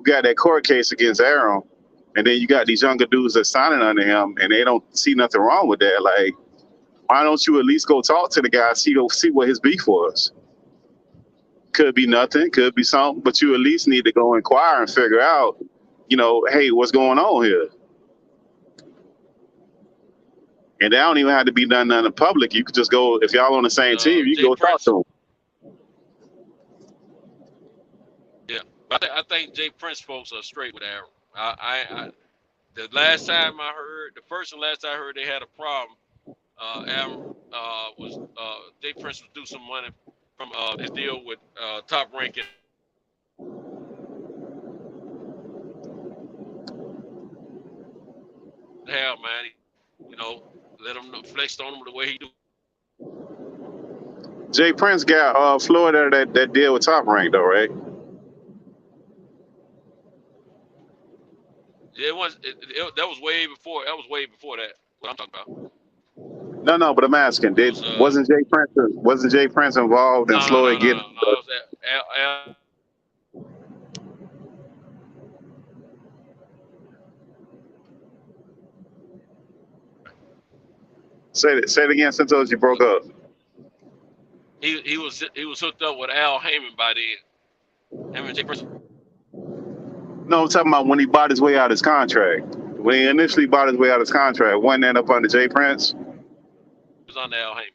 Speaker 11: got that court case against Aaron, and then you got these younger dudes that signing under him, and they don't see nothing wrong with that. Like, why don't you at least go talk to the guy, see what his beef was? Could be nothing, could be something, but you at least need to go inquire and figure out, hey, what's going on here? And that don't even have to be done in public. You could just go, if y'all on the same team, you can go talk to them.
Speaker 12: Yeah, I think Jay Prince folks are straight with Aaron. The last time I heard, the first and last I heard they had a problem, Aaron was Jay Prince was due some money from his deal with Top Rank. Hell, man, let him flex on him the way he do.
Speaker 11: Jay Prince got Florida that deal with Top Rank though, right?
Speaker 12: Yeah, that was way before. That was way before that. What I'm talking
Speaker 11: No,
Speaker 12: about.
Speaker 11: but I'm asking, wasn't Jay Prince involved in Floyd getting?
Speaker 12: No, it was
Speaker 11: Say it again, Santos. You broke up.
Speaker 12: He was hooked up with Al Heyman by then. Him and Jay Prince.
Speaker 11: No, I'm talking about when he bought his way out of his contract. When he initially bought his way out of his contract, wasn't that up under Jay Prince?
Speaker 12: He was on the Al Heyman.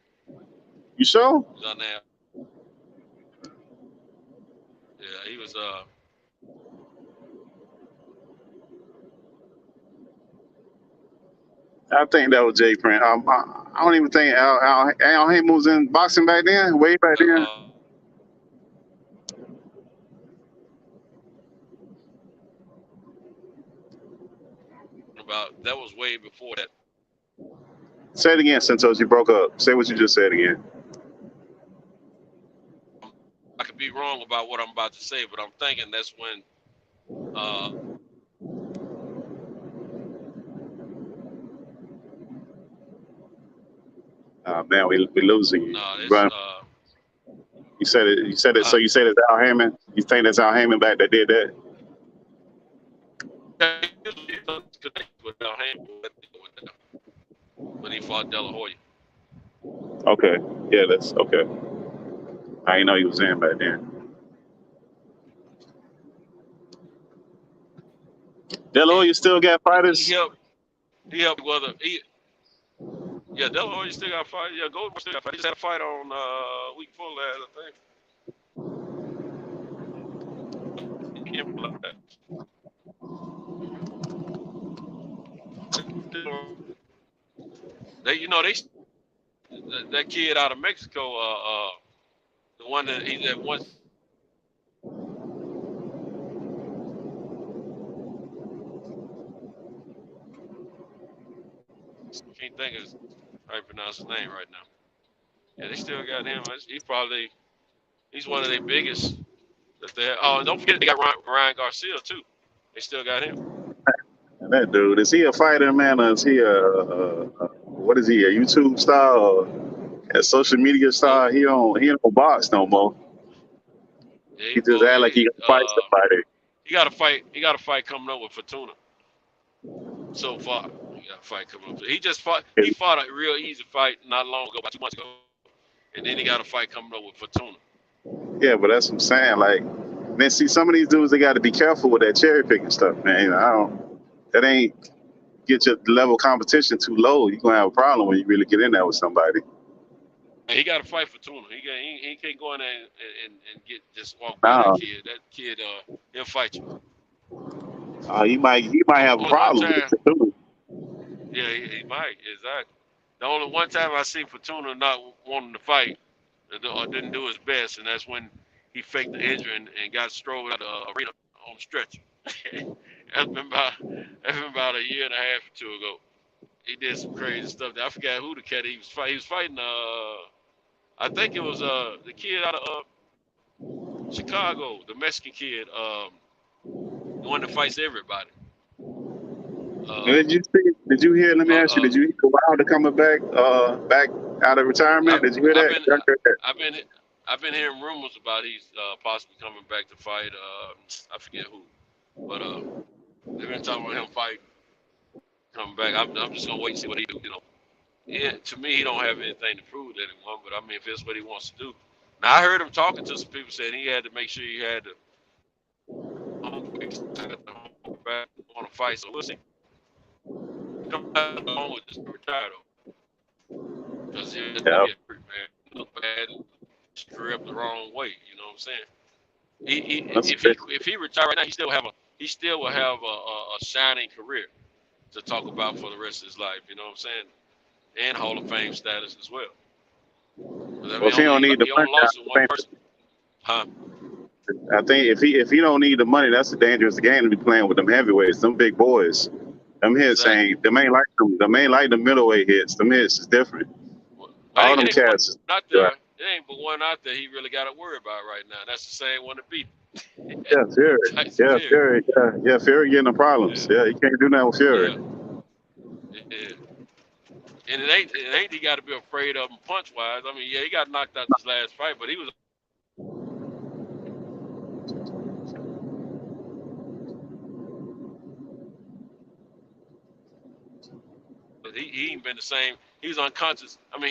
Speaker 11: You sure?
Speaker 12: He was on there. Yeah, he was.
Speaker 11: I think that was Jay Prince. I don't even think Al Heyman was in boxing back then, way back then.
Speaker 12: That was way before that.
Speaker 11: Say it again, Santos. You broke up. Say what you just said again.
Speaker 12: I could be wrong about what I'm about to say, but I'm thinking that's when.
Speaker 11: Man, we losing you.
Speaker 12: No,
Speaker 11: you said it. So you said it's Al Heyman. You think that's Al Heyman back that did that?
Speaker 12: When he fought De La Hoya.
Speaker 11: Okay. Yeah, that's okay. I didn't know he was in back then. De La Hoya still got fighters?
Speaker 12: He helped whether yeah, De La Hoya still got fight. Yeah, Goldberg still got fight. He just had a fight on week 4 last, I think. That kid out of Mexico, the one that he that once. Can't think of how to pronounce his name right now. Yeah, they still got him. He's one of their biggest. Oh, and don't forget they got Ryan Garcia too. They still got him.
Speaker 11: And that dude, is he a fighter, man, or is he what is he, a YouTube star or a social media star? He don't box no more.
Speaker 12: Yeah,
Speaker 11: he just act like he can fight somebody.
Speaker 12: He got a fight coming up with Fortuna. So far, he got a fight coming up. He fought a real easy fight not long ago, about 2 months ago, and then he got a fight coming up with Fortuna.
Speaker 11: Yeah, but that's what I'm saying. Like, man, see, some of these dudes, they got to be careful with that cherry picking stuff, man. That ain't get your level of competition too low. You're gonna have a problem when you really get in there with somebody.
Speaker 12: And he got to fight Fortuna. He can't go in there and get just walk by that kid. That kid, he'll fight you.
Speaker 11: He might have a problem with Fortuna.
Speaker 12: Yeah, he might, exactly. The only one time I seen Fortuna not wanting to fight or didn't do his best, and that's when he faked the injury and got strolled out of the arena on the stretcher. That's been about a year and a half or 2 ago. He did some crazy stuff. I forgot who the cat he was fighting. He was fighting. I think it was the kid out of Chicago, the Mexican kid, the one that fights everybody.
Speaker 11: Did you hear? Let me ask you. Did you hear Wilder coming back out of retirement. Did you hear that?
Speaker 12: I've been hearing rumors about he's possibly coming back to fight. I forget who, but they've been talking about him fighting, coming back. I'm just gonna wait and see what he do. Yeah, to me, he don't have anything to prove to anyone. But I mean, if it's what he wants to do. Now I heard him talking to some people saying he had to make sure he had to back on a fight. So we'll see. Come back along with this retired though, because he'll get hurt, man. Look bad, screw up the wrong way. You know what I'm saying? If he retire right now, he still will have a shining career to talk about for the rest of his life. You know what I'm saying? And Hall of Fame status as well.
Speaker 11: Well, if he don't need the money,
Speaker 12: huh?
Speaker 11: I think if he don't need the money, that's a dangerous game to be playing with them heavyweights, them big boys. Them hits ain't them ain't like them. Them ain't like the middleweight hits. Them hits is different. All them cats.
Speaker 12: Not there. There ain't but one out there he really got to worry about right now. That's the same one to beat.
Speaker 11: Yeah, Fury. Yeah, Fury. Yeah, Fury getting the problems. Yeah, he can't do nothing with Fury.
Speaker 12: Yeah. And it ain't he got to be afraid of him punch wise. I mean, yeah, he got knocked out this last fight, but he was. But he ain't been the same. He was unconscious. I mean,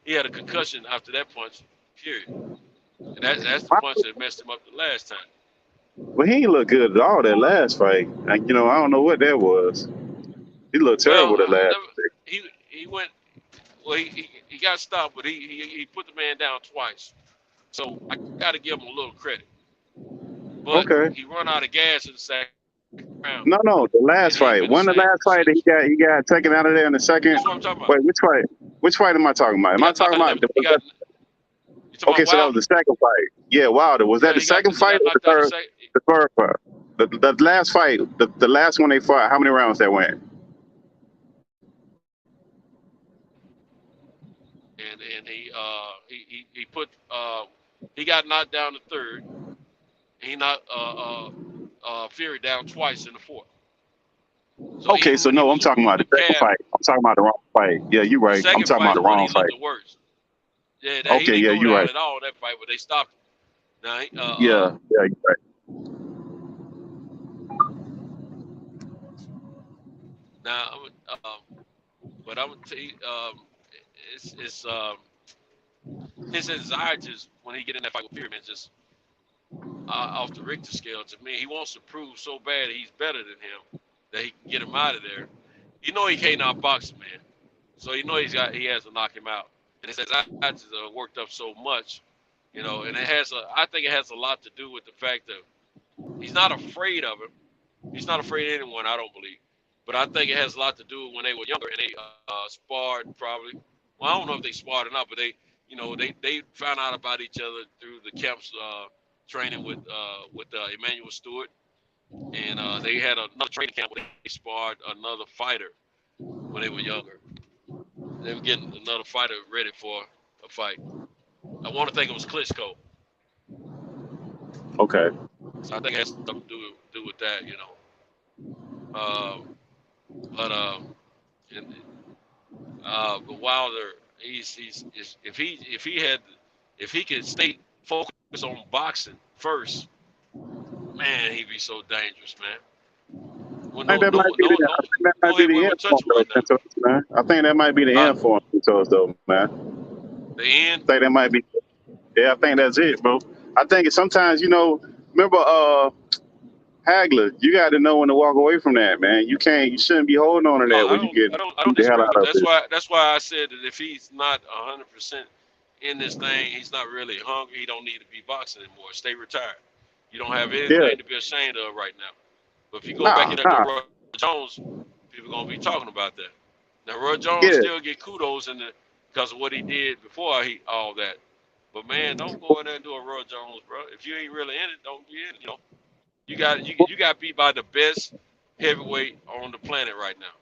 Speaker 12: he had a concussion after that punch. Period. And that's the punch that messed him up the last time.
Speaker 11: Well, he ain't look good at all that last fight. I don't know what that was. He looked terrible that last fight.
Speaker 12: He went. Well, he got stopped, but he put the man down twice. So I got to give him a little credit. But he run out of gas in the second round.
Speaker 11: No, the last fight. When the last fight that he got taken out of there in the second.
Speaker 12: That's what I'm talking about.
Speaker 11: Wait, which fight? Which fight am I talking about? Am I talking about? Okay, so that was the second fight. Yeah, Wilder. Was that the second fight or the third fight? The last fight, the last one they fought. How many rounds that went?
Speaker 12: And he put he got knocked down the third. He knocked Fury down twice in the fourth. So
Speaker 11: okay, so no, I'm talking about the second fight. I'm talking about the wrong fight. Yeah, you're right. I'm talking about the wrong fight.
Speaker 12: The worst. Yeah,
Speaker 11: okay,
Speaker 12: he didn't
Speaker 11: you're
Speaker 12: go down
Speaker 11: right.
Speaker 12: at all that fight, but they stopped him. Now,
Speaker 11: yeah, you're right.
Speaker 12: Now, but I'm gonna tell you, it's his anxieties when he get in that fight with Fury, man, just off the Richter scale. To me, he wants to prove so bad he's better than him that he can get him out of there. You know he can't outbox him, man. So you know he has to knock him out. And his anxieties are worked up so much, and I think it has a lot to do with the fact that he's not afraid of him. He's not afraid of anyone, I don't believe. But I think it has a lot to do with when they were younger and they sparred probably. Well, I don't know if they sparred or not, but they found out about each other through the camps training with Emmanuel Stewart, and they had another training camp where they sparred another fighter when they were younger. They were getting another fighter ready for a fight. I want to think it was Klitschko.
Speaker 11: Okay.
Speaker 12: So I think it has something to do with that, But Wilder, if he could stay focused on boxing first, man, he'd be so dangerous, man. Well,
Speaker 11: I think that might be the end for him, man. I think that might be the end for him, though, man.
Speaker 12: The end?
Speaker 11: I think that might be. Yeah, I think that's it, bro. I think sometimes, remember Hagler, you got to know when to walk away from that, man. You shouldn't be holding on to that when you get the hell out of it.
Speaker 12: That's why I said that if he's not 100% in this thing, he's not really hungry. He don't need to be boxing anymore. Stay retired. You don't have anything to be ashamed of right now. But if you go back into Roy Jones, people are gonna be talking about that. Now Roy Jones still get kudos because of what he did before all that. But man, don't go in there and do a Roy Jones, bro. If you ain't really in it, don't be in it. You got beat by the best heavyweight on the planet right now.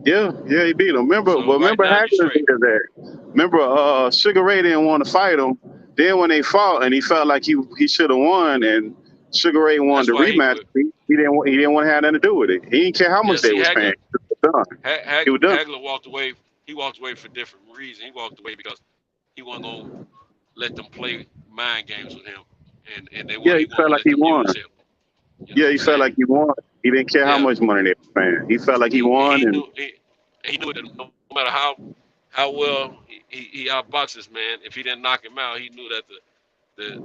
Speaker 11: Yeah, he beat him. Remember Hagler did that. Remember Sugar Ray didn't want to fight him. Then when they fought and he felt like he should have won and Sugar Ray wanted the rematch, he didn't want to have nothing to do with it. He didn't care how much they was paying. He was done.
Speaker 12: Hagler walked away. he walked away for different reasons. He walked away because he wasn't gonna let them play mind games with him, and he
Speaker 11: Yeah, he
Speaker 12: wasn't
Speaker 11: felt
Speaker 12: gonna
Speaker 11: like
Speaker 12: let
Speaker 11: he
Speaker 12: them
Speaker 11: won.
Speaker 12: use him. You know
Speaker 11: Yeah,
Speaker 12: what
Speaker 11: he
Speaker 12: I'm
Speaker 11: felt
Speaker 12: saying?
Speaker 11: like he won. He didn't care how
Speaker 12: Yeah,
Speaker 11: much money they were paying. He felt like he won,
Speaker 12: he
Speaker 11: and
Speaker 12: knew he knew that no matter how well he outboxed this man, if he didn't knock him out, he knew that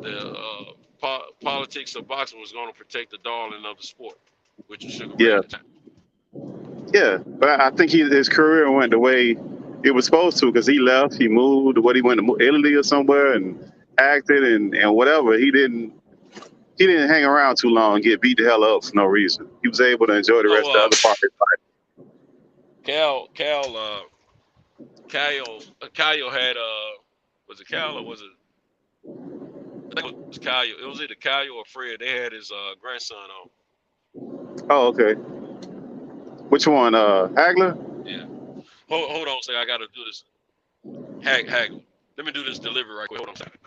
Speaker 12: the politics of boxing was going to protect the darling of the sport, which was Sugar Ray
Speaker 11: yeah,
Speaker 12: at the time.
Speaker 11: yeah. But I think his career went the way it was supposed to because he left, he moved, he went to Italy or somewhere and acted and whatever. He didn't hang around too long and get beat the hell up for no reason. He was able to enjoy the rest of the
Speaker 12: So
Speaker 11: other part of his life.
Speaker 12: Kyle had was it Cal or was it? I think it was Kyle. It was either Kyle or Fred. They had his grandson on.
Speaker 11: Oh, okay. Which one? Hagler?
Speaker 12: Yeah. Hold on a second. I got to do this. Hagler. Let me do this delivery right quick. Hold on a second.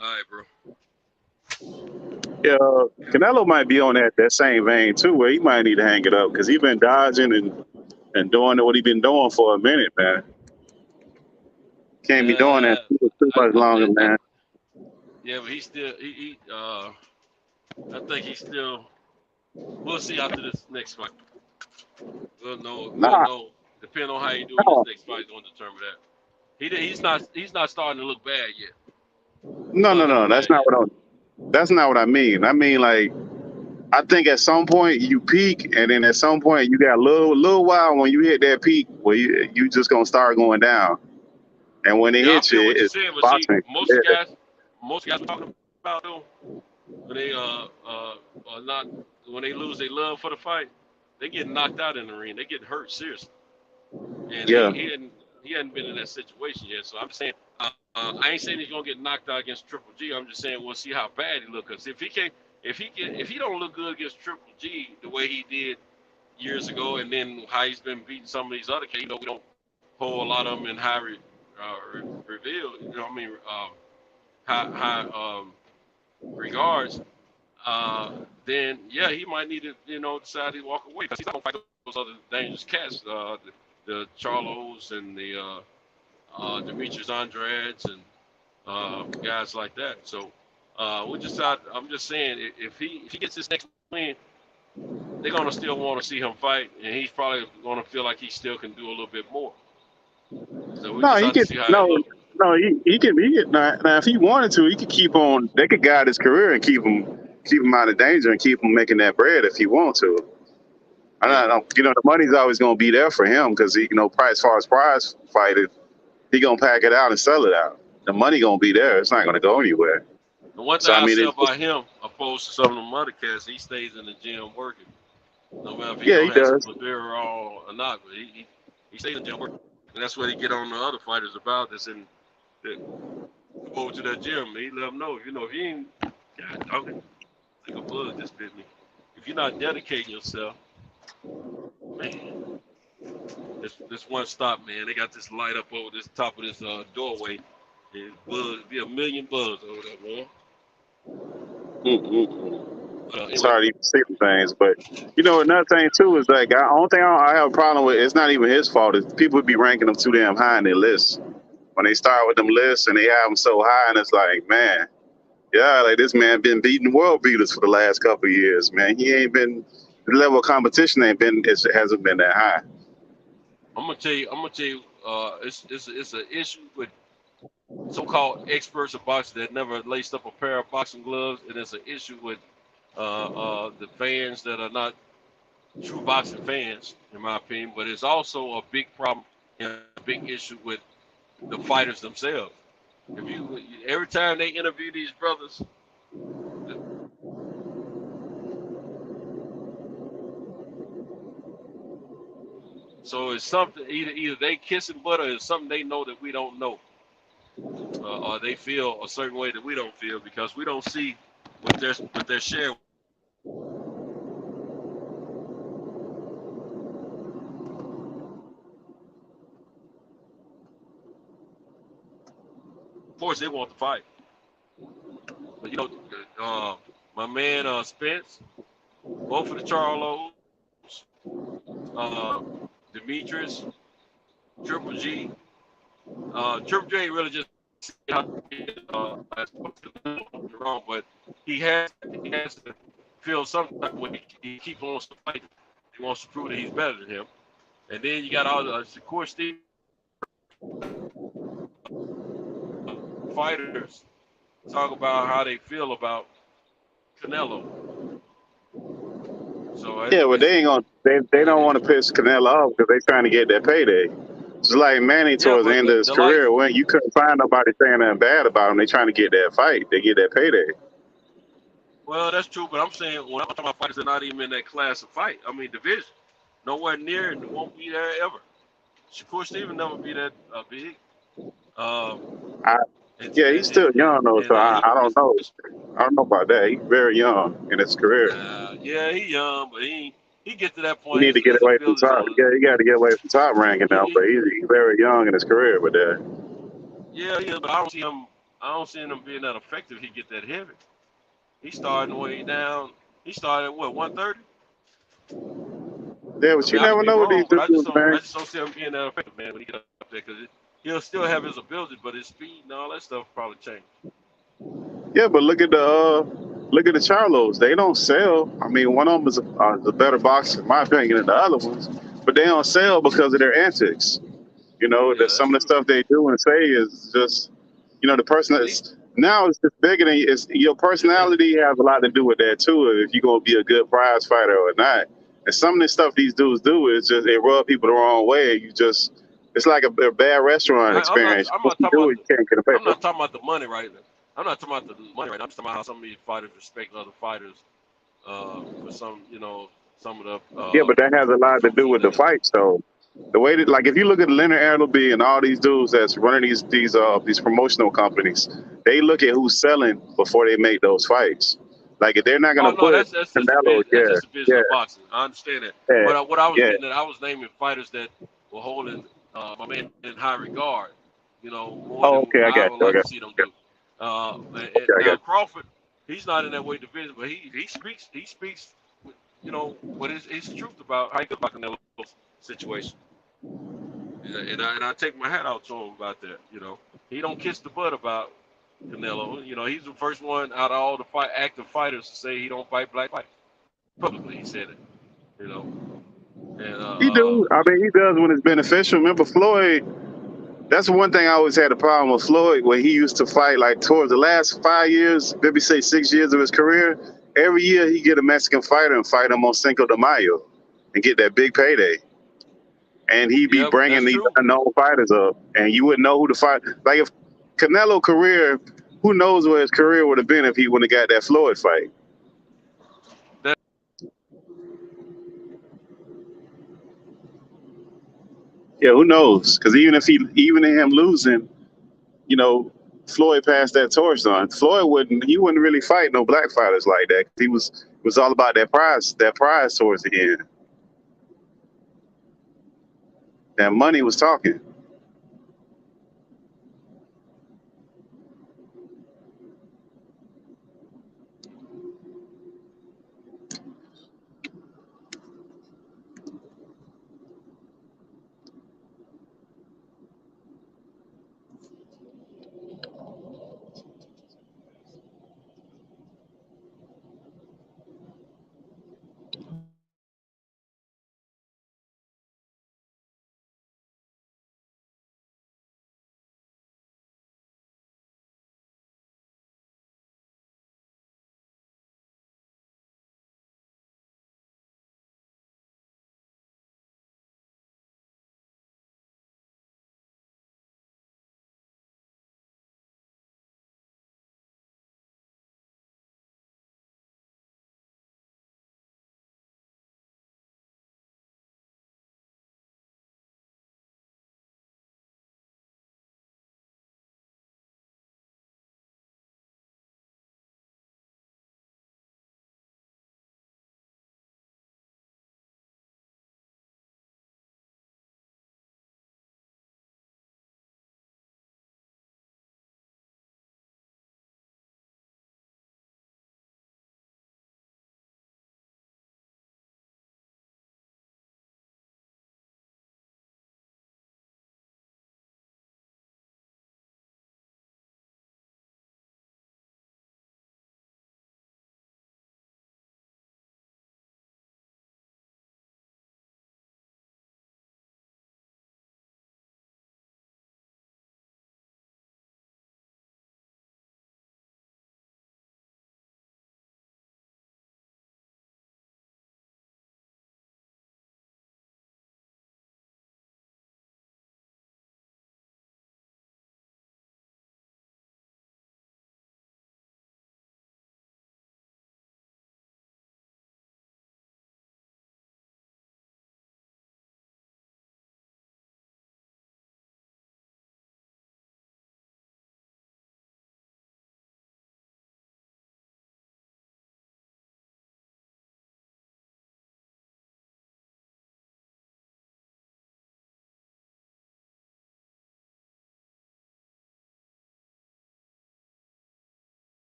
Speaker 12: All right, bro.
Speaker 11: Yeah, Canelo might be on that same vein too, where he might need to hang it up because he's been dodging and doing what he's been doing for a minute, man. Can't be doing that too much longer, man.
Speaker 12: Yeah, but he still I think he's still. We'll see after this next fight. We'll know. We'll
Speaker 11: Nah,
Speaker 12: know. Depending on how he do in this
Speaker 11: no,
Speaker 12: next fight, is going to determine that. He's not starting to look bad yet.
Speaker 11: no,
Speaker 12: Not
Speaker 11: no,
Speaker 12: looking
Speaker 11: no.
Speaker 12: bad yet.
Speaker 11: That's not what I mean. I mean, like, I think at some point you peak, and then at some point you got a little while when you hit that peak where you just gonna start going down. And when it
Speaker 12: Yeah, I
Speaker 11: hits
Speaker 12: feel
Speaker 11: you,
Speaker 12: what you're
Speaker 11: it's
Speaker 12: saying, but see,
Speaker 11: boxing. Yeah,
Speaker 12: most guys we're talking about though, when they are not when they lose their love for the fight, they get knocked out in the ring. They get hurt seriously, and
Speaker 11: yeah.
Speaker 12: he hadn't been in that situation yet. So I'm just saying, I ain't saying he's gonna get knocked out against Triple G. I'm just saying we'll see how bad he looks. Cause if he don't look good against Triple G the way he did years ago, and then how he's been beating some of these other kids, we don't hold a lot of them in reveal. You know what I mean? High regards. Then yeah, he might need to decide to walk away because he's not gonna fight those other dangerous cats, the Charlos and the Demetrius Andrades and guys like that. So I'm just saying if he gets his next win, they're gonna still want to see him fight, and he's probably gonna feel like he still can do a little bit more. So we
Speaker 11: No,
Speaker 12: just
Speaker 11: he
Speaker 12: have to
Speaker 11: could
Speaker 12: see how it
Speaker 11: no,
Speaker 12: looks.
Speaker 11: no. He can now if he wanted to, he could keep on. They could guide his career and keep him out of danger and keep him making that bread if he want to.
Speaker 12: Yeah.
Speaker 11: The money's always gonna be there for him because as far as prize fighting, he gonna pack it out and sell it out. The money gonna be there. It's not gonna go anywhere.
Speaker 12: The one thing
Speaker 11: So I
Speaker 12: I
Speaker 11: mean,
Speaker 12: say
Speaker 11: it's
Speaker 12: about him, opposed to some of the other cats, he stays in the gym working. No matter if he
Speaker 11: Yeah, he
Speaker 12: gonna have some
Speaker 11: does.
Speaker 12: Lavero or not, but he stays in gym work, and that's what he get on the other fighters about. That's in that go over to that gym. He let them know, if you ain't, God dog it, like a bug just bit me. If you're not dedicating yourself, man, this one stop, man. They got this light up over this top of this doorway. And buzz, be a million buzz over there, man.
Speaker 11: It's
Speaker 12: Anyway,
Speaker 11: hard to even see the things, but another thing too is like the only thing I have a problem with. It's not even his fault. It's people be ranking them too damn high in their lists. When they start with them lists and they have them so high, and it's like, man, yeah, like this man been beating world beaters for the last couple of years, man. He ain't been the level of competition hasn't been that high.
Speaker 12: I'm gonna tell you, it's an issue with so-called experts of boxing that never laced up a pair of boxing gloves, and it's an issue with the fans that are not true boxing fans, in my opinion. But it's also a big problem and a big issue with the fighters themselves. Every time they interview these brothers, so it's something either they kissing butt or it's something they know that we don't know, or they feel a certain way that we don't feel because we don't see what they're sharing. Of course, they want to fight, but my man Spence, both of the Charlos, Demetrius, Triple G. Triple G ain't really just wrong, but he has to feel some type of way. He keeps on fighting. He wants to prove that he's better than him. And then you got all the Shakur Steve fighters talk about how they feel about Canelo. So
Speaker 11: Yeah, but they ain't gonna. They don't want to piss Canelo off because they trying to get that payday. It's like Manny towards the end of his career when you couldn't find nobody saying nothing bad about him. They trying to get that fight. They get that payday.
Speaker 12: Well, that's true, but I'm saying when I'm talking about fighters that are not even in that class of fight, I mean division, nowhere near and won't be there ever. Shakur Stevenson never be that big.
Speaker 11: Yeah, he's still young though, so I don't know. I don't know about that. He's very young in his career.
Speaker 12: Yeah, he's young, but he get to that
Speaker 11: He
Speaker 12: point.
Speaker 11: need to get
Speaker 12: His
Speaker 11: away from
Speaker 12: abilities
Speaker 11: top. Yeah, he got to get away from top ranking now. But he's very young in his career. But
Speaker 12: yeah, but I don't see him being that effective. He get that heavy. He starting way down. He started at what 130.
Speaker 11: Yeah, but you never know what these dudes, man.
Speaker 12: I just don't see him being that effective, man, when he get up there because he'll still have his ability, but his speed and all that stuff probably change.
Speaker 11: Yeah, but look at the Charlos. They don't sell. I mean, one of them is a better boxer, in my opinion, than the other ones. But they don't sell because of their antics. That some of the stuff they do and say is just, the person that's now it's just bigger than your personality has a lot to do with that too. If you're gonna be a good prize fighter or not. And some of the stuff these dudes do is just they rub people the wrong way. It's like a bad restaurant experience.
Speaker 12: I'm not talking about the money right now. I'm not talking about the money right now. I'm just talking about how some of these fighters respect other fighters for some, some of the.
Speaker 11: Yeah, but that has a lot to do with the fights, though. The way that, like, if you look at Leonard Arleby and all these dudes that's running these promotional companies, they look at who's selling before they make those fights. Like, if they're not gonna put
Speaker 12: that's just
Speaker 11: Canelo,
Speaker 12: that's just the business of boxing. I understand that. But what I was getting at, I was naming fighters that were holding my man in high regard. More than I would like to see them do. Now Crawford, he's not in that weight division, but he speaks what is his truth about how he feel about Canelo's situation. And I take my hat out to him about that. He don't kiss the butt about Canelo. He's the first one out of all the active fighters to say he don't fight black fighters. Publicly, he said it. And
Speaker 11: he do. I mean, he does when it's beneficial. Remember Floyd? That's one thing I always had a problem with Floyd when he used to fight. Like towards the last 5 years, maybe say 6 years of his career, every year he get a Mexican fighter and fight him on Cinco de Mayo and get that big payday. And he'd be bringing these unknown fighters up, and you wouldn't know who to fight. Like if Canelo career, who knows where his career would have been if he wouldn't have got that Floyd fight. Yeah, who knows? Because even in him losing, you know, Floyd passed that torch on. Floyd wouldn't really fight no black fighters like that. He was all about that prize towards the end. That money was talking.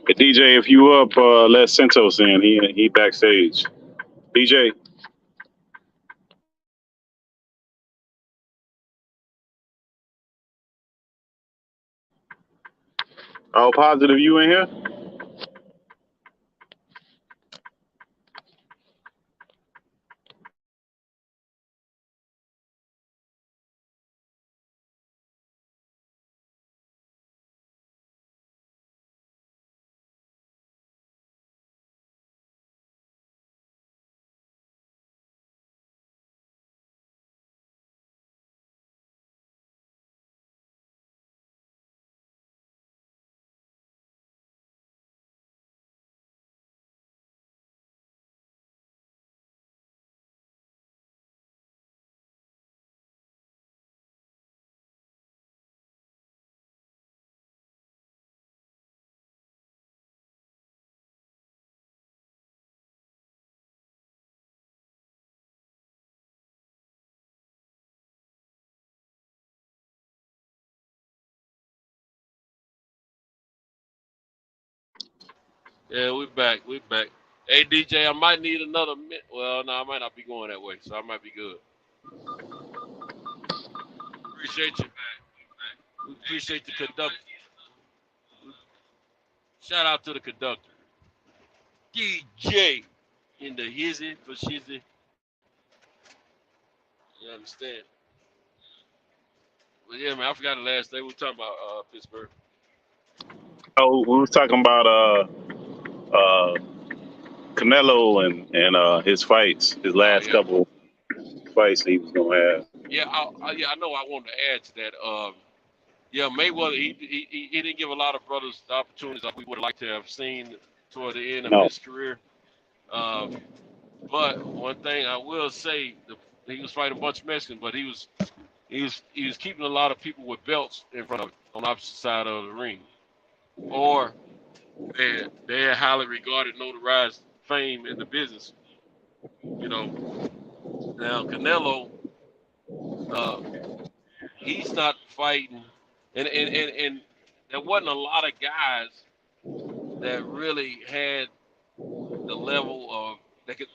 Speaker 11: Hey, DJ, if you up, let Santos in. He backstage. DJ. Oh, positive, you in here?
Speaker 12: Yeah, we back. We back. Hey, DJ, I might need another minute. Well, no, I might not be going that way, so I might be good. Appreciate you. We appreciate the conductor. Shout out to the conductor. DJ in the hizzy for shizzy. You understand? But yeah, man, I forgot the last day we were talking about Pittsburgh.
Speaker 11: Oh, we was talking about Canelo and his fights, his last couple fights he was gonna have.
Speaker 12: Yeah, I know. I wanted to add to that. Yeah, Mayweather, he didn't give a lot of brothers the opportunities like we would have liked to have seen toward the end of his career. But one thing I will say, he was fighting a bunch of Mexicans, but he was keeping a lot of people with belts in front of him on the opposite side of the ring, or they had highly regarded, notarized fame in the business. You know, now Canelo, he's not fighting, and there wasn't a lot of guys that really had the level of that could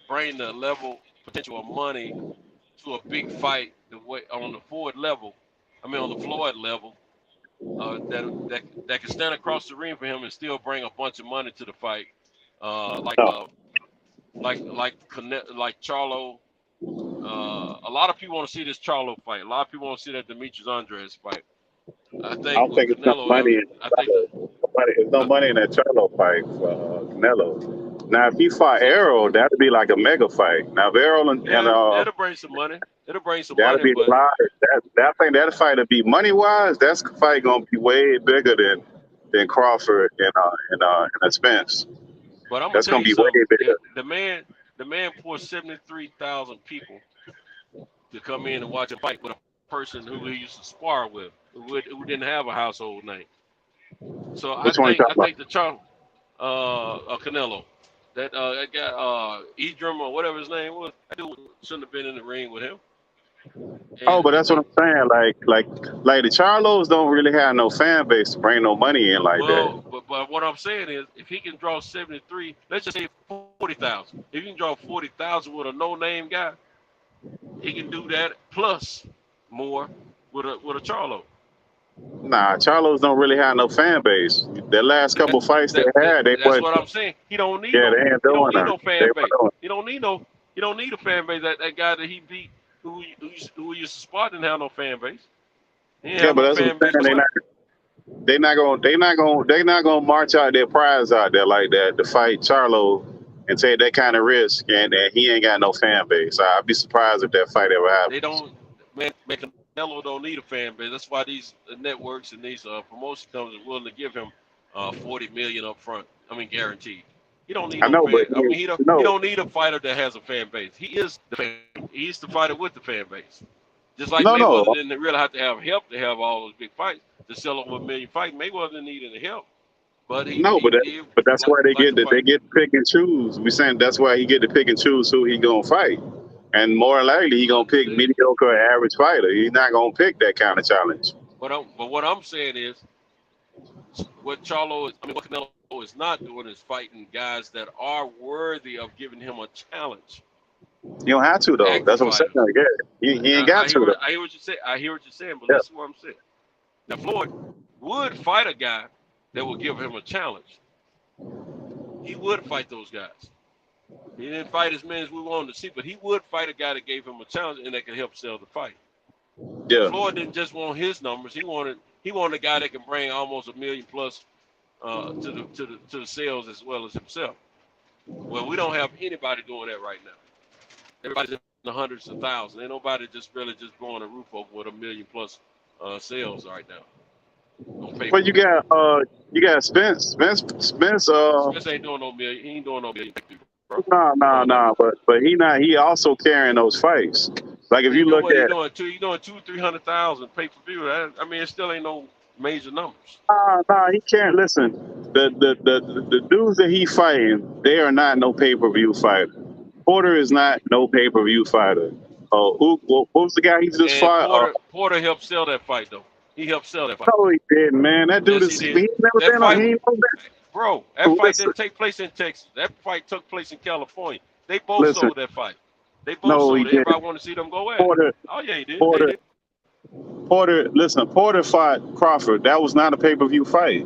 Speaker 12: bring the level potential of money to a big fight the way on the Ford level. I mean on the Floyd level. That can stand across the ring for him and still bring a bunch of money to the fight. Like Charlo. A lot of people want to see this Charlo fight. A lot of people want to see that Demetrius Andres fight. I think with Canelo,
Speaker 11: There's no money in that Charlo fight for Canelo. Now, if he fought Errol, that'd be like a mega fight. Now, if Errol
Speaker 12: it'll bring some money. It'll bring some
Speaker 11: that'd
Speaker 12: money.
Speaker 11: Be a lot. I think that fight would be money wise. That's fight gonna be way bigger than Crawford and Spence.
Speaker 12: But I'm
Speaker 11: that's
Speaker 12: gonna
Speaker 11: be
Speaker 12: tell you
Speaker 11: way bigger.
Speaker 12: The man poured 73,000 people to come in and watch a fight with a person who he used to spar with, who didn't have a household name. So I think the Charlo, Canelo, that guy Edrum or whatever his name was, that dude shouldn't have been in the ring with him.
Speaker 11: But that's what I'm saying. Like the Charlos don't really have no fan base to bring no money in like that.
Speaker 12: But what I'm saying is, if he can draw 73, let's just say 40,000. If he can draw 40,000 with a no-name guy, he can do that plus more with a Charlo.
Speaker 11: Nah, Charlos don't really have no fan base. Their last couple fights they had,
Speaker 12: that's what I'm saying. He don't need no fan base. He don't need a fan base. That guy that he beat, who used to spar, didn't have no fan base.
Speaker 11: But that's what I'm saying. They're not gonna march out their prize out there like that to fight Charlo and take that kind of risk, and he ain't got no fan base. I'd be surprised if that fight ever happens.
Speaker 12: They don't, man. Canelo don't need a fan base. That's why these networks and these promotion companies are willing to give him $40 million up front. I mean, guaranteed. He don't need he don't need a fighter that has a fan base. He is the fan. He's the fighter with the fan base. Just like Mayweather didn't really have to have help to have all those big fights to sell over 1 million fights. Mayweather didn't need any help. But
Speaker 11: that's why they get to pick and choose. We saying that's why he get to pick and choose who he gonna fight, and more likely he gonna pick mediocre or average fighter. He's not gonna pick that kind of challenge.
Speaker 12: But what I'm saying is, what Canelo is not doing is fighting guys that are worthy of giving him a challenge.
Speaker 11: You don't have to though.
Speaker 12: Active
Speaker 11: That's what I'm saying.
Speaker 12: fighters.
Speaker 11: Yeah, he ain't got to though.
Speaker 12: I hear what you say. I hear what you're saying, but
Speaker 11: Yeah.
Speaker 12: listen to what I'm saying. Now Floyd would fight a guy that will give him a challenge. He would fight those guys. He didn't fight as many as we wanted to see, but he would fight a guy that gave him a challenge and that could help sell the fight.
Speaker 11: Yeah.
Speaker 12: Floyd didn't just want his numbers. He wanted a guy that can bring almost $1 million plus to the sales as well as himself. Well, we don't have anybody doing that right now. Everybody's in the hundreds of thousands. Ain't nobody just really just blowing a roof over with $1 million plus sales right now.
Speaker 11: But you got Spence.
Speaker 12: Spence ain't doing no million. He ain't doing no million.
Speaker 11: No. But he also carrying those fights. Like if you look at,
Speaker 12: he doing 200,000-300,000 pay per view. I mean, it still ain't no major numbers.
Speaker 11: No, he can't. Listen, the dudes that he fighting, they are not no pay per view fighter. Porter is not no pay per view fighter. What was the guy he just fought?
Speaker 12: Porter helped sell that fight though. He helped sell that fight.
Speaker 11: No, he didn't, man. That dude
Speaker 12: yes,
Speaker 11: is. He's never been on. He ain't
Speaker 12: bro, that fight didn't take place in Texas. That fight took place in California. They both sold that fight. They both sold it. Everybody want to see them go at it. Oh yeah, he did.
Speaker 11: Porter fought Crawford. That was not a pay per view fight.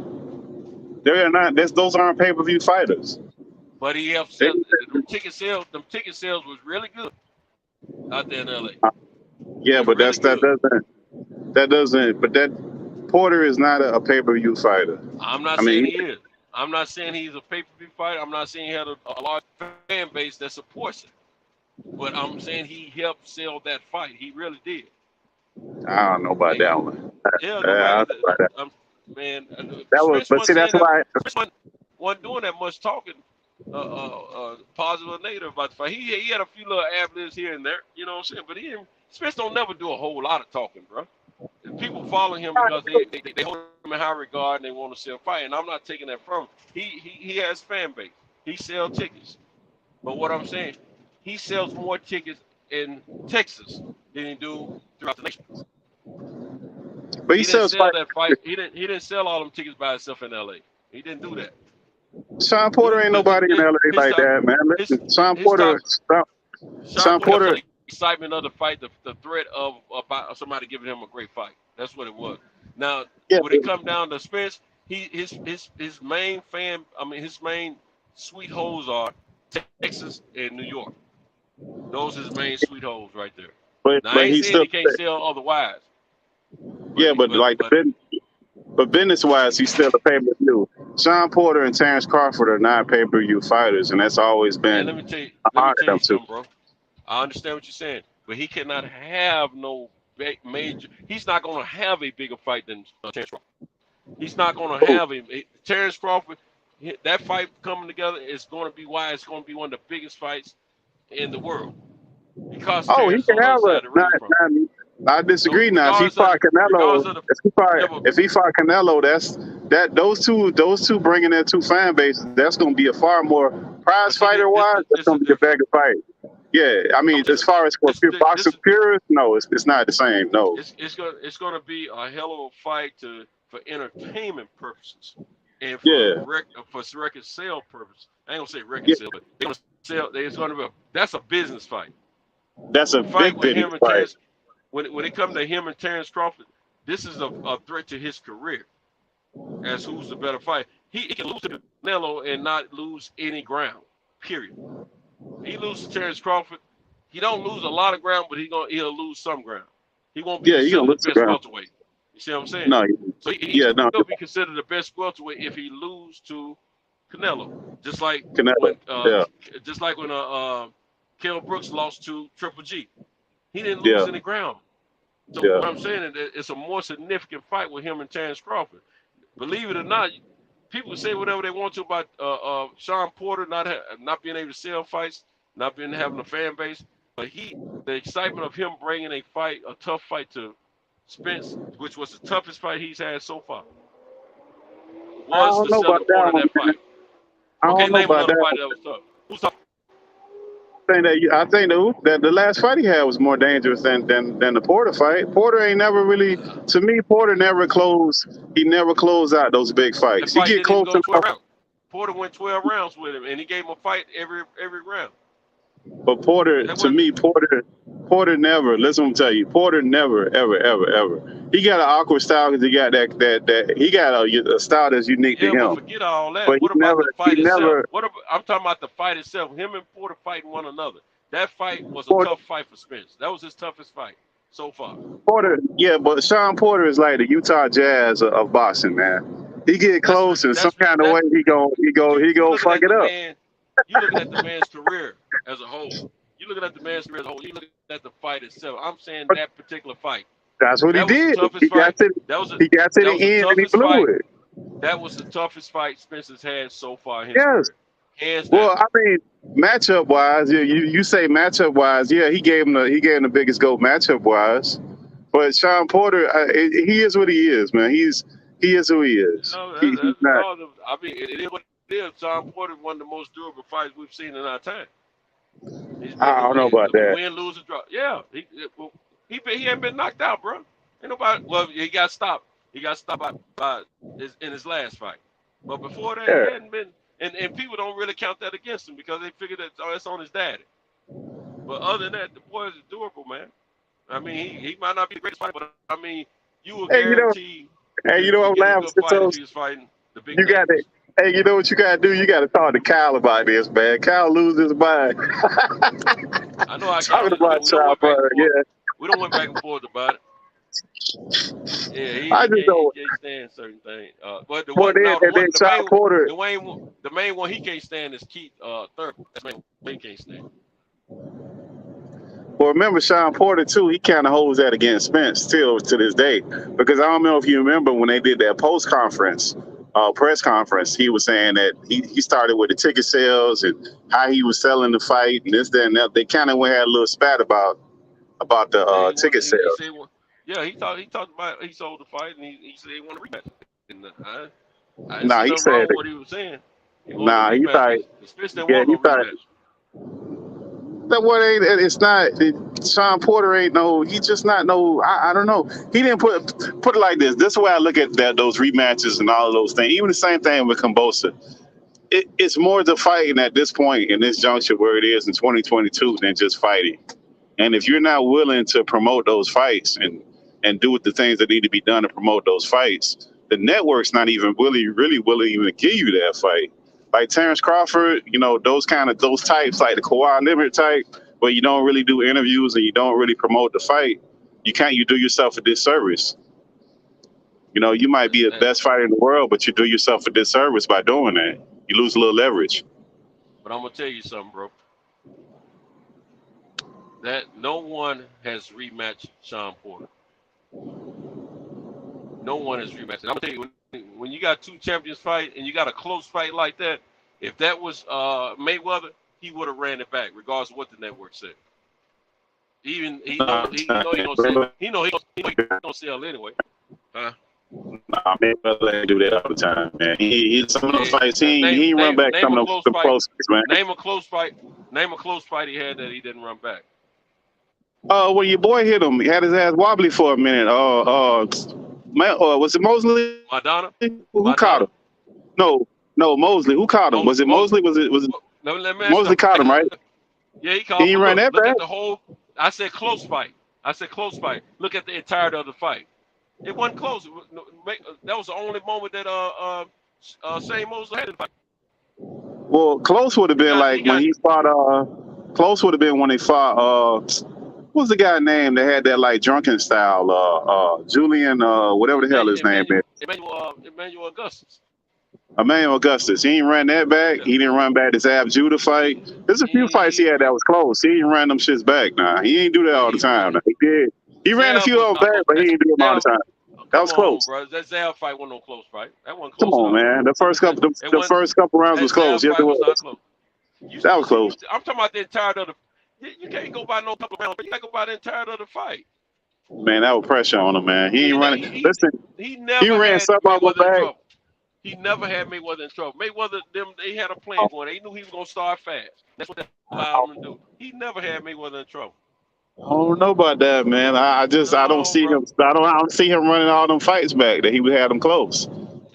Speaker 11: They're not. Those aren't pay per view fighters.
Speaker 12: But he helped sell. Them ticket sales was really good out there in LA.
Speaker 11: Yeah, but really that doesn't. But that Porter is not a pay per view fighter.
Speaker 12: I'm not saying he is. I'm not saying he's a pay per view fighter. I'm not saying he had a large fan base that supports it. But I'm saying he helped sell that fight. He really did.
Speaker 11: I don't know about that one.
Speaker 12: Yeah, man.
Speaker 11: That was, but see, that's why
Speaker 12: wasn't doing that much talking, positive or negative about the fight. He had a few little ad-libs here and there, you know what I'm saying? But Spence don't never do a whole lot of talking, bro. People follow him because they hold him in high regard and they want to sell fight. And I'm not taking that from him. He has fan base. He sells tickets. But what I'm saying, he sells more tickets in Texas than he do throughout the nation.
Speaker 11: But he sells
Speaker 12: sell that fight. He didn't sell all them tickets by himself in LA. He didn't do that.
Speaker 11: Sean Porter ain't nobody in LA like that, man. Listen, Sean Porter.
Speaker 12: Excitement of the fight, the threat of about somebody giving him a great fight. That's what it was. Now, when it come down to Spence, his main sweet holes are Texas and New York. Those are his main sweet holes right there.
Speaker 11: But
Speaker 12: I ain't saying he can't sell otherwise.
Speaker 11: But business-wise, he's still a pay-per-view. Sean Porter and Terrence Crawford are not pay-per-view fighters, and that's always been.
Speaker 12: Let me tell you something, bro. I understand what you're saying, but he cannot have no major. He's not going to have a bigger fight than Terrence Crawford. He's not going to have Terrence Crawford. That fight coming together is going to be why it's going to be one of the biggest fights in the world. Because
Speaker 11: he can have I disagree now. If he fought Canelo, if he fought Canelo, those two bringing their two fan bases, that's going to be a far more prize fighter wise. That's going to be a bigger fight. Yeah, I mean, as far as for boxing purists, no, it's not the same. No,
Speaker 12: it's going to be a hell of a fight for entertainment purposes and for record sale purposes. I ain't gonna say record sale, but they're gonna sell. It's going to be that's a business fight.
Speaker 11: That's a big business fight.
Speaker 12: When it comes to him and Terrence Crawford, this is a threat to his career as who's the better fighter. He can lose to Canelo and not lose any ground. Period. He loses to Terrence Crawford. He don't lose a lot of ground, but he'll lose some ground. He won't be considered the best welterweight. You see what I'm saying?
Speaker 11: No.
Speaker 12: So he'll be considered the best welterweight if he lose to Canelo. Just like when Kell Brooks lost to Triple G. He didn't lose any ground. So what I'm saying is it's a more significant fight with him and Terrence Crawford. Believe it or not, people say whatever they want to about Sean Porter not being able to sell fights, not having a fan base, but the excitement of him bringing a tough fight to Spence, which was the toughest fight he's had so far, was the selling point of that fight. Okay, name another fight that was tough. Who's tough?
Speaker 11: I think that the last fight he had was more dangerous than the Porter fight. Porter ain't never really, to me, Porter never closed. He never closed out those big
Speaker 12: That
Speaker 11: fights. He
Speaker 12: fight
Speaker 11: get
Speaker 12: didn't even
Speaker 11: close
Speaker 12: go 12
Speaker 11: enough.
Speaker 12: rounds. Porter went 12 rounds with him, and he gave him a fight every round.
Speaker 11: But Porter,
Speaker 12: That
Speaker 11: to
Speaker 12: wasn't.
Speaker 11: me, Porter never. Listen, I'm telling you, Porter never, ever. He got an awkward style because he got that. He got a style that's unique to
Speaker 12: Yeah, but
Speaker 11: him.
Speaker 12: forget all that.
Speaker 11: But
Speaker 12: What about the
Speaker 11: he
Speaker 12: fight itself?
Speaker 11: never.
Speaker 12: I'm talking about the fight itself. Him and Porter fighting one another. That fight was a
Speaker 11: Porter,
Speaker 12: tough fight for Spence. That was his toughest fight so far.
Speaker 11: yeah, but Sean Porter is like the Utah Jazz of boxing, man. He get close in some kind of way. He
Speaker 12: You
Speaker 11: go
Speaker 12: looking
Speaker 11: fuck
Speaker 12: at
Speaker 11: it
Speaker 12: the
Speaker 11: up.
Speaker 12: man. You looking at the man's career as a whole. You looking at the man's career as a whole. You looking at the fight itself. I'm saying that particular fight.
Speaker 11: That's what he
Speaker 12: That was the
Speaker 11: did.
Speaker 12: toughest fight.
Speaker 11: He got to
Speaker 12: That was the
Speaker 11: the end and he
Speaker 12: toughest
Speaker 11: blew
Speaker 12: fight.
Speaker 11: it.
Speaker 12: That was the toughest fight Spencer's had so far in his
Speaker 11: Yes.
Speaker 12: career. Hands
Speaker 11: Well,
Speaker 12: down.
Speaker 11: I mean, matchup wise, you say matchup wise, yeah, he gave him the biggest goat matchup wise. But Sean Porter, he is what he is, man. He is who he is.
Speaker 12: No,
Speaker 11: He's not.
Speaker 12: I mean, it is what it is. John Porter won the most durable fights we've seen in our time.
Speaker 11: I don't know about that.
Speaker 12: Win, lose, or draw. Yeah, he hadn't been knocked out, bro. Ain't nobody. Well, he got stopped. He got stopped in his last fight. But before that, he hadn't been. And people don't really count that against him because they figure that it's on his daddy. But other than that, the boy is durable, man. I mean, he might not be the greatest fighter, but I mean, you will guarantee.
Speaker 11: Hey, you know I'm laughing.
Speaker 12: If he was fighting the big.
Speaker 11: You got to. Hey, you know what you got to do? You got to talk to Kyle about this, man. Kyle loses his mind.
Speaker 12: I know.
Speaker 11: Talking about Sean Porter, yeah.
Speaker 12: We don't went back and forth about it. Yeah,
Speaker 11: I just don't.
Speaker 12: He can't stand certain things. But the main one he can't stand is Keith Thurman. That's the main he can't stand.
Speaker 11: Well, remember Sean Porter too. He kind of holds that against Spence still to this day, because I don't know if you remember when they did that press conference. He was saying that he started with the ticket sales and how he was selling the fight and this, that, and that. They kind of had a little spat about the ticket sales.
Speaker 12: Yeah, he talked about he sold the fight and he said he wanted a rematch. And I
Speaker 11: Nah, he said
Speaker 12: what he was saying.
Speaker 11: He thought. Yeah, he thought. That what ain't. It's not. Sean Porter ain't no. He just not no. I don't know. He didn't put it like this. This is the way I look at those rematches and all of those things. Even the same thing with Kambosa. It's more the fighting at this point in this juncture where it is in 2022 than just fighting. And if you're not willing to promote those fights and do the things that need to be done to promote those fights, the network's not even really willing even to give you that fight. Like Terrence Crawford, those types, like the Kawhi Leonard type, where you don't really do interviews and you don't really promote the fight, you do yourself a disservice. You might be the best fighter in the world, but you do yourself a disservice by doing that. You lose a little leverage.
Speaker 12: But I'm gonna tell you something, bro. That no one has rematched Sean Porter. No one has rematched. I'm gonna tell you, when you got two champions fight and you got a close fight like that, if that was Mayweather, he would have ran it back, regardless of what the network said. He don't sell anyway. Huh?
Speaker 11: Nah, Mayweather ain't do that all the time, man. He some of those fights, he run back some of the close fights, man.
Speaker 12: Name a close fight he had that he didn't run back.
Speaker 11: When your boy hit him, he had his ass wobbly for a minute. Was it Mosley?
Speaker 12: Madonna?
Speaker 11: Who caught him? No, Mosley. Who caught him? Was it Mosley? Was it Mosley caught him, right?
Speaker 12: Yeah, he caught him.
Speaker 11: He ran that back.
Speaker 12: Look at the whole. I said close fight. Look at the entirety of the fight. It wasn't close. That was the only moment that Shane Mosley had in the fight.
Speaker 11: Well, close would have been when he fought. Close would have been when they fought. What was the guy name that had that drunken style? Julian, whatever the hell his name is.
Speaker 12: Emmanuel Augustus.
Speaker 11: Emmanuel Augustus. He didn't run that back. He didn't run back his Ab Judah fight. There's a few fights he had that was close. He didn't run them shits back. Nah, he ain't do that all the time. Nah. He did. He ran a few of them back, but he didn't do them all the time. That was close.
Speaker 12: Bro. That Zab fight wasn't no close fight. That wasn't
Speaker 11: close. Come on, man. The first couple rounds was close. Yes, it was. That was close.
Speaker 12: I'm talking about the entirety of the. You can't go by no couple rounds, but you got to go by the entirety of the fight.
Speaker 11: Man, that was pressure on him, man. He ain't running. Listen,
Speaker 12: he never
Speaker 11: ran something off the back.
Speaker 12: He never had Mayweather in trouble. Mayweather, they had a plan for it. They knew he was gonna start fast. That's what that allowed him to do. He never had Mayweather in trouble.
Speaker 11: I don't know about that, man. I don't see him. I don't see him running all them fights back that he would have them close.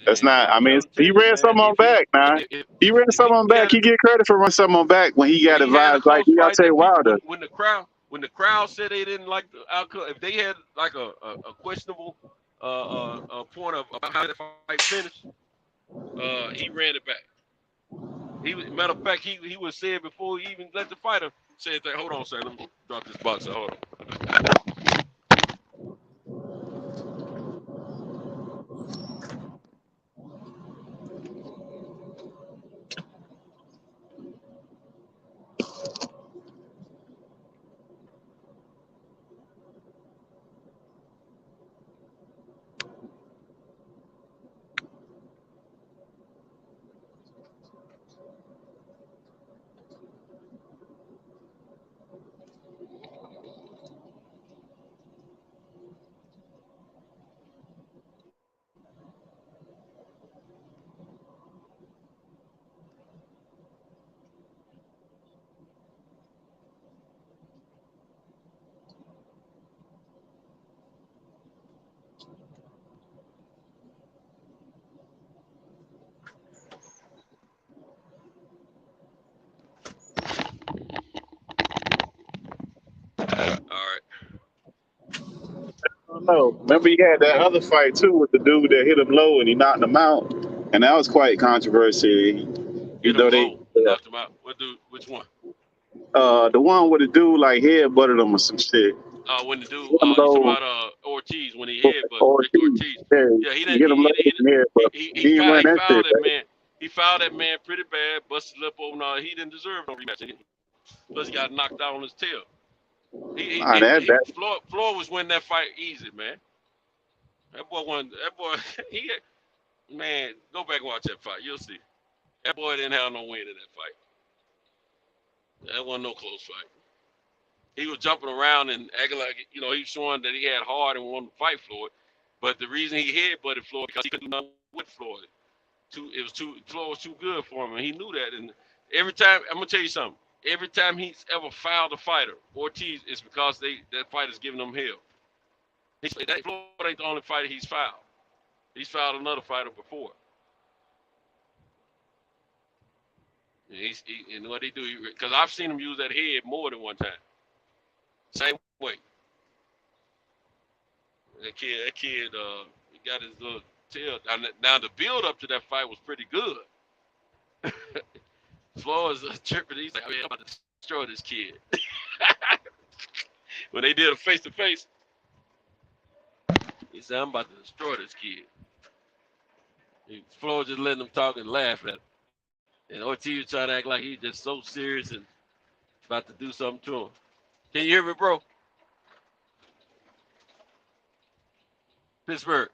Speaker 11: That's not. I mean, he ran some on back. Now he ran some on back. He get credit for running some on back when he got advised like Deontay Wilder.
Speaker 12: When the crowd said they didn't like the outcome, if they had like a questionable point of how the fight finished, he ran it back. Matter of fact, he was saying before he even let the fighter say that. Hold on, sir. Let me drop this box. Hold on.
Speaker 11: No, remember he had that other fight too with the dude that hit him low and he knocked him out, and that was quite controversial.
Speaker 12: Hit him low, knocked him out. What dude? Which one?
Speaker 11: The one with the dude like head butted him or some shit.
Speaker 12: When the dude, you talking about Ortiz when he headbutted Ortiz. Yeah, he didn't. He fouled that man. He fouled that man pretty bad. Busted his lip open. He didn't deserve no rematch. Plus, he got knocked out on his tail. Floyd was winning that fight easy, man. That boy, man, go back and watch that fight. You'll see. That boy didn't have no win in that fight. That wasn't no close fight. He was jumping around and acting like, he was showing that he had heart and wanted to fight Floyd. But the reason he headbutted Floyd because he couldn't do nothing with Floyd. Floyd was too good for him, and he knew that. And every time, I'm gonna tell you something. Every time he's ever fouled a fighter, Ortiz, is because that fighter's giving him hell. Floyd ain't the only fighter he's fouled. He's fouled another fighter before. And what they do, because I've seen him use that head more than one time. Same way. That kid, he got his little tail. Now the build up to that fight was pretty good. Floyd was tripping. He's like, I'm about to destroy this kid. When they did a face to face, he said, I'm about to destroy this kid. Floyd just letting him talk and laugh at him. And Ortiz was trying to act like he's just so serious and about to do something to him. Can you hear me, bro? Pittsburgh.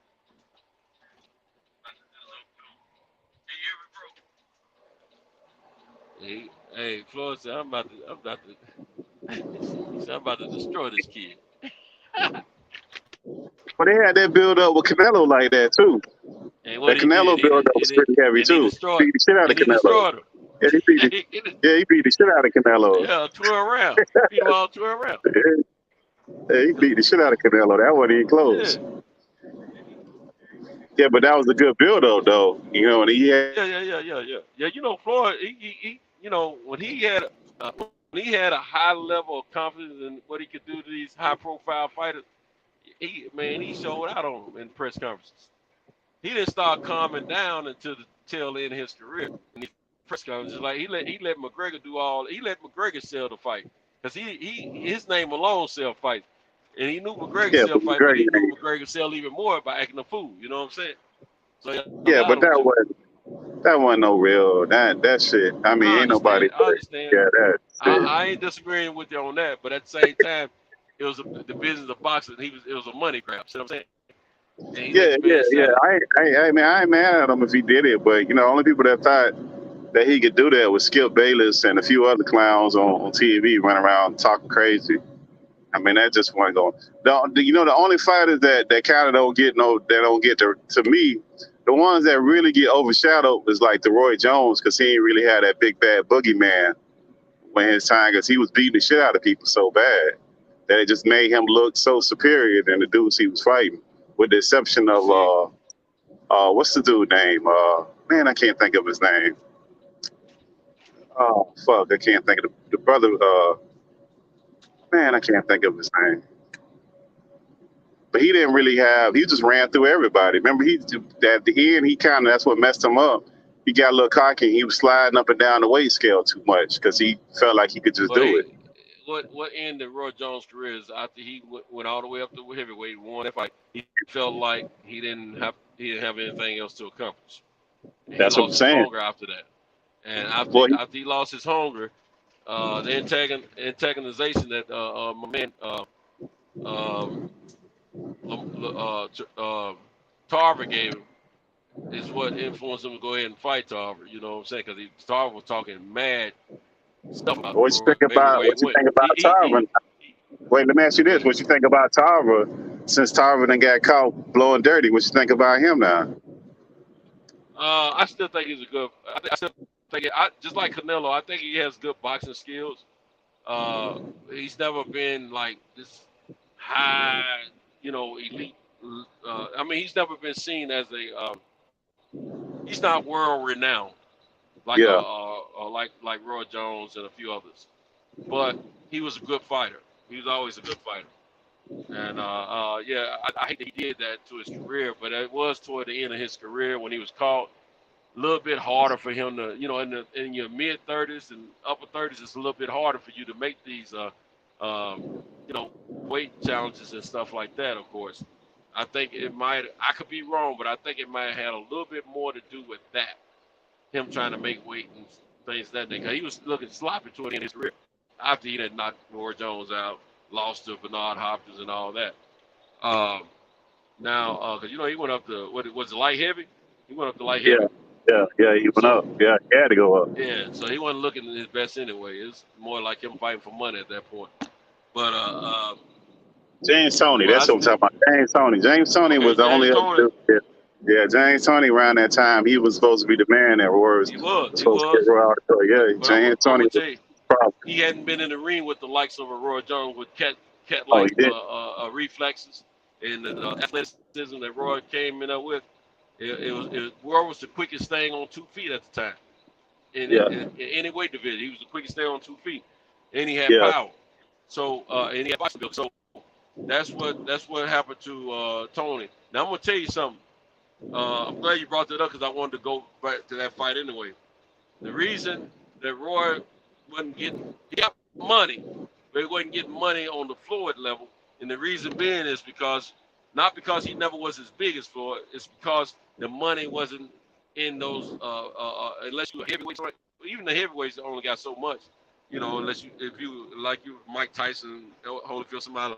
Speaker 12: Hey, Floyd said, I'm about to destroy this kid.
Speaker 11: But they had that build up with Canelo like that too. That Canelo build up was pretty heavy too. He beat the shit out of Canelo. Yeah, he beat the shit out of Canelo.
Speaker 12: Yeah, 12 rounds. Beat him all 12 rounds.
Speaker 11: Yeah, he beat the shit out of Canelo. That wasn't even close. Yeah, but that was a good build up though. And he had.
Speaker 12: Yeah, Floyd, he when he had a high level of confidence in what he could do to these high profile fighters, he showed out on them in press conferences. He didn't start calming down until the tail end of his career. In these press conferences, like he let McGregor he let McGregor sell the fight because his name alone sell fights, and he knew McGregor sell fight, but he knew McGregor sell even more by acting a fool. You know what I'm saying? So
Speaker 11: but that wasn't no real that shit. I mean, ain't nobody.
Speaker 12: I understand. I ain't disagreeing with you on that, but at the same time, it was the business of boxing. It was a money grab. See what I'm saying?
Speaker 11: Yeah. I ain't mad at him if he did it, but only people that thought that he could do that was Skip Bayless and a few other clowns on TV running around talking crazy. I mean, that just wasn't going. The only fighters that kind of don't get to me The ones that really get overshadowed is like the Roy Jones, because he ain't really had that big bad boogeyman when his time, because he was beating the shit out of people so bad that it just made him look so superior than the dudes he was fighting, with the exception of what's the dude name? Man, I can't think of his name. Oh fuck, I can't think of the brother. Man, I can't think of his name. But he didn't really have. He just ran through everybody. Remember, at the end, he kind of, that's what messed him up. He got a little cocky. He was sliding up and down the weight scale too much because he felt like he could just do it.
Speaker 12: What ended Roy Jones' career is after he went all the way up to heavyweight, won that fight. He felt like he didn't have anything else to accomplish. And
Speaker 11: that's
Speaker 12: he
Speaker 11: what I'm
Speaker 12: lost
Speaker 11: saying.
Speaker 12: his hunger after that. And after he lost his hunger, the antagonization that my man Tarver gave him is what influenced him to go ahead and fight Tarver. You know what I'm saying? Because Tarver was talking mad stuff about
Speaker 11: What you think about Tarver? Wait, let me ask you this: what you think about Tarver? Since Tarver done got caught blowing dirty, what you think about him now?
Speaker 12: I still think he's a good. I still think just like Canelo. I think he has good boxing skills. He's never been like this high, elite. I mean, he's never been seen as a. He's not world renowned like like Roy Jones and a few others, but he was a good fighter. He was always a good fighter, and I hate that he did that to his career, but it was toward the end of his career when he was caught. A little bit harder for him to, in your mid 30s and upper 30s, it's a little bit harder for you to make these, weight challenges and stuff like that. Of course, I think I could be wrong, but I think it might have had a little bit more to do with that. Him trying to make weight and things that day, because he was looking sloppy toward the end of his career after he had knocked Roy Jones out, lost to Bernard Hopkins and all that. Now, because he went up to what was it, light heavy? He went up to light heavy.
Speaker 11: Yeah, he went up. Yeah, he had to go up.
Speaker 12: Yeah, so he wasn't looking at his best anyway. It's more like him fighting for money at that point. But
Speaker 11: James Toney, that's what I'm talking about. James Toney was the only other dude. Yeah, James Toney around that time, he was supposed to be the man that was.
Speaker 12: He was.
Speaker 11: Yeah, James Toney.
Speaker 12: He hadn't been in the ring with the likes of a Roy Jones with cat-like reflexes and the athleticism that Roy came in with. Roy was the quickest thing on 2 feet at the time. In any weight division, he was the quickest thing on 2 feet, and he had power. So and he had boxing ability. So that's what happened to Tony. Now I'm gonna tell you something. I'm glad you brought that up because I wanted to go back to that fight anyway. The reason that Roy he got money, but he wasn't getting money on the Floyd level, and the reason being is not because he never was as big as Floyd, it's because the money wasn't in those unless you were heavyweights. Even the heavyweights only got so much, unless if you Mike Tyson, Holyfield, somebody.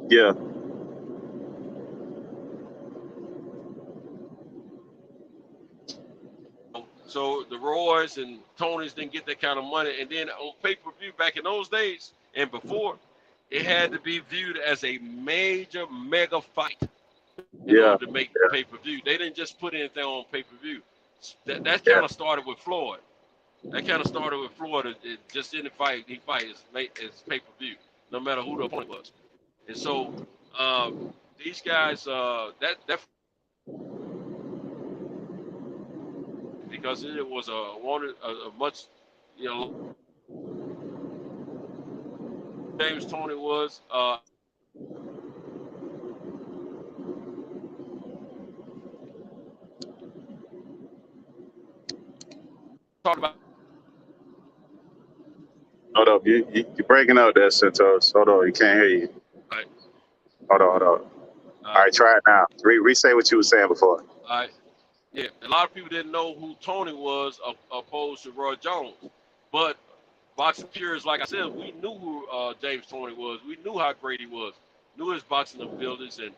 Speaker 11: Yeah.
Speaker 12: So the Roys and Tonys didn't get that kind of money, and then on pay-per-view back in those days and before, it had to be viewed as a mega fight in order to make pay-per-view. They didn't just put anything on pay-per-view. That kind of started with Floyd. It just any fight he fights is pay-per-view, no matter who the opponent was. And so these guys, that because it was a much, James Toney was. Talk about.
Speaker 11: Hold up, you're breaking out there, Santos. Hold on, you can't hear you.
Speaker 12: All right.
Speaker 11: Hold on. All right, try it now. Re-say what you were saying before.
Speaker 12: All right. Yeah, a lot of people didn't know who Toney was opposed to Roy Jones. But boxing purists, like I said, we knew who James Toney was. We knew how great he was. Knew his boxing abilities and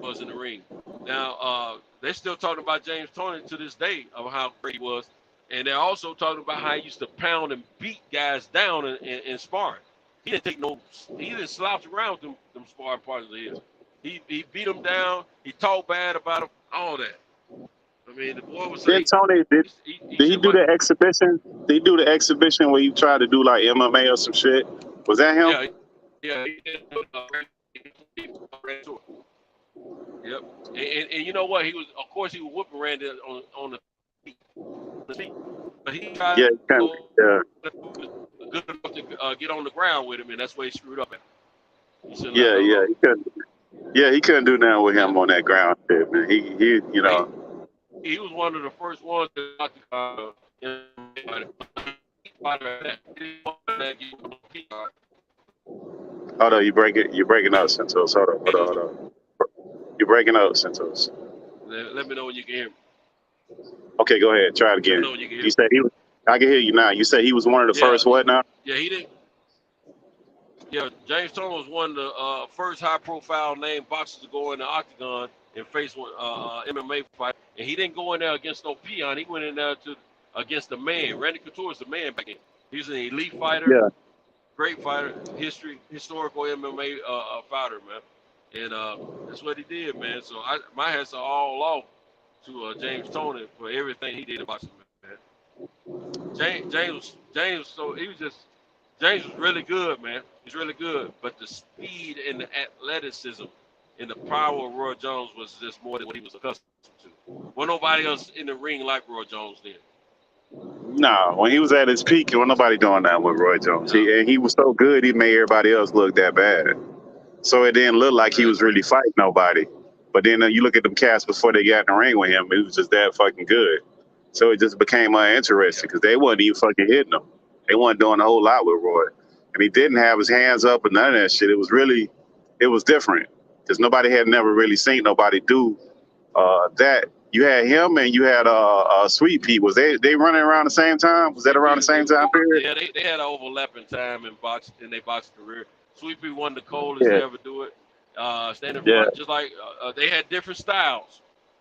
Speaker 12: was in the ring. Now, they're still talking about James Toney to this day of how great he was. And they're also talking about how he used to pound and beat guys down in sparring. He didn't take he didn't slouch around with them sparring partners of his. He beat him down. He talked bad about him. All that. I mean, the boy was
Speaker 11: Then
Speaker 12: like,
Speaker 11: Tony did he do the exhibition? Did he do the exhibition where he tried to do like MMA or some shit? Was that him?
Speaker 12: Yeah. Yep. And you know what? He was, of course, he was whooping Randy on the feet, but he tried to go good enough to get on the ground with him, and that's where he screwed up at. He shouldn't let that alone.
Speaker 11: He couldn't do nothing with him on that ground shit, man. He you know.
Speaker 12: He was one of the first ones to
Speaker 11: Hold on, you're breaking up, Santos. Hold on. You're breaking up, Santos.
Speaker 12: Let me know when you can hear me.
Speaker 11: Okay, go ahead. Try it again. You said he was. I can hear you now. You said he was one of the first what now?
Speaker 12: Yeah, he didn't. Yeah, James Toney was one of the first high-profile name boxers to go in the octagon and face one MMA fight, and he didn't go in there against no peon. He went in there against the man. Randy Couture is the man back then. He's an elite fighter, great fighter, historical MMA fighter, man, and that's what he did, man. So my hats are all off to James Toney for everything he did in boxing, man. James, so he was just. James was really good, man. He's really good. But the speed and the athleticism and the power of Roy Jones was just more than what he was accustomed to. Well, nobody else in the ring like Roy Jones did.
Speaker 11: Nah, when he was at his peak, there was nobody doing that with Roy Jones. He was so good, he made everybody else look that bad. So it didn't look like he was really fighting nobody. But then you look at them cats before they got in the ring with him, it was just that fucking good. So it just became uninteresting because they wasn't even fucking hitting him. They wasn't doing a whole lot with Roy. And he didn't have his hands up and none of that shit. It was different because nobody had never really seen nobody do that. You had him and you had Sweet Pea. Was they running around the same time? Was that around the same time period?
Speaker 12: Yeah, they had an overlapping time in their boxing career. Sweet Pea won the coldest to ever do it. Stand in front, just like they had different styles,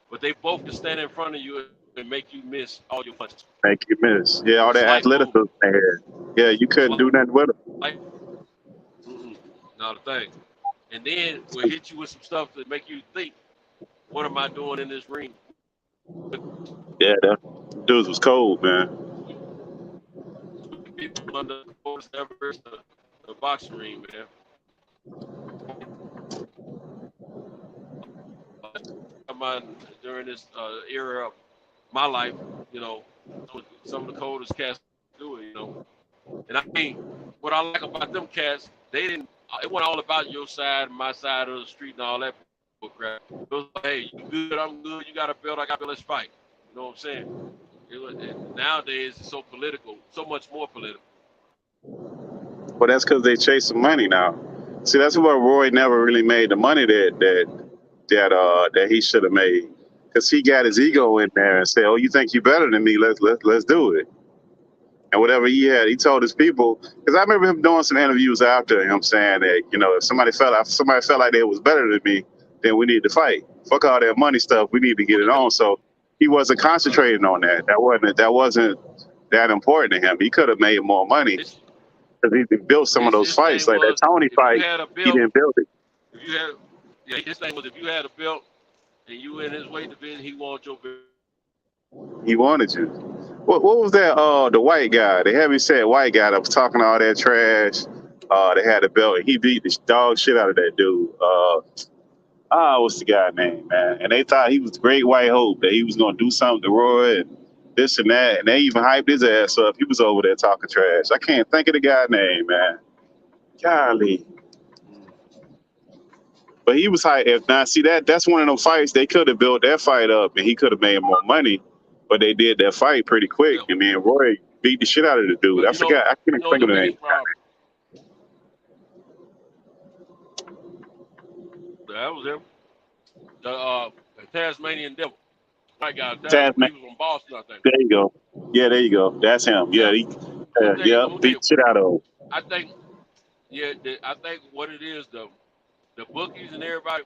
Speaker 12: but they both could stand in front of you and make you miss all your punches.
Speaker 11: Make you miss. Yeah, all that athleticism they had. Yeah, you couldn't do nothing with them.
Speaker 12: Not a thing. And then we'll hit you with some stuff to make you think, what am I doing in this ring?
Speaker 11: Yeah, that dudes was cold, man.
Speaker 12: People under the boxing ring, man. During this era of my life, you know, some of the coldest cats do it, you know. And I mean, what I like about them cats, it wasn't all about your side, my side of the street, and all that crap. It was like, hey, you good, I'm good, you got a belt, I got a belt, let's fight. You know what I'm saying? Nowadays, it's so political, so much more political.
Speaker 11: Well, that's because they chasing money now. See, that's why Roy never really made the money that he should have made, because he got his ego in there and said, "Oh, you think you're better than me? Let's do it." And whatever he had, he told his people. Because I remember him doing some interviews after him saying that, you know, if somebody felt like they was better than me, then we need to fight. Fuck all that money stuff. We need to get it on. So he wasn't concentrating on that. That wasn't that important to him. He could have made more money because he built some of those fights. Like that Tony fight, he didn't build it.
Speaker 12: His thing was, if you had a belt and you in his weight division, he wanted your belt.
Speaker 11: He wanted you. What was that? The white guy, the heavy-set white guy that was talking all that trash. They had a belt, and he beat the dog shit out of that dude. What's the guy name, man? And they thought he was the great white hope, that he was gonna do something to Roy and this and that, and they even hyped his ass up. He was over there talking trash. I can't think of the guy's name, man. Golly. But he was high. That's one of them fights they could have built that fight up, and he could have made more money. But they did that fight pretty quick, and then Roy beat the shit out of the dude. I forgot. I can't think of the name.
Speaker 12: That was him. The Tasmanian Devil. My God, he was from Boston, I think.
Speaker 11: There you go. Yeah, there you go. That's him. Yeah, beat the shit out of him.
Speaker 12: I think what it is, the bookies and everybody,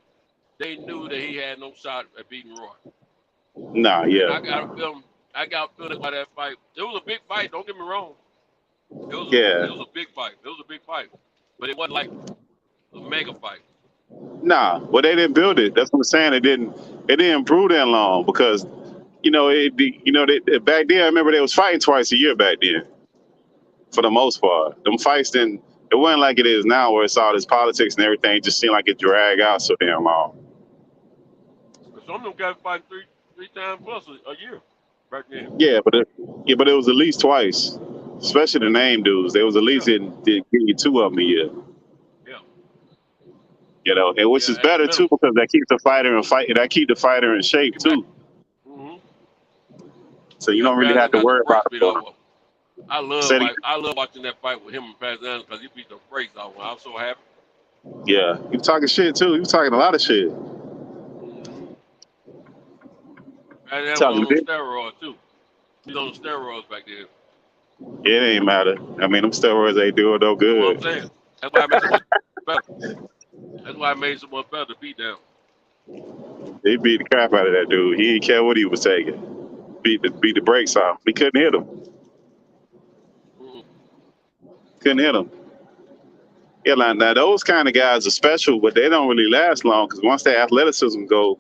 Speaker 12: they knew that he had no shot at beating Roy.
Speaker 11: Nah, yeah.
Speaker 12: I got a feeling by that fight. It was a big fight. Don't get me wrong. It was a big fight. But it wasn't like a mega fight.
Speaker 11: Nah, well, they didn't build it. That's what I'm saying. It didn't brew that long because back then I remember they was fighting twice a year back then for the most part. Them fights didn't. It wasn't like it is now where it's all this politics and everything. It just seemed like it dragged out so damn long.
Speaker 12: Some of them guys fight three times plus a year back then.
Speaker 11: Yeah, but it was at least twice, especially the name dudes. They was at least did give you two of them a year.
Speaker 12: Yeah.
Speaker 11: You know, and which is better too because that keeps the fighter in shape too.
Speaker 12: Mm-hmm.
Speaker 11: So you don't really have to worry about it.
Speaker 12: I love watching that fight with him and Pazan because he beat the brakes off. I was so happy.
Speaker 11: Yeah, he was talking shit too. He was talking a lot of shit.
Speaker 12: And that was on steroids too. He was on steroids back then.
Speaker 11: It ain't matter. I mean, them steroids ain't doing no good.
Speaker 12: You know what I'm saying? That's why I made so much better. That's why I made so much better to beat them.
Speaker 11: He beat the crap out of that dude. He didn't care what he was taking. Beat the brakes off. He couldn't hit him. Couldn't hit him. Yeah, now those kind of guys are special, but they don't really last long because once their athleticism go,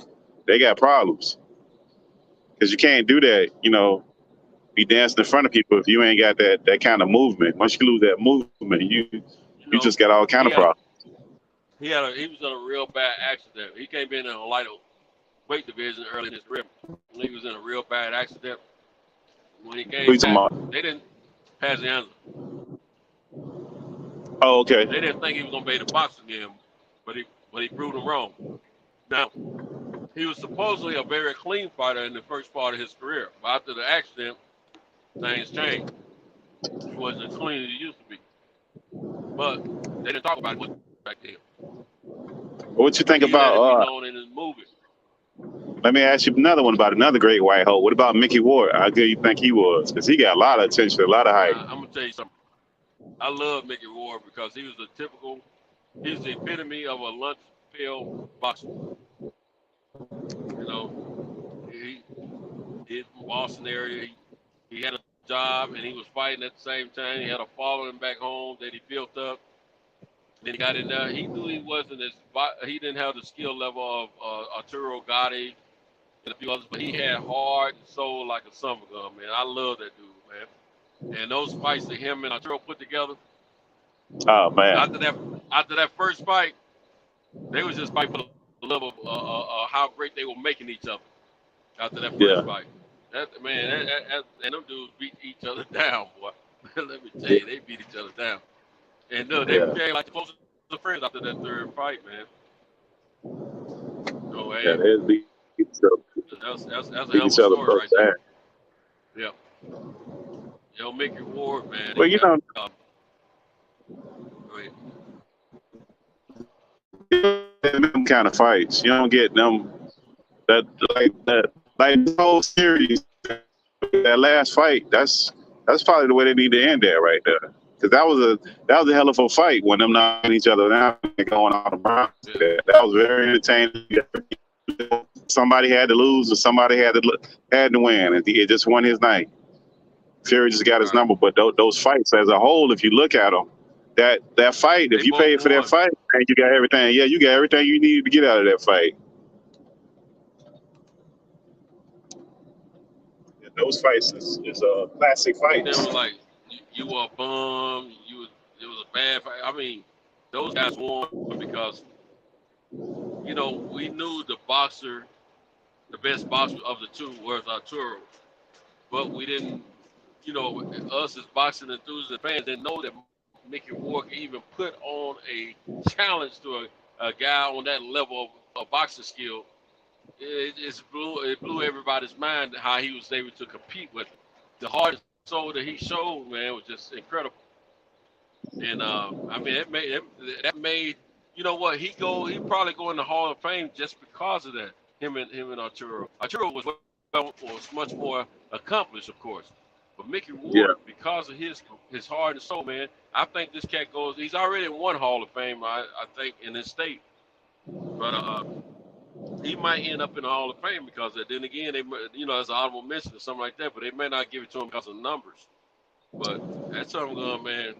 Speaker 11: they got problems. Because you can't do that, be dancing in front of people if you ain't got that kind of movement. Once you lose that movement, you just got all kind of problems.
Speaker 12: He was in a real bad accident. He came in a light weight division early in his career. He was in a real bad accident. When he came back, they didn't pass the answer.
Speaker 11: Oh, okay.
Speaker 12: They didn't think he was gonna be able to box again, but he proved them wrong. Now, he was supposedly a very clean fighter in the first part of his career, but after the accident, things changed. He wasn't as clean as he used to be. But they didn't talk about it back then.
Speaker 11: What you think about?
Speaker 12: Known in his movie.
Speaker 11: Let me ask you another one about another great white hoe. What about Mickey Ward? How good you think he was? Because he got a lot of attention, a lot of hype.
Speaker 12: I'm gonna tell you something. I love Mickey Ward because he was he's the epitome of a lunch pail boxer. He's from Boston area. He had a job and he was fighting at the same time. He had a following back home that he built up. Then he got in there. He knew he didn't have the skill level of Arturo Gatti and a few others, but he had heart and soul like a summer gun, man. I love that dude, man. And those fights that him and Arturo put together.
Speaker 11: Oh man!
Speaker 12: After that first fight, they was just fighting for the love of how great they were making each other. After that first fight, and them dudes beat each other down, boy. Let me tell you, they beat each other down. And they became like the closest friends after that third fight, man. So hey, that's a hell of a story right there. Yeah. Yo, Mickey Ward, man.
Speaker 11: Well, them kind of fights, you don't get them like the whole series. That last fight, that's probably the way they need to end that right there. Because that was a hell of a fight when them knocking each other down and going on around. That was very entertaining. Somebody had to lose or somebody had to win, and it just won his night. Fury just got his number, but those fights as a whole, if you look at them, that fight, if you paid for that fight, and you got everything. Yeah, you got everything you needed to get out of that fight. Yeah, those fights is classic fights.
Speaker 12: They were like, you were a bum. It was a bad fight. I mean, those guys won because we knew the best boxer of the two was Arturo, but we didn't. Us as boxing enthusiasts and fans didn't know that Mickey Ward could even put on a challenge to a guy on that level of boxing skill. It blew everybody's mind how he was able to compete with him. The heart and soul that he showed, man, was just incredible. And I mean, that made you know what he probably go in the Hall of Fame just because of that. Him and Arturo. Arturo was much more accomplished, of course. But Mickey Ward, because of his heart and soul, man, I think this cat he's already in one Hall of Fame, I think, in his state. But he might end up in the Hall of Fame because then again, as an honorable mention or something like that, but they may not give it to him because of numbers. But that something, man,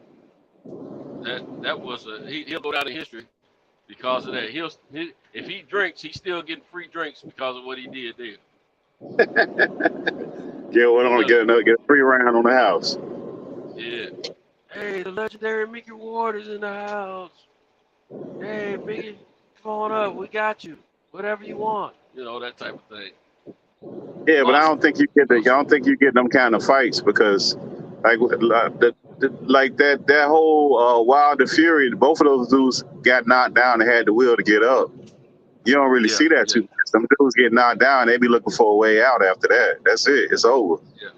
Speaker 12: that was he'll go down in history because of that. If he drinks, he's still getting free drinks because of what he did there.
Speaker 11: Yeah, we don't get a free round on the house.
Speaker 12: Yeah. Hey, the legendary Mickey Ward is in the house. Hey, Mickey, come on up. We got you. Whatever you want. You know, that type of thing.
Speaker 11: Yeah, but I don't think you get them kind of fights because, like that whole Wilder Fury, both of those dudes got knocked down and had the will to get up. You don't really see that too much. Some dudes get knocked down, they be looking for a way out after that. That's it. It's over.
Speaker 12: Yeah.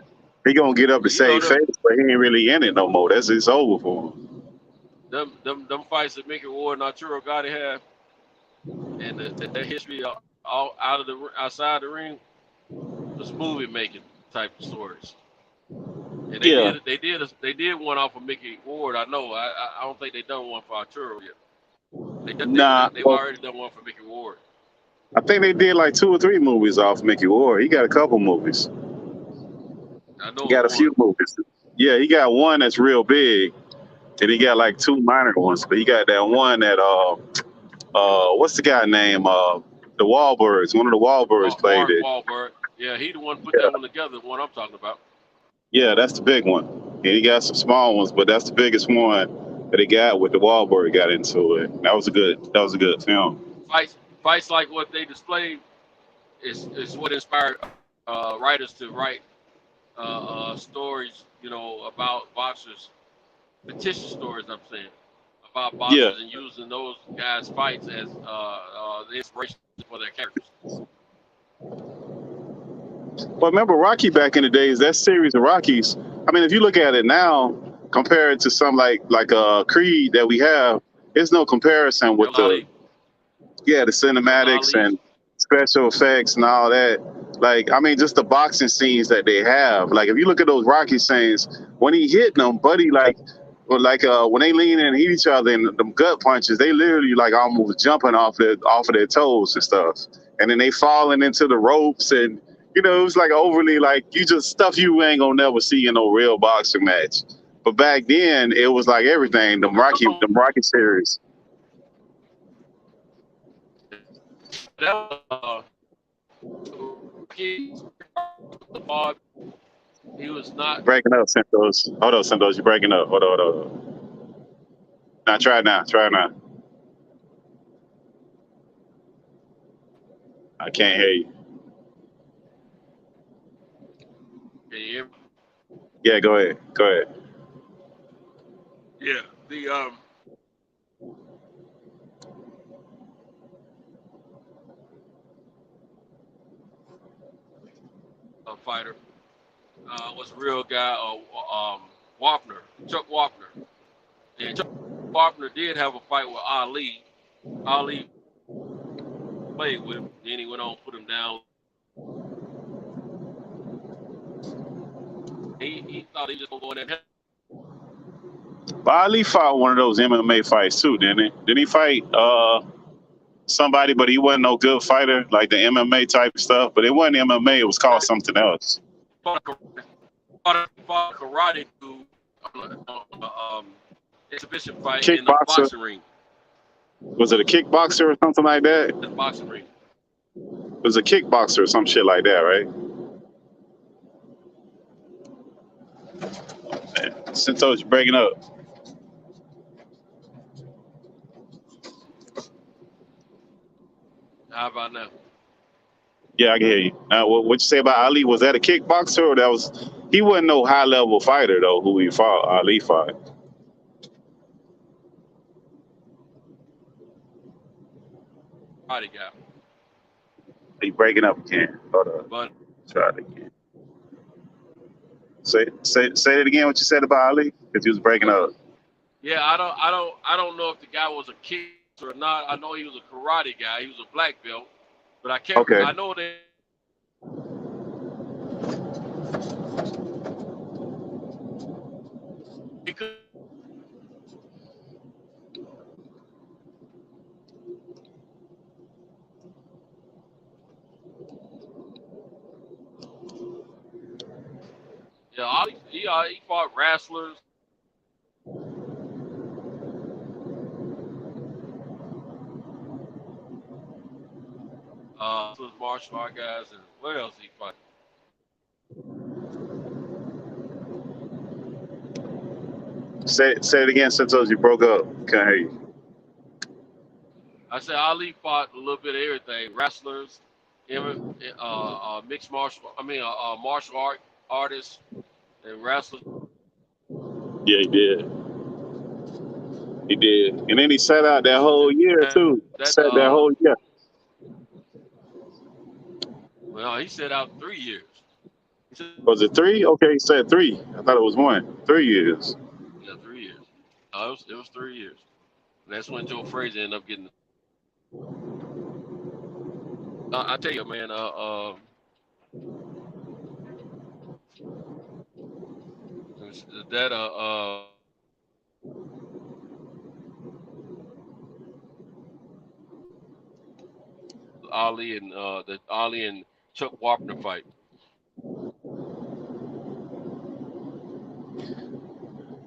Speaker 11: He gonna get up to save face, but he ain't really in it no more. It's over for him.
Speaker 12: Them fights that Mickey Ward and Arturo Gotti have, and the history all outside the ring, was movie making type of stories. And they did one off of Mickey Ward. I know. I don't think they done one for Arturo yet. They've already done one for Mickey Ward.
Speaker 11: I think they did like 2 or 3 movies off Mickey Ward. He got a couple movies.
Speaker 12: I know.
Speaker 11: He got a few movies. Yeah, he got one that's real big, and he got like 2 minor ones. But he got that one that what's the guy name? The Wahlbergs. One of the Wahlbergs played it.
Speaker 12: Wahlberg. Yeah, he the one put that one together. The one I'm talking about.
Speaker 11: Yeah, that's the big one. And he got some small ones, but that's the biggest one that he got with the Wahlberg got into it. That was a good film.
Speaker 12: Fights like what they displayed is what inspired writers to write stories, you know, about boxers, fictitious stories. I'm saying about boxers and using those guys' fights as the inspiration for their characters.
Speaker 11: Well, remember Rocky back in the days? That series of Rockies. I mean, if you look at it now, compared to some like Creed that we have, there's no comparison with the cinematics and special effects and all that. Like, I mean, just the boxing scenes that they have. Like, if you look at those Rocky scenes, when he hit them, buddy, when they lean in and hit each other and them gut punches, they literally like almost jumping off of their toes and stuff. And then they falling into the ropes, and you know, it was like overly like stuff you ain't gonna never see in no real boxing match. But back then, it was like everything. The Rocky series.
Speaker 12: He was not
Speaker 11: breaking up, Santos. Hold on, Santos, you're breaking up. Hold on. Now try it now. I can't hear you.
Speaker 12: Can you hear me?
Speaker 11: Yeah, go ahead.
Speaker 12: Yeah, the fighter was a real guy, Chuck Wapner. And Chuck Wapner did have a fight with Ali. Ali played with him, then he went on and put him down. He thought he was going to go in there.
Speaker 11: But Ali fought one of those MMA fights too, didn't he? Didn't he fight somebody, but he wasn't no good fighter, like the MMA type stuff? But it wasn't MMA, it was called something else.
Speaker 12: Fought a karate dude exhibition fight in the boxing ring.
Speaker 11: Was it a kickboxer or something like that?
Speaker 12: In the boxing ring.
Speaker 11: It was a kickboxer or some shit like that, right? Santos, you're breaking up.
Speaker 12: How about now?
Speaker 11: Yeah, I can hear you. What you say about Ali? Was that a kickboxer or he wasn't no high level fighter though? Who he fought? Ali fought.
Speaker 12: Karate guy.
Speaker 11: He breaking up again. Hold on.
Speaker 12: But
Speaker 11: try it again. Say it again. What you said about Ali? Because he was breaking up.
Speaker 12: Yeah, I don't know if the guy was a kicker or not. I know he was a karate guy. He was a black belt, but I can't.
Speaker 11: Okay.
Speaker 12: I know that. He could. Yeah, he fought wrestlers. Those martial art guys, and where else he fight?
Speaker 11: Say it again, Santos. You broke up. Can't hear you.
Speaker 12: I said Ali fought a little bit of everything: wrestlers, mixed martial art artists and wrestlers.
Speaker 11: Yeah, he did. He did, and then he sat out that whole year too.
Speaker 12: That
Speaker 11: Sat that whole year.
Speaker 12: well, he set out 3 years.
Speaker 11: Was it 3? Okay, he said 3. I thought it was 1. 3 years.
Speaker 12: Yeah, 3 years. It was 3 years. And that's when Joe Frazier ended up getting. I tell you, man. That the Ali and Chuck Wapner fight.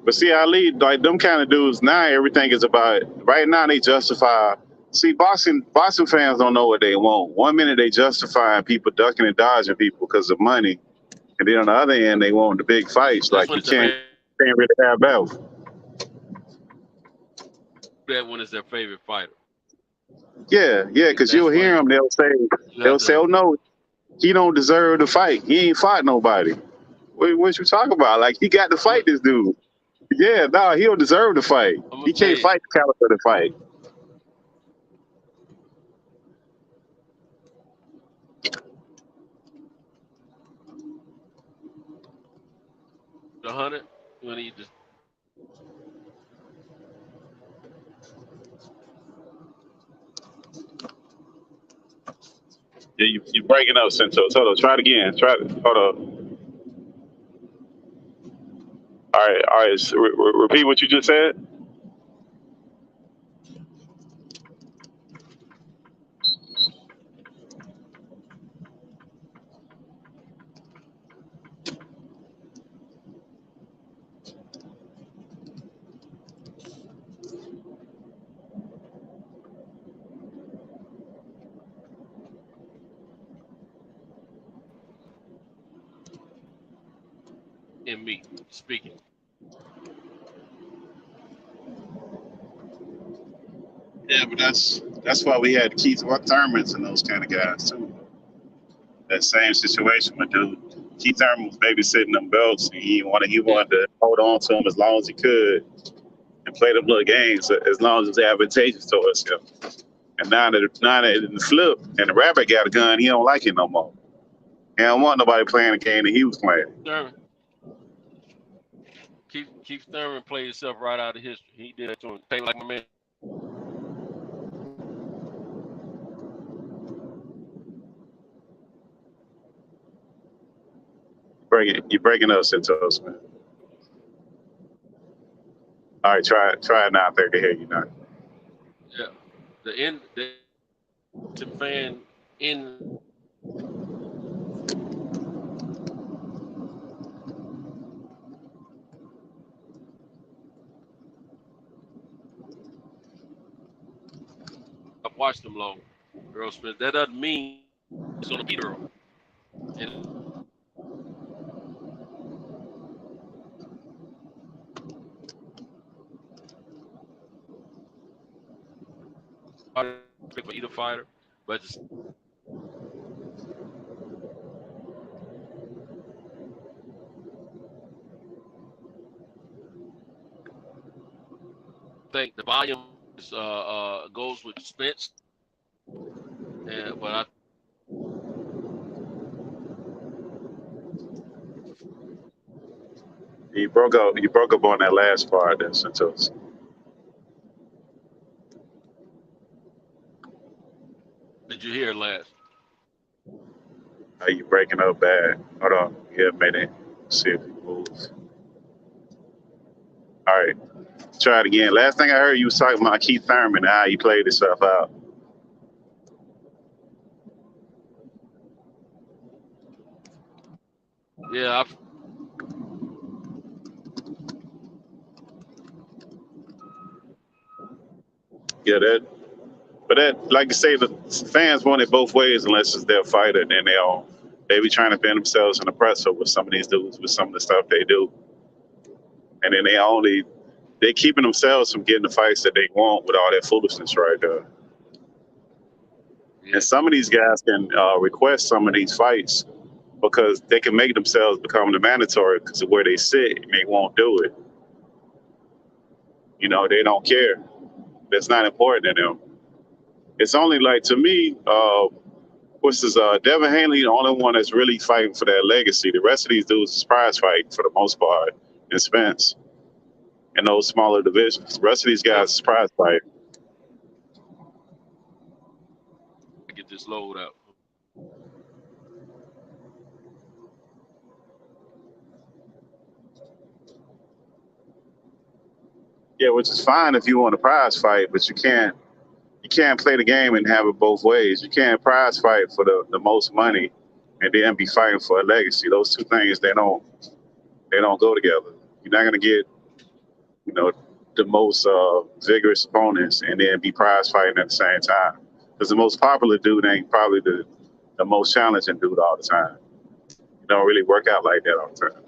Speaker 11: But see, Ali, like them kind of dudes, now everything is about, right now they justify. See, boxing fans don't know what they want. One minute they justify people ducking and dodging people because of money. And then on the other end, they want the big fights. Like you can't really have both.
Speaker 12: That one is their favorite fighter.
Speaker 11: Yeah, because you'll hear them. They'll say, "Oh no, he don't deserve to fight. He ain't fought nobody." What you talking about? Like he got to fight this dude. Yeah, no, he don't deserve to fight. He can't fight the caliber to fight.
Speaker 12: The 100 when he just.
Speaker 11: Yeah, you breaking up, Santos. Hold on, try it again. Hold on. All right. So repeat what you just said.
Speaker 12: In me speaking.
Speaker 11: Yeah, but that's why we had Keith Thurmans and those kind of guys too. That same situation with dude. Keith Thurman was babysitting them belts, and he wanted to hold on to them as long as he could and play them little games as long as it's advantageous towards him. And now that in the flip and the rabbit got a gun, he don't like it no more. He don't want nobody playing the game that he was playing.
Speaker 12: Thurman. Keith Thurman played himself right out of history. He did that to him. Play like my man.
Speaker 11: You're breaking up, Santos, man. All right, try it now. I think I can hear you now.
Speaker 12: Yeah, the fan in. I've watched them long, Earl Smith. That doesn't mean he's gonna beat Earl. And for either fighter, but just think the volume is, goes with Spence, but I.
Speaker 11: You broke up on that last part, then, Santos.
Speaker 12: Did you hear it last?
Speaker 11: Are you breaking up bad? Hold on. Yeah, a minute. See if it moves. All right. Try it again. Last thing I heard, you was talking about Keith Thurman and how he played himself out.
Speaker 12: Yeah,
Speaker 11: Yeah, But that, like you say, the fans want it both ways unless it's their fighter. Then they be trying to bend themselves in the presser with some of these dudes with some of the stuff they do, and then they keeping themselves from getting the fights that they want with all that foolishness right there.
Speaker 12: Yeah.
Speaker 11: And some of these guys can request some of these fights because they can make themselves become the mandatory because of where they sit and they won't do it. You know, they don't care. That's not important to them. It's only like, to me, what's this? Devin Haney, the only one that's really fighting for that legacy. The rest of these dudes is prize fighting for the most part. And Spence in those smaller divisions. The rest of these guys is prize fighting.
Speaker 12: Get this load out.
Speaker 11: Yeah, which is fine if you want a prize fight, but you can't play the game and have it both ways. You can't prize fight for the most money and then be fighting for a legacy. Those two things, they don't go together. You're not gonna get, you know, the most vigorous opponents and then be prize fighting at the same time. Because the most popular dude ain't probably the most challenging dude all the time. It don't really work out like that all the time.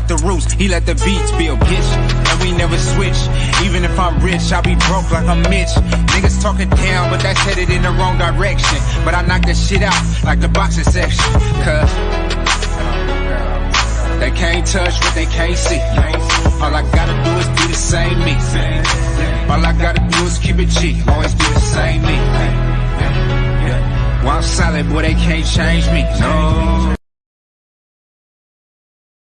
Speaker 1: cut the roots, he let the beats build, bitch. And we never switch. Even if I'm rich, I'll be broke like I'm Mitch. Niggas talking down, but that's headed in the wrong direction. But I knock that shit out like the boxing section. Cause they can't touch what they can't see. All I gotta do is be the same me. All I gotta do is keep it cheap. Always be the same me. While I'm solid, boy, they can't change me. No.